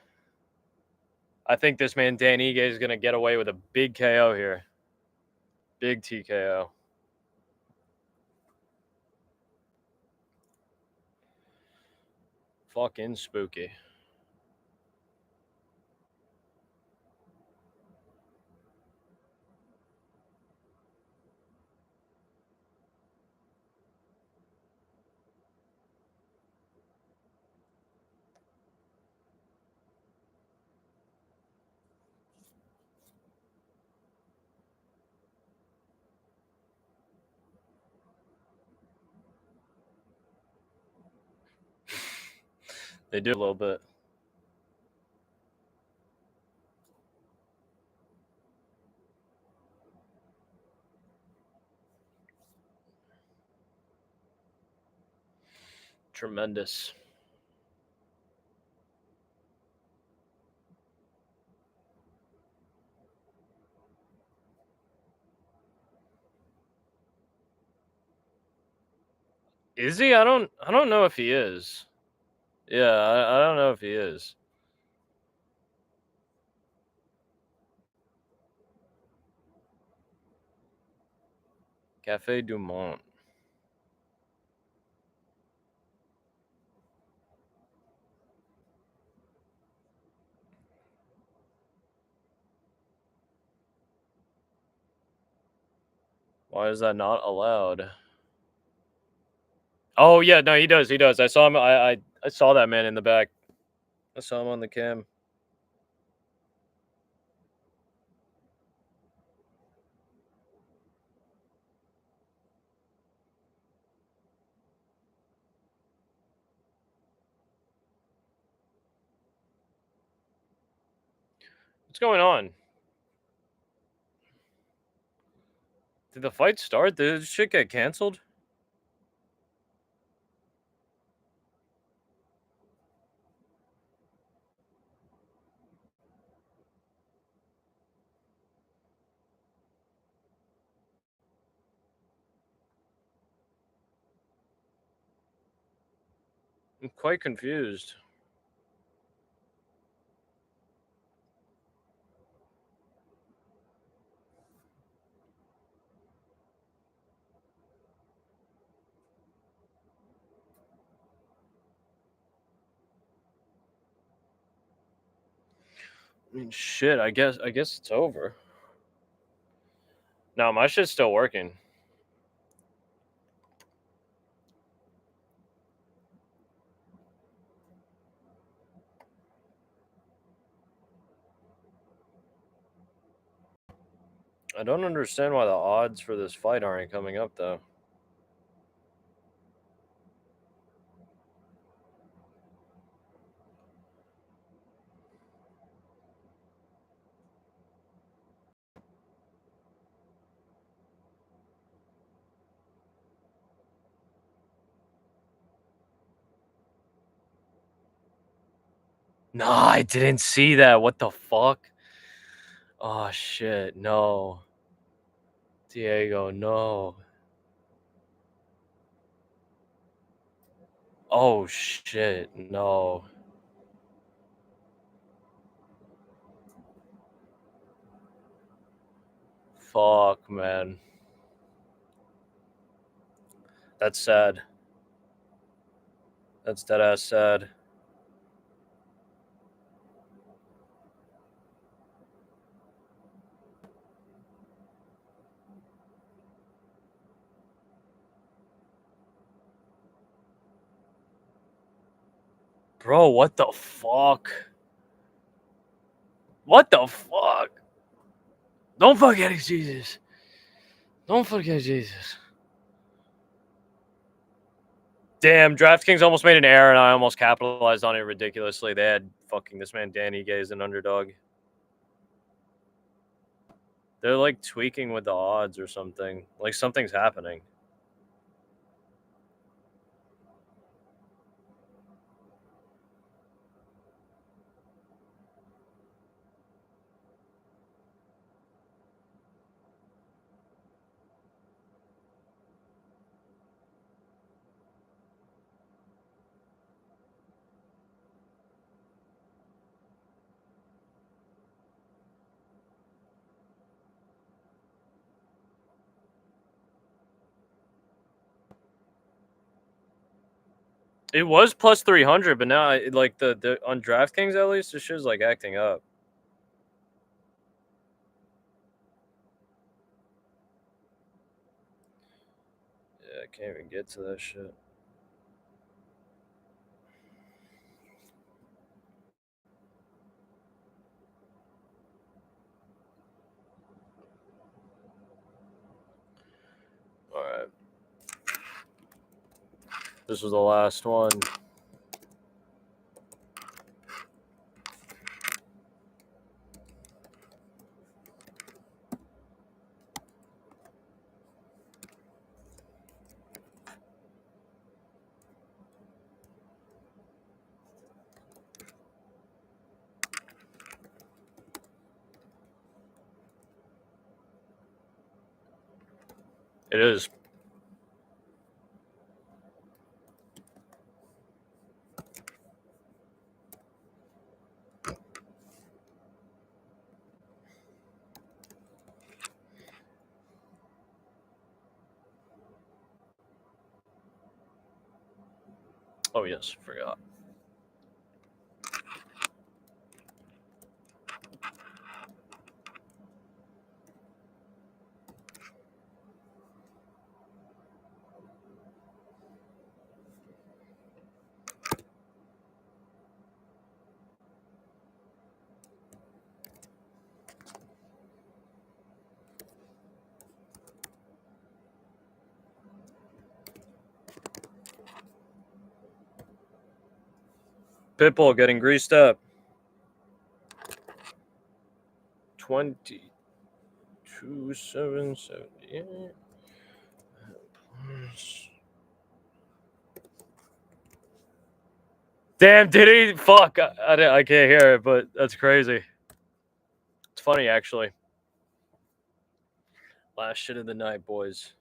I think this man Dan Ige is going to get away with a big KO here. Big TKO. Fucking spooky. They do a little bit. Tremendous. Is he? I don't know if he is. Yeah, I don't know if he is. Cafe Du Monde. Why is that not allowed? Oh yeah, no, he does. He does. I saw him. I saw that man in the back. I saw him on the cam. What's going on? Did the fight start? Did this shit get canceled? I'm quite confused. I mean, shit. I guess it's over. No, my shit's still working. I don't understand why the odds for this fight aren't coming up though. No, I didn't see that. What the fuck? Oh, shit. No. Diego, no. Oh, shit. No. Fuck, man. That's sad. That's deadass sad. Bro, what the fuck? What the fuck? Don't forget Jesus. Don't forget Jesus. Damn, DraftKings almost made an error and I almost capitalized on it ridiculously. They had fucking this man Danny Gay as an underdog. They're like tweaking with the odds or something. Like something's happening. It was plus 300, but now like the on DraftKings at least, this shit's like acting up. Yeah, I can't even get to that shit. All right. This was the last one. It is. Oh yes, forgot. Pitbull getting greased up. 22,778. Damn, did he? Fuck, I can't hear it, but that's crazy. It's funny actually. Last shit of the night, boys.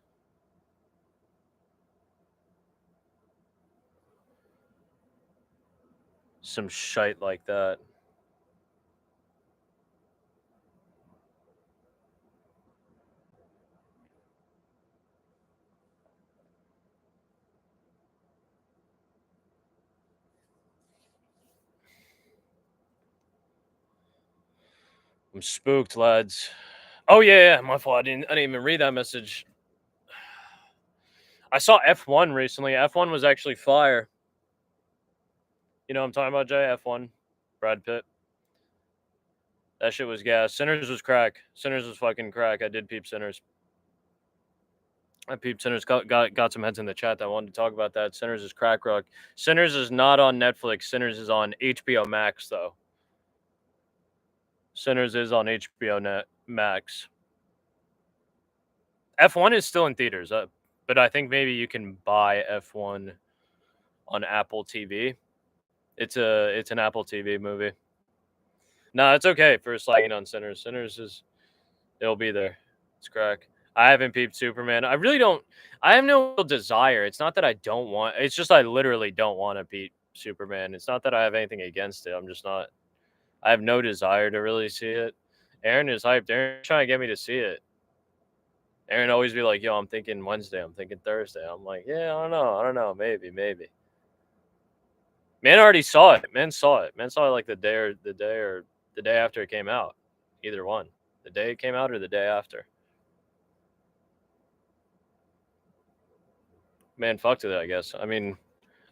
Some shite like that. I'm spooked, lads. Oh yeah, my fault. I didn't even read that message. I saw F1 recently. F1 was actually fire. You know what I'm talking about, Jay? F1, Brad Pitt. That shit was gas. Sinners was crack. Sinners was fucking crack. I did peep Sinners. I peeped Sinners. Got some heads in the chat that wanted to talk about that. Sinners is crack rock. Sinners is not on Netflix. Sinners is on HBO Max though. Sinners is on HBO Max. F1 is still in theaters, but I think maybe you can buy F1 on Apple TV It's an Apple TV movie. No, it's okay for slagging on Sinners. Sinners it'll be there. It's crack. I haven't peeped Superman. I really don't. I have no real desire. It's not that I don't want. It's just I literally don't want to peep Superman. It's not that I have anything against it. I'm just not. I have no desire to really see it. Aaron is hyped. Aaron's trying to get me to see it. Aaron always be like, "Yo, I'm thinking Wednesday. I'm thinking Thursday." I'm like, "Yeah, I don't know. I don't know. Maybe, maybe." Man already saw it. Man saw it. Man saw it like the day after it came out. Either one. The day it came out or the day after. Man, fuck to that, I guess. I mean,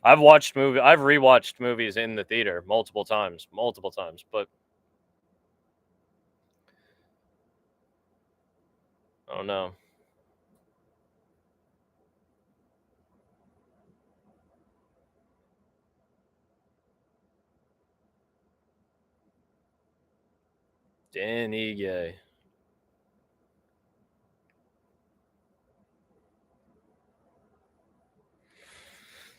I've rewatched movies in the theater multiple times, but I don't know. Danny Gay.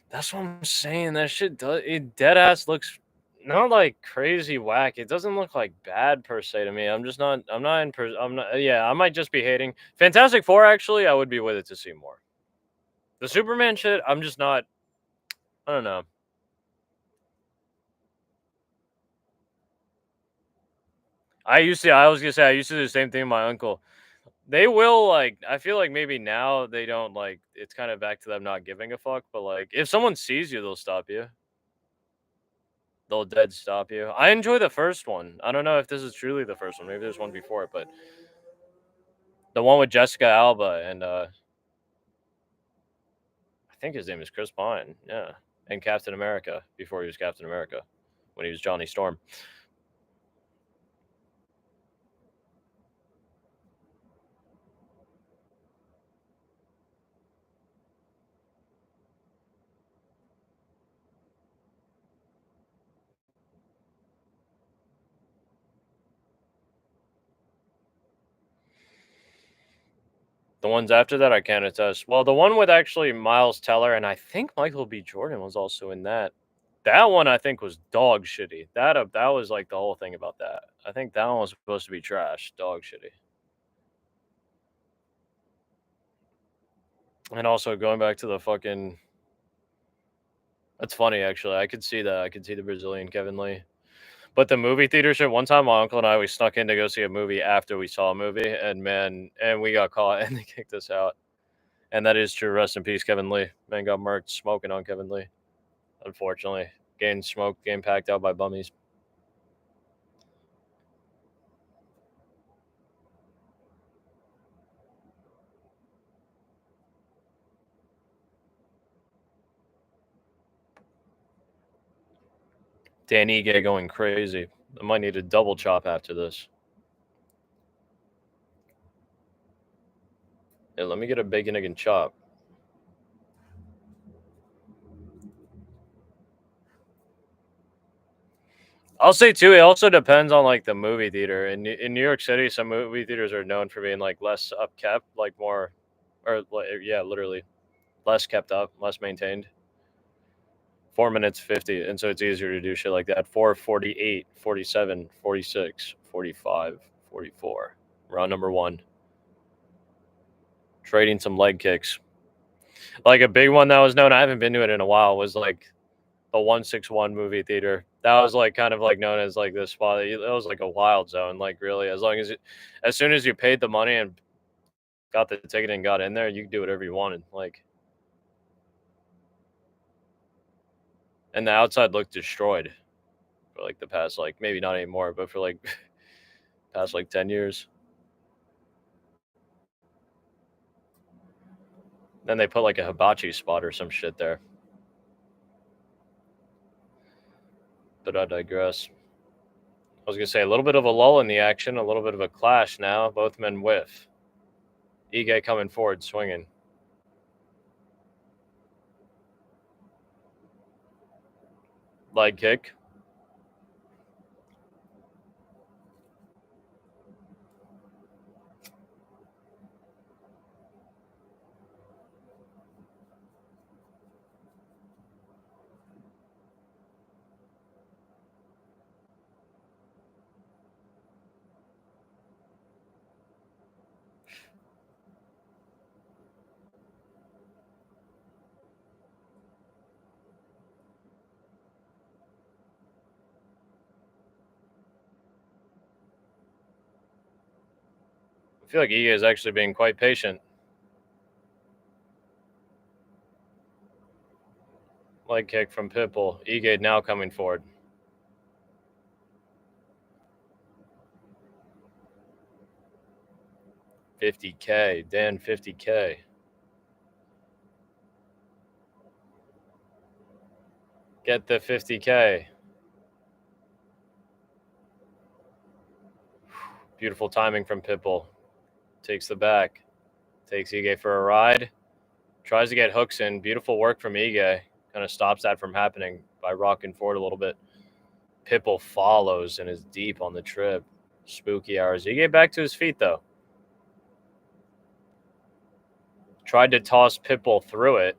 That's what I'm saying. That shit does. It dead ass looks not like crazy whack. It doesn't look like bad per se to me. I'm just not. I'm not in. I'm not. Yeah, I might just be hating. Fantastic Four. Actually, I would be with it to see more. The Superman shit. I'm just not. I don't know. I was gonna say I used to do the same thing with my uncle. They will like. I feel like maybe now they don't like. It's kind of back to them not giving a fuck. But like, if someone sees you, they'll stop you. They'll dead stop you. I enjoy the first one. I don't know if this is truly the first one. Maybe there's one before it, but the one with Jessica Alba and I think his name is Chris Pine. Yeah, and Captain America before he was Captain America, when he was Johnny Storm. The ones after that, I can't attest. Well, the one with actually Miles Teller and I think Michael B. Jordan was also in that. That one I think was dog shitty. That was like the whole thing about that. I think that one was supposed to be trash, dog shitty. And also going back to the fucking. That's funny actually. I could see that. I could see the Brazilian Kevin Lee. But the movie theater shit. One time, my uncle and I we snuck in to go see a movie after we saw a movie, and man, and we got caught and they kicked us out. And that is true. Rest in peace, Kevin Lee. Man got murked smoking on Kevin Lee. Unfortunately, getting smoked, getting packed out by bummies. Danny Gay going crazy. I might need a double chop after this. Yeah, let me get a bacon egg and chop. I'll say too. It also depends on like the movie theater. In New York City, some movie theaters are known for being like less upkept, like more, or yeah, literally less kept up, less maintained. 4 minutes 50, and so it's easier to do shit like that. 4:48, 47, 46, 45, 44. Round number one. Trading some leg kicks. Like a big one that was known. I haven't been to it in a while. Was like the 161 movie theater. That was like kind of like known as like this spot. It was like a wild zone. Like really, as soon as you paid the money and got the ticket and got in there, you could do whatever you wanted. Like, and the outside looked destroyed for like the past like maybe not anymore, but for like past like 10 years. Then they put like a hibachi spot or some shit there. But I digress. I was gonna say a little bit of a lull in the action, a little bit of a clash now. Both men whiff. Ige coming forward, swinging. Leg kick. feel like Ige is actually being quite patient. Leg kick from Pitbull. Ige now coming forward. $50K. Dan, $50K. Get the $50K. Beautiful timing from Pitbull. Takes the back. Takes Ige for a ride. Tries to get hooks in. Beautiful work from Ige. Kind of stops that from happening by rocking forward a little bit. Pitbull follows and is deep on the trip. Spooky hours. Ige back to his feet, though. Tried to toss Pitbull through it.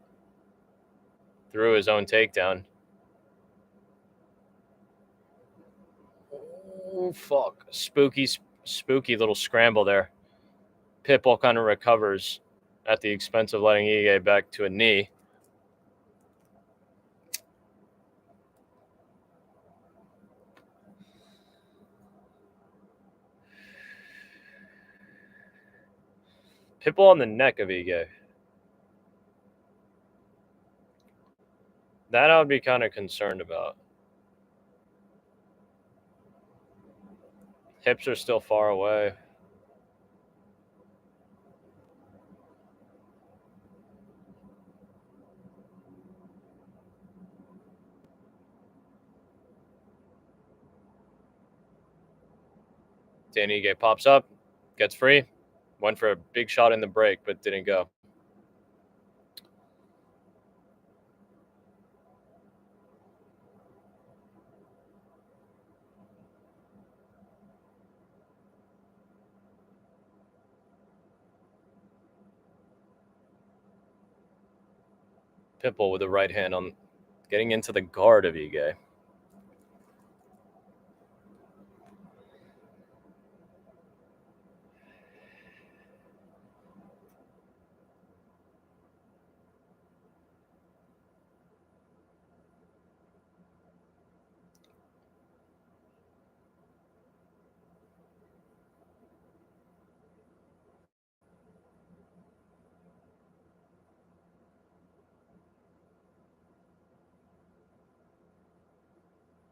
Through his own takedown. Oh, fuck. Spooky little scramble there. Pitbull kind of recovers at the expense of letting Ige back to a knee. Pitbull on the neck of Ige. That I would be kind of concerned about. Hips are still far away. Dan Ige pops up, gets free, went for a big shot in the break, but didn't go. Pitbull with the right hand on getting into the guard of Ige.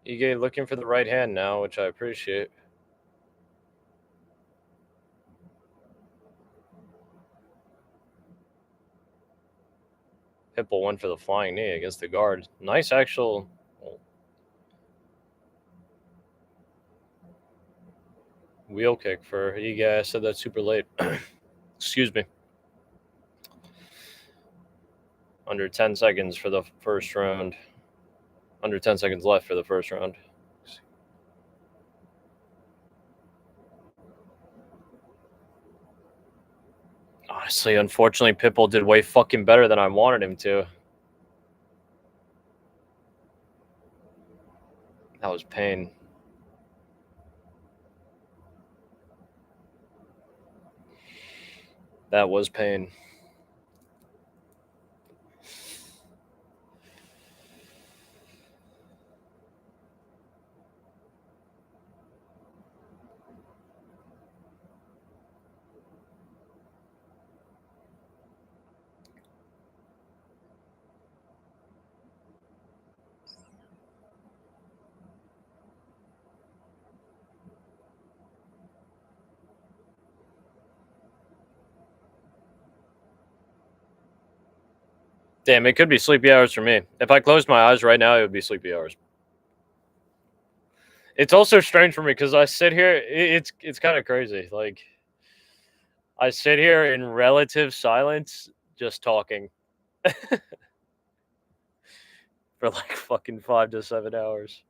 Ige looking for the right hand now, which I appreciate. Pitbull went for the flying knee against the guard. Nice actual wheel kick for Ige. I said that super late. Excuse me. Under 10 seconds for the first round. Under 10 seconds left for the first round. Honestly, unfortunately, Pitbull did way fucking better than I wanted him to. That was pain. That was pain. Damn, it could be sleepy hours for me. If I closed my eyes right now, it would be sleepy hours. It's also strange for me because I sit here. It's kind of crazy. Like, I sit here in relative silence, just talking for like fucking 5 to 7 hours.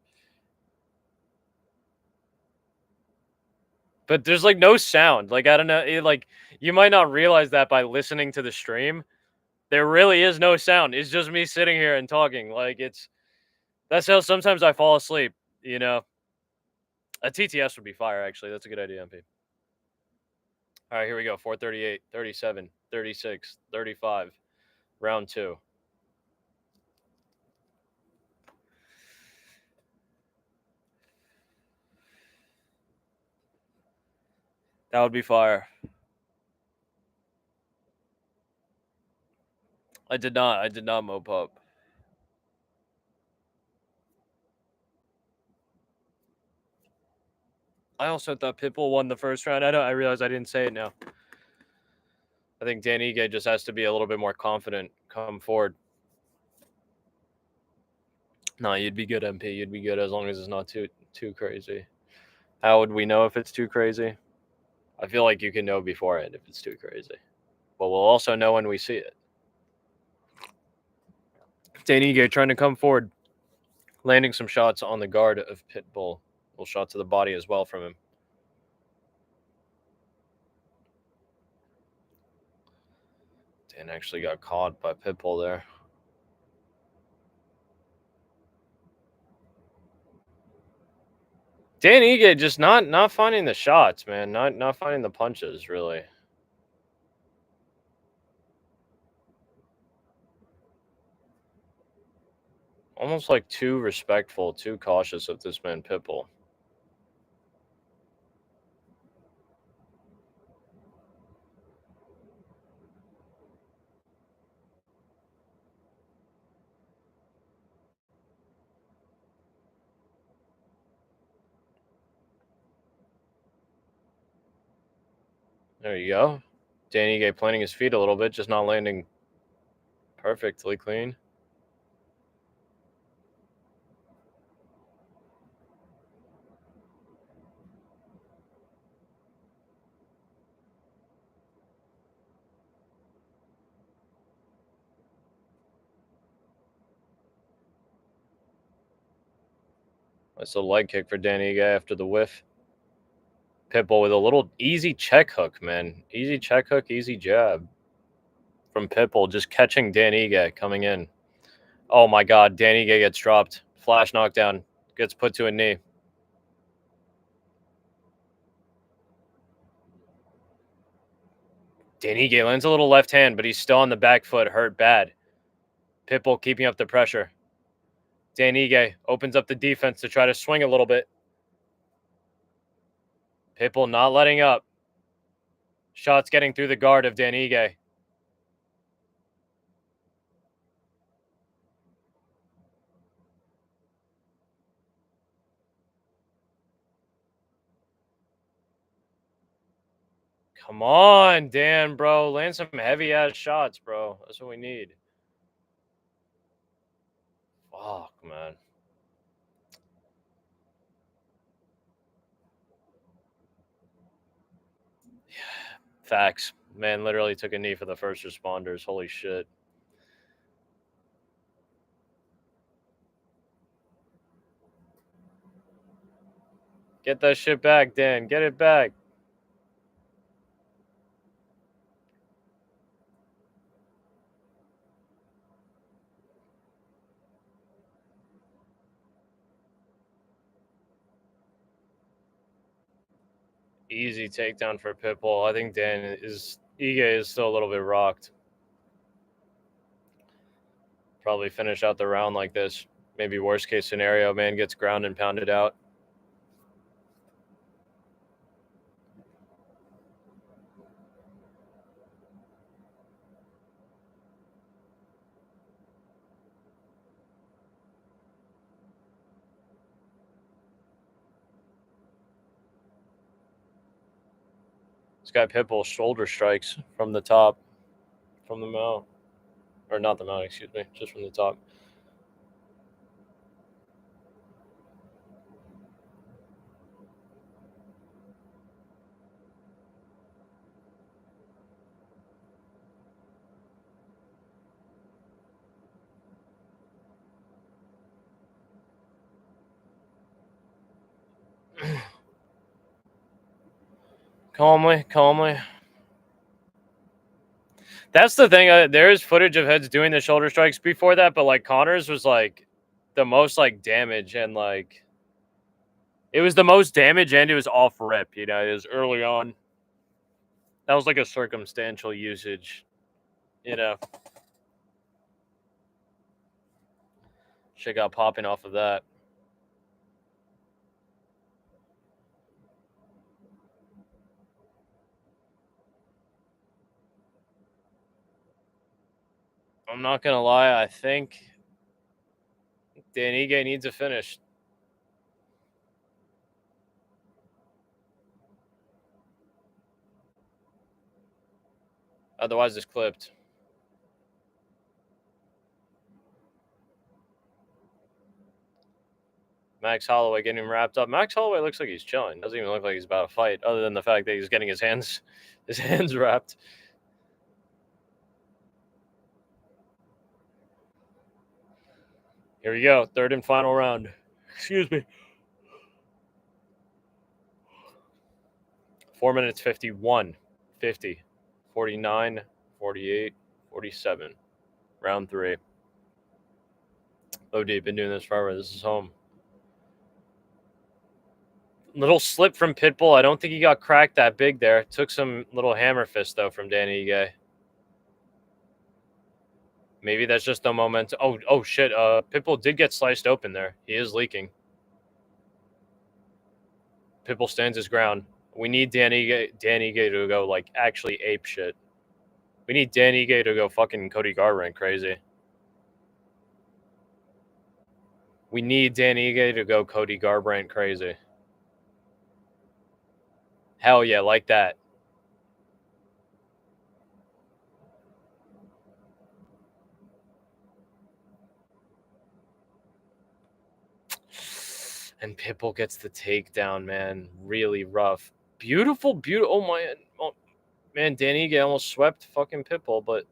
But there's like no sound. Like, I don't know. Like, you might not realize that by listening to the stream. There really is no sound. It's just me sitting here and talking. Like, that's how sometimes I fall asleep, you know. A TTS would be fire, actually. That's a good idea, MP. All right, here we go. 438, 37, 36, 35. Round 2. That would be fire. I did not. I did not mope up. I also thought Pitbull won the first round. I realize I didn't say it now. I think Dan Ige just has to be a little bit more confident come forward. No, you'd be good, MP. You'd be good as long as it's not too crazy. How would we know if it's too crazy? I feel like you can know beforehand if it's too crazy. But we'll also know when we see it. Dan Ige trying to come forward, landing some shots on the guard of Pitbull. Little shot to the body as well from him. Dan actually got caught by Pitbull there. Dan Ige just not finding the shots, man. Not finding the punches, really. Almost like too respectful, too cautious of this man Pitbull. There you go. Dan Ige planting his feet a little bit, just not landing perfectly clean. That's a leg kick for Dan Ige after the whiff. Pitbull with a little easy check hook, man. Easy check hook, easy jab. From Pitbull, just catching Dan Ige coming in. Oh my god, Dan Ige gets dropped. Flash knockdown. Gets put to a knee. Dan Ige lands a little left hand, but he's still on the back foot, hurt bad. Pitbull keeping up the pressure. Dan Ige opens up the defense to try to swing a little bit. Pitbull not letting up. Shots getting through the guard of Dan Ige. Come on, Dan, bro. Land some heavy-ass shots, bro. That's what we need. Fuck, man. Facts. Man literally took a knee for the first responders. Holy shit. Get that shit back, Dan. Get it back. Easy takedown for Pitbull. I think Ige is still a little bit rocked. Probably finish out the round like this. Maybe worst case scenario, man gets ground and pounded out. This guy Pitbull shoulder strikes from the top, from the mount. Or not the mount, excuse me, just from the top. Calmly, calmly. That's the thing. There is footage of heads doing the shoulder strikes before that, but like Connor's was like the most like damage and like it was the most damage and it was off rip. You know, it was early on. That was like a circumstantial usage. You know, shit got popping off of that. I'm not gonna lie. I think Dan Ige needs a finish. Otherwise, it's clipped. Max Holloway getting him wrapped up. Max Holloway looks like he's chilling. Doesn't even look like he's about to fight, other than the fact that he's getting his hands wrapped. Here we go. Third and final round. Excuse me. 4 minutes 51, 50, 49, 48, 47. Round 3. OD, been doing this forever. This is home. Little slip from Pitbull. I don't think he got cracked that big there. Took some little hammer fist, though, from Danny Ige. Maybe that's just the moment. Oh, shit. Pitbull did get sliced open there. He is leaking. Pitbull stands his ground. We need Danny Ige to go, like, actually ape shit. We need Danny Ige to go fucking Cody Garbrandt crazy. We need Danny Ige to go Cody Garbrandt crazy. Hell yeah, like that. And Pitbull gets the takedown, man. Really rough. Beautiful. Oh, man, Danny Ige almost swept fucking Pitbull, but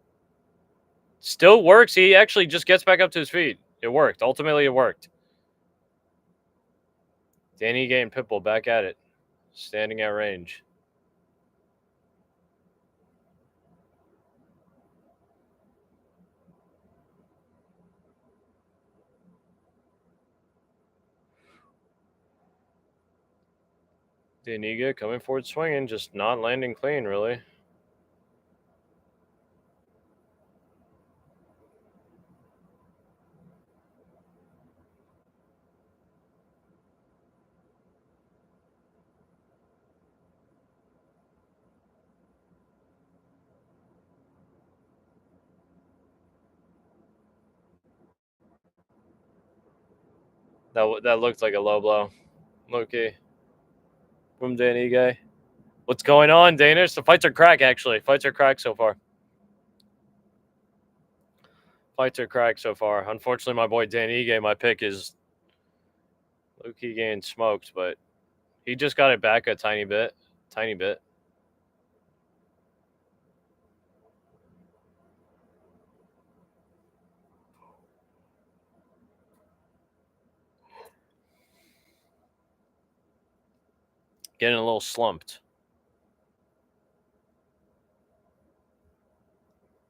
still works. He actually just gets back up to his feet. It worked. Ultimately, it worked. Danny Ige and Pitbull back at it. Standing at range. Danny Ige coming forward swinging, just not landing clean, really. That looked like a low blow. Low-key. From Danny Ige. What's going on, Danish? The fights are crack, actually. Fights are crack so far. Fights are crack so far. Unfortunately, my boy Danny Ige, my pick, is low-key getting smoked, but he just got it back a tiny bit. Tiny bit. Getting a little slumped.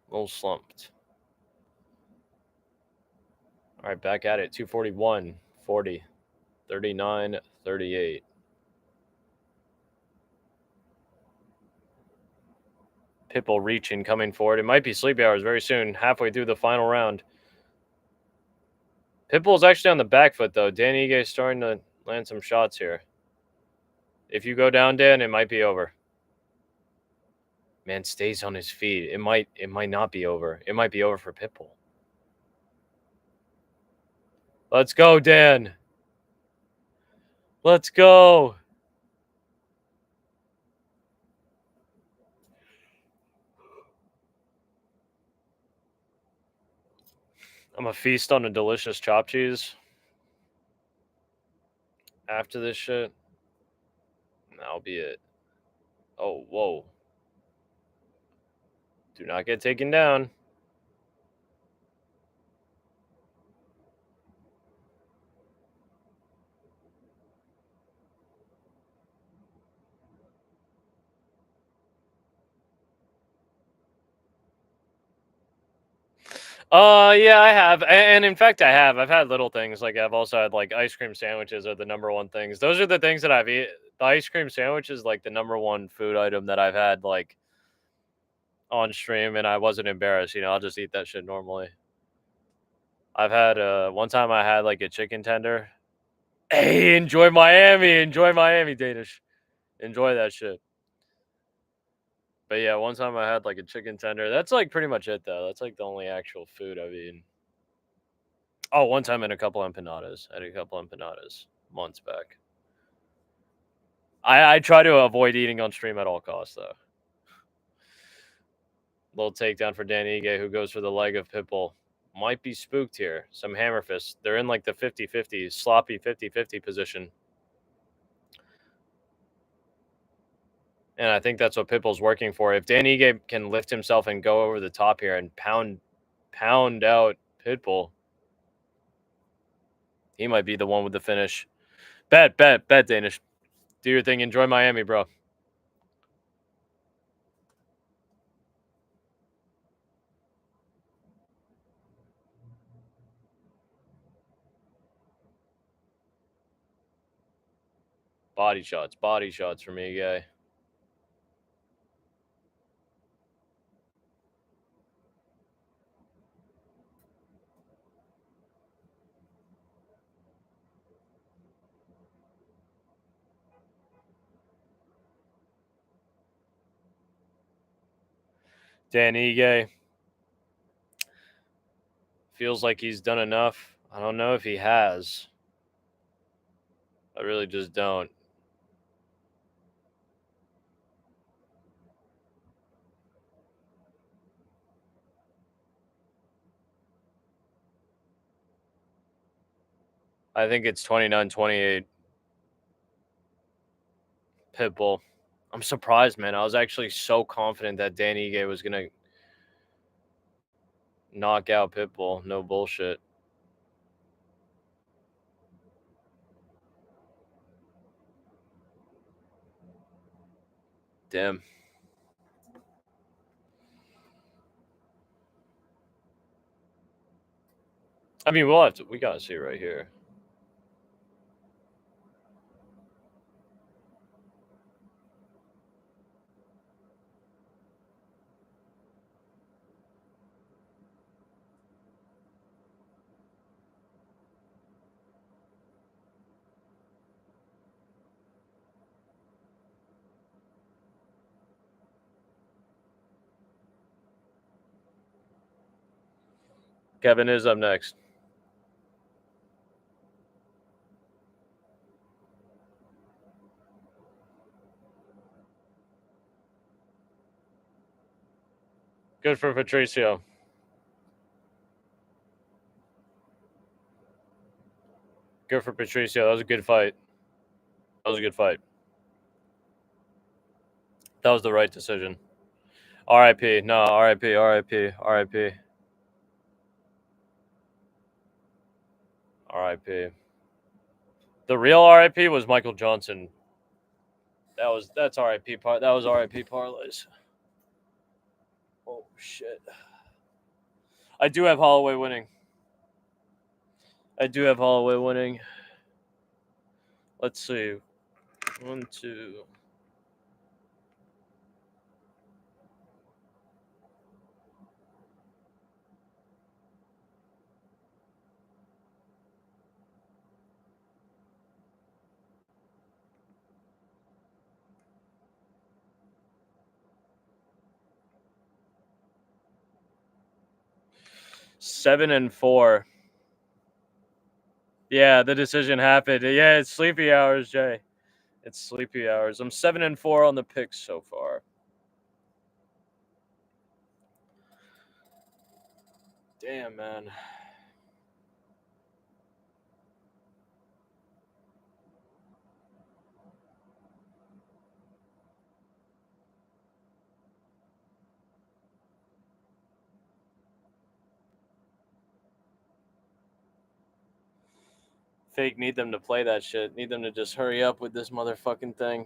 A little slumped. All right, back at it. 241, 40, 39, 38. Pitbull reaching, coming forward. It might be sleepy hours very soon, halfway through the final round. Pitbull's actually on the back foot, though. Danny Ige is starting to land some shots here. If you go down, Dan, it might be over. Man stays on his feet. It might not be over. It might be over for Pitbull. Let's go, Dan. Let's go. I'm gonna feast on a delicious chopped cheese after this shit. That'll be it. Oh, whoa. Do not get taken down. Yeah, I have, and in fact, I have. I've had little things like I've also had like ice cream sandwiches are the number one things. Those are the things that I've eaten. The ice cream sandwich is like the number one food item that I've had like on stream, and I wasn't embarrassed. You know, I'll just eat that shit normally. I've had one time I had like a chicken tender. Hey, enjoy Miami, Danish. Enjoy that shit. But yeah, one time I had like a chicken tender. That's like pretty much it though. That's like the only actual food I've eaten. Oh, one time I had a couple empanadas. I had a couple empanadas months back. I try to avoid eating on stream at all costs though. Little takedown for Dan Ige, who goes for the leg of Pitbull. Might be spooked here. Some hammer fists. They're in like the 50-50, sloppy 50-50 position. And I think that's what Pitbull's working for. If Dan Ige can lift himself and go over the top here and pound out Pitbull, he might be the one with the finish. Bet, Danish. Do your thing. Enjoy Miami, bro. Body shots for me, guy. Dan Ige feels like he's done enough. I don't know if he has. I really just don't. I think it's 29-28. Pitbull. I'm surprised, man. I was actually so confident that Dan Ige was going to knock out Pitbull. No bullshit. Damn. I mean, we got to see right here. Kevin is up next. Good for Patricio. Good for Patricio. That was a good fight. That was a good fight. That was the right decision. R.I.P. No, R.I.P. R.I.P. R.I.P. R.I.P. The real R.I.P. was Michael Johnson. That's R.I.P. part. That was R.I.P. parlays. Oh shit. I do have Holloway winning. Let's see. 1, 2. Seven and 4. Yeah, the decision happened. Yeah, it's sleepy hours, Jay. It's sleepy hours. I'm 7 and 4 on the picks so far. Damn, man. Fake need them to play that shit. Need them to just hurry up with this motherfucking thing.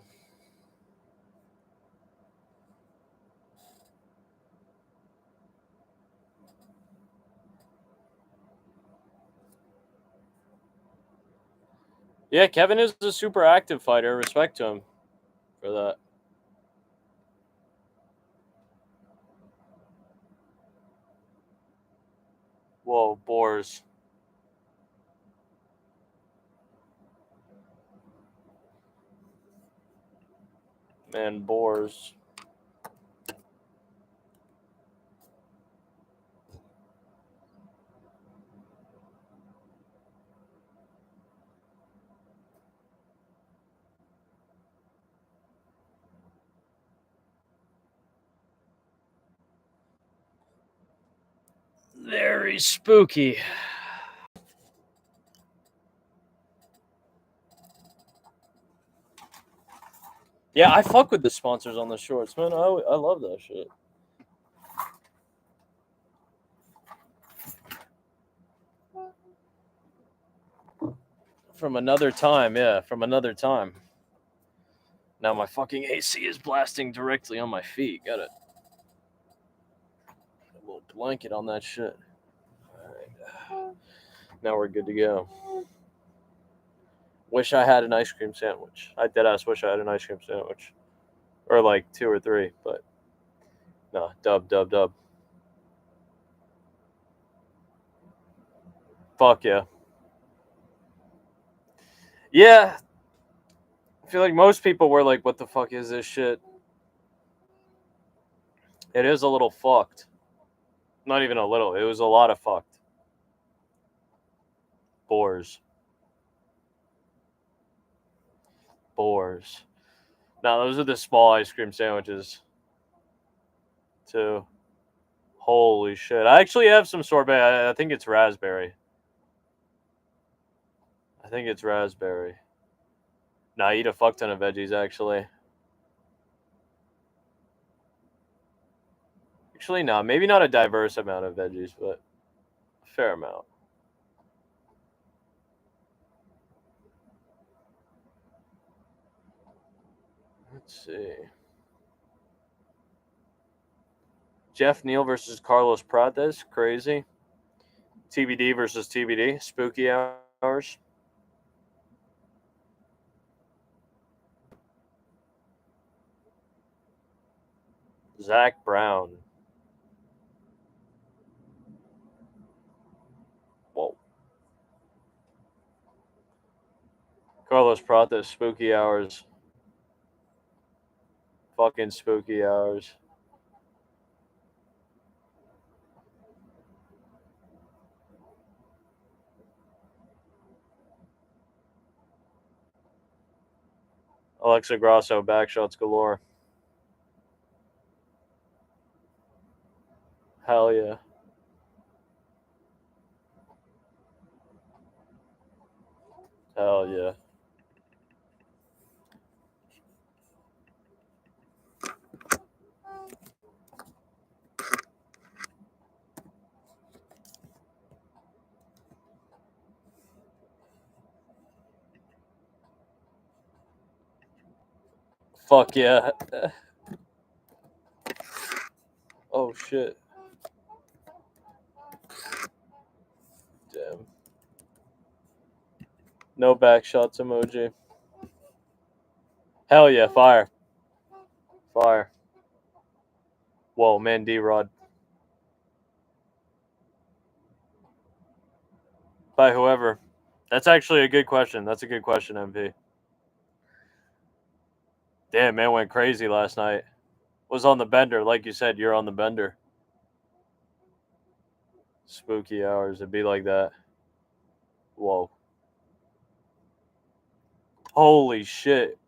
Yeah, Kevin is a super active fighter. Respect to him for that. Whoa, Boars. Man, Boars. Very spooky. Yeah, I fuck with the sponsors on the shorts, man. I love that shit. From another time, yeah, from another time. Now my fucking AC is blasting directly on my feet. Got a little blanket on that shit. Alright. Now we're good to go. Wish I had an ice cream sandwich. I deadass wish I had an ice cream sandwich. Or like 2 or 3, but no, dub. Fuck yeah. Yeah. I feel like most people were like, what the fuck is this shit? It is a little fucked. Not even a little. It was a lot of fucked. Boars. No, those are the small ice cream sandwiches. Too. Holy shit. I actually have some sorbet. I think it's raspberry. Nah, I eat a fuck ton of veggies, actually. Actually, no. Maybe not a diverse amount of veggies, but a fair amount. Let's see. Jeff Neal versus Carlos Prates. Crazy. TBD versus TBD. Spooky hours. Zach Brown. Whoa. Carlos Prates. Spooky hours. Fucking spooky hours. Alexa Grasso. Backshots galore. Hell yeah. Hell yeah. Fuck yeah. Oh shit. Damn. No backshots emoji. Hell yeah, fire. Fire. Whoa, man, D-Rod. By whoever. That's actually a good question. That's a good question, MP. Damn, man went crazy last night. Was on the bender. Like you said, you're on the bender. Spooky hours. It'd be like that. Whoa. Holy shit.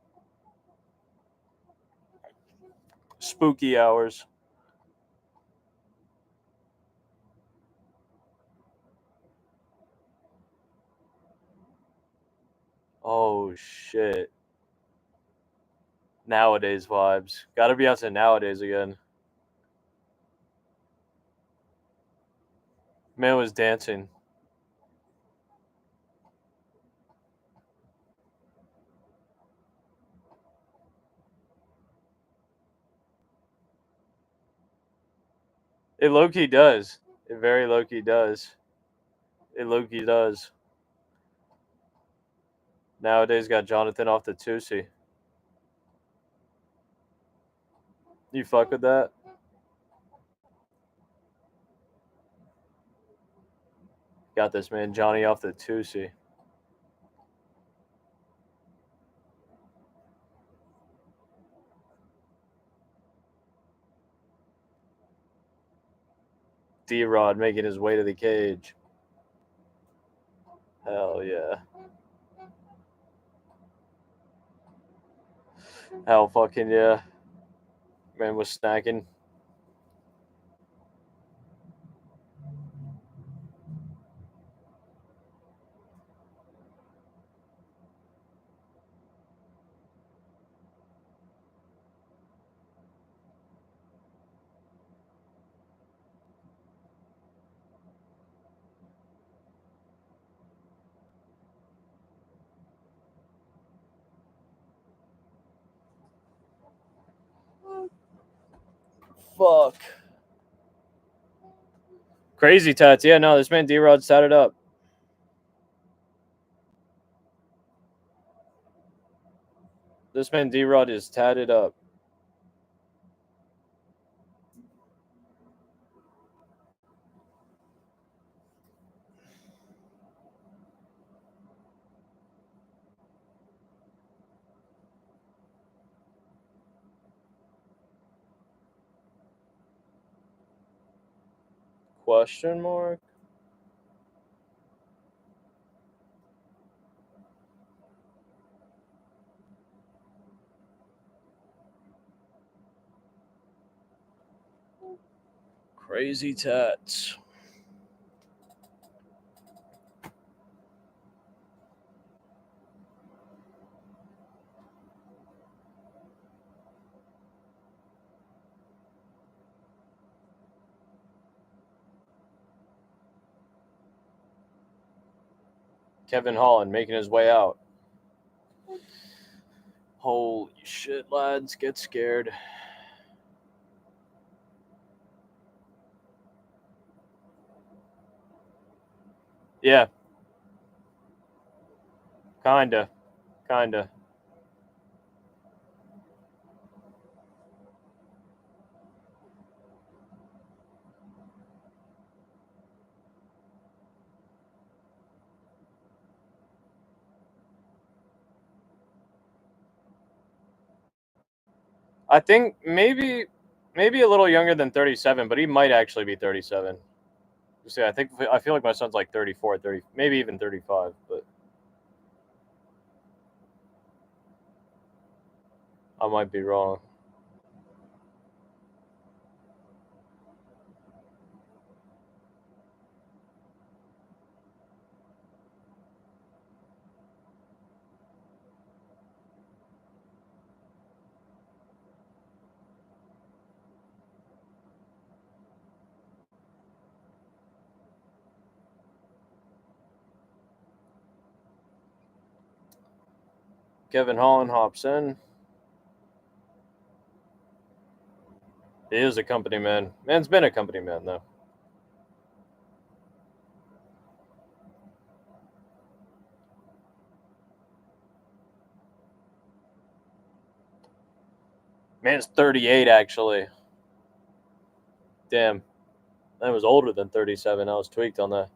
Spooky hours. Oh shit. Nowadays vibes. Gotta be out to nowadays again. Man was dancing. It low-key does. It very low-key does. It low-key does. Nowadays got Jonathan off the Tusi. You fuck with that? Got this, man. Johnny off the Tusi. D-Rod making his way to the cage. Hell yeah. Hell fucking yeah. Man was snacking. fuck. Crazy tats. Yeah, no, this man D-Rod's tatted up. This man D-Rod is tatted up. Question mark? Crazy tats. Kevin Holland making his way out. Holy shit, lads. Get scared. Yeah. Kinda. I think maybe a little younger than 37, but he might actually be 37. See, I feel like my son's like 34, 30, maybe even 35, but I might be wrong. Kevin Holland hops in. He is a company man. Man's been a company man, though. Man's 38, actually. Damn. I was older than 37. I was tweaked on that.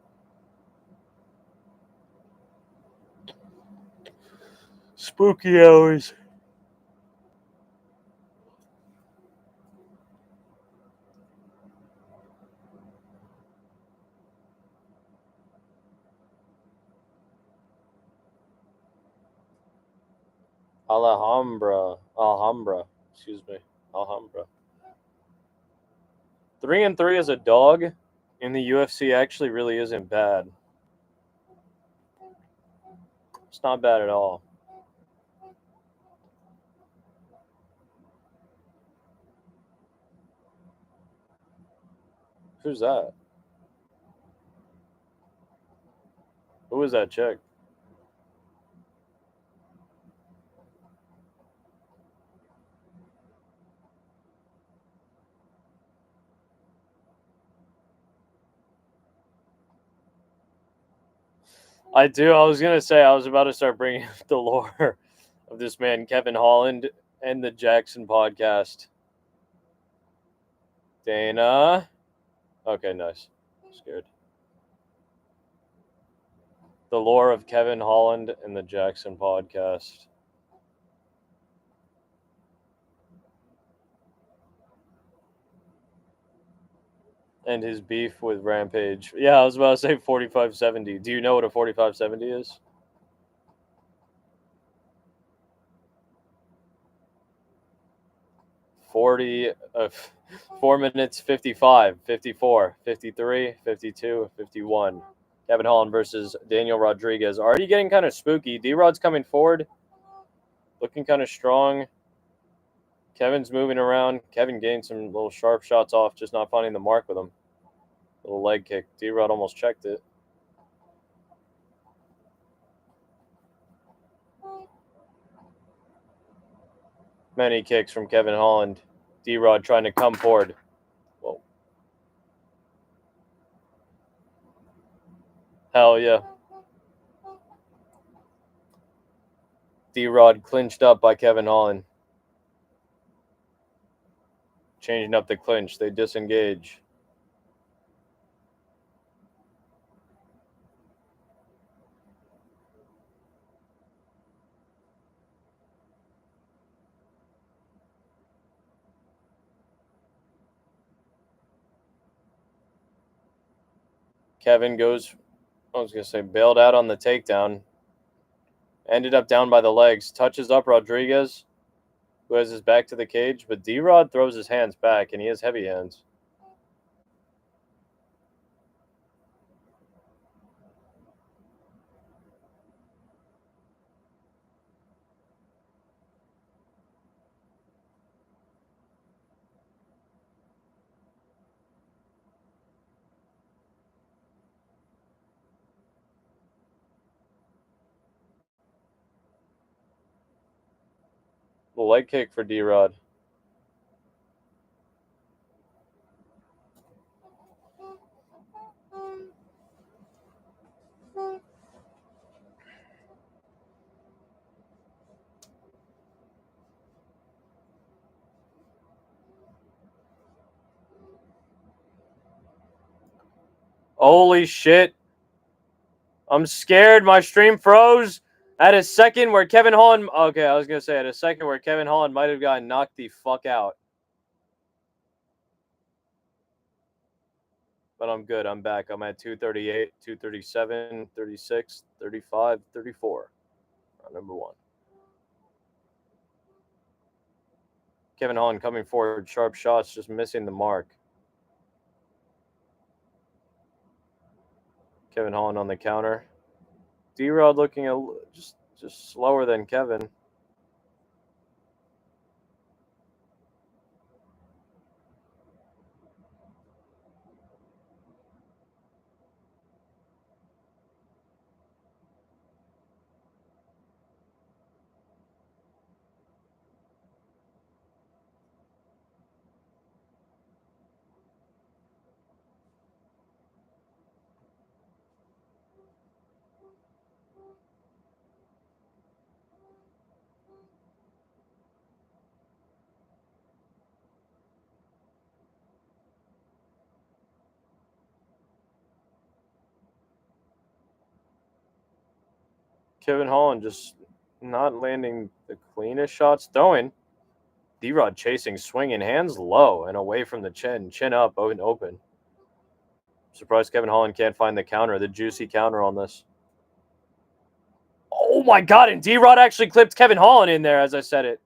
Spooky hours. Alhambra. Excuse me. Alhambra. 3-3 as a dog in the UFC actually really isn't bad. It's not bad at all. Who's that? Who is that chick? I do. I was going to say, I was about to start bringing up the lore of this man, Kevin Holland, and the Jackson podcast. Dana. Okay, nice. Scared. The lore of Kevin Holland and the Jackson podcast. And his beef with Rampage. Yeah, I was about to say 4570. Do you know what a 4570 is? uh, 4 minutes 55, 54, 53, 52, 51. Kevin Holland versus Daniel Rodriguez. Already getting kind of spooky. D-Rod's coming forward. Looking kind of strong. Kevin's moving around. Kevin gained some little sharp shots off, just not finding the mark with him. Little leg kick. D-Rod almost checked it. Many kicks from Kevin Holland. D-Rod trying to come forward. Hell yeah. D-Rod clinched up by Kevin Holland. Changing up the clinch. They disengage. Kevin goes, I was going to say, bailed out on the takedown. Ended up down by the legs. Touches up Rodriguez, who has his back to the cage. But D-Rod throws his hands back, and he has heavy hands. The leg kick for D-Rod. Holy shit. I'm scared. My stream froze at a second where Kevin Holland... Okay, I was going to say at a second where Kevin Holland might have gotten knocked the fuck out. But I'm good. I'm back. I'm at 238, 237, 36, 35, 34. Round number one. Kevin Holland coming forward. Sharp shots, just missing the mark. Kevin Holland on the counter. D-Rod looking just slower than Kevin. Kevin Holland just not landing the cleanest shots. Throwing. D-Rod chasing, swinging, hands low and away from the chin. Chin up, open. Surprised Kevin Holland can't find the counter, the juicy counter on this. Oh my god, and D-Rod actually clipped Kevin Holland in there as I said it.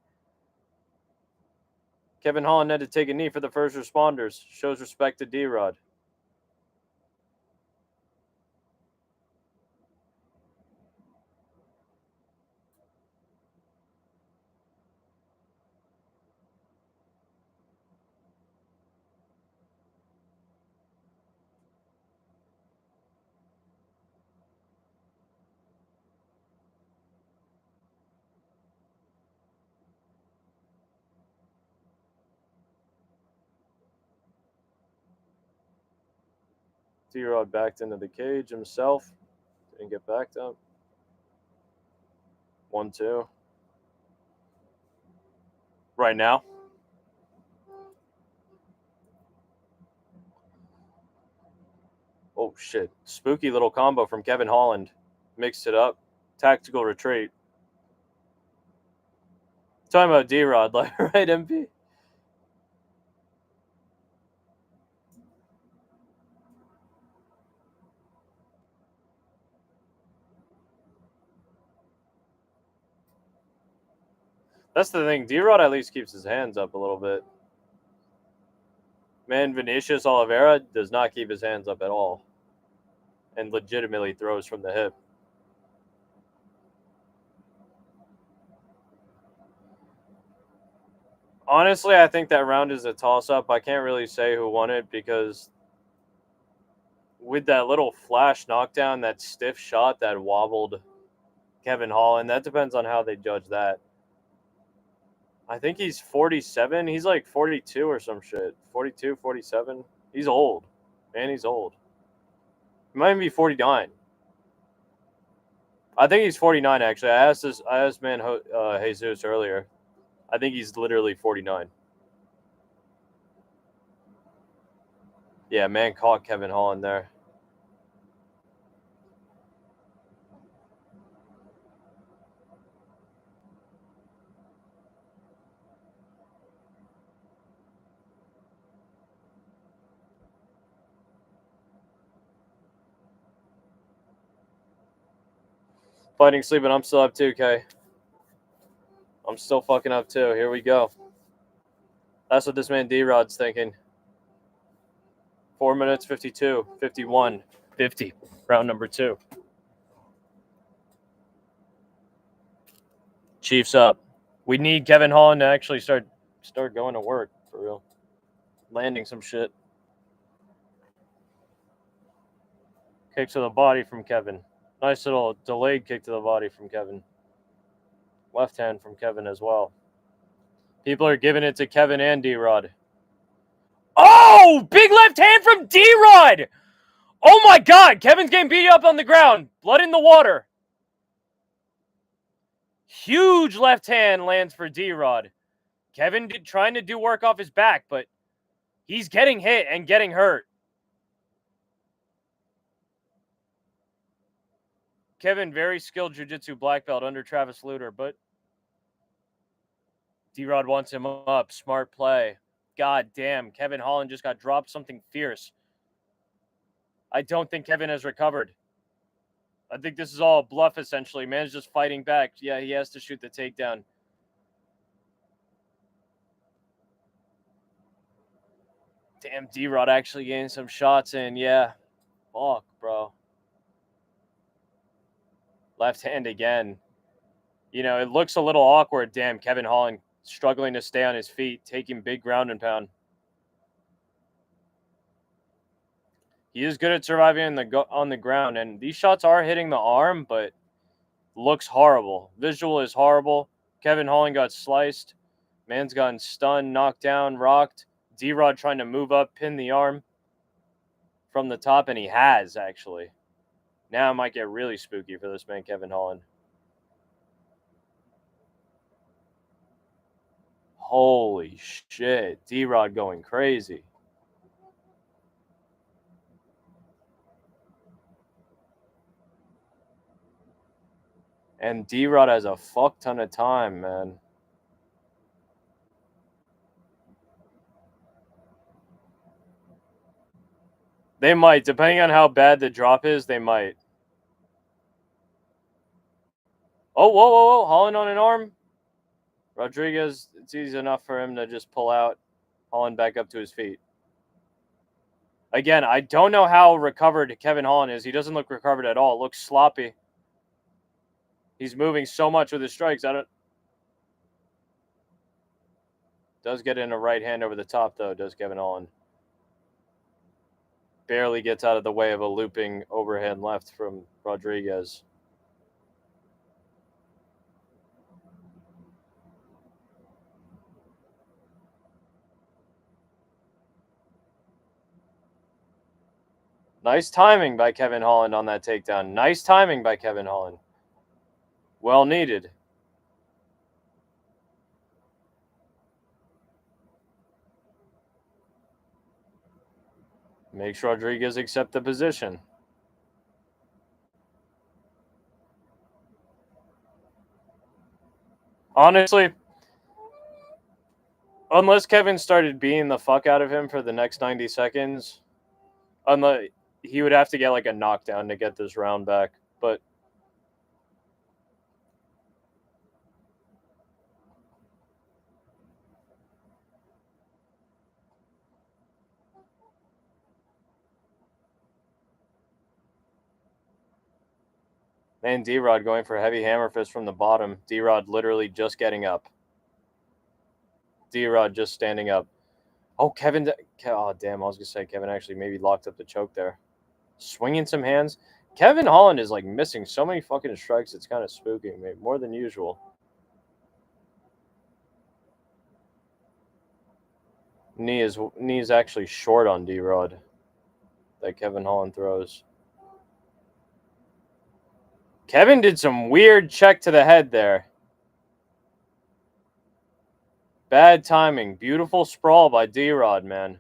Kevin Holland had to take a knee for the first responders. Shows respect to D-Rod. D-Rod backed into the cage himself. Didn't get backed up. 1-2. Right now. Oh shit. Spooky little combo from Kevin Holland. Mixed it up. Tactical retreat. Talking about D-Rod, like, right, MP? That's the thing. D-Rod at least keeps his hands up a little bit. Man, Vinicius Olivea does not keep his hands up at all. And legitimately throws from the hip. Honestly, I think that round is a toss-up. I can't really say who won it because with that little flash knockdown, that stiff shot that wobbled Kevin Holland, that depends on how they judge that. I think he's 47. He's like 42 or some shit. 42, 47. He's old. Man, he's old. He might even be 49. I think he's 49, actually. I asked man Jesus earlier. I think he's literally 49. Yeah, man caught Kevin Holland there. Fighting, sleeping, I'm still up 2K. I'm still fucking up too. Here we go. That's what this man D-Rod's thinking. 4 minutes, 52, 51, 50. Round number 2. Chiefs up. We need Kevin Holland to actually start going to work, for real. Landing some shit. Kick to the body from Kevin. Nice little delayed kick to the body from Kevin. Left hand from Kevin as well. People are giving it to Kevin and D-Rod. Oh! Big left hand from D-Rod! Oh my god! Kevin's getting beat up on the ground. Blood in the water. Huge left hand lands for D-Rod. Kevin trying to do work off his back, but he's getting hit and getting hurt. Kevin, very skilled jiu-jitsu black belt under Travis Luter, but D-Rod wants him up. Smart play. God damn, Kevin Holland just got dropped something fierce. I don't think Kevin has recovered. I think this is all a bluff, essentially. Man's just fighting back. Yeah, he has to shoot the takedown. Damn, D-Rod actually getting some shots in. Yeah. Fuck, bro. Left hand again. You know, it looks a little awkward. Damn, Kevin Holland struggling to stay on his feet, taking big ground and pound. He is good at surviving on the ground, and these shots are hitting the arm, but looks horrible. Visual is horrible. Kevin Holland got sliced. Man's gotten stunned, knocked down, rocked. D-Rod trying to move up, pin the arm from the top, and he has, actually. Now it might get really spooky for this man, Kevin Holland. Holy shit. D-Rod going crazy. And D-Rod has a fuck ton of time, man. They might. Depending on how bad the drop is, they might. Oh, whoa, whoa, whoa. Holland on an arm. Rodriguez, it's easy enough for him to just pull out. Holland back up to his feet. Again, I don't know how recovered Kevin Holland is. He doesn't look recovered at all. It looks sloppy. He's moving so much with his strikes. Does get in a right hand over the top, though, does Kevin Holland. Barely gets out of the way of a looping overhand left from Rodriguez. Nice timing by Kevin Holland on that takedown. Nice timing by Kevin Holland. Well needed. Makes Rodriguez accept the position. Honestly, unless Kevin started beating the fuck out of him for the next 90 seconds, he would have to get like a knockdown to get this round back. But man, D-Rod going for a heavy hammer fist from the bottom. D-Rod literally just getting up. D-Rod just standing up. Oh, Kevin. Oh, damn. I was going to say Kevin actually maybe locked up the choke there. Swinging some hands. Kevin Holland is like missing so many fucking strikes. It's kind of spooky, maybe more than usual. Knee is actually short on D-Rod that Kevin Holland throws. Kevin did some weird check to the head there. Bad timing. Beautiful sprawl by D-Rod, man.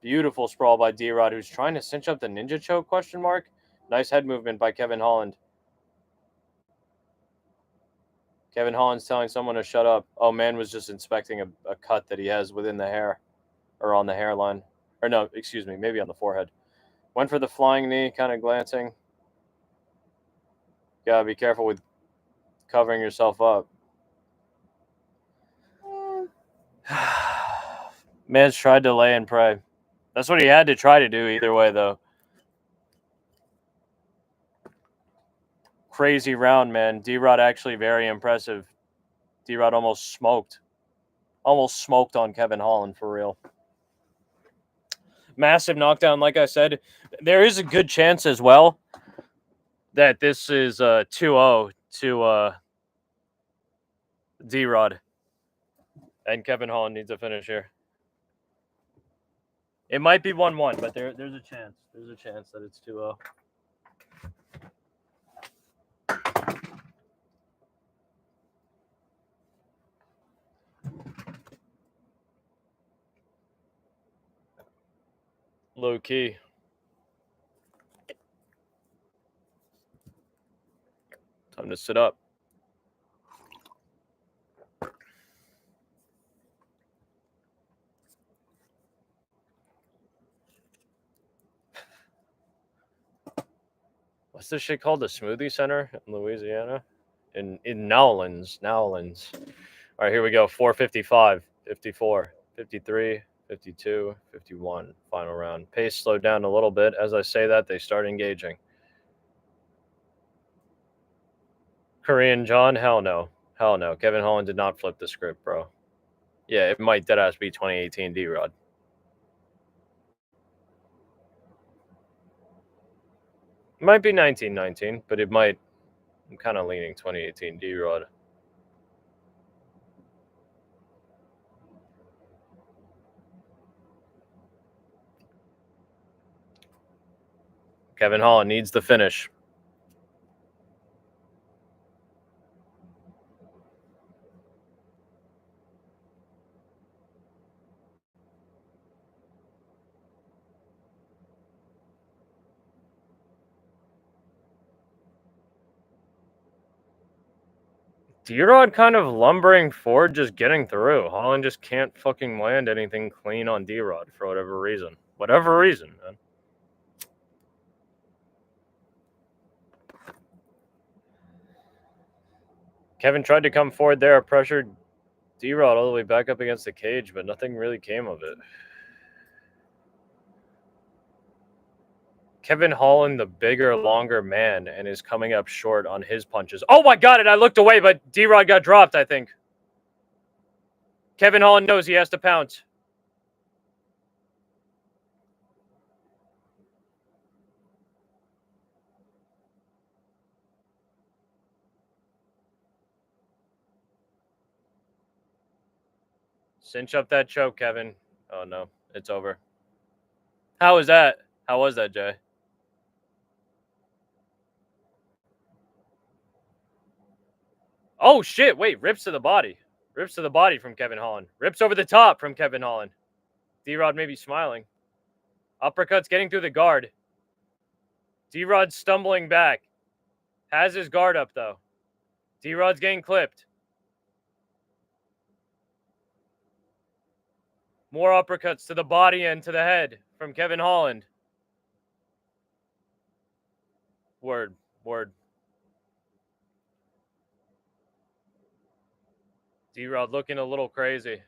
Beautiful sprawl by D-Rod, who's trying to cinch up the ninja choke, question mark. Nice head movement by Kevin Holland. Kevin Holland's telling someone to shut up. Oh, man was just inspecting a cut that he has within the hair. Or on the hairline. Or no, excuse me, maybe on the forehead. Went for the flying knee, kind of glancing. Gotta be careful with covering yourself up. Man's tried to lay and pray. That's what he had to try to do either way, though. Crazy round, man. D-Rod actually very impressive. D-Rod almost smoked. Almost smoked on Kevin Holland, for real. Massive knockdown, like I said. There is a good chance as well that this is 2-0 to D-Rod. And Kevin Holland needs a finish here. It might be 1-1, but there's a chance. There's a chance that it's 2-0. Low key. Time to sit up. What's this shit called? The Smoothie Center in Louisiana? In Nowlands. All right, here we go. 4:55, 54, 53, 52, 51. Final round. Pace slowed down a little bit. As I say that, they start engaging. Korean John? Hell no. Hell no. Kevin Holland did not flip the script, bro. Yeah, it might deadass be 2018 D-Rod. It might be 1919, but it might. I'm kind of leaning 2018 D-Rod. Kevin Holland needs the finish. D-Rod kind of lumbering forward, just getting through. Holland just can't fucking land anything clean on D-Rod for whatever reason. Whatever reason, man. Kevin tried to come forward there, pressured D-Rod all the way back up against the cage, but nothing really came of it. Kevin Holland, the bigger, longer man, and is coming up short on his punches. Oh my God, and I looked away, but D-Rod got dropped, I think. Kevin Holland knows he has to pounce. Cinch up that choke, Kevin. Oh no, it's over. How was that? How was that, Jay? Oh shit, wait, rips to the body. Rips to the body from Kevin Holland. Rips over the top from Kevin Holland. D-Rod maybe smiling. Uppercuts getting through the guard. D-Rod stumbling back. Has his guard up, though. D-Rod's getting clipped. More uppercuts to the body and to the head from Kevin Holland. Word. D-Rod looking a little crazy.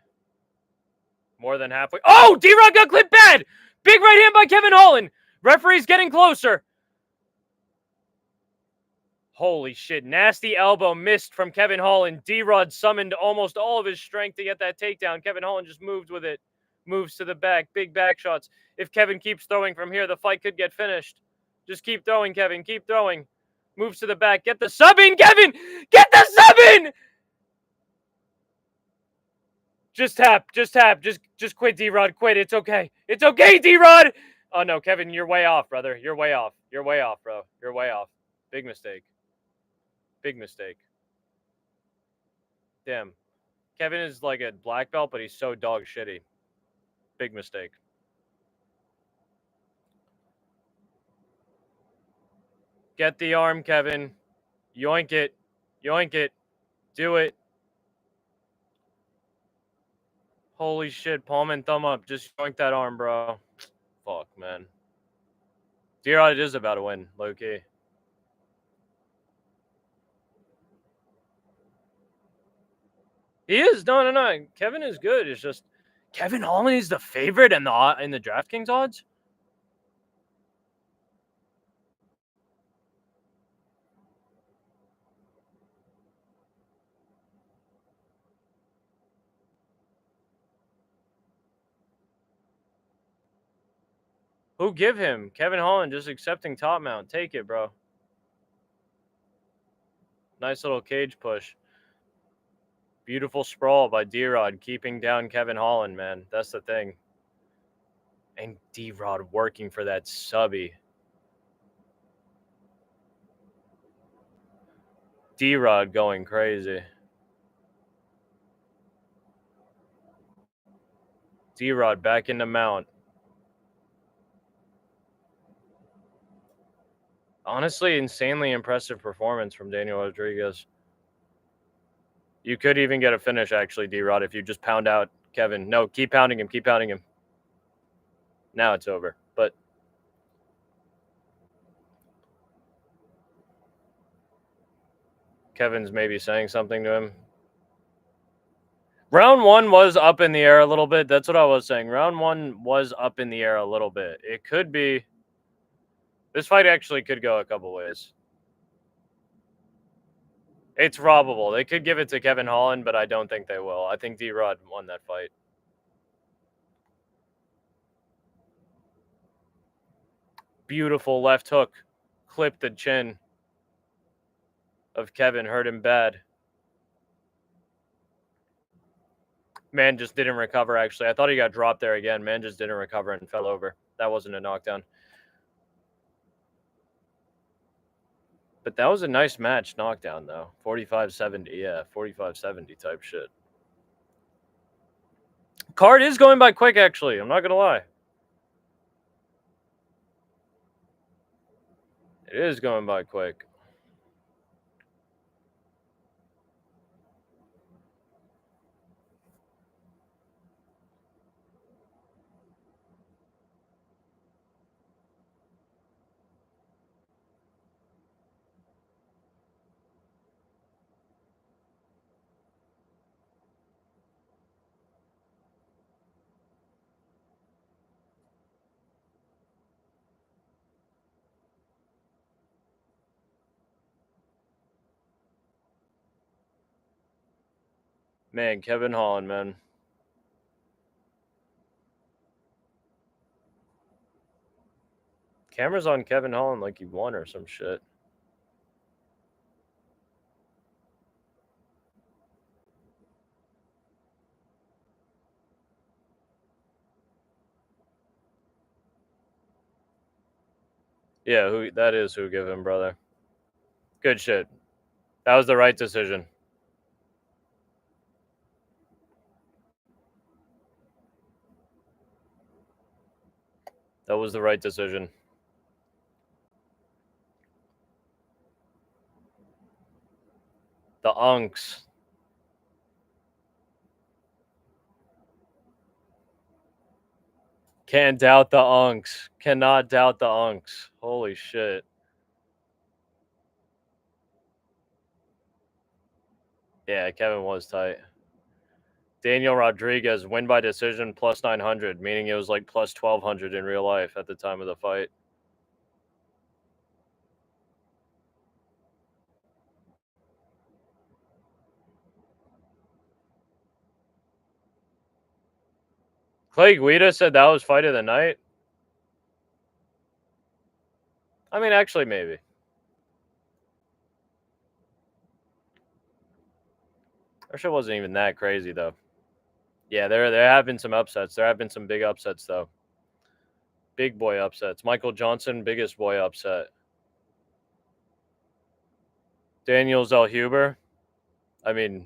More than halfway. Oh, D-Rod got clipped bad. Big right hand by Kevin Holland. Referee's getting closer. Holy shit. Nasty elbow missed from Kevin Holland. D-Rod summoned almost all of his strength to get that takedown. Kevin Holland just moved with it. Moves to the back. Big back shots. If Kevin keeps throwing from here, the fight could get finished. Just keep throwing, Kevin. Keep throwing. Moves to the back. Get the sub in, Kevin! Get the sub in! Just tap. Just quit, D-Rod. Quit. It's okay. It's okay, D-Rod! Oh, no, Kevin, you're way off, brother. You're way off. You're way off, bro. You're way off. Big mistake. Big mistake. Damn. Kevin is like a black belt, but he's so dog shitty. Big mistake. Get the arm, Kevin. Yoink it. Yoink it. Do it. Holy shit. Palm and thumb up. Just yoink that arm, bro. Fuck, man. D-Rod is about to win, low-key. He is. No. Kevin is good. It's just Kevin Holland is the favorite in the DraftKings odds. Who give him? Kevin Holland just accepting top mount. Take it, bro. Nice little cage push. Beautiful sprawl by D-Rod, keeping down Kevin Holland, man. That's the thing. And D-Rod working for that subby. D-Rod going crazy. D-Rod back into mount. Honestly, insanely impressive performance from Daniel Rodriguez. You could even get a finish, actually, D-Rod, if you just pound out Kevin. No, keep pounding him. Keep pounding him. Now it's over. But Kevin's maybe saying something to him. Round one was up in the air a little bit. That's what I was saying. Round one was up in the air a little bit. It could be. This fight actually could go a couple ways. It's probable. They could give it to Kevin Holland, but I don't think they will. I think D-Rod won that fight. Beautiful left hook. Clipped the chin of Kevin. Hurt him bad. Man just didn't recover, actually. I thought he got dropped there again. Man just didn't recover and fell over. That wasn't a knockdown. But that was a nice match knockdown, though. 45-70. Yeah, 45-70 type shit. Card is going by quick, actually. I'm not going to lie. It is going by quick. Man, Kevin Holland, man. Camera's on Kevin Holland like he won or some shit. Yeah, that is who give him, brother. Good shit. That was the right decision. That was the right decision. The unks. Can't doubt the unks. Cannot doubt the unks. Holy shit. Yeah, Kevin was tight. Daniel Rodriguez win by decision plus 900, meaning it was like plus 1200 in real life at the time of the fight. Clay Guida said that was fight of the night. I mean, actually, maybe. That shit wasn't even that crazy, though. Yeah, there have been some upsets. There have been some big upsets, though. Big boy upsets. Michael Johnson, biggest boy upset. Daniel Zellhuber. I mean,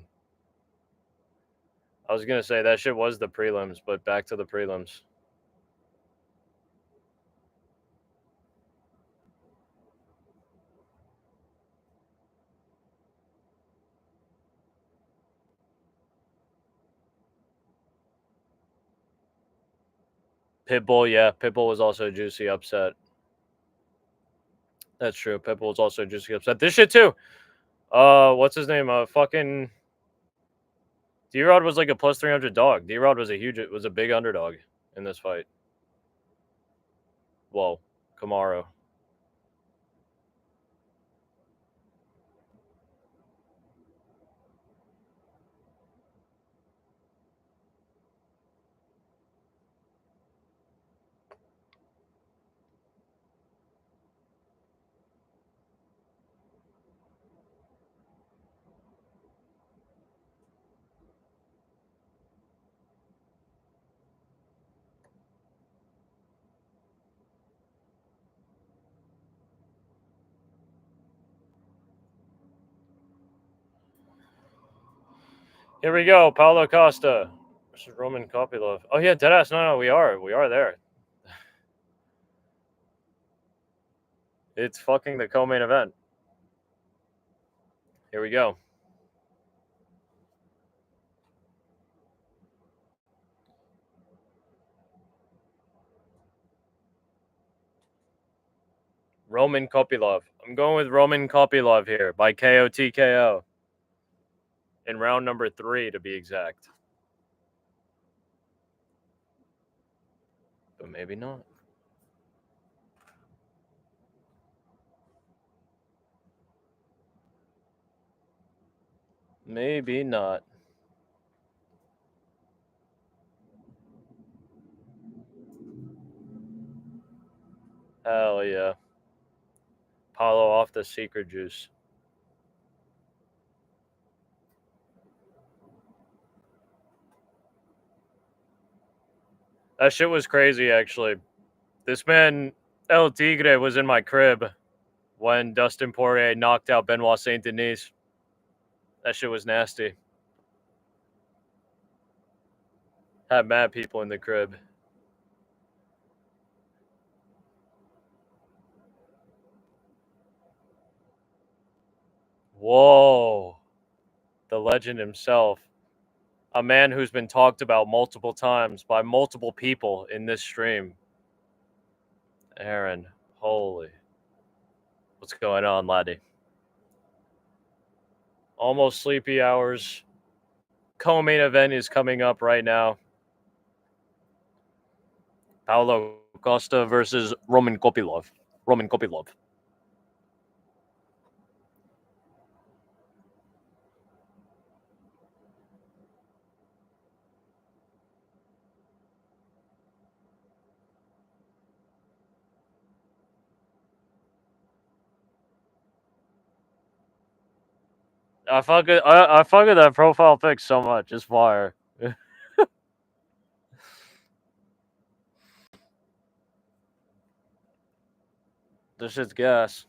I was going to say that shit was the prelims, but back to the prelims. Pitbull, yeah. Pitbull was also a juicy upset. That's true. Pitbull was also a juicy upset. This shit, too. What's his name? Fucking D-Rod was like a plus 300 dog. D-Rod was a big underdog in this fight. Whoa, Kamaru. Here we go, Paulo Costa versus Roman Copilov. Oh yeah, deadass. No, we are there. It's fucking the co-main event. Here we go. Roman Copilov. I'm going with Roman Copilov here by KO TKO. In round number 3, to be exact. But maybe not. Maybe not. Hell yeah. Paulo off the secret juice. That shit was crazy, actually. This man, El Tigre, was in my crib when Dustin Poirier knocked out Benoit Saint Denis. That shit was nasty. Had mad people in the crib. Whoa. The legend himself. A man who's been talked about multiple times by multiple people in this stream. Aaron, holy. What's going on, laddie? Almost sleepy hours. Co-main event is coming up right now. Paulo Costa versus Roman Copilov. Roman Copilov. I fuck it. I fuck with that profile pic so much. It's fire. This shit's gas.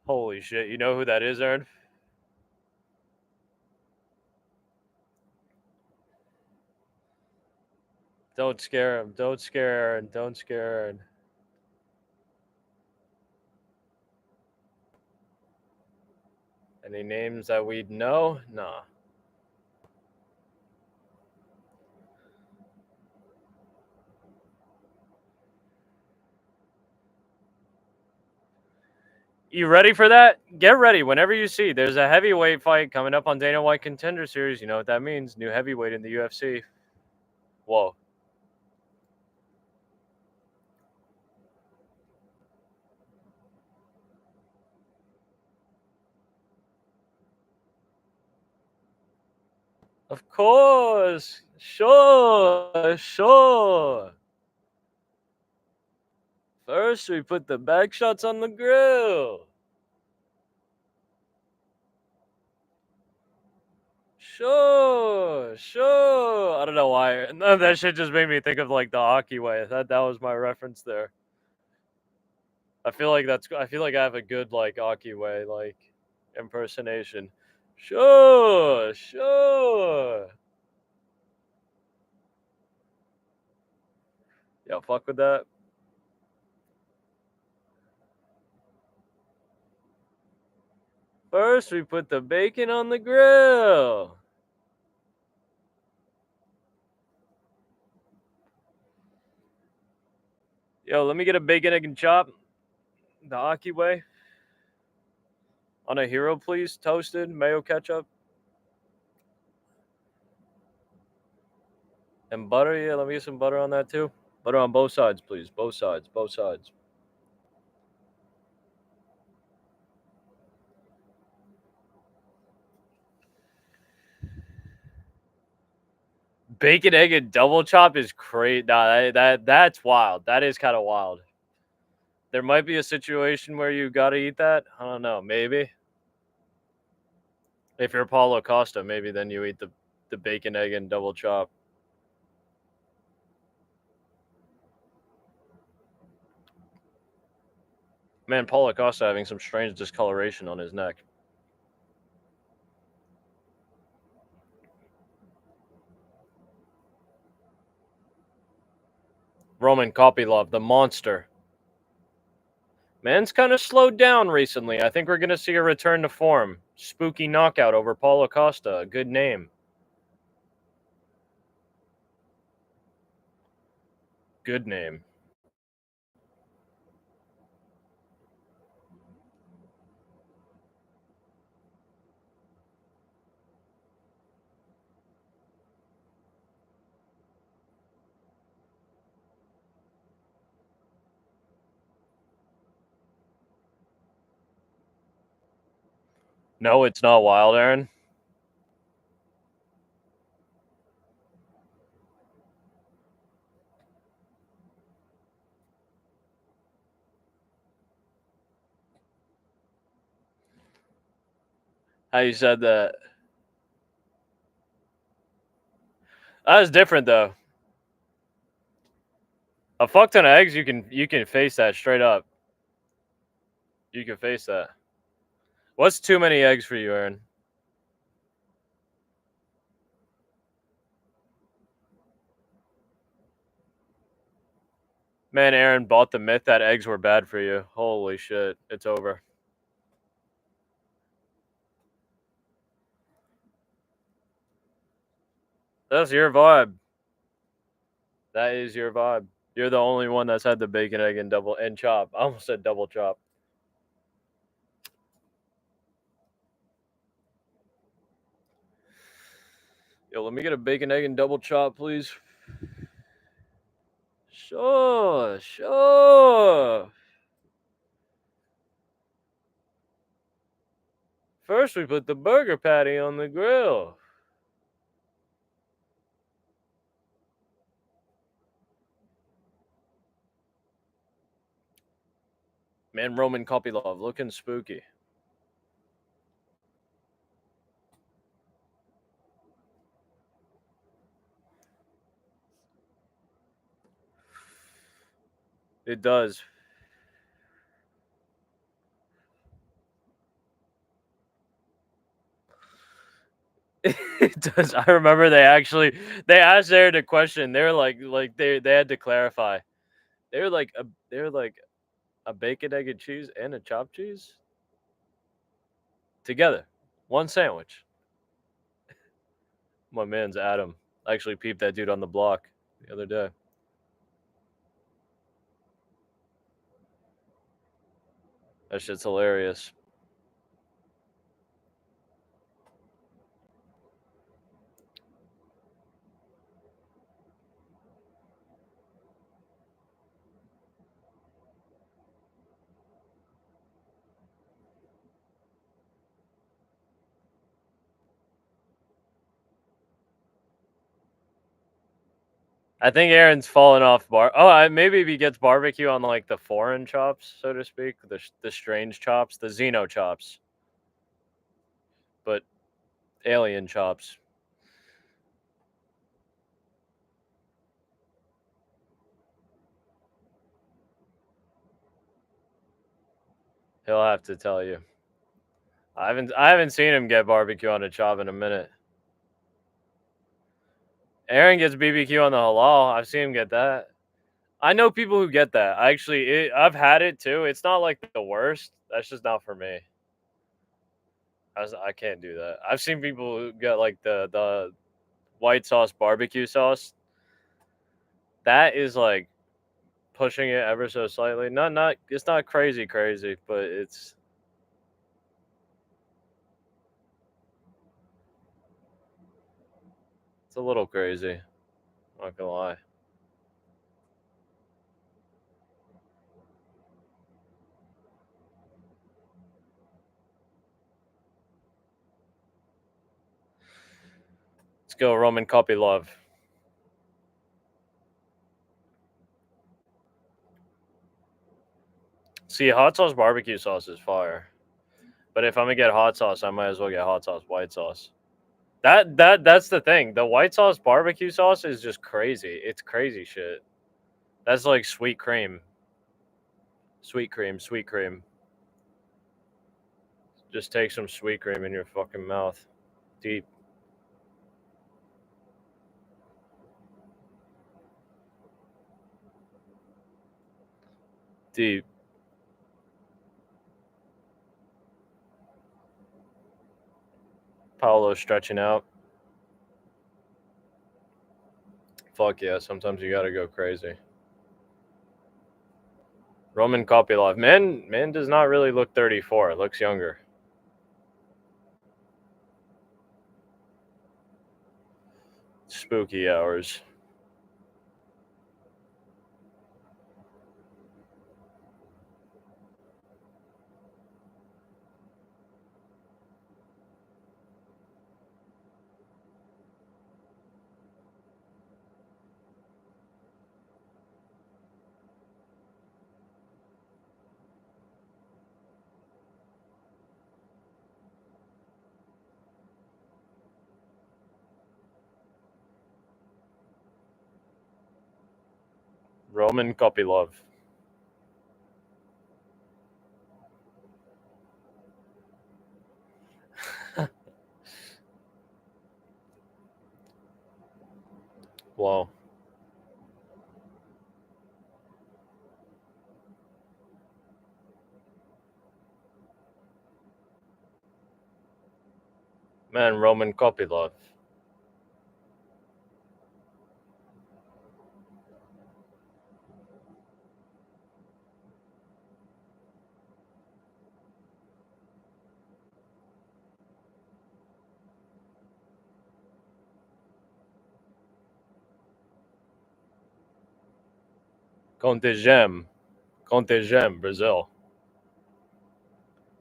Holy shit. You know who that is, Aaron? Don't scare him. Don't scare Aaron. Don't scare Aaron. Any names that we'd know? Nah. You ready for that? Get ready. Whenever you see there's a heavyweight fight coming up on Dana White Contender Series, you know what that means. New heavyweight in the UFC. Whoa. Of course. Sure. First, we put the back shots on the grill. Sure. I don't know why. No, that shit just made me think of like the hockey way. That was my reference there. I feel like I have a good like hockey way like impersonation. Sure. Yeah, fuck with that. First, we put the bacon on the grill. Yo, let me get a bacon, egg, and chop. The hockey way. On a hero, please. Toasted, mayo ketchup. And butter, yeah, let me get some butter on that too. Butter on both sides, please. Both sides. Bacon, egg, and double chop is crazy. Nah, that's wild. That is kind of wild. There might be a situation where you gotta eat that. I don't know. Maybe. If you're Paulo Costa, maybe then you eat the bacon, egg, and double chop. Man, Paulo Costa having some strange discoloration on his neck. Roman Copilov, the monster. Man's kind of slowed down recently. I think we're going to see a return to form. Spooky knockout over Paulo Costa. A good name. Good name. No, it's not wild, Aaron. How you said that. That was different though. A fuck ton of eggs, you can face that straight up. You can face that. What's too many eggs for you, Aaron? Man, Aaron bought the myth that eggs were bad for you. Holy shit. It's over. That's your vibe. That is your vibe. You're the only one that's had the bacon, egg, and double and chop. I almost said double chop. Yo, let me get a bacon, egg, and double chop, please. Sure. First, we put the burger patty on the grill. Man, Roman Copilov looking spooky. It does. It does. I remember they asked Aaron a question. They were like they had to clarify. They were like a bacon, egg, and cheese and a chopped cheese together, one sandwich. My man's Adam. I actually peeped that dude on the block the other day. That shit's hilarious. I think Aaron's fallen off bar. Oh, maybe if he gets barbecue on like the foreign chops, so to speak, the strange chops, the Xeno chops, but alien chops. He'll have to tell you. I haven't seen him get barbecue on a chop in a minute. Aaron gets BBQ on the halal. I've seen him get that. I know people who get that. I've had it too. It's not like the worst. That's just not for me. I can't do that. I've seen people who get like the white sauce barbecue sauce. That is like pushing it ever so slightly. Not it's not crazy, but it's a little crazy. Not gonna lie. Let's go, Roman Copilov. See, hot sauce barbecue sauce is fire. But if I'm gonna get hot sauce, I might as well get hot sauce white sauce. That's the thing. The white sauce barbecue sauce is just crazy. It's crazy shit. That's like sweet cream. Sweet cream, sweet cream. Just take some sweet cream in your fucking mouth. Deep. Deep. Paolo stretching out. Fuck yeah, sometimes you gotta go crazy. Roman Kopylov. Man does not really look 34. It looks younger. Spooky hours. Roman Kopylov. Wow. Man, Roman Kopylov. Contegem. Contegem, Brazil.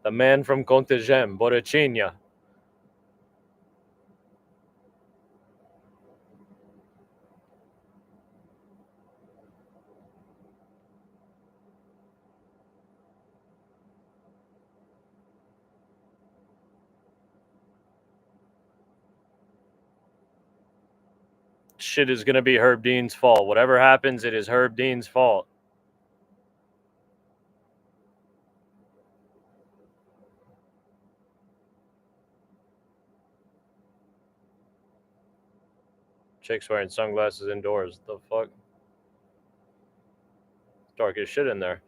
The man from Contegem, Borrachinha. Shit is gonna be Herb Dean's fault. Whatever happens, it is Herb Dean's fault. Chick's wearing sunglasses indoors. The fuck? Dark as shit in there.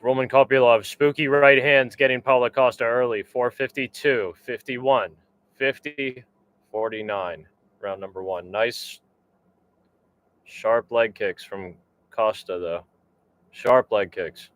Roman Kopylov, spooky right hands getting Paulo Costa early. 452, 51, 50, 49. Round number one. Nice sharp leg kicks from Costa, though. Sharp leg kicks.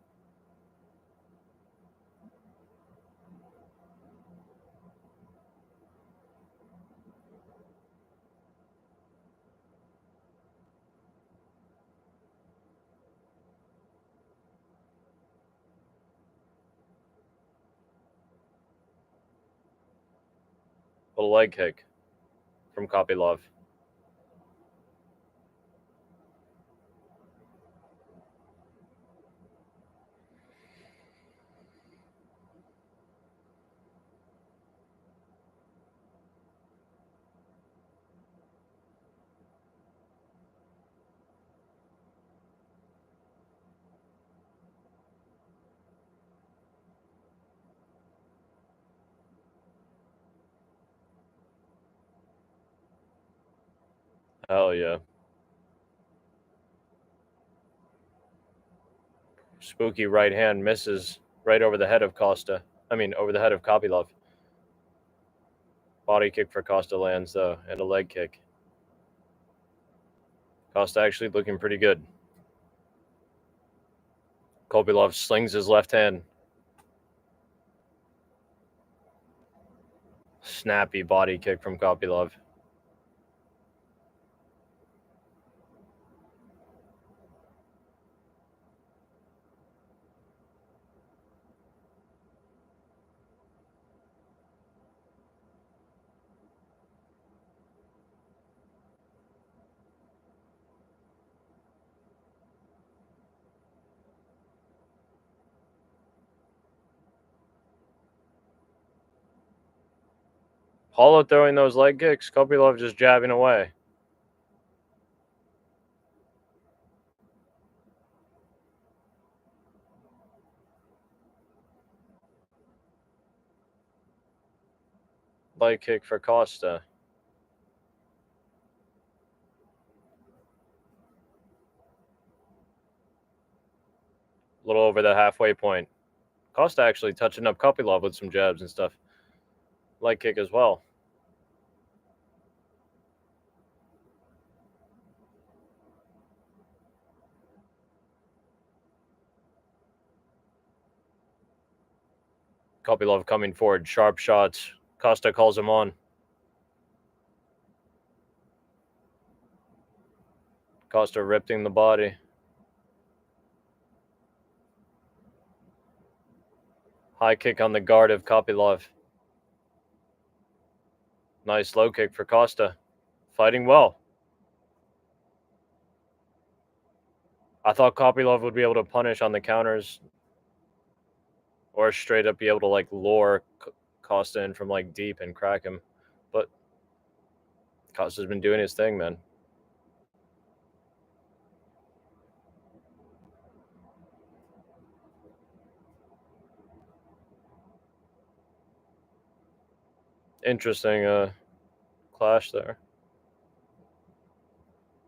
Little leg kick from Kopylov. Hell yeah. Spooky right hand misses right over the head of Costa. Over the head of Copilov. Body kick for Costa lands, though, and a leg kick. Costa actually looking pretty good. Copilov slings his left hand. Snappy body kick from Copilov. Hollow throwing those leg kicks. Copilov just jabbing away. Leg kick for Costa. A little over the halfway point. Costa actually touching up Copilov with some jabs and stuff. Leg kick as well. Copilov coming forward. Sharp shots. Costa calls him on. Costa ripping the body. High kick on the guard of Copilov. Nice low kick for Costa. Fighting well. I thought Copilov would be able to punish on the counters or straight up be able to like lure Costa in from like deep and crack him. But Costa's been doing his thing, man. Interesting clash there.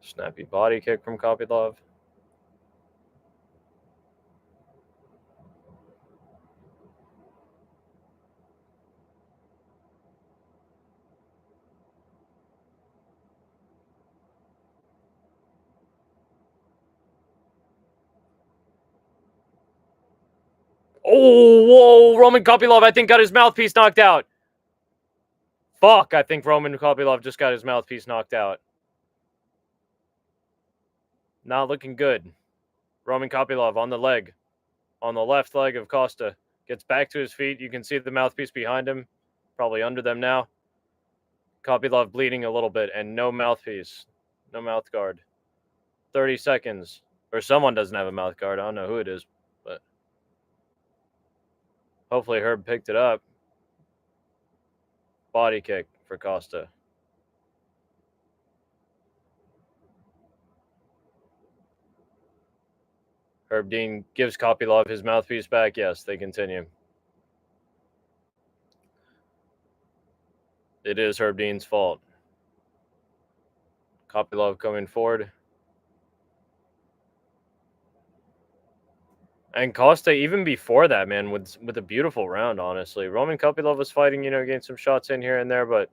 Snappy body kick from Copilov. Oh, whoa! Roman Copilov, I think, got his mouthpiece knocked out. Fuck, I think Roman Copilov just got his mouthpiece knocked out. Not looking good. Roman Copilov on the leg. On the left leg of Costa. Gets back to his feet. You can see the mouthpiece behind him. Probably under them now. Copilov bleeding a little bit and no mouthpiece. No mouth guard. 30 seconds. Or someone doesn't have a mouth guard. I don't know who it is, but hopefully Herb picked it up. Body kick for Costa. Herb Dean gives Copilov his mouthpiece back. Yes, they continue. It is Herb Dean's fault. Copilov coming forward. And Costa, even before that, man, with a beautiful round, honestly. Roman Copilov was fighting, getting some shots in here and there, but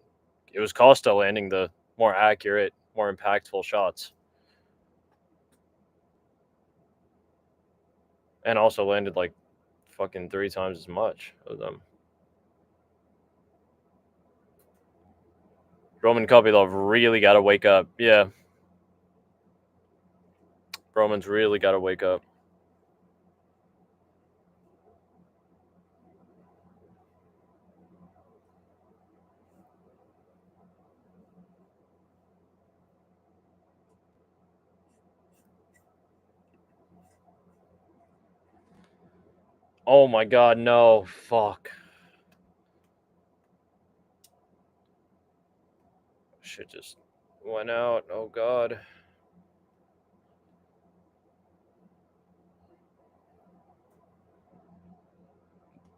it was Costa landing the more accurate, more impactful shots. And also landed like fucking 3 times as much of them. Roman Copilov really got to wake up. Yeah. Roman's really got to wake up. Oh my god, no. Fuck. Shit just went out. Oh god.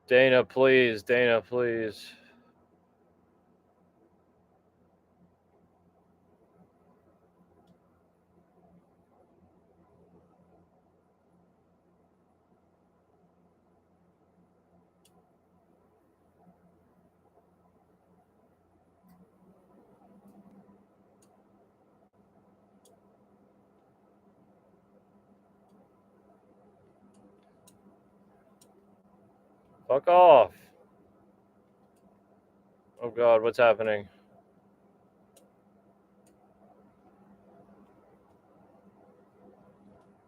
Dana, please. Dana, please. Fuck off. Oh God, what's happening?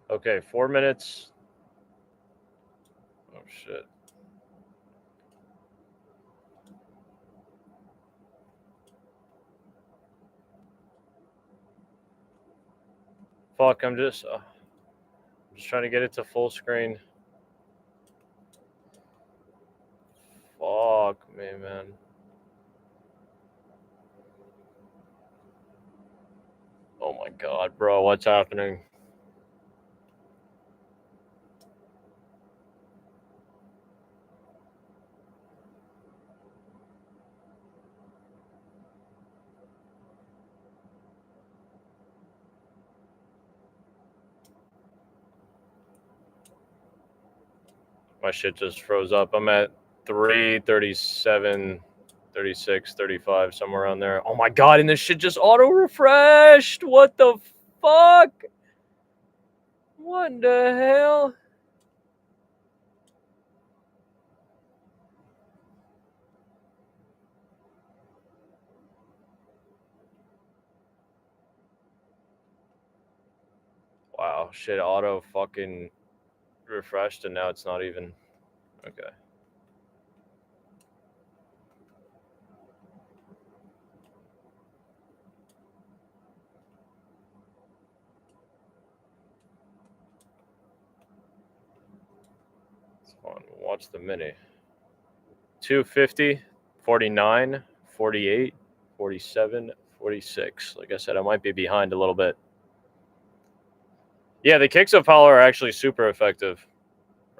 Okay, 4 minutes. Oh shit. Fuck, I'm just trying to get it to full screen. Fuck me, man. Oh my God, bro, what's happening? My shit just froze up. I'm at 3:37, 36, 35, somewhere around there. Oh my God, and this shit just auto-refreshed. What the fuck? What the hell? Wow, shit auto fucking refreshed and now it's not even. Okay. It's fun. Watch the mini. 250, 49, 48, 47, 46. Like I said, I might be behind a little bit. Yeah, the kicks of Paulo are actually super effective.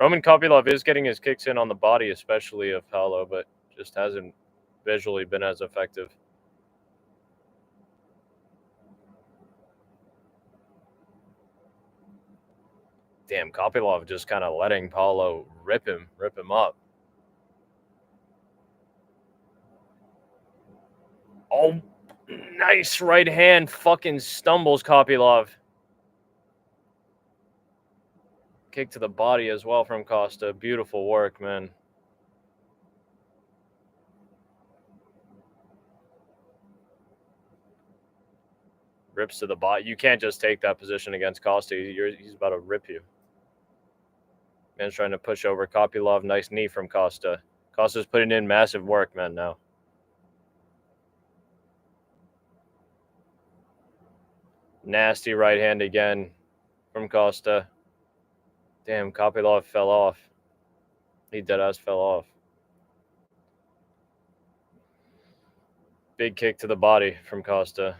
Roman Copilov is getting his kicks in on the body, especially of Paulo, but just hasn't visually been as effective. Damn, Copilov just kind of letting Paulo rip him up. Oh, nice right hand fucking stumbles Copilov. Kick to the body as well from Costa. Beautiful work, man. Rips to the body. You can't just take that position against Costa. He's about to rip you. Man's trying to push over Copilov. Nice knee from Costa. Costa's putting in massive work, man, now. Nasty right hand again from Costa. Damn, Copilov fell off. He deadass fell off. Big kick to the body from Costa.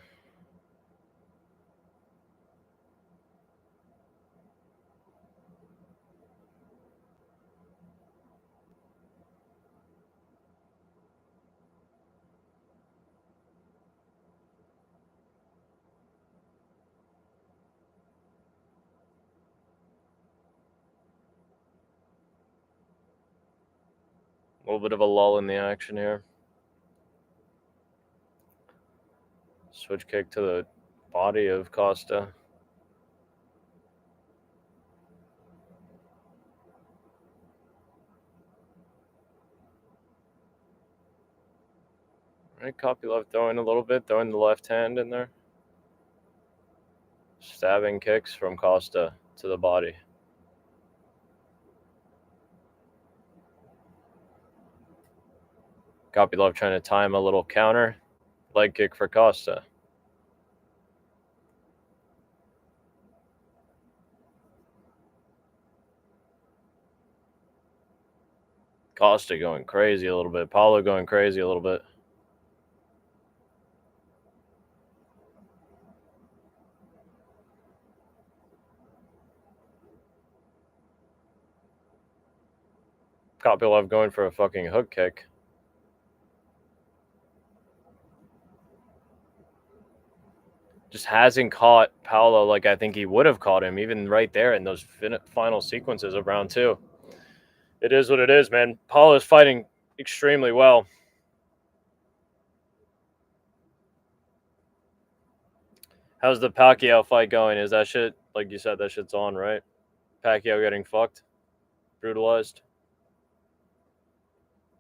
A little bit of a lull in the action here. Switch kick to the body of Costa. Right, Copilov throwing a little bit, throwing the left hand in there. Stabbing kicks from Costa to the body. Copilov trying to time a little counter. Leg kick for Costa. Costa going crazy a little bit. Paulo going crazy a little bit. Copilov going for a fucking hook kick. Just hasn't caught Paulo like I think he would have caught him, even right there in those final sequences of round two. It is what it is, man. Paulo's fighting extremely well. How's the Pacquiao fight going? Is that shit, like you said, that shit's on, right? Pacquiao getting fucked? Brutalized?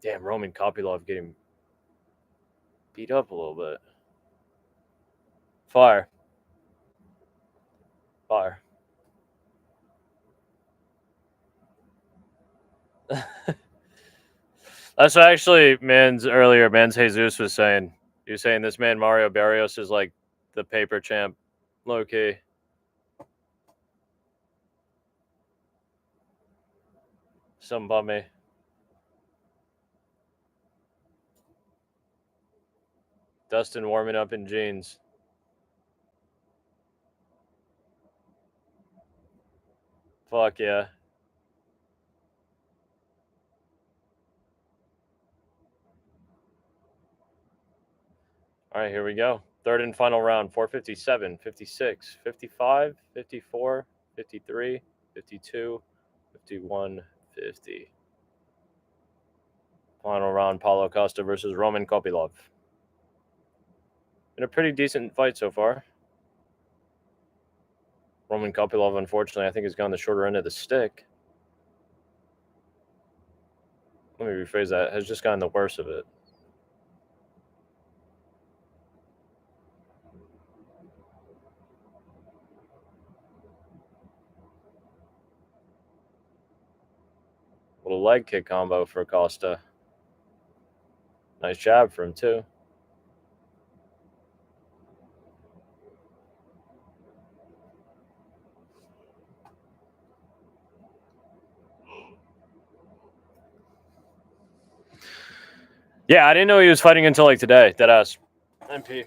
Damn, Roman Copilov getting beat up a little bit. Fire. Fire. That's what actually Man's Jesus was saying. He was saying this man Mario Barrios is like the paper champ, low key. Some bummy. Dustin warming up in jeans. Fuck yeah. All right, here we go. Third and final round. 457, 56, 55, 54, 53, 52, 51, 50. Final round, Paulo Costa versus Roman Copilov. Been a pretty decent fight so far. Roman Copilov, unfortunately, I think has gone the shorter end of the stick. Let me rephrase that. Has just gotten the worst of it. Little leg kick combo for Costa. Nice jab for him, too. Yeah, I didn't know he was fighting until like today. Deadass. MP.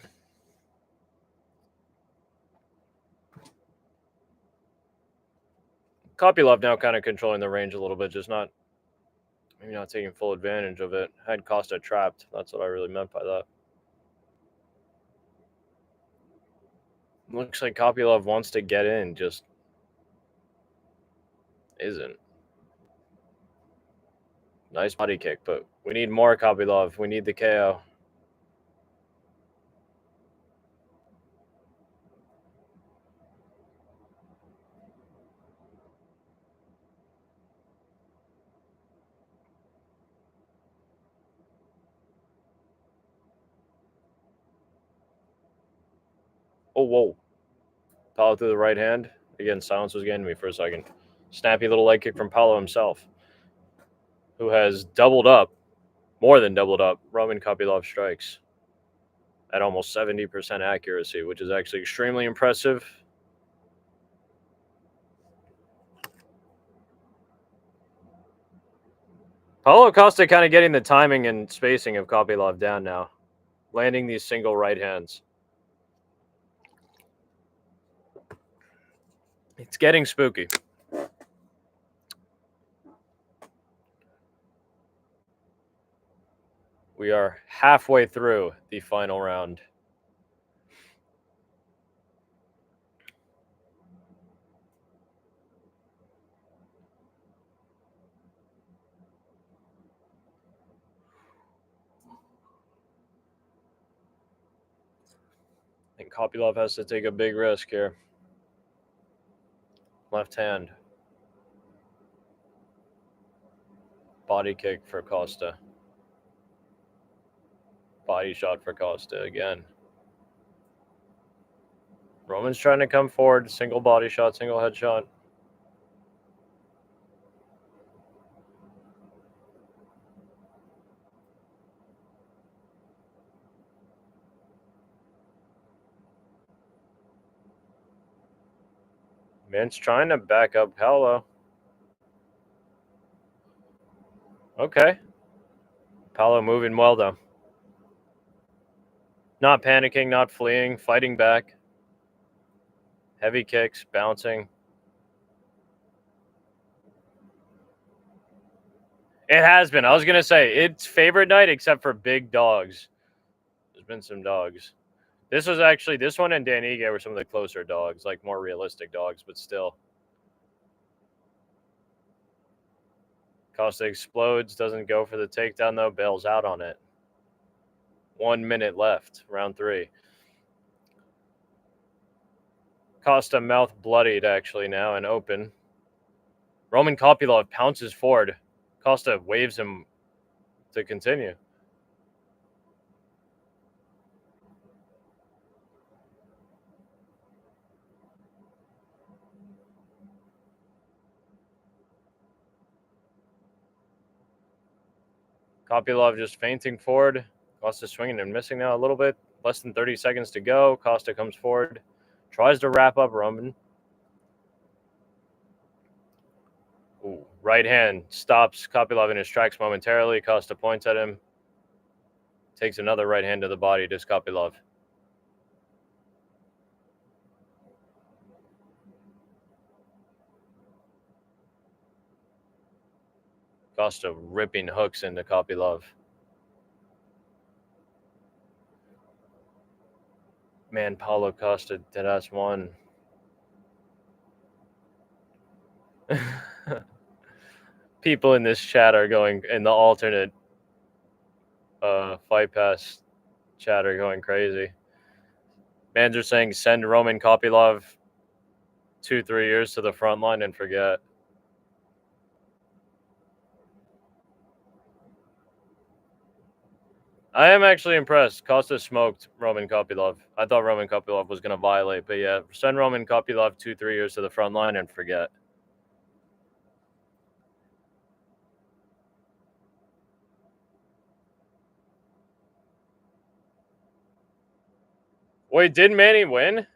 Copilov now kind of controlling the range a little bit, just maybe not taking full advantage of it. Had Costa trapped. That's what I really meant by that. Looks like Copilov wants to get in, just isn't. Nice body kick, but we need more Copilov. We need the KO. Oh, whoa. Paulo through the right hand. Again, silence was getting me for a second. Snappy little leg kick from Paulo himself, who has doubled up, more than doubled up, Roman Copilov strikes at almost 70% accuracy, which is actually extremely impressive. Paulo Costa kind of getting the timing and spacing of Copilov down now, landing these single right hands. It's getting spooky. We are halfway through the final round. And Copilov has to take a big risk here. Left hand. Body kick for Costa. Body shot for Costa again. Roman's trying to come forward. Single body shot, single headshot. Man's trying to back up Paulo. Okay. Paulo moving well, though. Not panicking, not fleeing, fighting back. Heavy kicks, bouncing. It has been. I was going to say, it's favorite night except for big dogs. There's been some dogs. This one and Dan Ige were some of the closer dogs, like more realistic dogs, but still. Costa explodes, doesn't go for the takedown, though, bails out on it. 1 minute left, round 3. Costa mouth bloodied, actually, now, and open. Roman Copilov pounces forward. Costa waves him to continue. Copilov just fainting forward. Costa swinging and missing now a little bit. Less than 30 seconds to go. Costa comes forward. Tries to wrap up Roman. Ooh, right hand stops Copilov in his tracks momentarily. Costa points at him. Takes another right hand to the body to Copilov. Costa ripping hooks into Copilov. Man, Paulo Costa deadass won. People in this chat are going, in the alternate Fight Pass chat are going crazy. Fans are saying send Roman Copilov 2-3 years to the front line and forget. I am actually impressed. Costa smoked Roman Copilov. I thought Roman Copilov was going to violate, but yeah, send Roman Copilov 2-3 years to the front line and forget. Wait, did Manny win?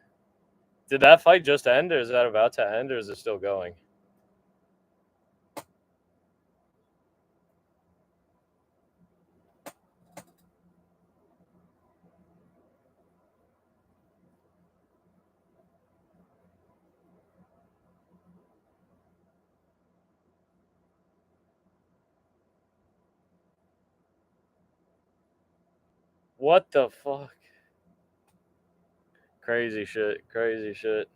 Did that fight just end, or is that about to end, or is it still going? What the fuck? Crazy shit. Crazy shit.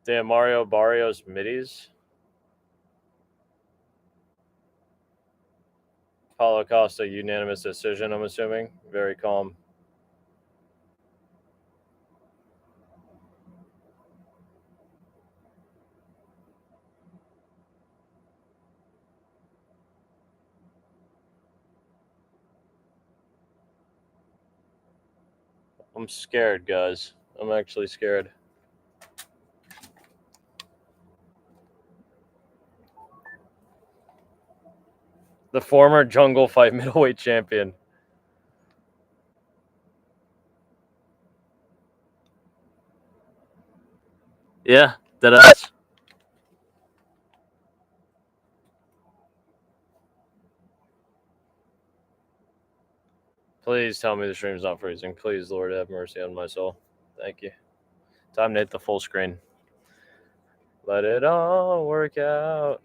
Damn, Mario Barrios middies. Paulo Costa, unanimous decision, I'm assuming. Very calm. I'm scared, guys. I'm actually scared. The former Jungle Fight middleweight champion. Yeah, deadass. Please tell me the stream's not freezing. Please, Lord, have mercy on my soul. Thank you. Time to hit the full screen. Let it all work out.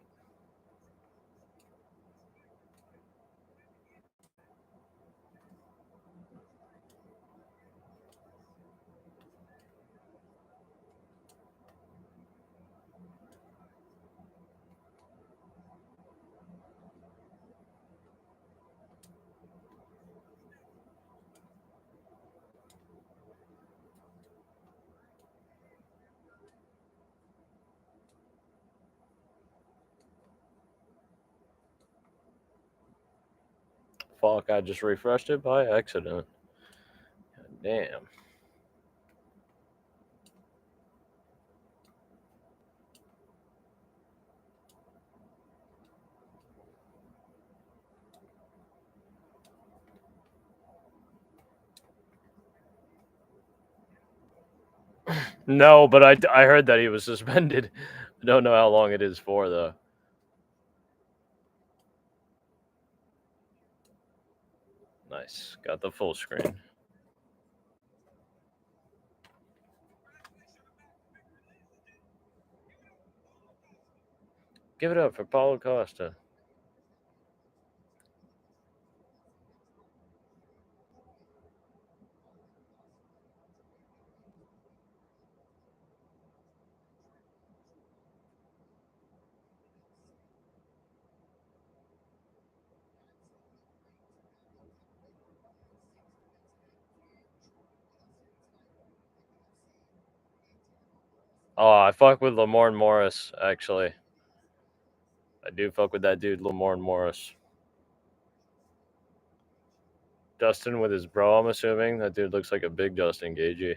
Fuck, I just refreshed it by accident. God damn. No, but I heard that he was suspended. I don't know how long it is for, though. Nice. Got the full screen. Give it up for Paulo Costa. Oh, I fuck with Lamorne Morris, actually. I do fuck with that dude, Lamorne Morris. Dustin with his bro, I'm assuming. That dude looks like a big Dustin Gagey.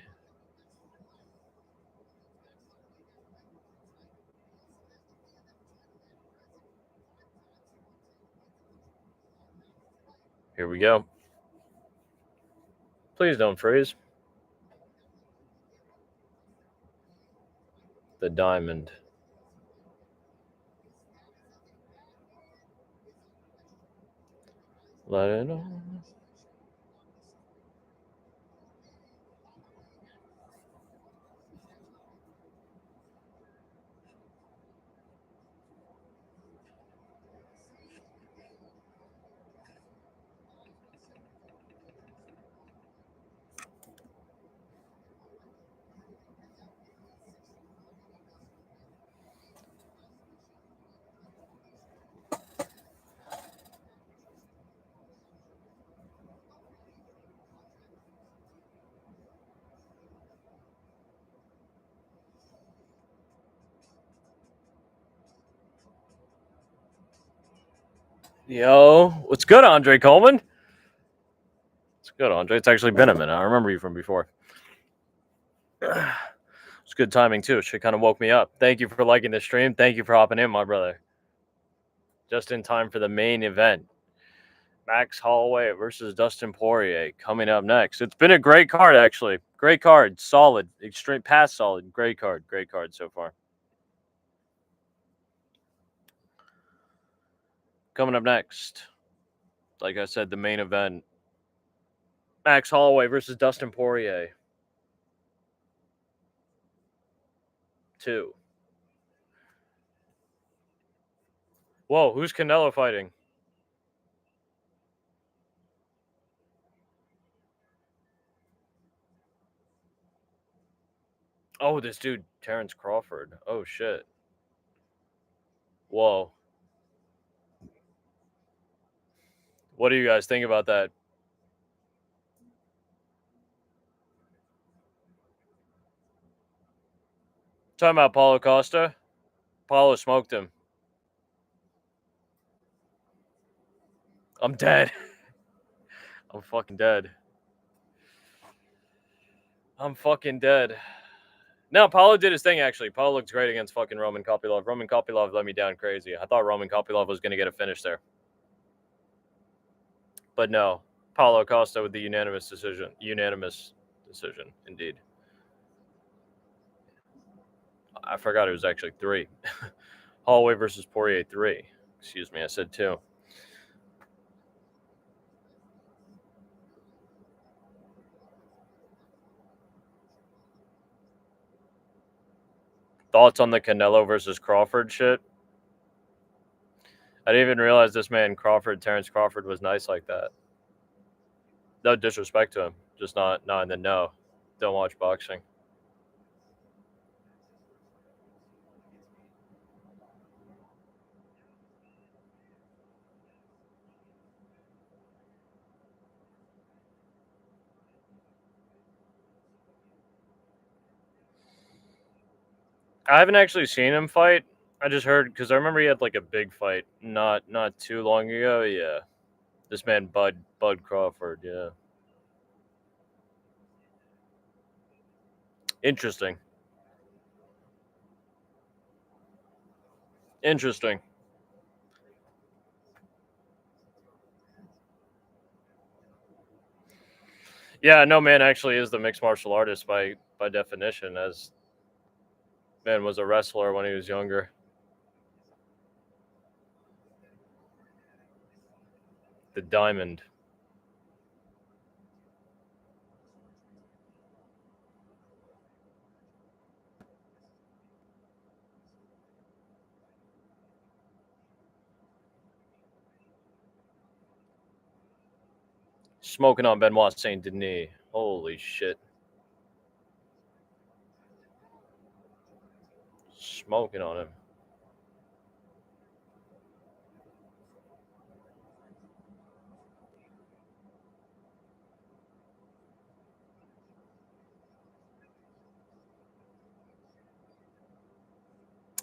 Here we go. Please don't freeze. The diamond. Let it on. Yo, what's good, Andre Coleman? It's good, Andre. It's actually been a minute. I remember you from before. It's good timing, too. Shit kind of woke me up. Thank you for liking the stream. Thank you for hopping in, my brother. Just in time for the main event. Max Holloway versus Dustin Poirier coming up next. It's been a great card, actually. Great card. Solid. Extreme pass solid. Great card. Great card so far. Coming up next, like I said, the main event. Max Holloway versus Dustin Poirier. 2. Whoa, who's Canelo fighting? Oh, this dude, Terrence Crawford. Oh, shit. Whoa. What do you guys think about that? Talking about Paulo Costa? Paulo smoked him. I'm dead. I'm fucking dead. I'm fucking dead. No, Paulo did his thing, actually. Paulo looked great against fucking Roman Copilov. Roman Copilov let me down crazy. I thought Roman Copilov was going to get a finish there. But no. Paulo Costa with the unanimous decision. Unanimous decision, indeed. I forgot it was actually 3. Holloway versus Poirier 3. Excuse me, I said 2. Thoughts on the Canelo versus Crawford shit? I didn't even realize this man Crawford, Terrence Crawford, was nice like that. No disrespect to him, just not in the know. Don't watch boxing. I haven't actually seen him fight. I just heard because I remember he had like a big fight not too long ago. Yeah, this man Bud Crawford. Yeah, interesting. Interesting. Yeah, no man actually is the mixed martial artist by definition, as man was a wrestler when he was younger. The diamond. Smoking on Benoit Saint Denis. Holy shit. Smoking on him.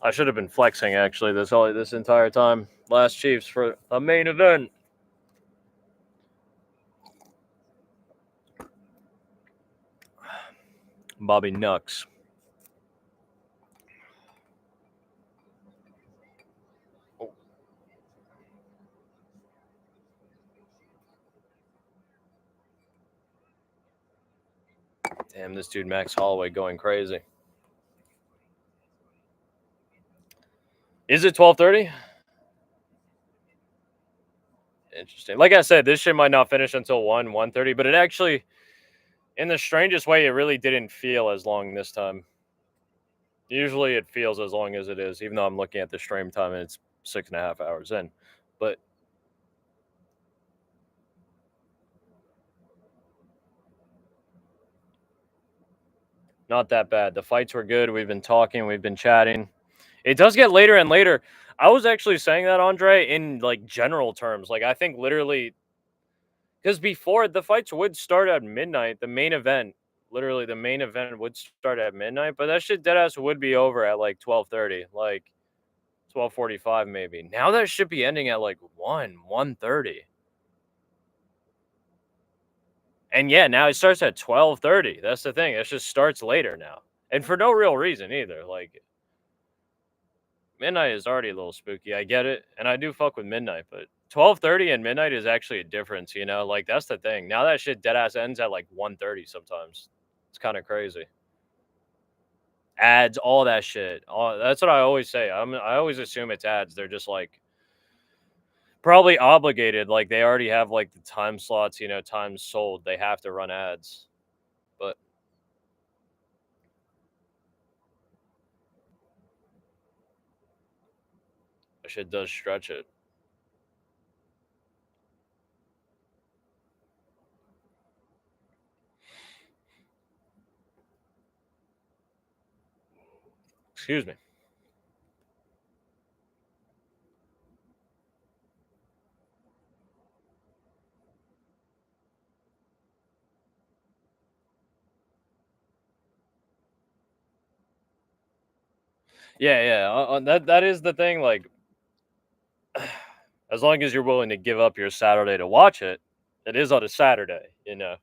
I should have been flexing actually this entire time. Last Chiefs for a main event. Bobby Nux. Damn, this dude Max Holloway going crazy. Is it 12:30? Interesting. Like I said, this shit might not finish until 1:30, but it actually, in the strangest way, it really didn't feel as long this time. Usually it feels as long as it is, even though I'm looking at the stream time and it's 6.5 hours in. But not that bad. The fights were good. We've been talking. We've been chatting. It does get later and later. I was actually saying that, Andre, in like general terms. Like I think literally, because before the fights would start at midnight, the main event, literally the main event would start at midnight, but that shit deadass would be over at like 12:30, like 12:45 maybe. Now that should be ending at like 1:30. And yeah, now it starts at 12:30. That's the thing. It just starts later now. And for no real reason either. Like midnight is already a little spooky. I get it. And I do fuck with midnight, but 12:30 and midnight is actually a difference, you know? Like that's the thing. Now that shit deadass ends at like 1:30 sometimes. It's kind of crazy. Ads, all that shit. That's what I always say. I always assume it's ads. They're just like probably obligated. Like they already have like the time slots, you know, times sold. They have to run ads. But that shit does stretch it. Excuse me. Yeah. That is the thing. Like, as long as you're willing to give up your Saturday to watch it, it is on a Saturday. You know,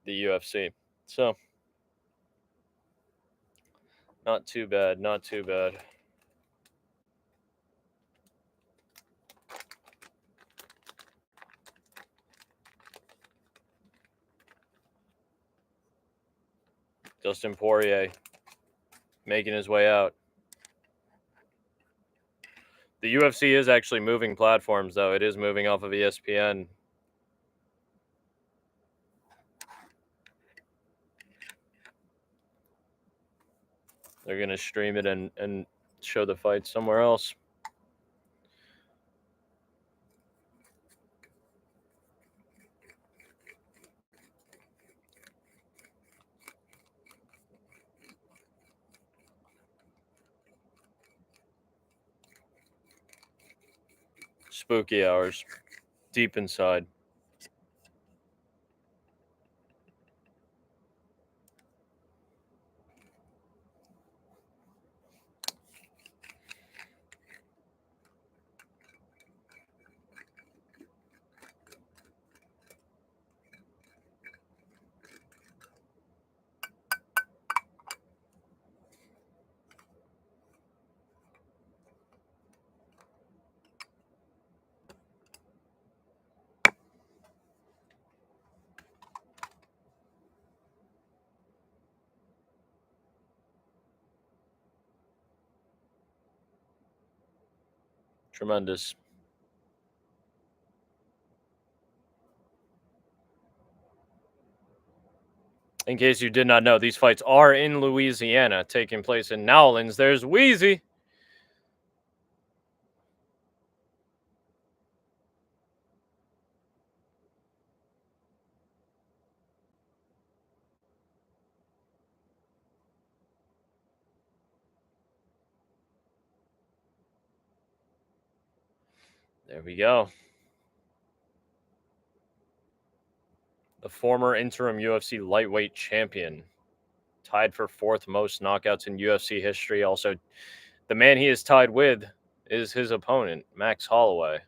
the UFC. So, not too bad. Not too bad. Dustin Poirier making his way out. The UFC is actually moving platforms, though. It is moving off of ESPN. They're going to stream it and show the fight somewhere else. Spooky hours. Deep inside. Tremendous. In case you did not know, these fights are in Louisiana, taking place in Nowlands. There's Wheezy. There we go. The former interim UFC lightweight champion, tied for 4th most knockouts in UFC history. Also, the man he is tied with is his opponent, Max Holloway.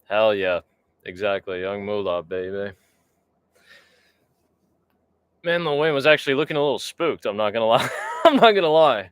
Hell yeah. Exactly. Young Moolah, baby. Man, Lil Wayne was actually looking a little spooked. I'm not going to lie. I'm not going to lie.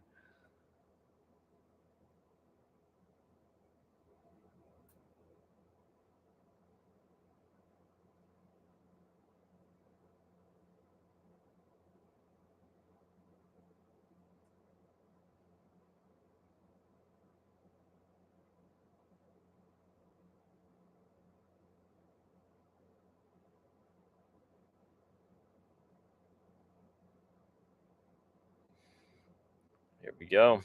Here we go.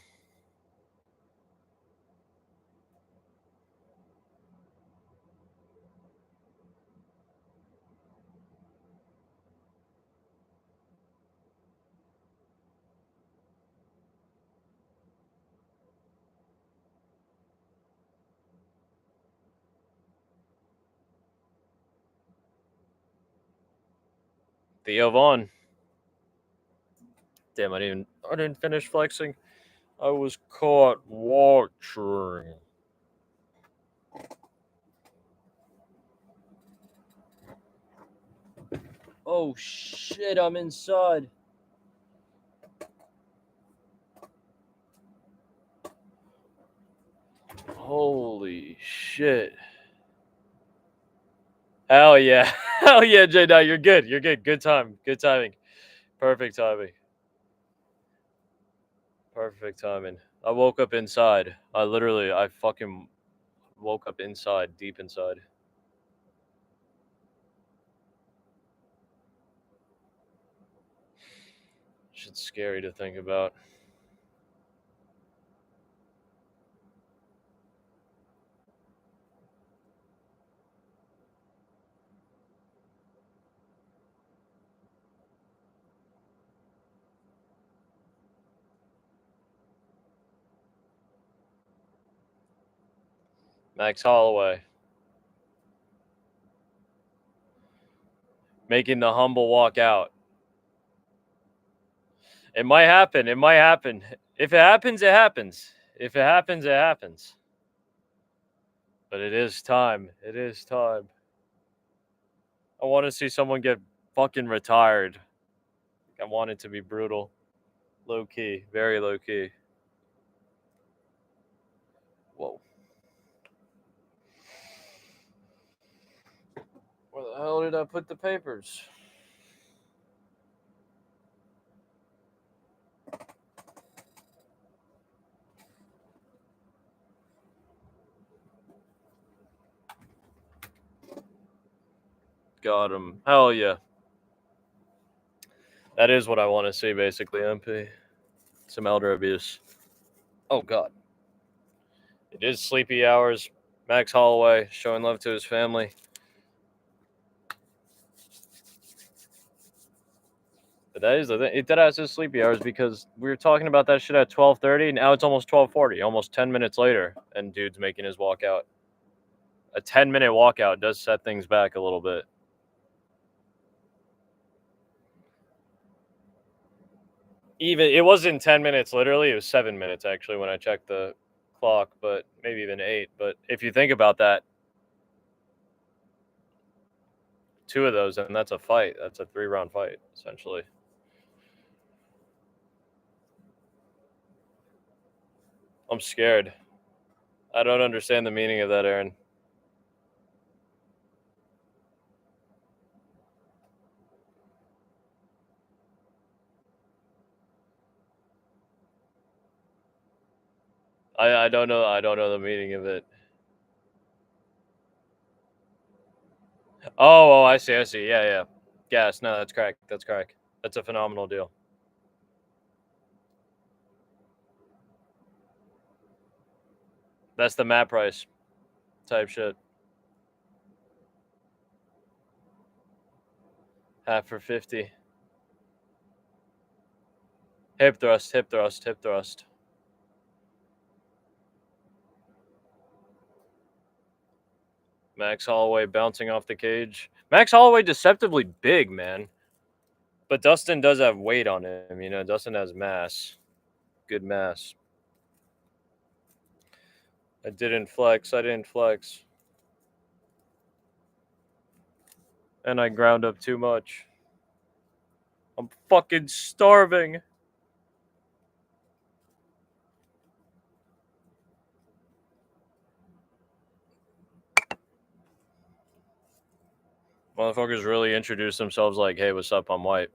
Theo Vaughn. Damn, I didn't finish flexing. I was caught watching. Oh shit, I'm inside. Holy shit. Hell yeah. Hell yeah, Jay. Now you're good. You're good. Good time. Good timing. Perfect timing. Perfect timing. I woke up inside. I fucking woke up inside, deep inside. Shit's scary to think about. Max Holloway. Making the humble walk out. It might happen. It might happen. If it happens, it happens. If it happens, it happens. But it is time. It is time. I want to see someone get fucking retired. I want it to be brutal. Low key. Very low key. Whoa. Where the hell did I put the papers? Got him. Hell yeah. That is what I want to see, basically, MP. Some elder abuse. Oh, God. It is sleepy hours. Max Holloway showing love to his family. But that is the thing. It did has his sleepy hours because we were talking about that shit at 12:30. Now it's almost 12:40, almost 10 minutes later, and dude's making his walkout. A 10-minute walkout does set things back a little bit. Even it wasn't 10 minutes literally, it was 7 minutes actually when I checked the clock, but maybe even 8. But if you think about that, 2 of those, and that's a fight. That's a 3-round fight, essentially. I'm scared. I don't understand the meaning of that, Aaron. I don't know. I don't know the meaning of it. Oh, I see. I see. Yeah, yeah. Gas. No, that's crack. That's crack. That's a phenomenal deal. That's the map price type shit. Half for 50. Hip thrust, hip thrust, hip thrust. Max Holloway bouncing off the cage. Max Holloway deceptively big, man. But Dustin does have weight on him. You know, Dustin has mass. Good mass. I didn't flex. And I ground up too much. I'm fucking starving. Motherfuckers really introduce themselves like, hey, what's up? I'm white.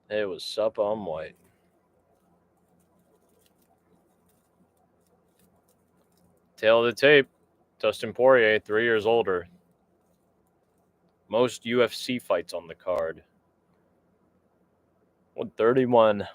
Hey, what's up? I'm white. Tail of the tape. Dustin Poirier, 3 years older. Most UFC fights on the card. 131.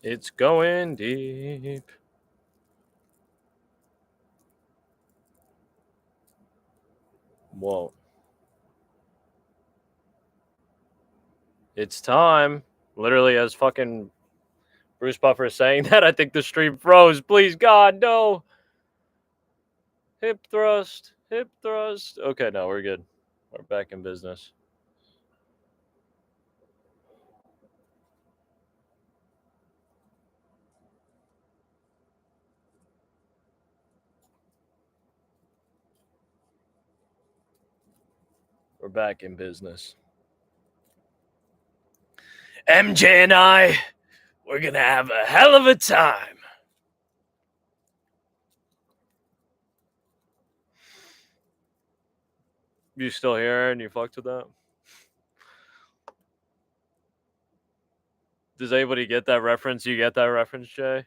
It's going deep. Whoa. It's time. Literally, as fucking Bruce Buffer is saying that, I think the stream froze. Please, God, no. Hip thrust. Hip thrust. Okay, no, we're good. We're back in business. We're back in business. MJ and I, we're going to have a hell of a time. You still here and you fucked with that? Does anybody get that reference? You get that reference, Jay?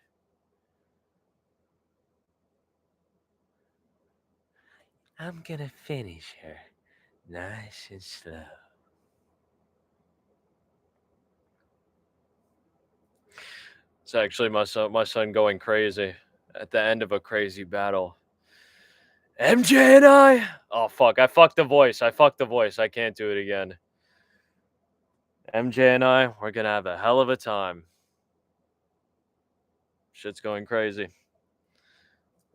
I'm going to finish her nice and slow. It's actually my son going crazy at the end of a crazy battle. MJ and I. Oh fuck! I fucked the voice. I can't do it again. MJ and I, we're gonna have a hell of a time. Shit's going crazy.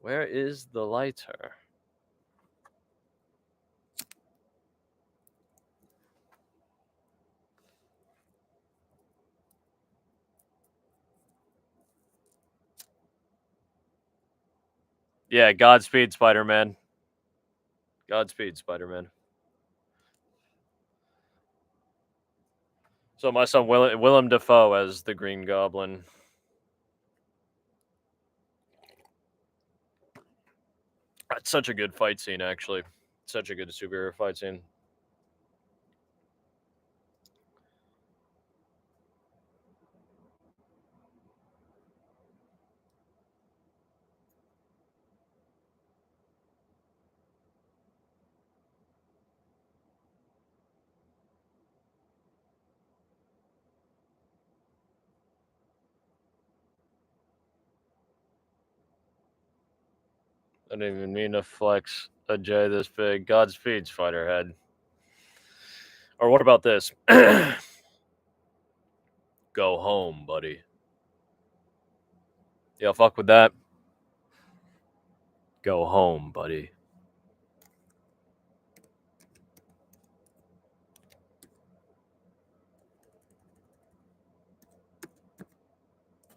Where is the lighter? Yeah, Godspeed, Spider-Man. Godspeed, Spider-Man. So my son Willem Dafoe as the Green Goblin. That's such a good fight scene, actually. Such a good superhero fight scene. I didn't even mean to flex a J this big. Godspeed, Spiderhead. Or what about this? Go home, buddy. Yeah, fuck with that. Go home, buddy.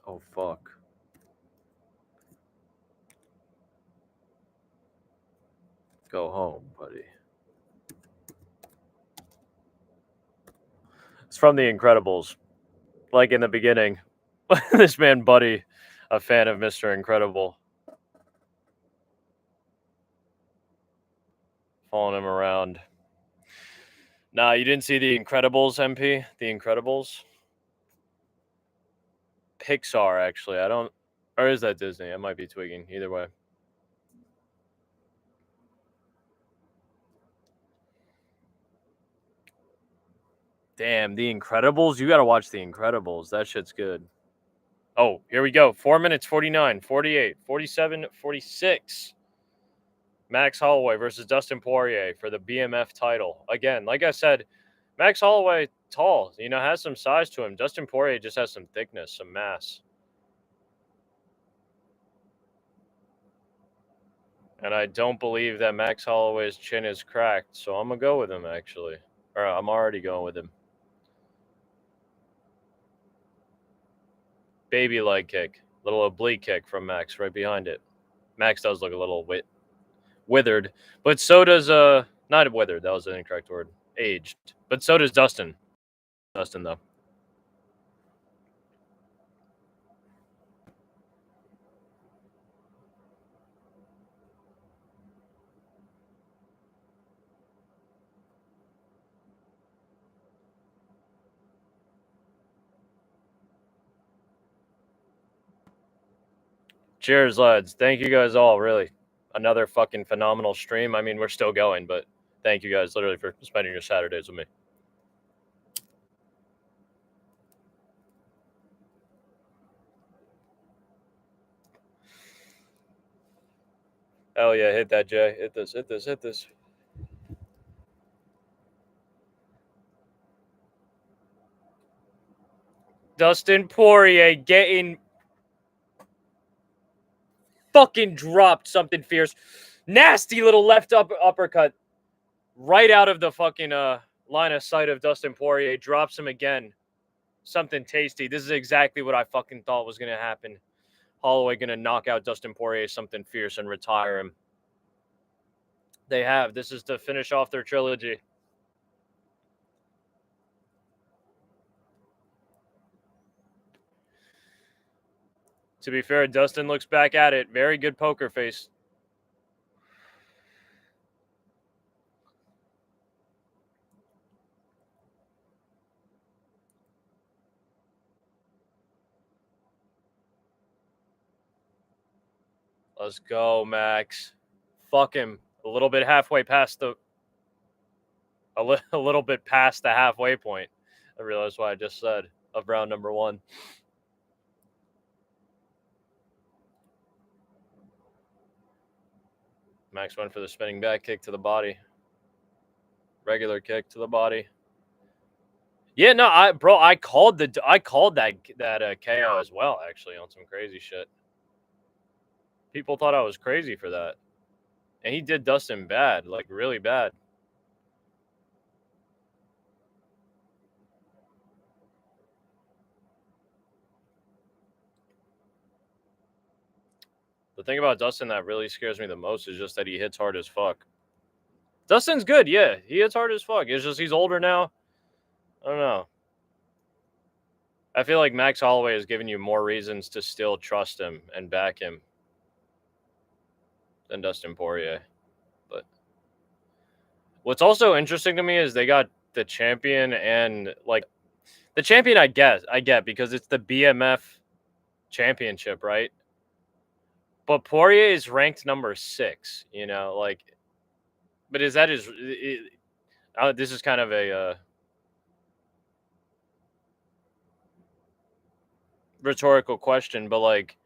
Oh, fuck. Go home, buddy. This from The Incredibles. Like in the beginning. This man, Buddy, a fan of Mr. Incredible. Following him around. Nah, you didn't see The Incredibles, MP? The Incredibles? Pixar, actually. I don't... Or is that Disney? I might be tweaking. Either way. Damn, The Incredibles? You gotta watch The Incredibles. That shit's good. Oh, here we go. 4 minutes, 49, 48, 47, 46. Max Holloway versus Dustin Poirier for the BMF title. Again, like I said, Max Holloway, tall, has some size to him. Dustin Poirier just has some thickness, some mass. And I don't believe that Max Holloway's chin is cracked, so I'm going to go with him, actually. Or I'm already going with him. Baby leg kick. Little oblique kick from Max right behind it. Max does look a little withered, but so does not withered, that was an incorrect word, aged, but so does Dustin though. Cheers, lads. Thank you guys all, really. Another fucking phenomenal stream. I mean, we're still going, but thank you guys literally for spending your Saturdays with me. Hell yeah, hit that, Jay. Hit this, hit this, hit this. Dustin Poirier getting fucking dropped something fierce. Nasty little left uppercut right out of the fucking line of sight of Dustin Poirier. Drops him again. Something tasty. This is exactly what I fucking thought was going to happen. Holloway going to knock out Dustin Poirier something fierce and retire him. They have. This is to finish off their trilogy. To be fair, Dustin looks back at it. Very good poker face. Let's go, Max. Fuck him. A little bit halfway past the... A little bit past the halfway point. I realized what I just said of round number 1. Max went for the spinning back kick to the body. Regular kick to the body. Yeah, no, I called that KO as well, actually, on some crazy shit. People thought I was crazy for that. And he did Dustin bad, like really bad. The thing about Dustin that really scares me the most is just that he hits hard as fuck. Dustin's good, yeah. He hits hard as fuck. It's just he's older now. I don't know. I feel like Max Holloway has given you more reasons to still trust him and back him than Dustin Poirier. But what's also interesting to me is they got the champion and, like, the champion I get because it's the BMF championship, right? But Poirier is ranked number 6, like, but is that his, this is kind of a rhetorical question, but, like,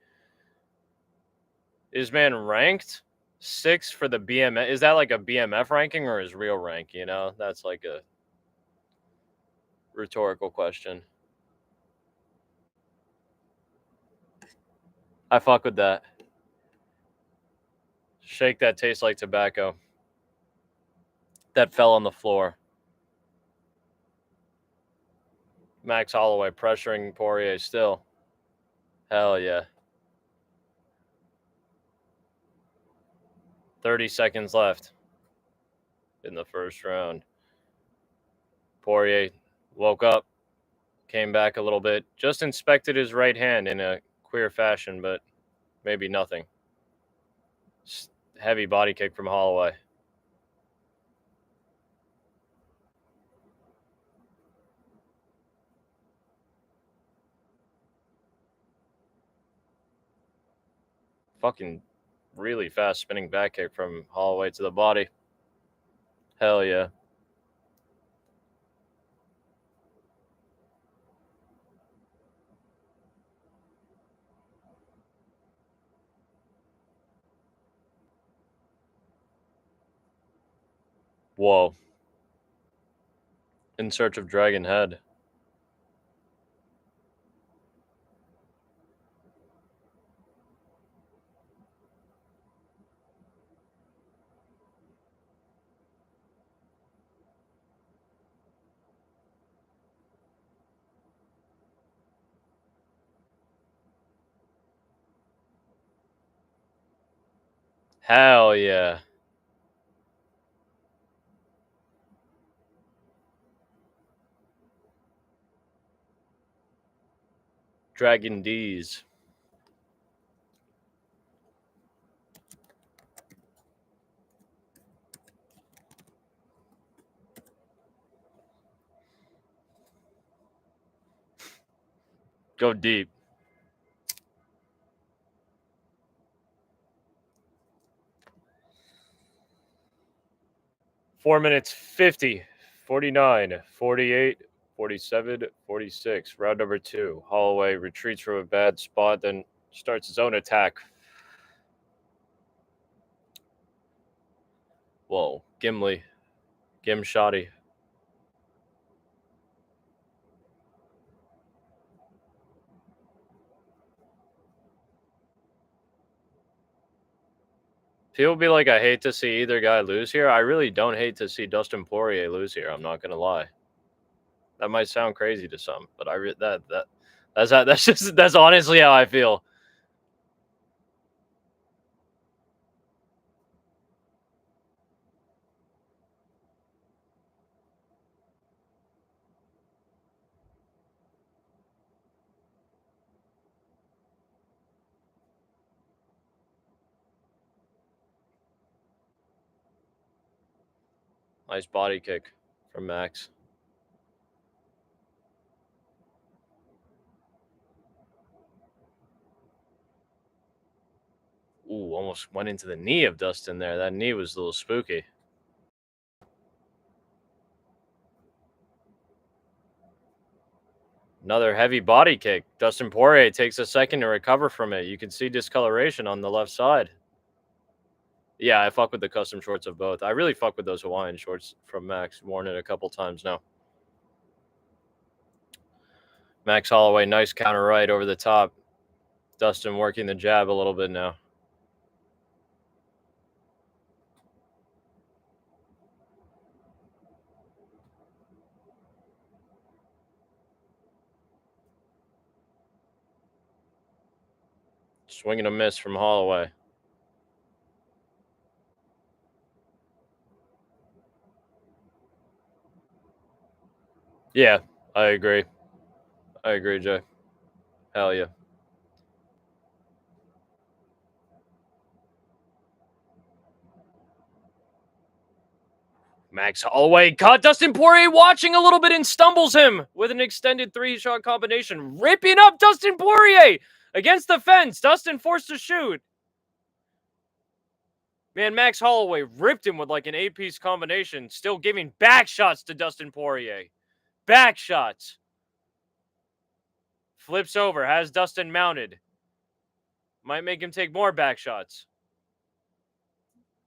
is man ranked 6 for the BMF? Is that like a BMF ranking or his real rank? That's like a rhetorical question. I fuck with that. Shake that tastes like tobacco. That fell on the floor. Max Holloway pressuring Poirier still. Hell yeah. 30 seconds left in the first round. Poirier woke up, Came back a little bit. Just inspected his right hand in a queer fashion, but maybe nothing. Heavy body kick from Holloway. Fucking really fast spinning back kick from Holloway to the body. Hell yeah. Whoa. In search of Dragon Head. Hell yeah. Dragon D's. Go deep. Four minutes 50, 49, 48, 47, 46. Round number 2. Holloway retreats from a bad spot, then starts his own attack. Whoa. Gimli. Gimshotty. People be like, I hate to see either guy lose here. I really don't hate to see Dustin Poirier lose here. I'm not gonna lie. That might sound crazy to some, but that's honestly how I feel. Nice body kick from Max. Ooh, almost went into the knee of Dustin there. That knee was a little spooky. Another heavy body kick. Dustin Poirier takes a second to recover from it. You can see discoloration on the left side. Yeah, I fuck with the custom shorts of both. I really fuck with those Hawaiian shorts from Max. Worn it a couple times now. Max Holloway, nice counter right over the top. Dustin working the jab a little bit now. Swing and a miss from Holloway. Yeah, I agree. I agree, Jay. Hell yeah. Max Holloway caught Dustin Poirier watching a little bit and stumbles him with an extended 3-shot combination, ripping up Dustin Poirier against the fence. Dustin forced to shoot. Man, Max Holloway ripped him with like an 8-piece combination, still giving back shots to Dustin Poirier. Back shots. Flips over, has Dustin mounted. Might make him take more back shots.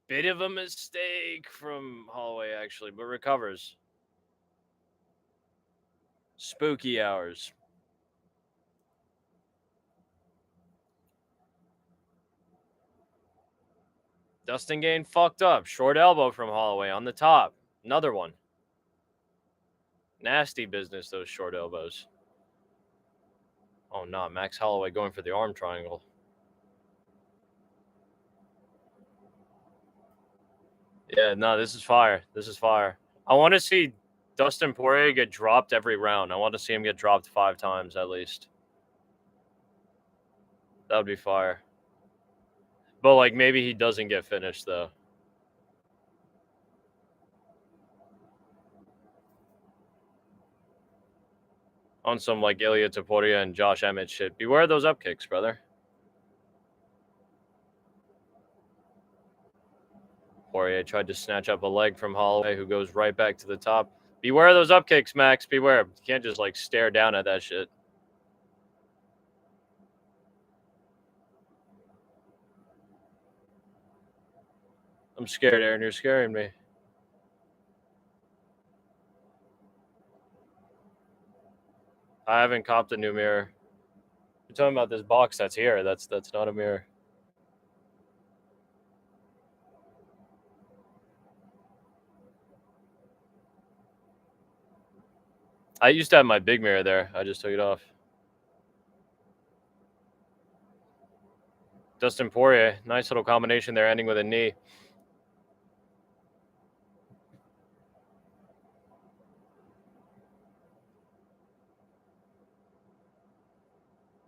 Bit of a mistake from Holloway, actually, but recovers. Spooky hours. Dustin getting fucked up. Short elbow from Holloway on the top. Another one. Nasty business, those short elbows. Oh, no. Max Holloway going for the arm triangle. Yeah, no, this is fire. This is fire. I want to see Dustin Poirier get dropped every round. I want to see him get dropped 5 times at least. That would be fire. But, like, maybe he doesn't get finished, though. On some, like, Ilya Topuria and Josh Emmett shit. Beware those up kicks, brother. Poirier tried to snatch up a leg from Holloway, who goes right back to the top. Beware of those up kicks, Max. Beware. You can't just, like, stare down at that shit. I'm scared, Aaron. You're scaring me. I haven't copped a new mirror. You're talking about this box that's here. That's not a mirror. I used to have my big mirror there. I just took it off. Dustin Poirier, nice little combination there, ending with a knee.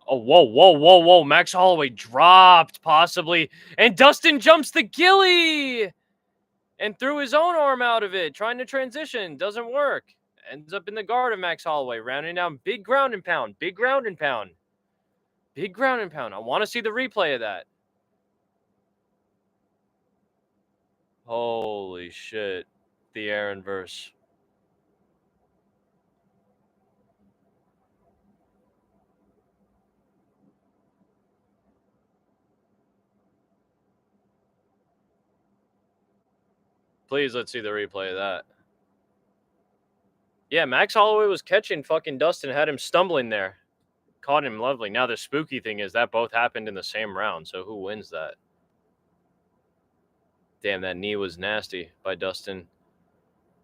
Oh, whoa. Max Holloway dropped, possibly. And Dustin jumps the ghillie and threw his own arm out of it, trying to transition. Doesn't work. Ends up in the guard of Max Holloway, rounding down. Big ground and pound. Big ground and pound. Big ground and pound. I want to see the replay of that. Holy shit. The Aaron verse. Please, let's see the replay of that. Yeah, Max Holloway was catching fucking Dustin, had him stumbling there. Caught him lovely. Now, the spooky thing is that both happened in the same round, so who wins that? Damn, that knee was nasty by Dustin.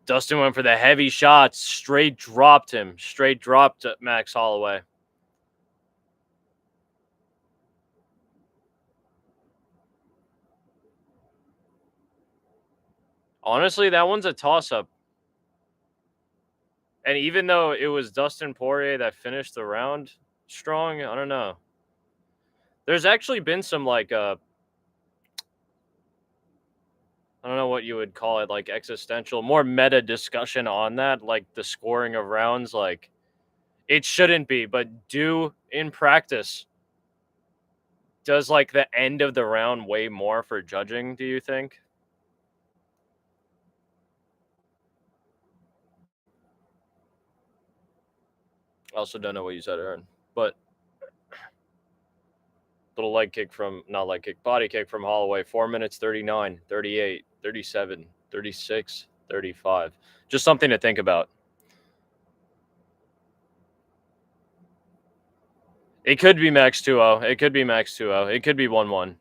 Dustin went for the heavy shots, straight dropped him. Straight dropped Max Holloway. Honestly, that one's a toss-up. And even though it was Dustin Poirier that finished the round strong, I don't know. There's actually been some, like, I don't know what you would call it, like, existential, more meta discussion on that, like, the scoring of rounds. Like, it shouldn't be, but in practice, does, like, the end of the round weigh more for judging, do you think? I also don't know what you said, Aaron. But little leg kick from, not leg kick, body kick from Holloway. 4 minutes, 39, 38, 37, 36, 35. Just something to think about. It could be Max 2-0. It could be Max 2-0. It could be 1-1.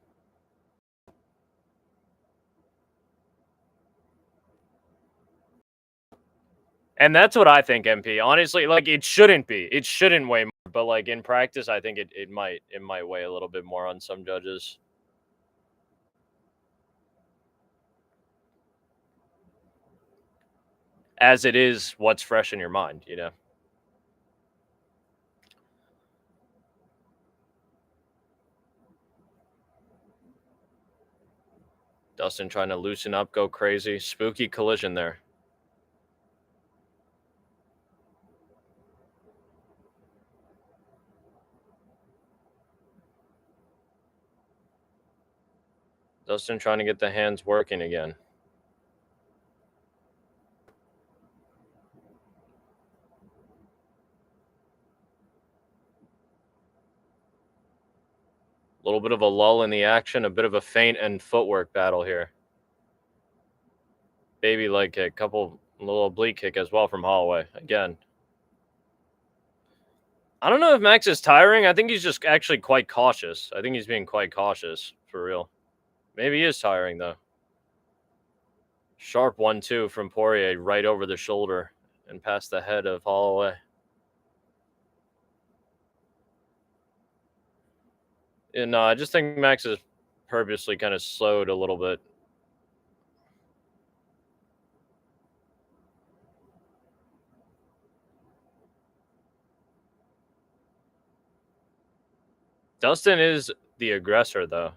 And that's what I think, MP. Honestly, like, it shouldn't be. It shouldn't weigh more. But, like, in practice, I think it might weigh a little bit more on some judges. As it is what's fresh in your mind, you know? Dustin trying to loosen up, go crazy. Spooky collision there. Dustin trying to get the hands working again. A little bit of a lull in the action, a bit of a feint and footwork battle here. Baby leg kick, a little oblique kick as well from Holloway. Again. I don't know if Max is tiring. I think he's just actually quite cautious. I think he's being quite cautious, for real. Maybe he is tiring, though. Sharp 1-2 from Poirier right over the shoulder and past the head of Holloway. And I just think Max is purposely kind of slowed a little bit. Dustin is the aggressor, though.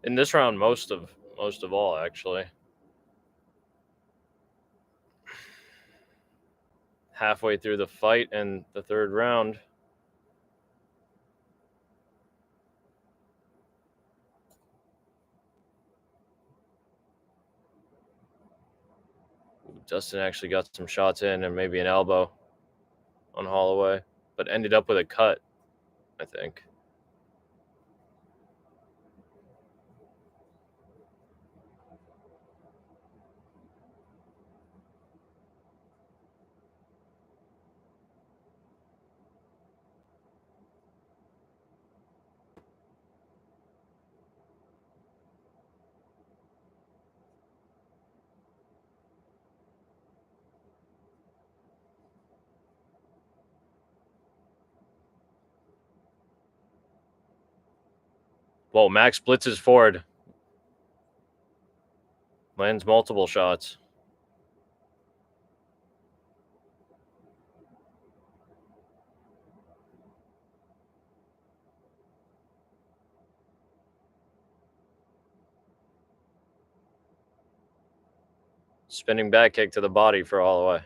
In this round, most of all, actually. Halfway through the fight and the third round. Dustin actually got some shots in and maybe an elbow on Holloway, but ended up with a cut, I think. Well, Max blitzes forward. Lands multiple shots. Spinning back kick to the body for Holloway.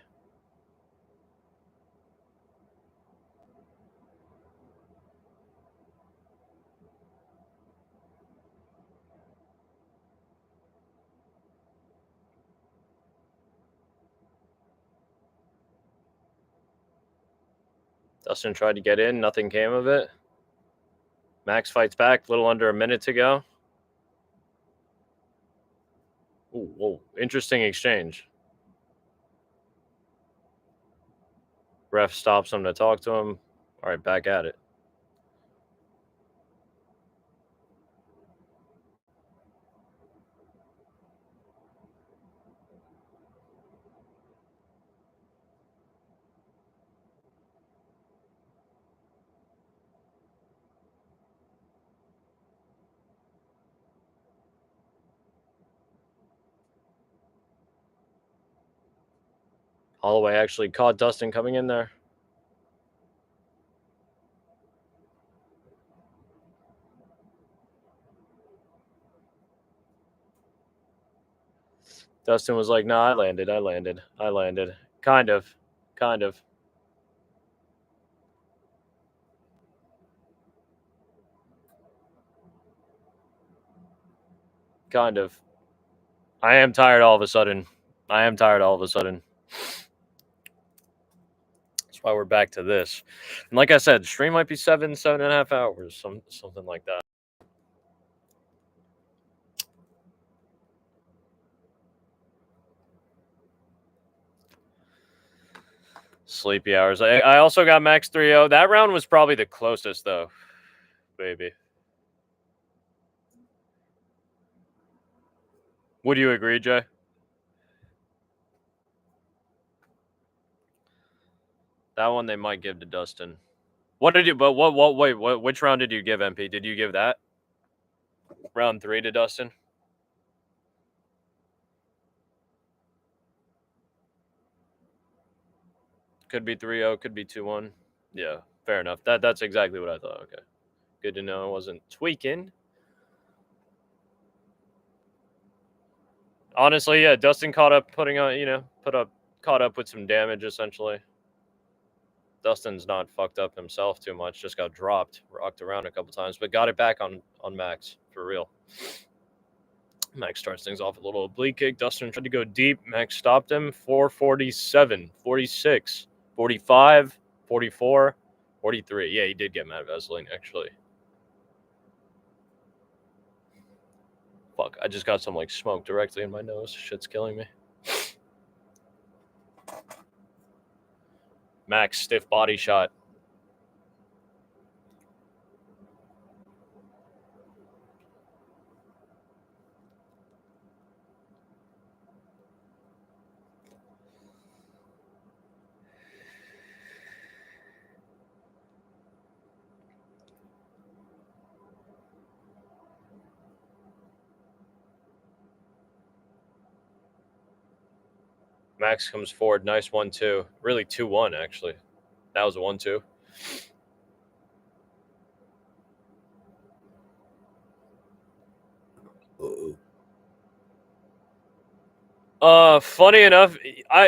Dustin tried to get in. Nothing came of it. Max fights back. A little under a minute to go. Ooh, whoa. Interesting exchange. Ref stops him to talk to him. All right, back at it. Holloway actually caught Dustin coming in there. Dustin was like, "Nah, I landed. Kind of. Kind of. I am tired all of a sudden. That's why we're back to this. And like I said, stream might be 7.5 hours, something like that. Sleepy hours. I also got Max 3-0. That round was probably the closest, though, baby. Would you agree, Jay? That one they might give to Dustin. What did you? But wait, which round did you give MP? Did you give that round 3 to Dustin? Could be 3-0, could be 2-1. Yeah, fair enough. That's exactly what I thought. Okay, good to know I wasn't tweaking. Honestly, yeah, Dustin caught up, caught up with some damage essentially. Dustin's not fucked up himself too much. Just got dropped, rocked around a couple times, but got it back on Max for real. Max starts things off with a little oblique kick. Dustin tried to go deep. Max stopped him. 447, 46, 45, 44, 43. Yeah, he did get Matt Vesling, actually. Fuck, I just got some like smoke directly in my nose. Shit's killing me. Max, stiff body shot. Max comes forward. Nice 1-2. Really 2-1, actually. That was a 1-2. Funny enough,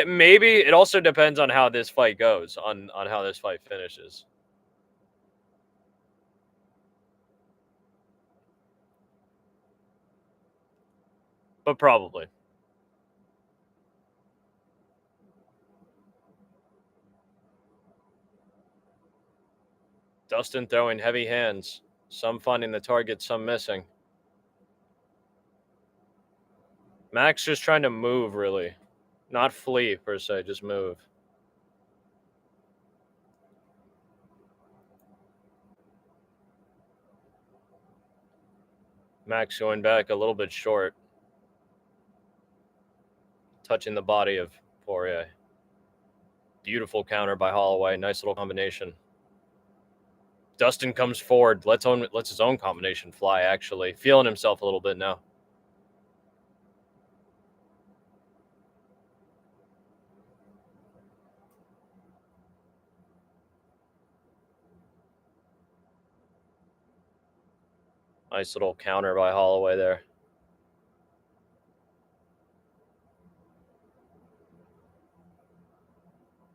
maybe it also depends on how this fight goes, on how this fight finishes. But probably. Dustin throwing heavy hands, some finding the target, some missing. Max just trying to move, really. Not flee, per se, just move. Max going back a little bit short. Touching the body of Porier. Beautiful counter by Holloway. Nice little combination. Dustin comes forward. Lets his own combination fly, actually. Feeling himself a little bit now. Nice little counter by Holloway there.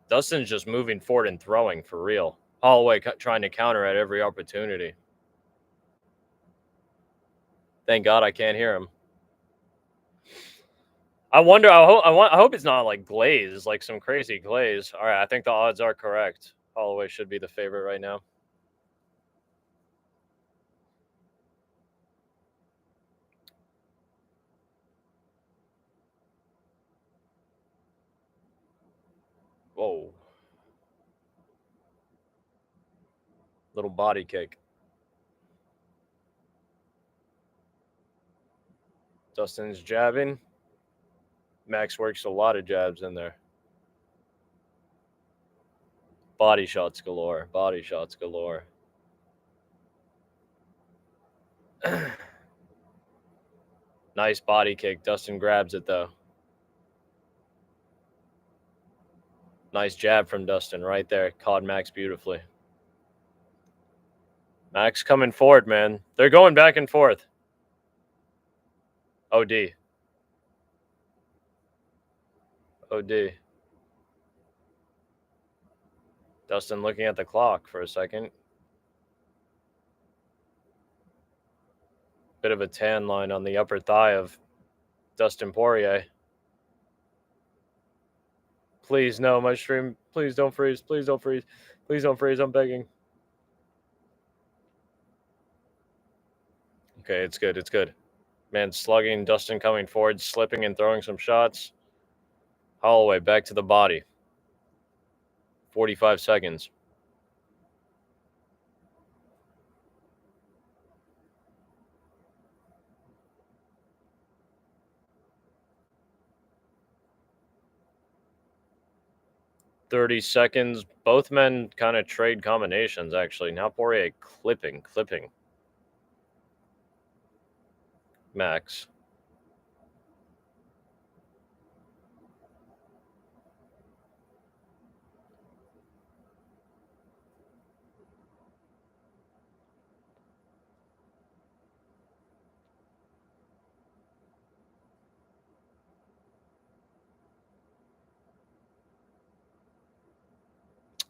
Dustin's just moving forward and throwing for real. Holloway trying to counter at every opportunity. Thank God I can't hear him. I wonder. I hope it's not like glaze, like some crazy glaze. All right, I think the odds are correct. Holloway should be the favorite right now. Whoa. Little body kick. Dustin's jabbing. Max works a lot of jabs in there. Body shots galore. Body shots galore. Nice body kick. Dustin grabs it, though. Nice jab from Dustin right there. Caught Max beautifully. Max coming forward, man. They're going back and forth. OD. OD. Dustin looking at the clock for a second. Bit of a tan line on the upper thigh of Dustin Poirier. Please, no, my stream. Please don't freeze. Please don't freeze. Please don't freeze. I'm begging. Okay, it's good. It's good. Man, slugging. Dustin coming forward, slipping and throwing some shots. Holloway back to the body. 45 seconds. $30. Both men kind of trade combinations, actually. Now Poirier clipping. Max.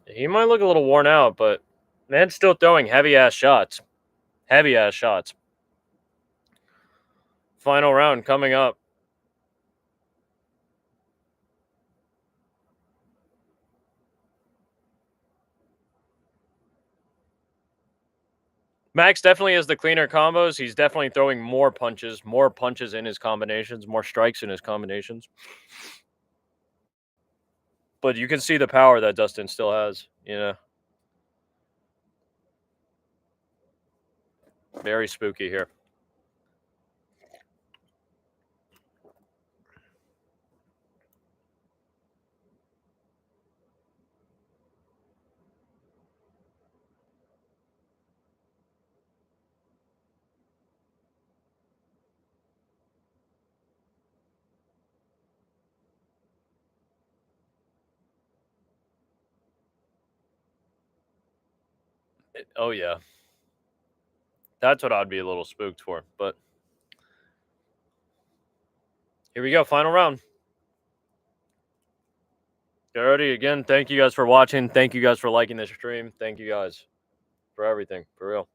He might look a little worn out, but man's still throwing heavy-ass shots. Heavy-ass shots. Final round coming up. Max definitely has the cleaner combos. He's definitely throwing more punches in his combinations, more strikes in his combinations. But you can see the power that Dustin still has, you know. Very spooky here. Oh, yeah. That's what I'd be a little spooked for. But here we go. Final round. Alrighty, again, thank you guys for watching. Thank you guys for liking this stream. Thank you guys for everything, for real.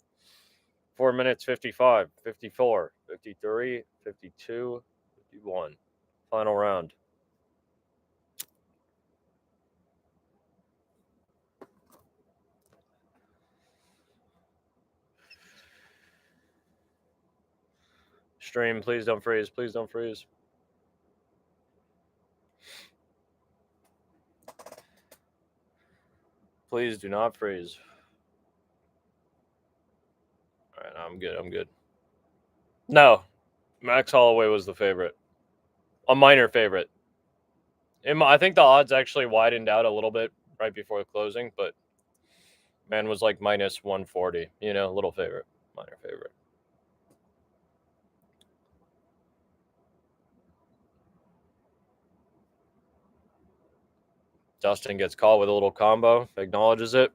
4 minutes, 55, 54, 53, 52, 51. Final round. Stream, please don't freeze. Please don't freeze. Please do not freeze. All right, I'm good. I'm good. No, Max Holloway was the favorite. A minor favorite. I think the odds actually widened out a little bit right before closing, but man was like minus 140. You know, little favorite, minor favorite. Dustin gets called with a little combo, acknowledges it.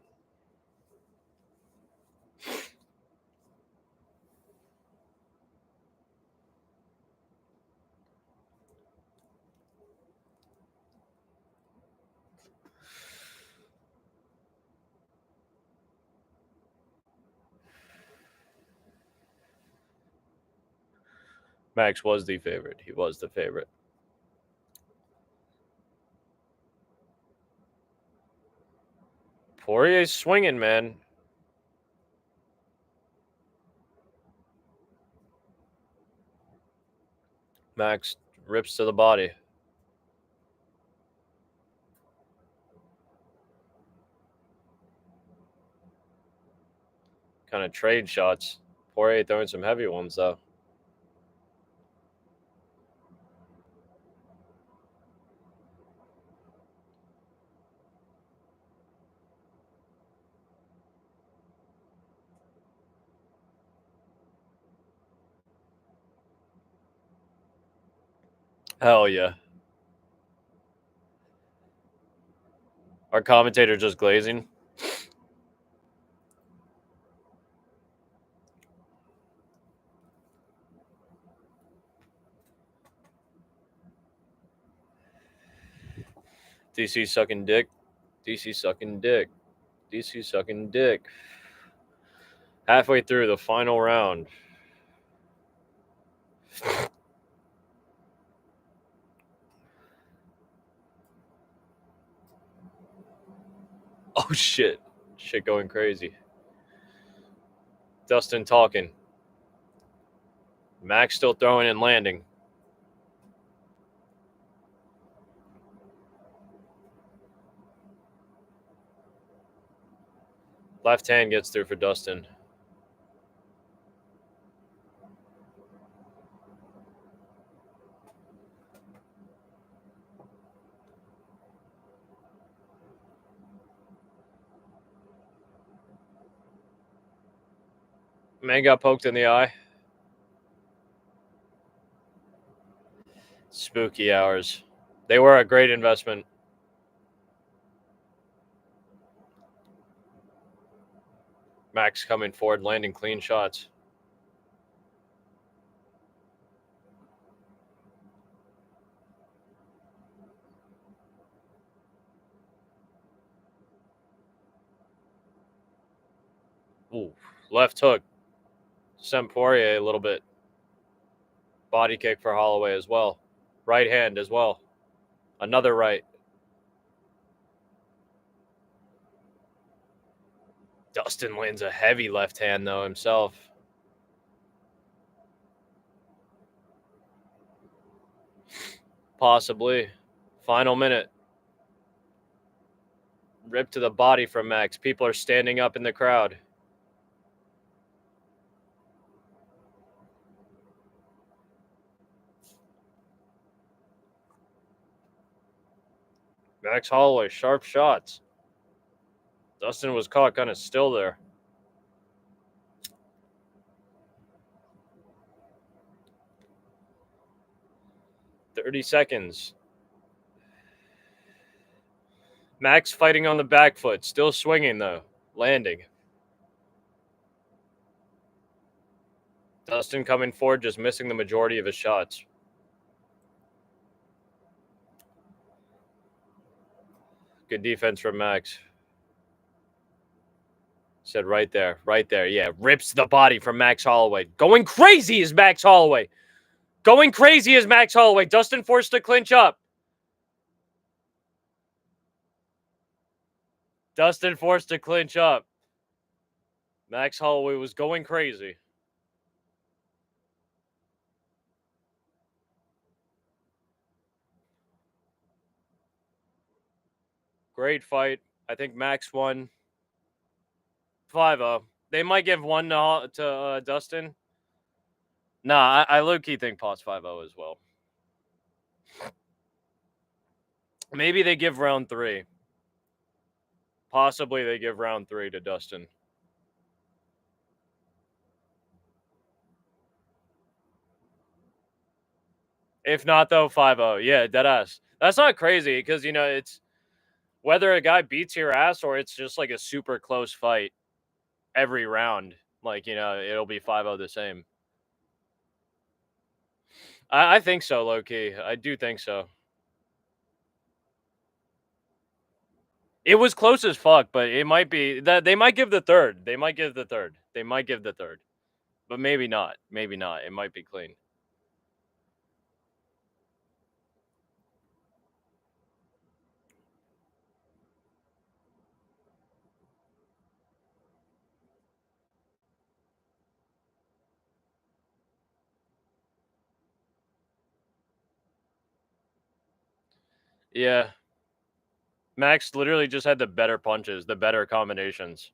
Max was the favorite. He was the favorite. Porier's swinging, man. Max rips to the body. Kind of trade shots. Poirier throwing some heavy ones, though. Hell yeah. Our commentator just glazing. DC sucking dick. DC sucking dick. DC sucking dick. Halfway through the final round. Oh, shit. Shit going crazy. Dustin talking. Max still throwing and landing. Left hand gets through for Dustin. Man got poked in the eye. Spooky hours. They were a great investment. Max coming forward, landing clean shots. Ooh, left hook. Sent Poirier a little bit. Body kick for Holloway as well. Right hand as well. Another right. Dustin lands a heavy left hand, though, himself. Possibly. Final minute. Rip to the body from Max. People are standing up in the crowd. Max Holloway, sharp shots. Dustin was caught kind of still there. "30 seconds. Max fighting on the back foot. Still swinging, though. Landing. Dustin coming forward, just missing the majority of his shots. Good defense from Max. Said right there, right there. Yeah, rips the body from Max Holloway. Going crazy is Max Holloway. Going crazy is Max Holloway. Dustin forced to clinch up. Dustin forced to clinch up. Max Holloway was going crazy. Great fight. I think Max won 5-0. They might give one to Dustin. Nah, I low-key think Potts 5-0 as well. Maybe they give round 3. Possibly they give round 3 to Dustin. If not, though, 5-0. Yeah, deadass. That's not crazy because, you know, it's whether a guy beats your ass or it's just like a super close fight every round. Like, you know, it'll be 5-0 the same. I think so, low-key. I do think so. It was close as fuck, but it might be that they might give the third. They might give the third. They might give the third. But maybe not. Maybe not. It might be clean. Yeah. Max literally just had the better punches, the better combinations.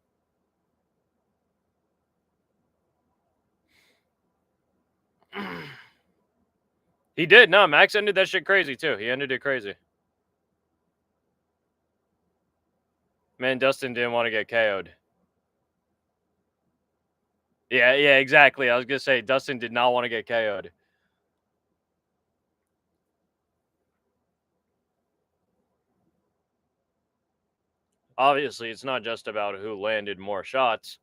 He did. No, Max ended that shit crazy, too. He ended it crazy. Man, Dustin didn't want to get KO'd. Yeah, exactly. I was going to say, Dustin did not want to get KO'd. Obviously, it's not just about who landed more shots.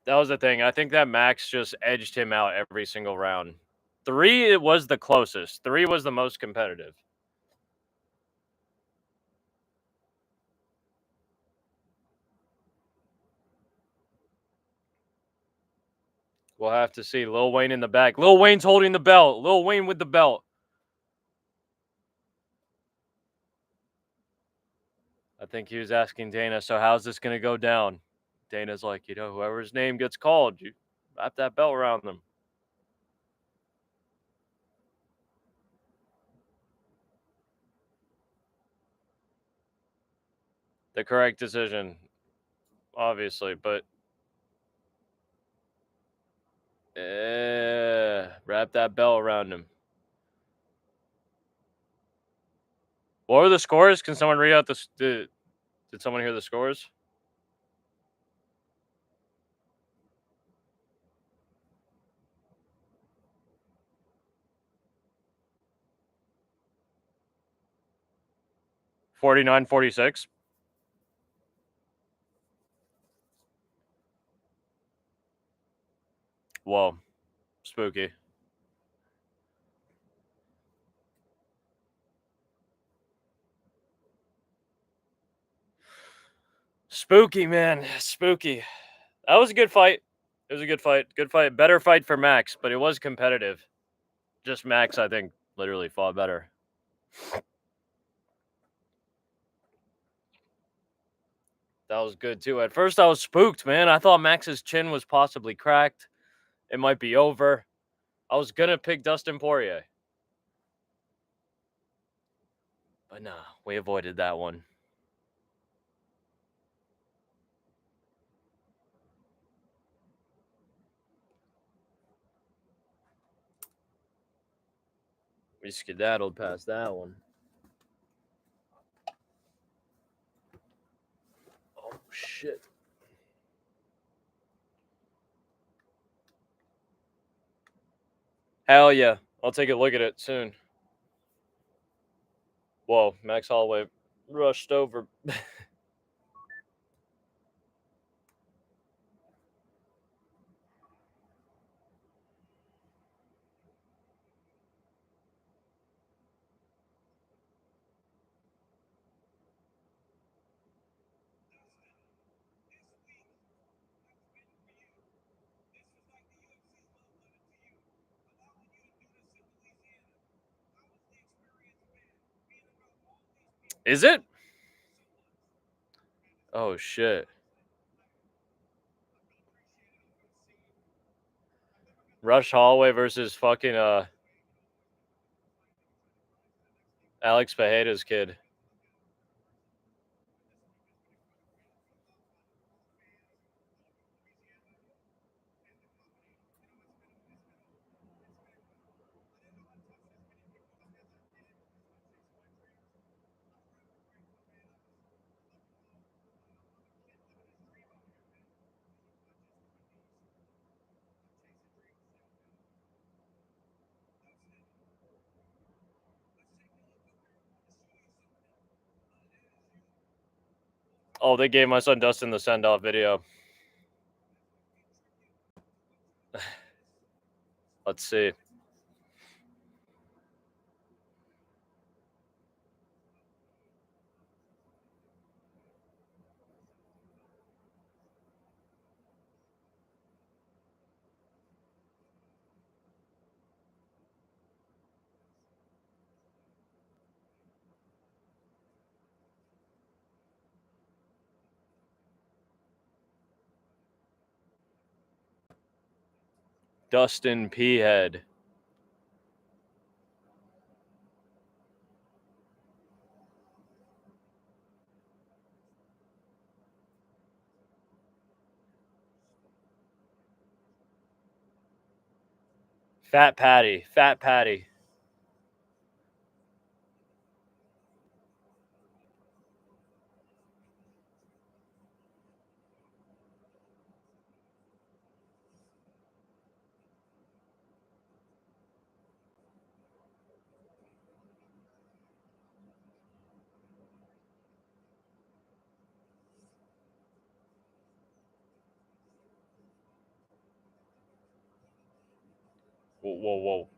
That was the thing. I think that Max just edged him out every single round. 3, it was the closest. 3 was the most competitive. We'll have to see. Lil Wayne in the back. Lil Wayne's holding the belt. Lil Wayne with the belt. I think he was asking Dana, so how's this going to go down? Dana's like, you know, whoever's name gets called, you wrap that belt around them. The correct decision, obviously, but wrap that belt around him. What were the scores? Can someone read out did someone hear the scores? $49-46. Whoa, spooky. Spooky, man. Spooky. That was a good fight. It was a good fight. Good fight. Better fight for Max, but it was competitive. Just Max, I think, literally fought better. That was good, too. At first, I was spooked, man. I thought Max's chin was possibly cracked. It might be over. I was going to pick Dustin Poirier. But nah, we avoided that one. We skedaddled past that one. Oh, shit. Hell yeah. I'll take a look at it soon. Whoa, Max Holloway rushed over. Is it? Oh shit. Rush Holloway versus fucking Alex Pejeda's kid. Oh, they gave my son Dustin the send-off video. Let's see. Dustin P. Head. Fat Patty. Fat Patty. Whoa, whoa, whoa.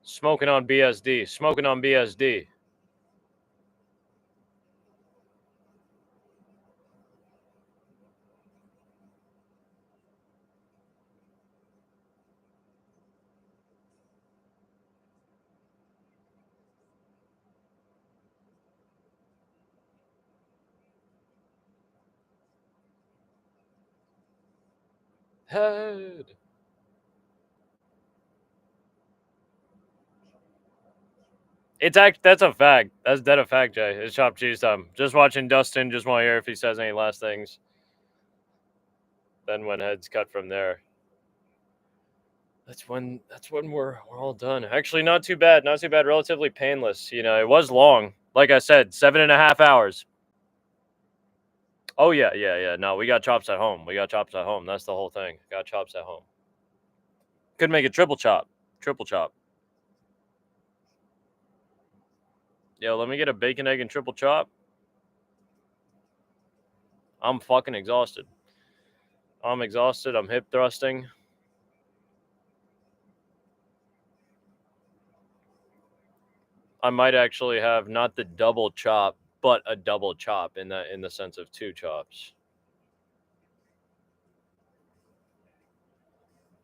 Smoking on BSD. Smoking on BSD. Head. That's a fact. That's dead a fact, Jay. It's chopped cheese time. Just watching Dustin. Just want to hear if he says any last things. Then when heads cut from there. That's when we're all done. Actually, not too bad. Not too bad. Relatively painless. You know, it was long. Like I said, 7.5 hours. Oh yeah. No, we got chops at home. That's the whole thing. Got chops at home. Could make a triple chop. Triple chop. Yo, let me get a bacon, egg, and triple chop. I'm fucking exhausted. I'm exhausted. I'm hip thrusting. I might actually have not the double chop, but a double chop in the sense of 2 chops.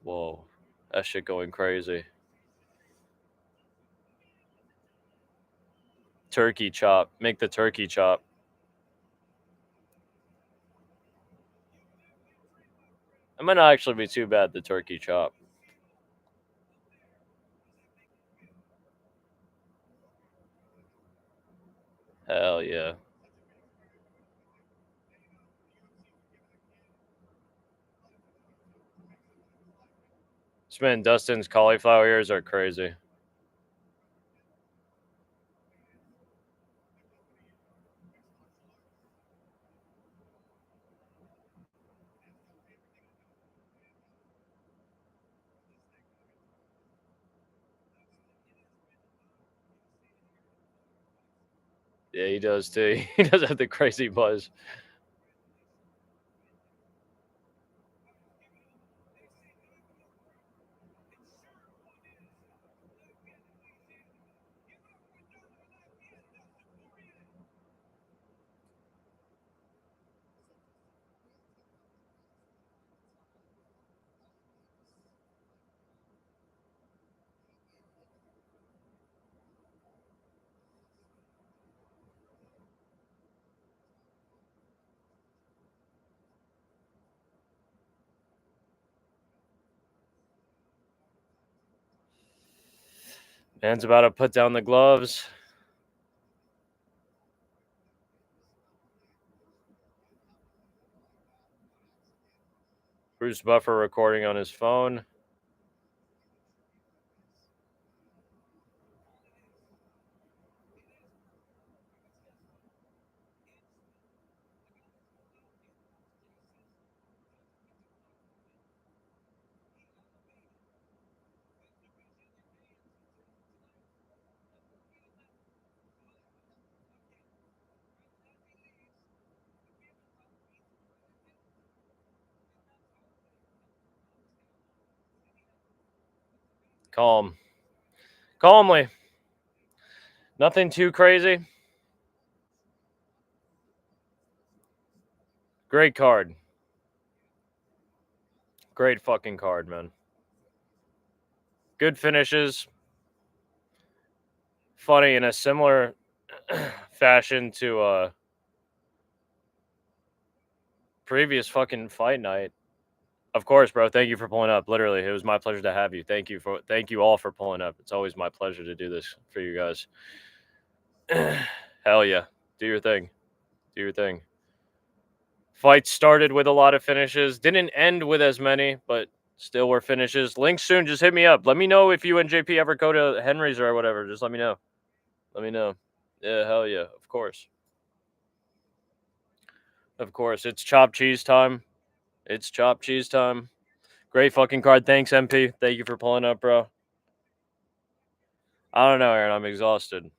Whoa, that shit going crazy. Turkey chop. Make the turkey chop. It might not actually be too bad, the turkey chop. Hell yeah. This man Dustin's cauliflower ears are crazy. Yeah, he does too. He does have the crazy buzz. Man's about to put down the gloves. Bruce Buffer recording on his phone. Calm. Calmly. Nothing too crazy. Great card. Great fucking card, man. Good finishes. Funny, in a similar fashion to previous fucking fight night. Of course, bro. Thank you for pulling up. Literally, it was my pleasure to have you. Thank you all for pulling up. It's always my pleasure to do this for you guys. Hell yeah. Do your thing. Do your thing. Fight started with a lot of finishes. Didn't end with as many, but still were finishes. Link soon. Just hit me up. Let me know if you and JP ever go to Henry's or whatever. Just let me know. Let me know. Yeah, hell yeah. Of course. Of course. It's chopped cheese time. It's chopped cheese time. Great fucking card. Thanks, MP. Thank you for pulling up, bro. I don't know, Aaron. I'm exhausted.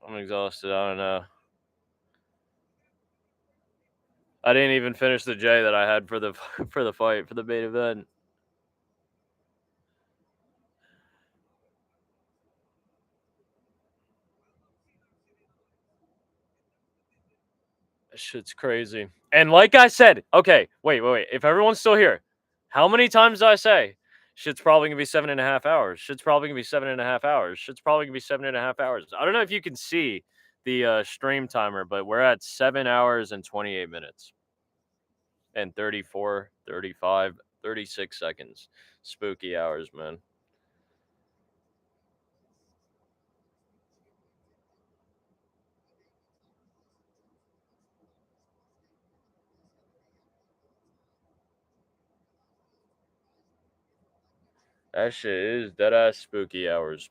I don't know. I didn't even finish the J that I had for the for the fight, for the main event. That shit's crazy. And like I said, okay, wait. If everyone's still here, how many times did I say shit's probably gonna be 7.5 hours? Shit's probably gonna be 7.5 hours. Shit's probably gonna be 7.5 hours. I don't know if you can see the stream timer, but we're at 7 hours and 28 minutes and 34, 35, 36 seconds. Spooky hours, man. That shit is dead ass spooky hours.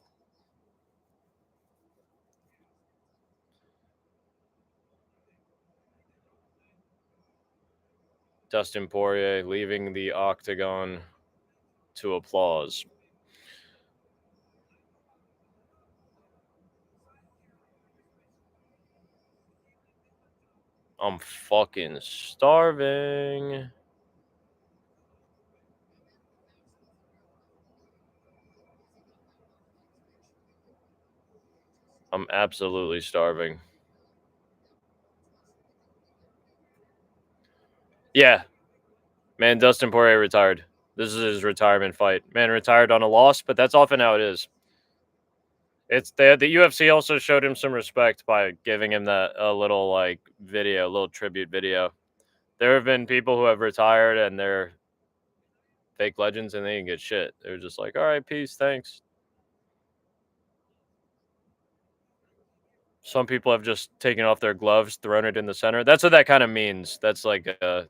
Dustin Poirier leaving the octagon to applause. I'm fucking starving. I'm absolutely starving. Yeah. Man, Dustin Poirier retired. This is his retirement fight. Man retired on a loss, but that's often how it is. It's the UFC also showed him some respect by giving him that a little like video, a little tribute video. There have been people who have retired and they're fake legends and they didn't get shit. They're just like, all right, peace, thanks. Some people have just taken off their gloves, thrown it in the center. That's what that kind of means. That's like a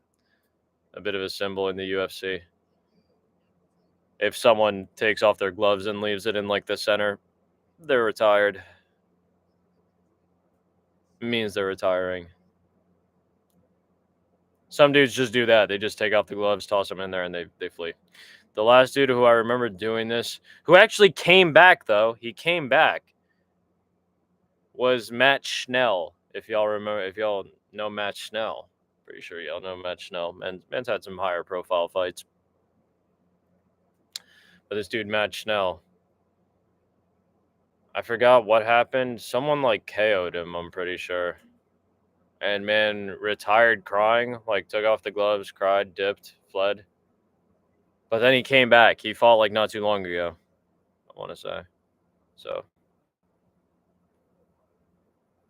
bit of a symbol in the UFC. If someone takes off their gloves and leaves it in like the center, they're retired. It means they're retiring. Some dudes just do that. They just take off the gloves, toss them in there, and they flee. The last dude who I remember doing this, who actually came back though, he came back, was Matt Schnell. If y'all remember, if y'all know Matt Schnell, pretty sure y'all know Matt Schnell. Man's had some higher profile fights, but this dude Matt Schnell, I forgot what happened. Someone like KO'd him, I'm pretty sure. And man retired crying, like took off the gloves, cried, dipped, fled. But then he came back. He fought like not too long ago, I want to say. So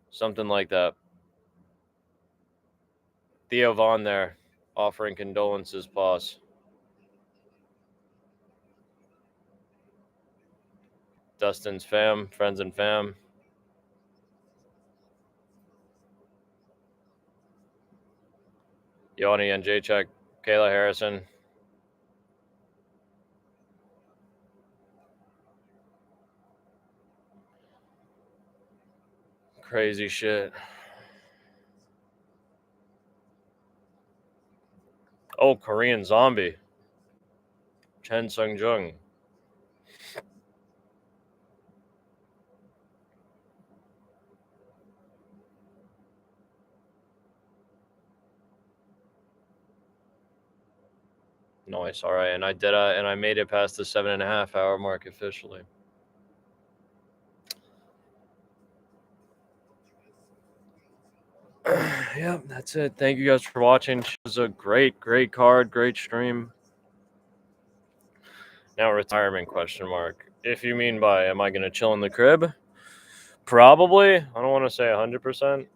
something like that. Theo Vaughn there, offering condolences, pause. Dustin's fam, friends and fam. Yoni and Jacek, Kayla Harrison. Crazy shit. Oh, Korean zombie. Chen Sung Jung. Nice. All right. And I did and I made it past the 7.5 hour mark officially. Yeah, that's it. Thank you guys for watching. It was a great card, great stream. Now retirement question mark. If you mean by am I gonna chill in the crib? Probably. I don't want to say 100%.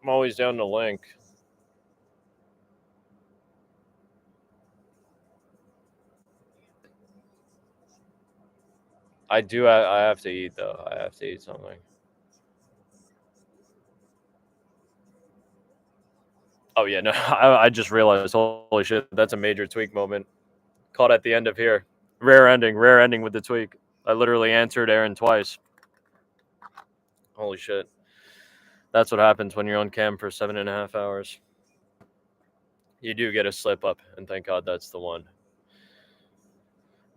I'm always down to link. I do. I have to eat though. I have to eat something. Oh yeah, no. I just realized. Holy shit, that's a major tweak moment. Caught at the end of here. Rare ending with the tweak. I literally answered Aaron twice. Holy shit. That's what happens when you're on cam for 7.5 hours. You do get a slip up, and thank God that's the one.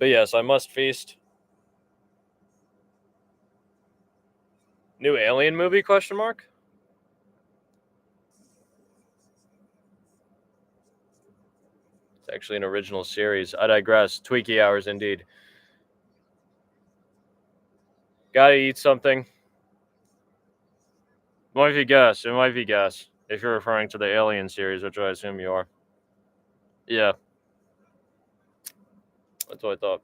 But yes, I must feast. New Alien movie? Question mark. It's actually an original series. I digress. Tweaky hours indeed. Gotta eat something. It might be gas. It might be gas. If you're referring to the Alien series, which I assume you are. Yeah. That's what I thought.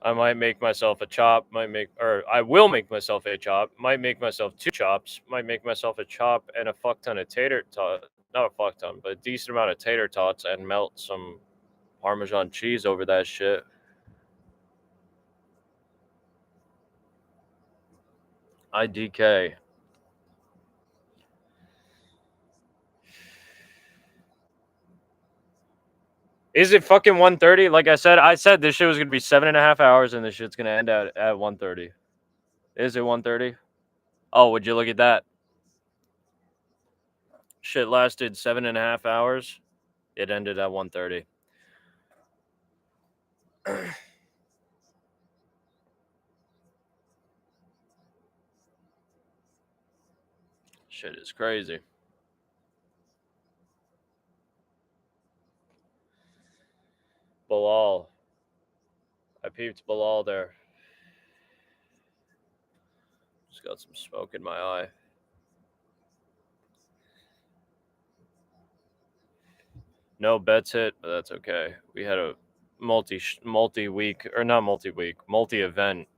I might make myself a chop. I will make myself a chop. Might make myself 2 chops. Might make myself a chop and a fuck ton of tater tot. Not a fuck ton, but a decent amount of tater tots and melt some Parmesan cheese over that shit. IDK. Is it fucking 1:30? Like I said this shit was gonna be 7.5 hours, and this shit's gonna end at 1:30. Is it 1:30? Oh, would you look at that? Shit lasted 7.5 hours. It ended at 1:30. Shit is crazy. Bilal. I peeped Bilal there. Just got some smoke in my eye. No bets hit, but that's okay. We had a multi-week, or not multi-week, multi-event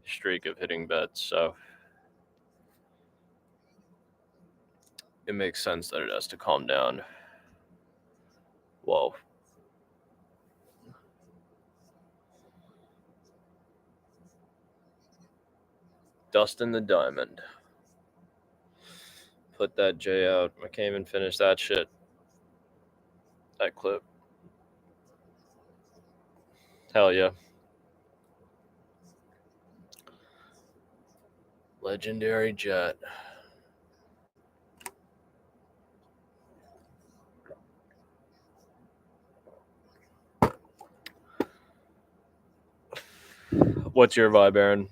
streak of hitting bets, so it makes sense that it has to calm down. Whoa. Dustin the Diamond. Put that J out. I can't even finish that shit. That clip. Hell yeah. Legendary Jet. What's your vibe, Aaron?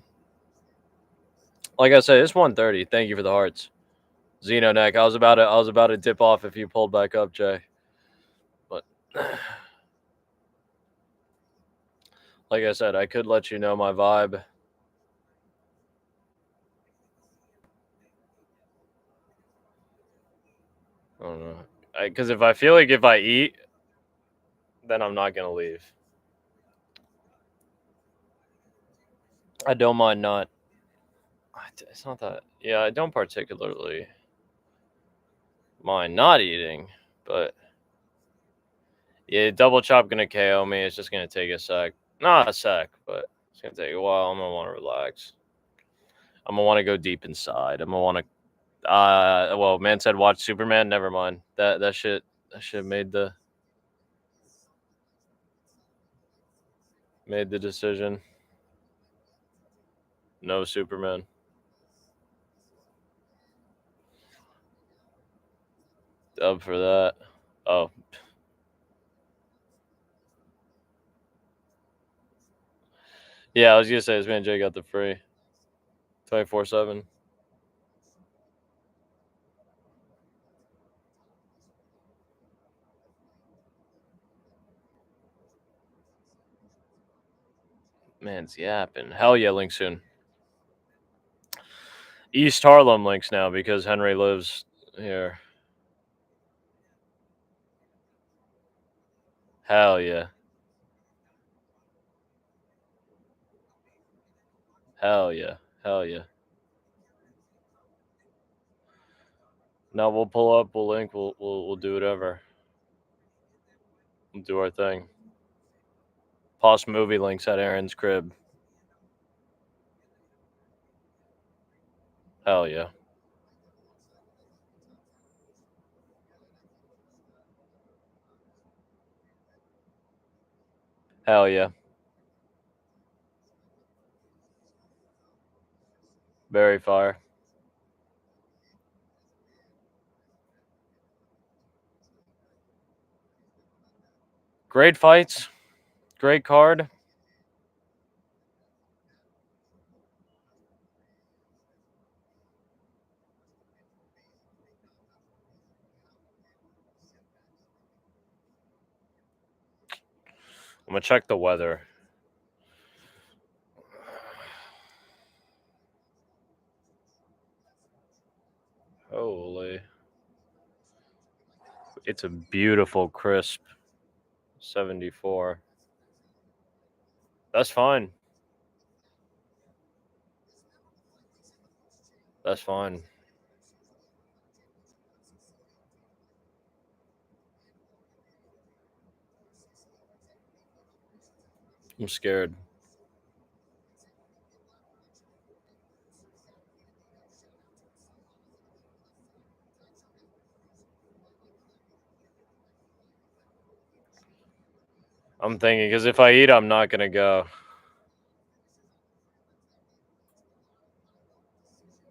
Like I said, it's 1:30. Thank you for the hearts. Xeno neck. I was about to dip off if you pulled back up, Jay. But like I said, I could let you know my vibe. I don't know. Because if I feel like if I eat, then I'm not gonna leave. I don't mind not. It's not that. Yeah, I don't particularly mind not eating, but yeah, double chop gonna KO me. It's just gonna take a sec. Not a sec, but it's gonna take a while. I'm gonna want to relax. I'm gonna want to go deep inside. I'm gonna want to. Well, man said watch Superman. Never mind. That shit made the decision. No Superman. Up for that. Oh. Yeah, I was gonna say this man Jay got the free 24/7. Man's yapping. Hell yeah, link soon. East Harlem links now because Henry lives here. Hell yeah. Hell yeah. Hell yeah. No, we'll pull up, we'll link, we'll do whatever. We'll do our thing. Post movie links at Aaron's crib. Hell yeah. Hell yeah. Very fire. Great fights. Great card. I'm gonna check the weather. Holy. It's a beautiful, crisp 74. That's fine. That's fine. I'm scared. I'm thinking, because if I eat, I'm not gonna go.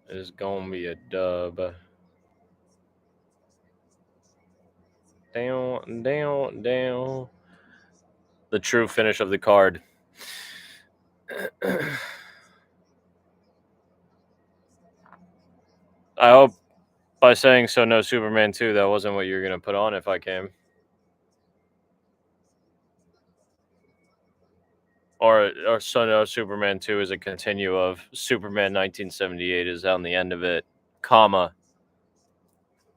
It's gonna be a dub. Down, down, down. The true finish of the card. I hope by saying so no Superman 2, that wasn't what you were going to put on if I came. Or so no Superman 2 is a continue of Superman 1978 is on the end of it, comma,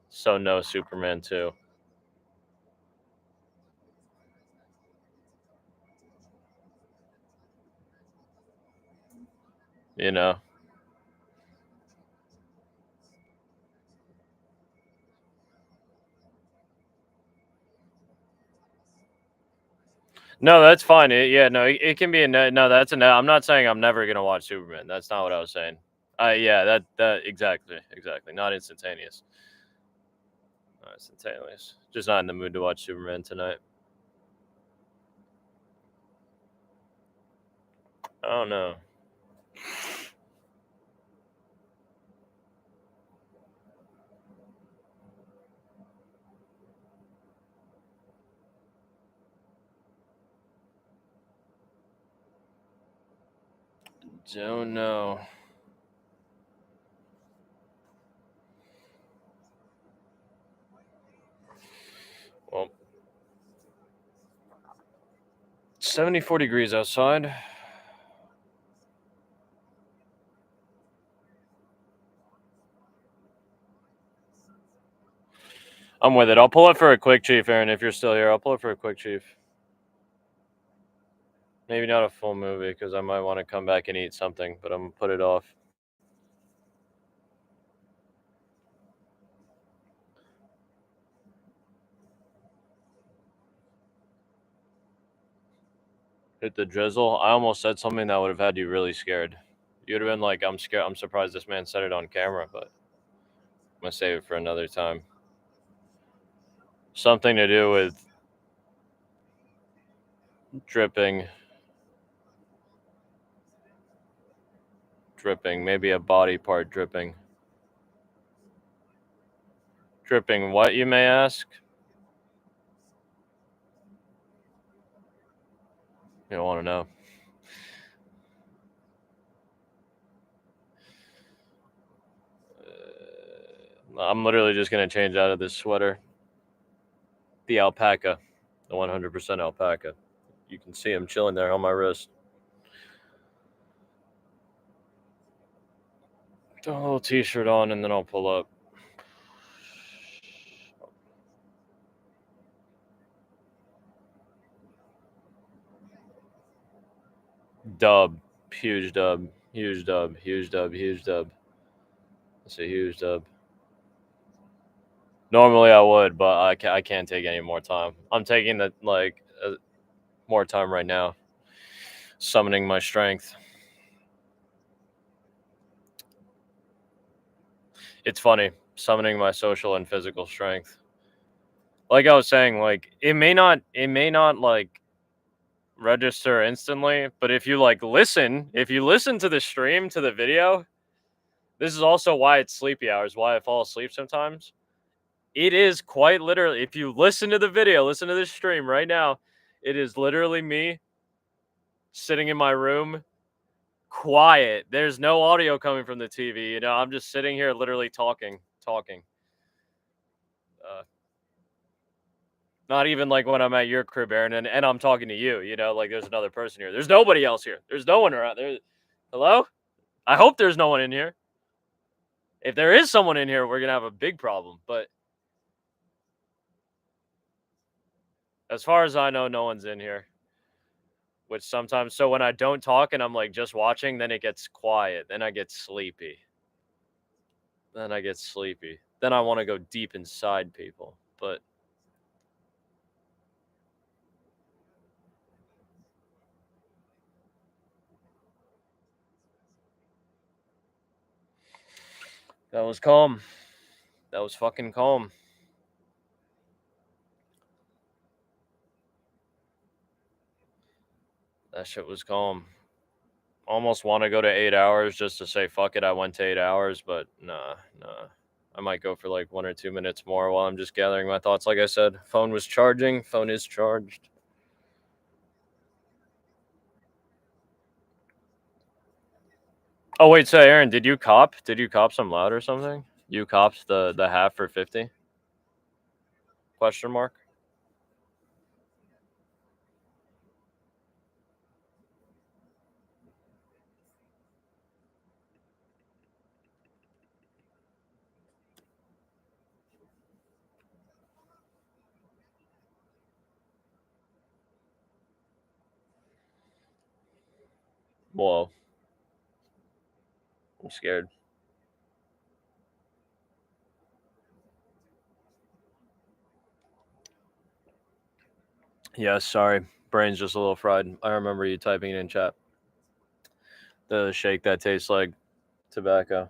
so no Superman 2. You know? No, that's fine. It can be a no. That's a no. I'm not saying I'm never gonna watch Superman. That's not what I was saying. Yeah, that exactly. Not instantaneous. Not instantaneous. Just not in the mood to watch Superman tonight. I don't know. Don't know. Well, 74 degrees outside. I'm with it. I'll pull up for a quick chief, Aaron, if you're still here. I'll pull up for a quick chief. Maybe not a full movie because I might want to come back and eat something, but I'm going to put it off. Hit the drizzle. I almost said something that would have had you really scared. You'd have been like, I'm scared. I'm surprised this man said it on camera, but I'm going to save it for another time. Something to do with dripping. Dripping. Maybe a body part dripping. Dripping what, you may ask? You don't want to know. I'm literally just going to change out of this sweater. The alpaca. The 100% alpaca. You can see him chilling there on my wrist. Throw a little t-shirt on and then I'll pull up. Dub. Huge dub. Huge dub. Huge dub. Huge dub. That's a huge dub. Normally I would, but I can't take any more time. I'm taking more time right now. Summoning my strength. It's funny. Summoning my social and physical strength. Like I was saying, like it may not like register instantly, but if you listen to the stream, to the video, this is also why it's sleepy hours, why I fall asleep sometimes. It is quite literally, if you listen to the video, listen to this stream right now, it is literally me sitting in my room, quiet. There's no audio coming from the TV. You know, I'm just sitting here literally talking. Not even like when I'm at your crib, Aaron, and I'm talking to you, you know, like there's another person here. There's nobody else here. There's no one around there. Hello? I hope there's no one in here. If there is someone in here, we're going to have a big problem. But as far as I know, no one's in here. Which sometimes, so when I don't talk and I'm like just watching, then it gets quiet. Then I get sleepy. Then I want to go deep inside people. But that was calm. That was fucking calm. That shit was calm. Almost want to go to 8 hours just to say, fuck it, I went to 8 hours, but nah. I might go for like 1 or 2 minutes more while I'm just gathering my thoughts. Like I said, phone was charging. Phone is charged. Oh, wait, so Aaron, did you cop some loud or something? You copped the half for 50? Question mark? Whoa. I'm scared. Yes, sorry. Brain's just a little fried. I remember you typing it in chat. The shake that tastes like tobacco.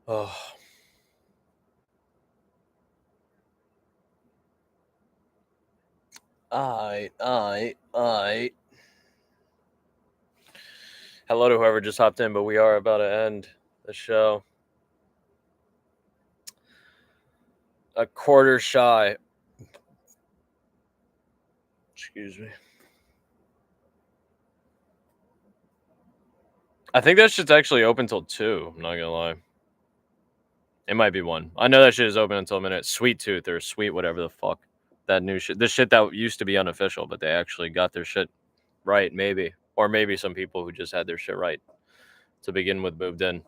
Oh. Alright. Hello to whoever just hopped in, but we are about to end the show. A quarter shy. Excuse me. I think that shit's actually open till 2. I'm not gonna lie. It might be 1. I know that shit is open until a minute. Sweet Tooth or Sweet whatever the fuck. That new shit. The shit that used to be unofficial, but they actually got their shit right, maybe. Or maybe some people who just had their shit right to begin with moved in.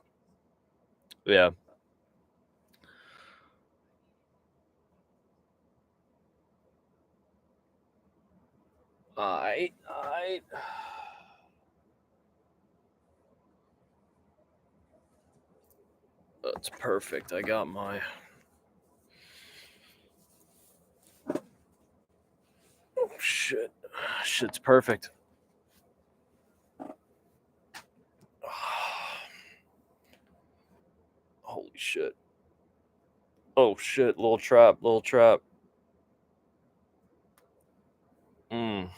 Yeah. Aight. That's perfect. I got my... Oh, shit. Shit's perfect. Holy shit. Oh, shit. Little trap. Mmm.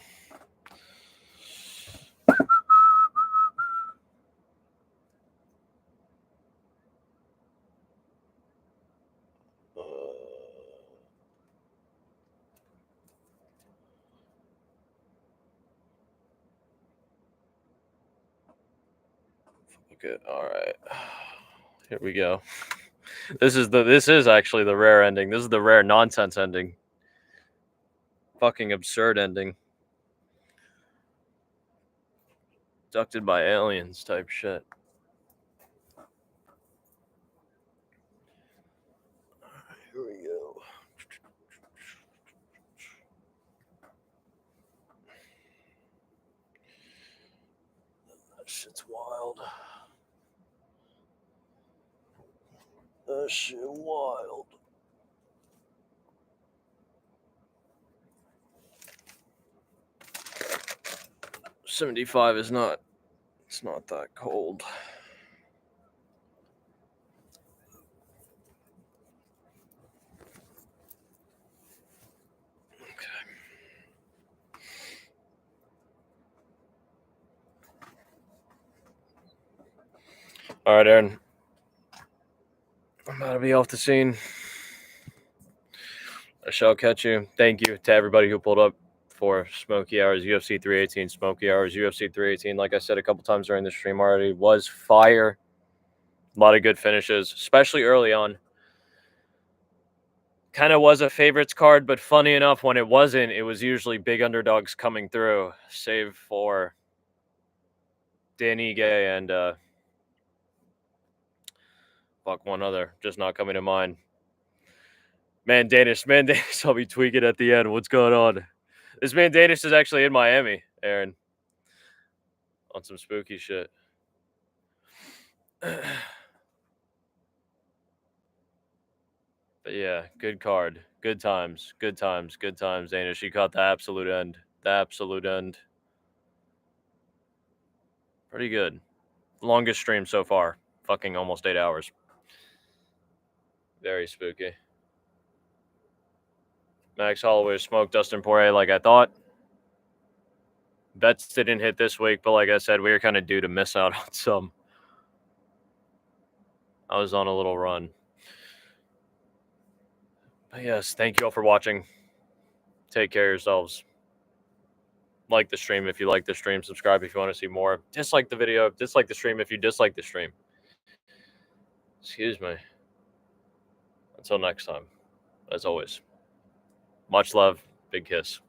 Okay, all right. Here we go. This is actually the rare ending. This is the rare nonsense ending. Fucking absurd ending. Abducted by aliens type shit. Here we go. That shit's wild. That shit wild. $75 is not. It's not that cold. All right, Aaron. I'm about to be off the scene. I shall catch you. Thank you to everybody who pulled up for Smoky Hours, UFC 318, Smoky Hours, UFC 318. Like I said a couple times during the stream already, was fire. A lot of good finishes, especially early on. Kind of was a favorites card, but funny enough, when it wasn't, it was usually big underdogs coming through, save for Danige and fuck, one other, just not coming to mind. Mandanis, I'll be tweaking at the end. What's going on? This Mandanis is actually in Miami, Aaron, on some spooky shit. But yeah, good card. Good times. Danish. She caught the absolute end. Pretty good. Longest stream so far. Fucking almost 8 hours. Very spooky. Max Holloway smoked Dustin Poirier like I thought. Bets didn't hit this week, but like I said, we were kind of due to miss out on some. I was on a little run. But yes, thank you all for watching. Take care of yourselves. Like the stream if you like the stream. Subscribe if you want to see more. Dislike the video. Dislike the stream if you dislike the stream. Excuse me. Until next time, as always, much love. Big kiss.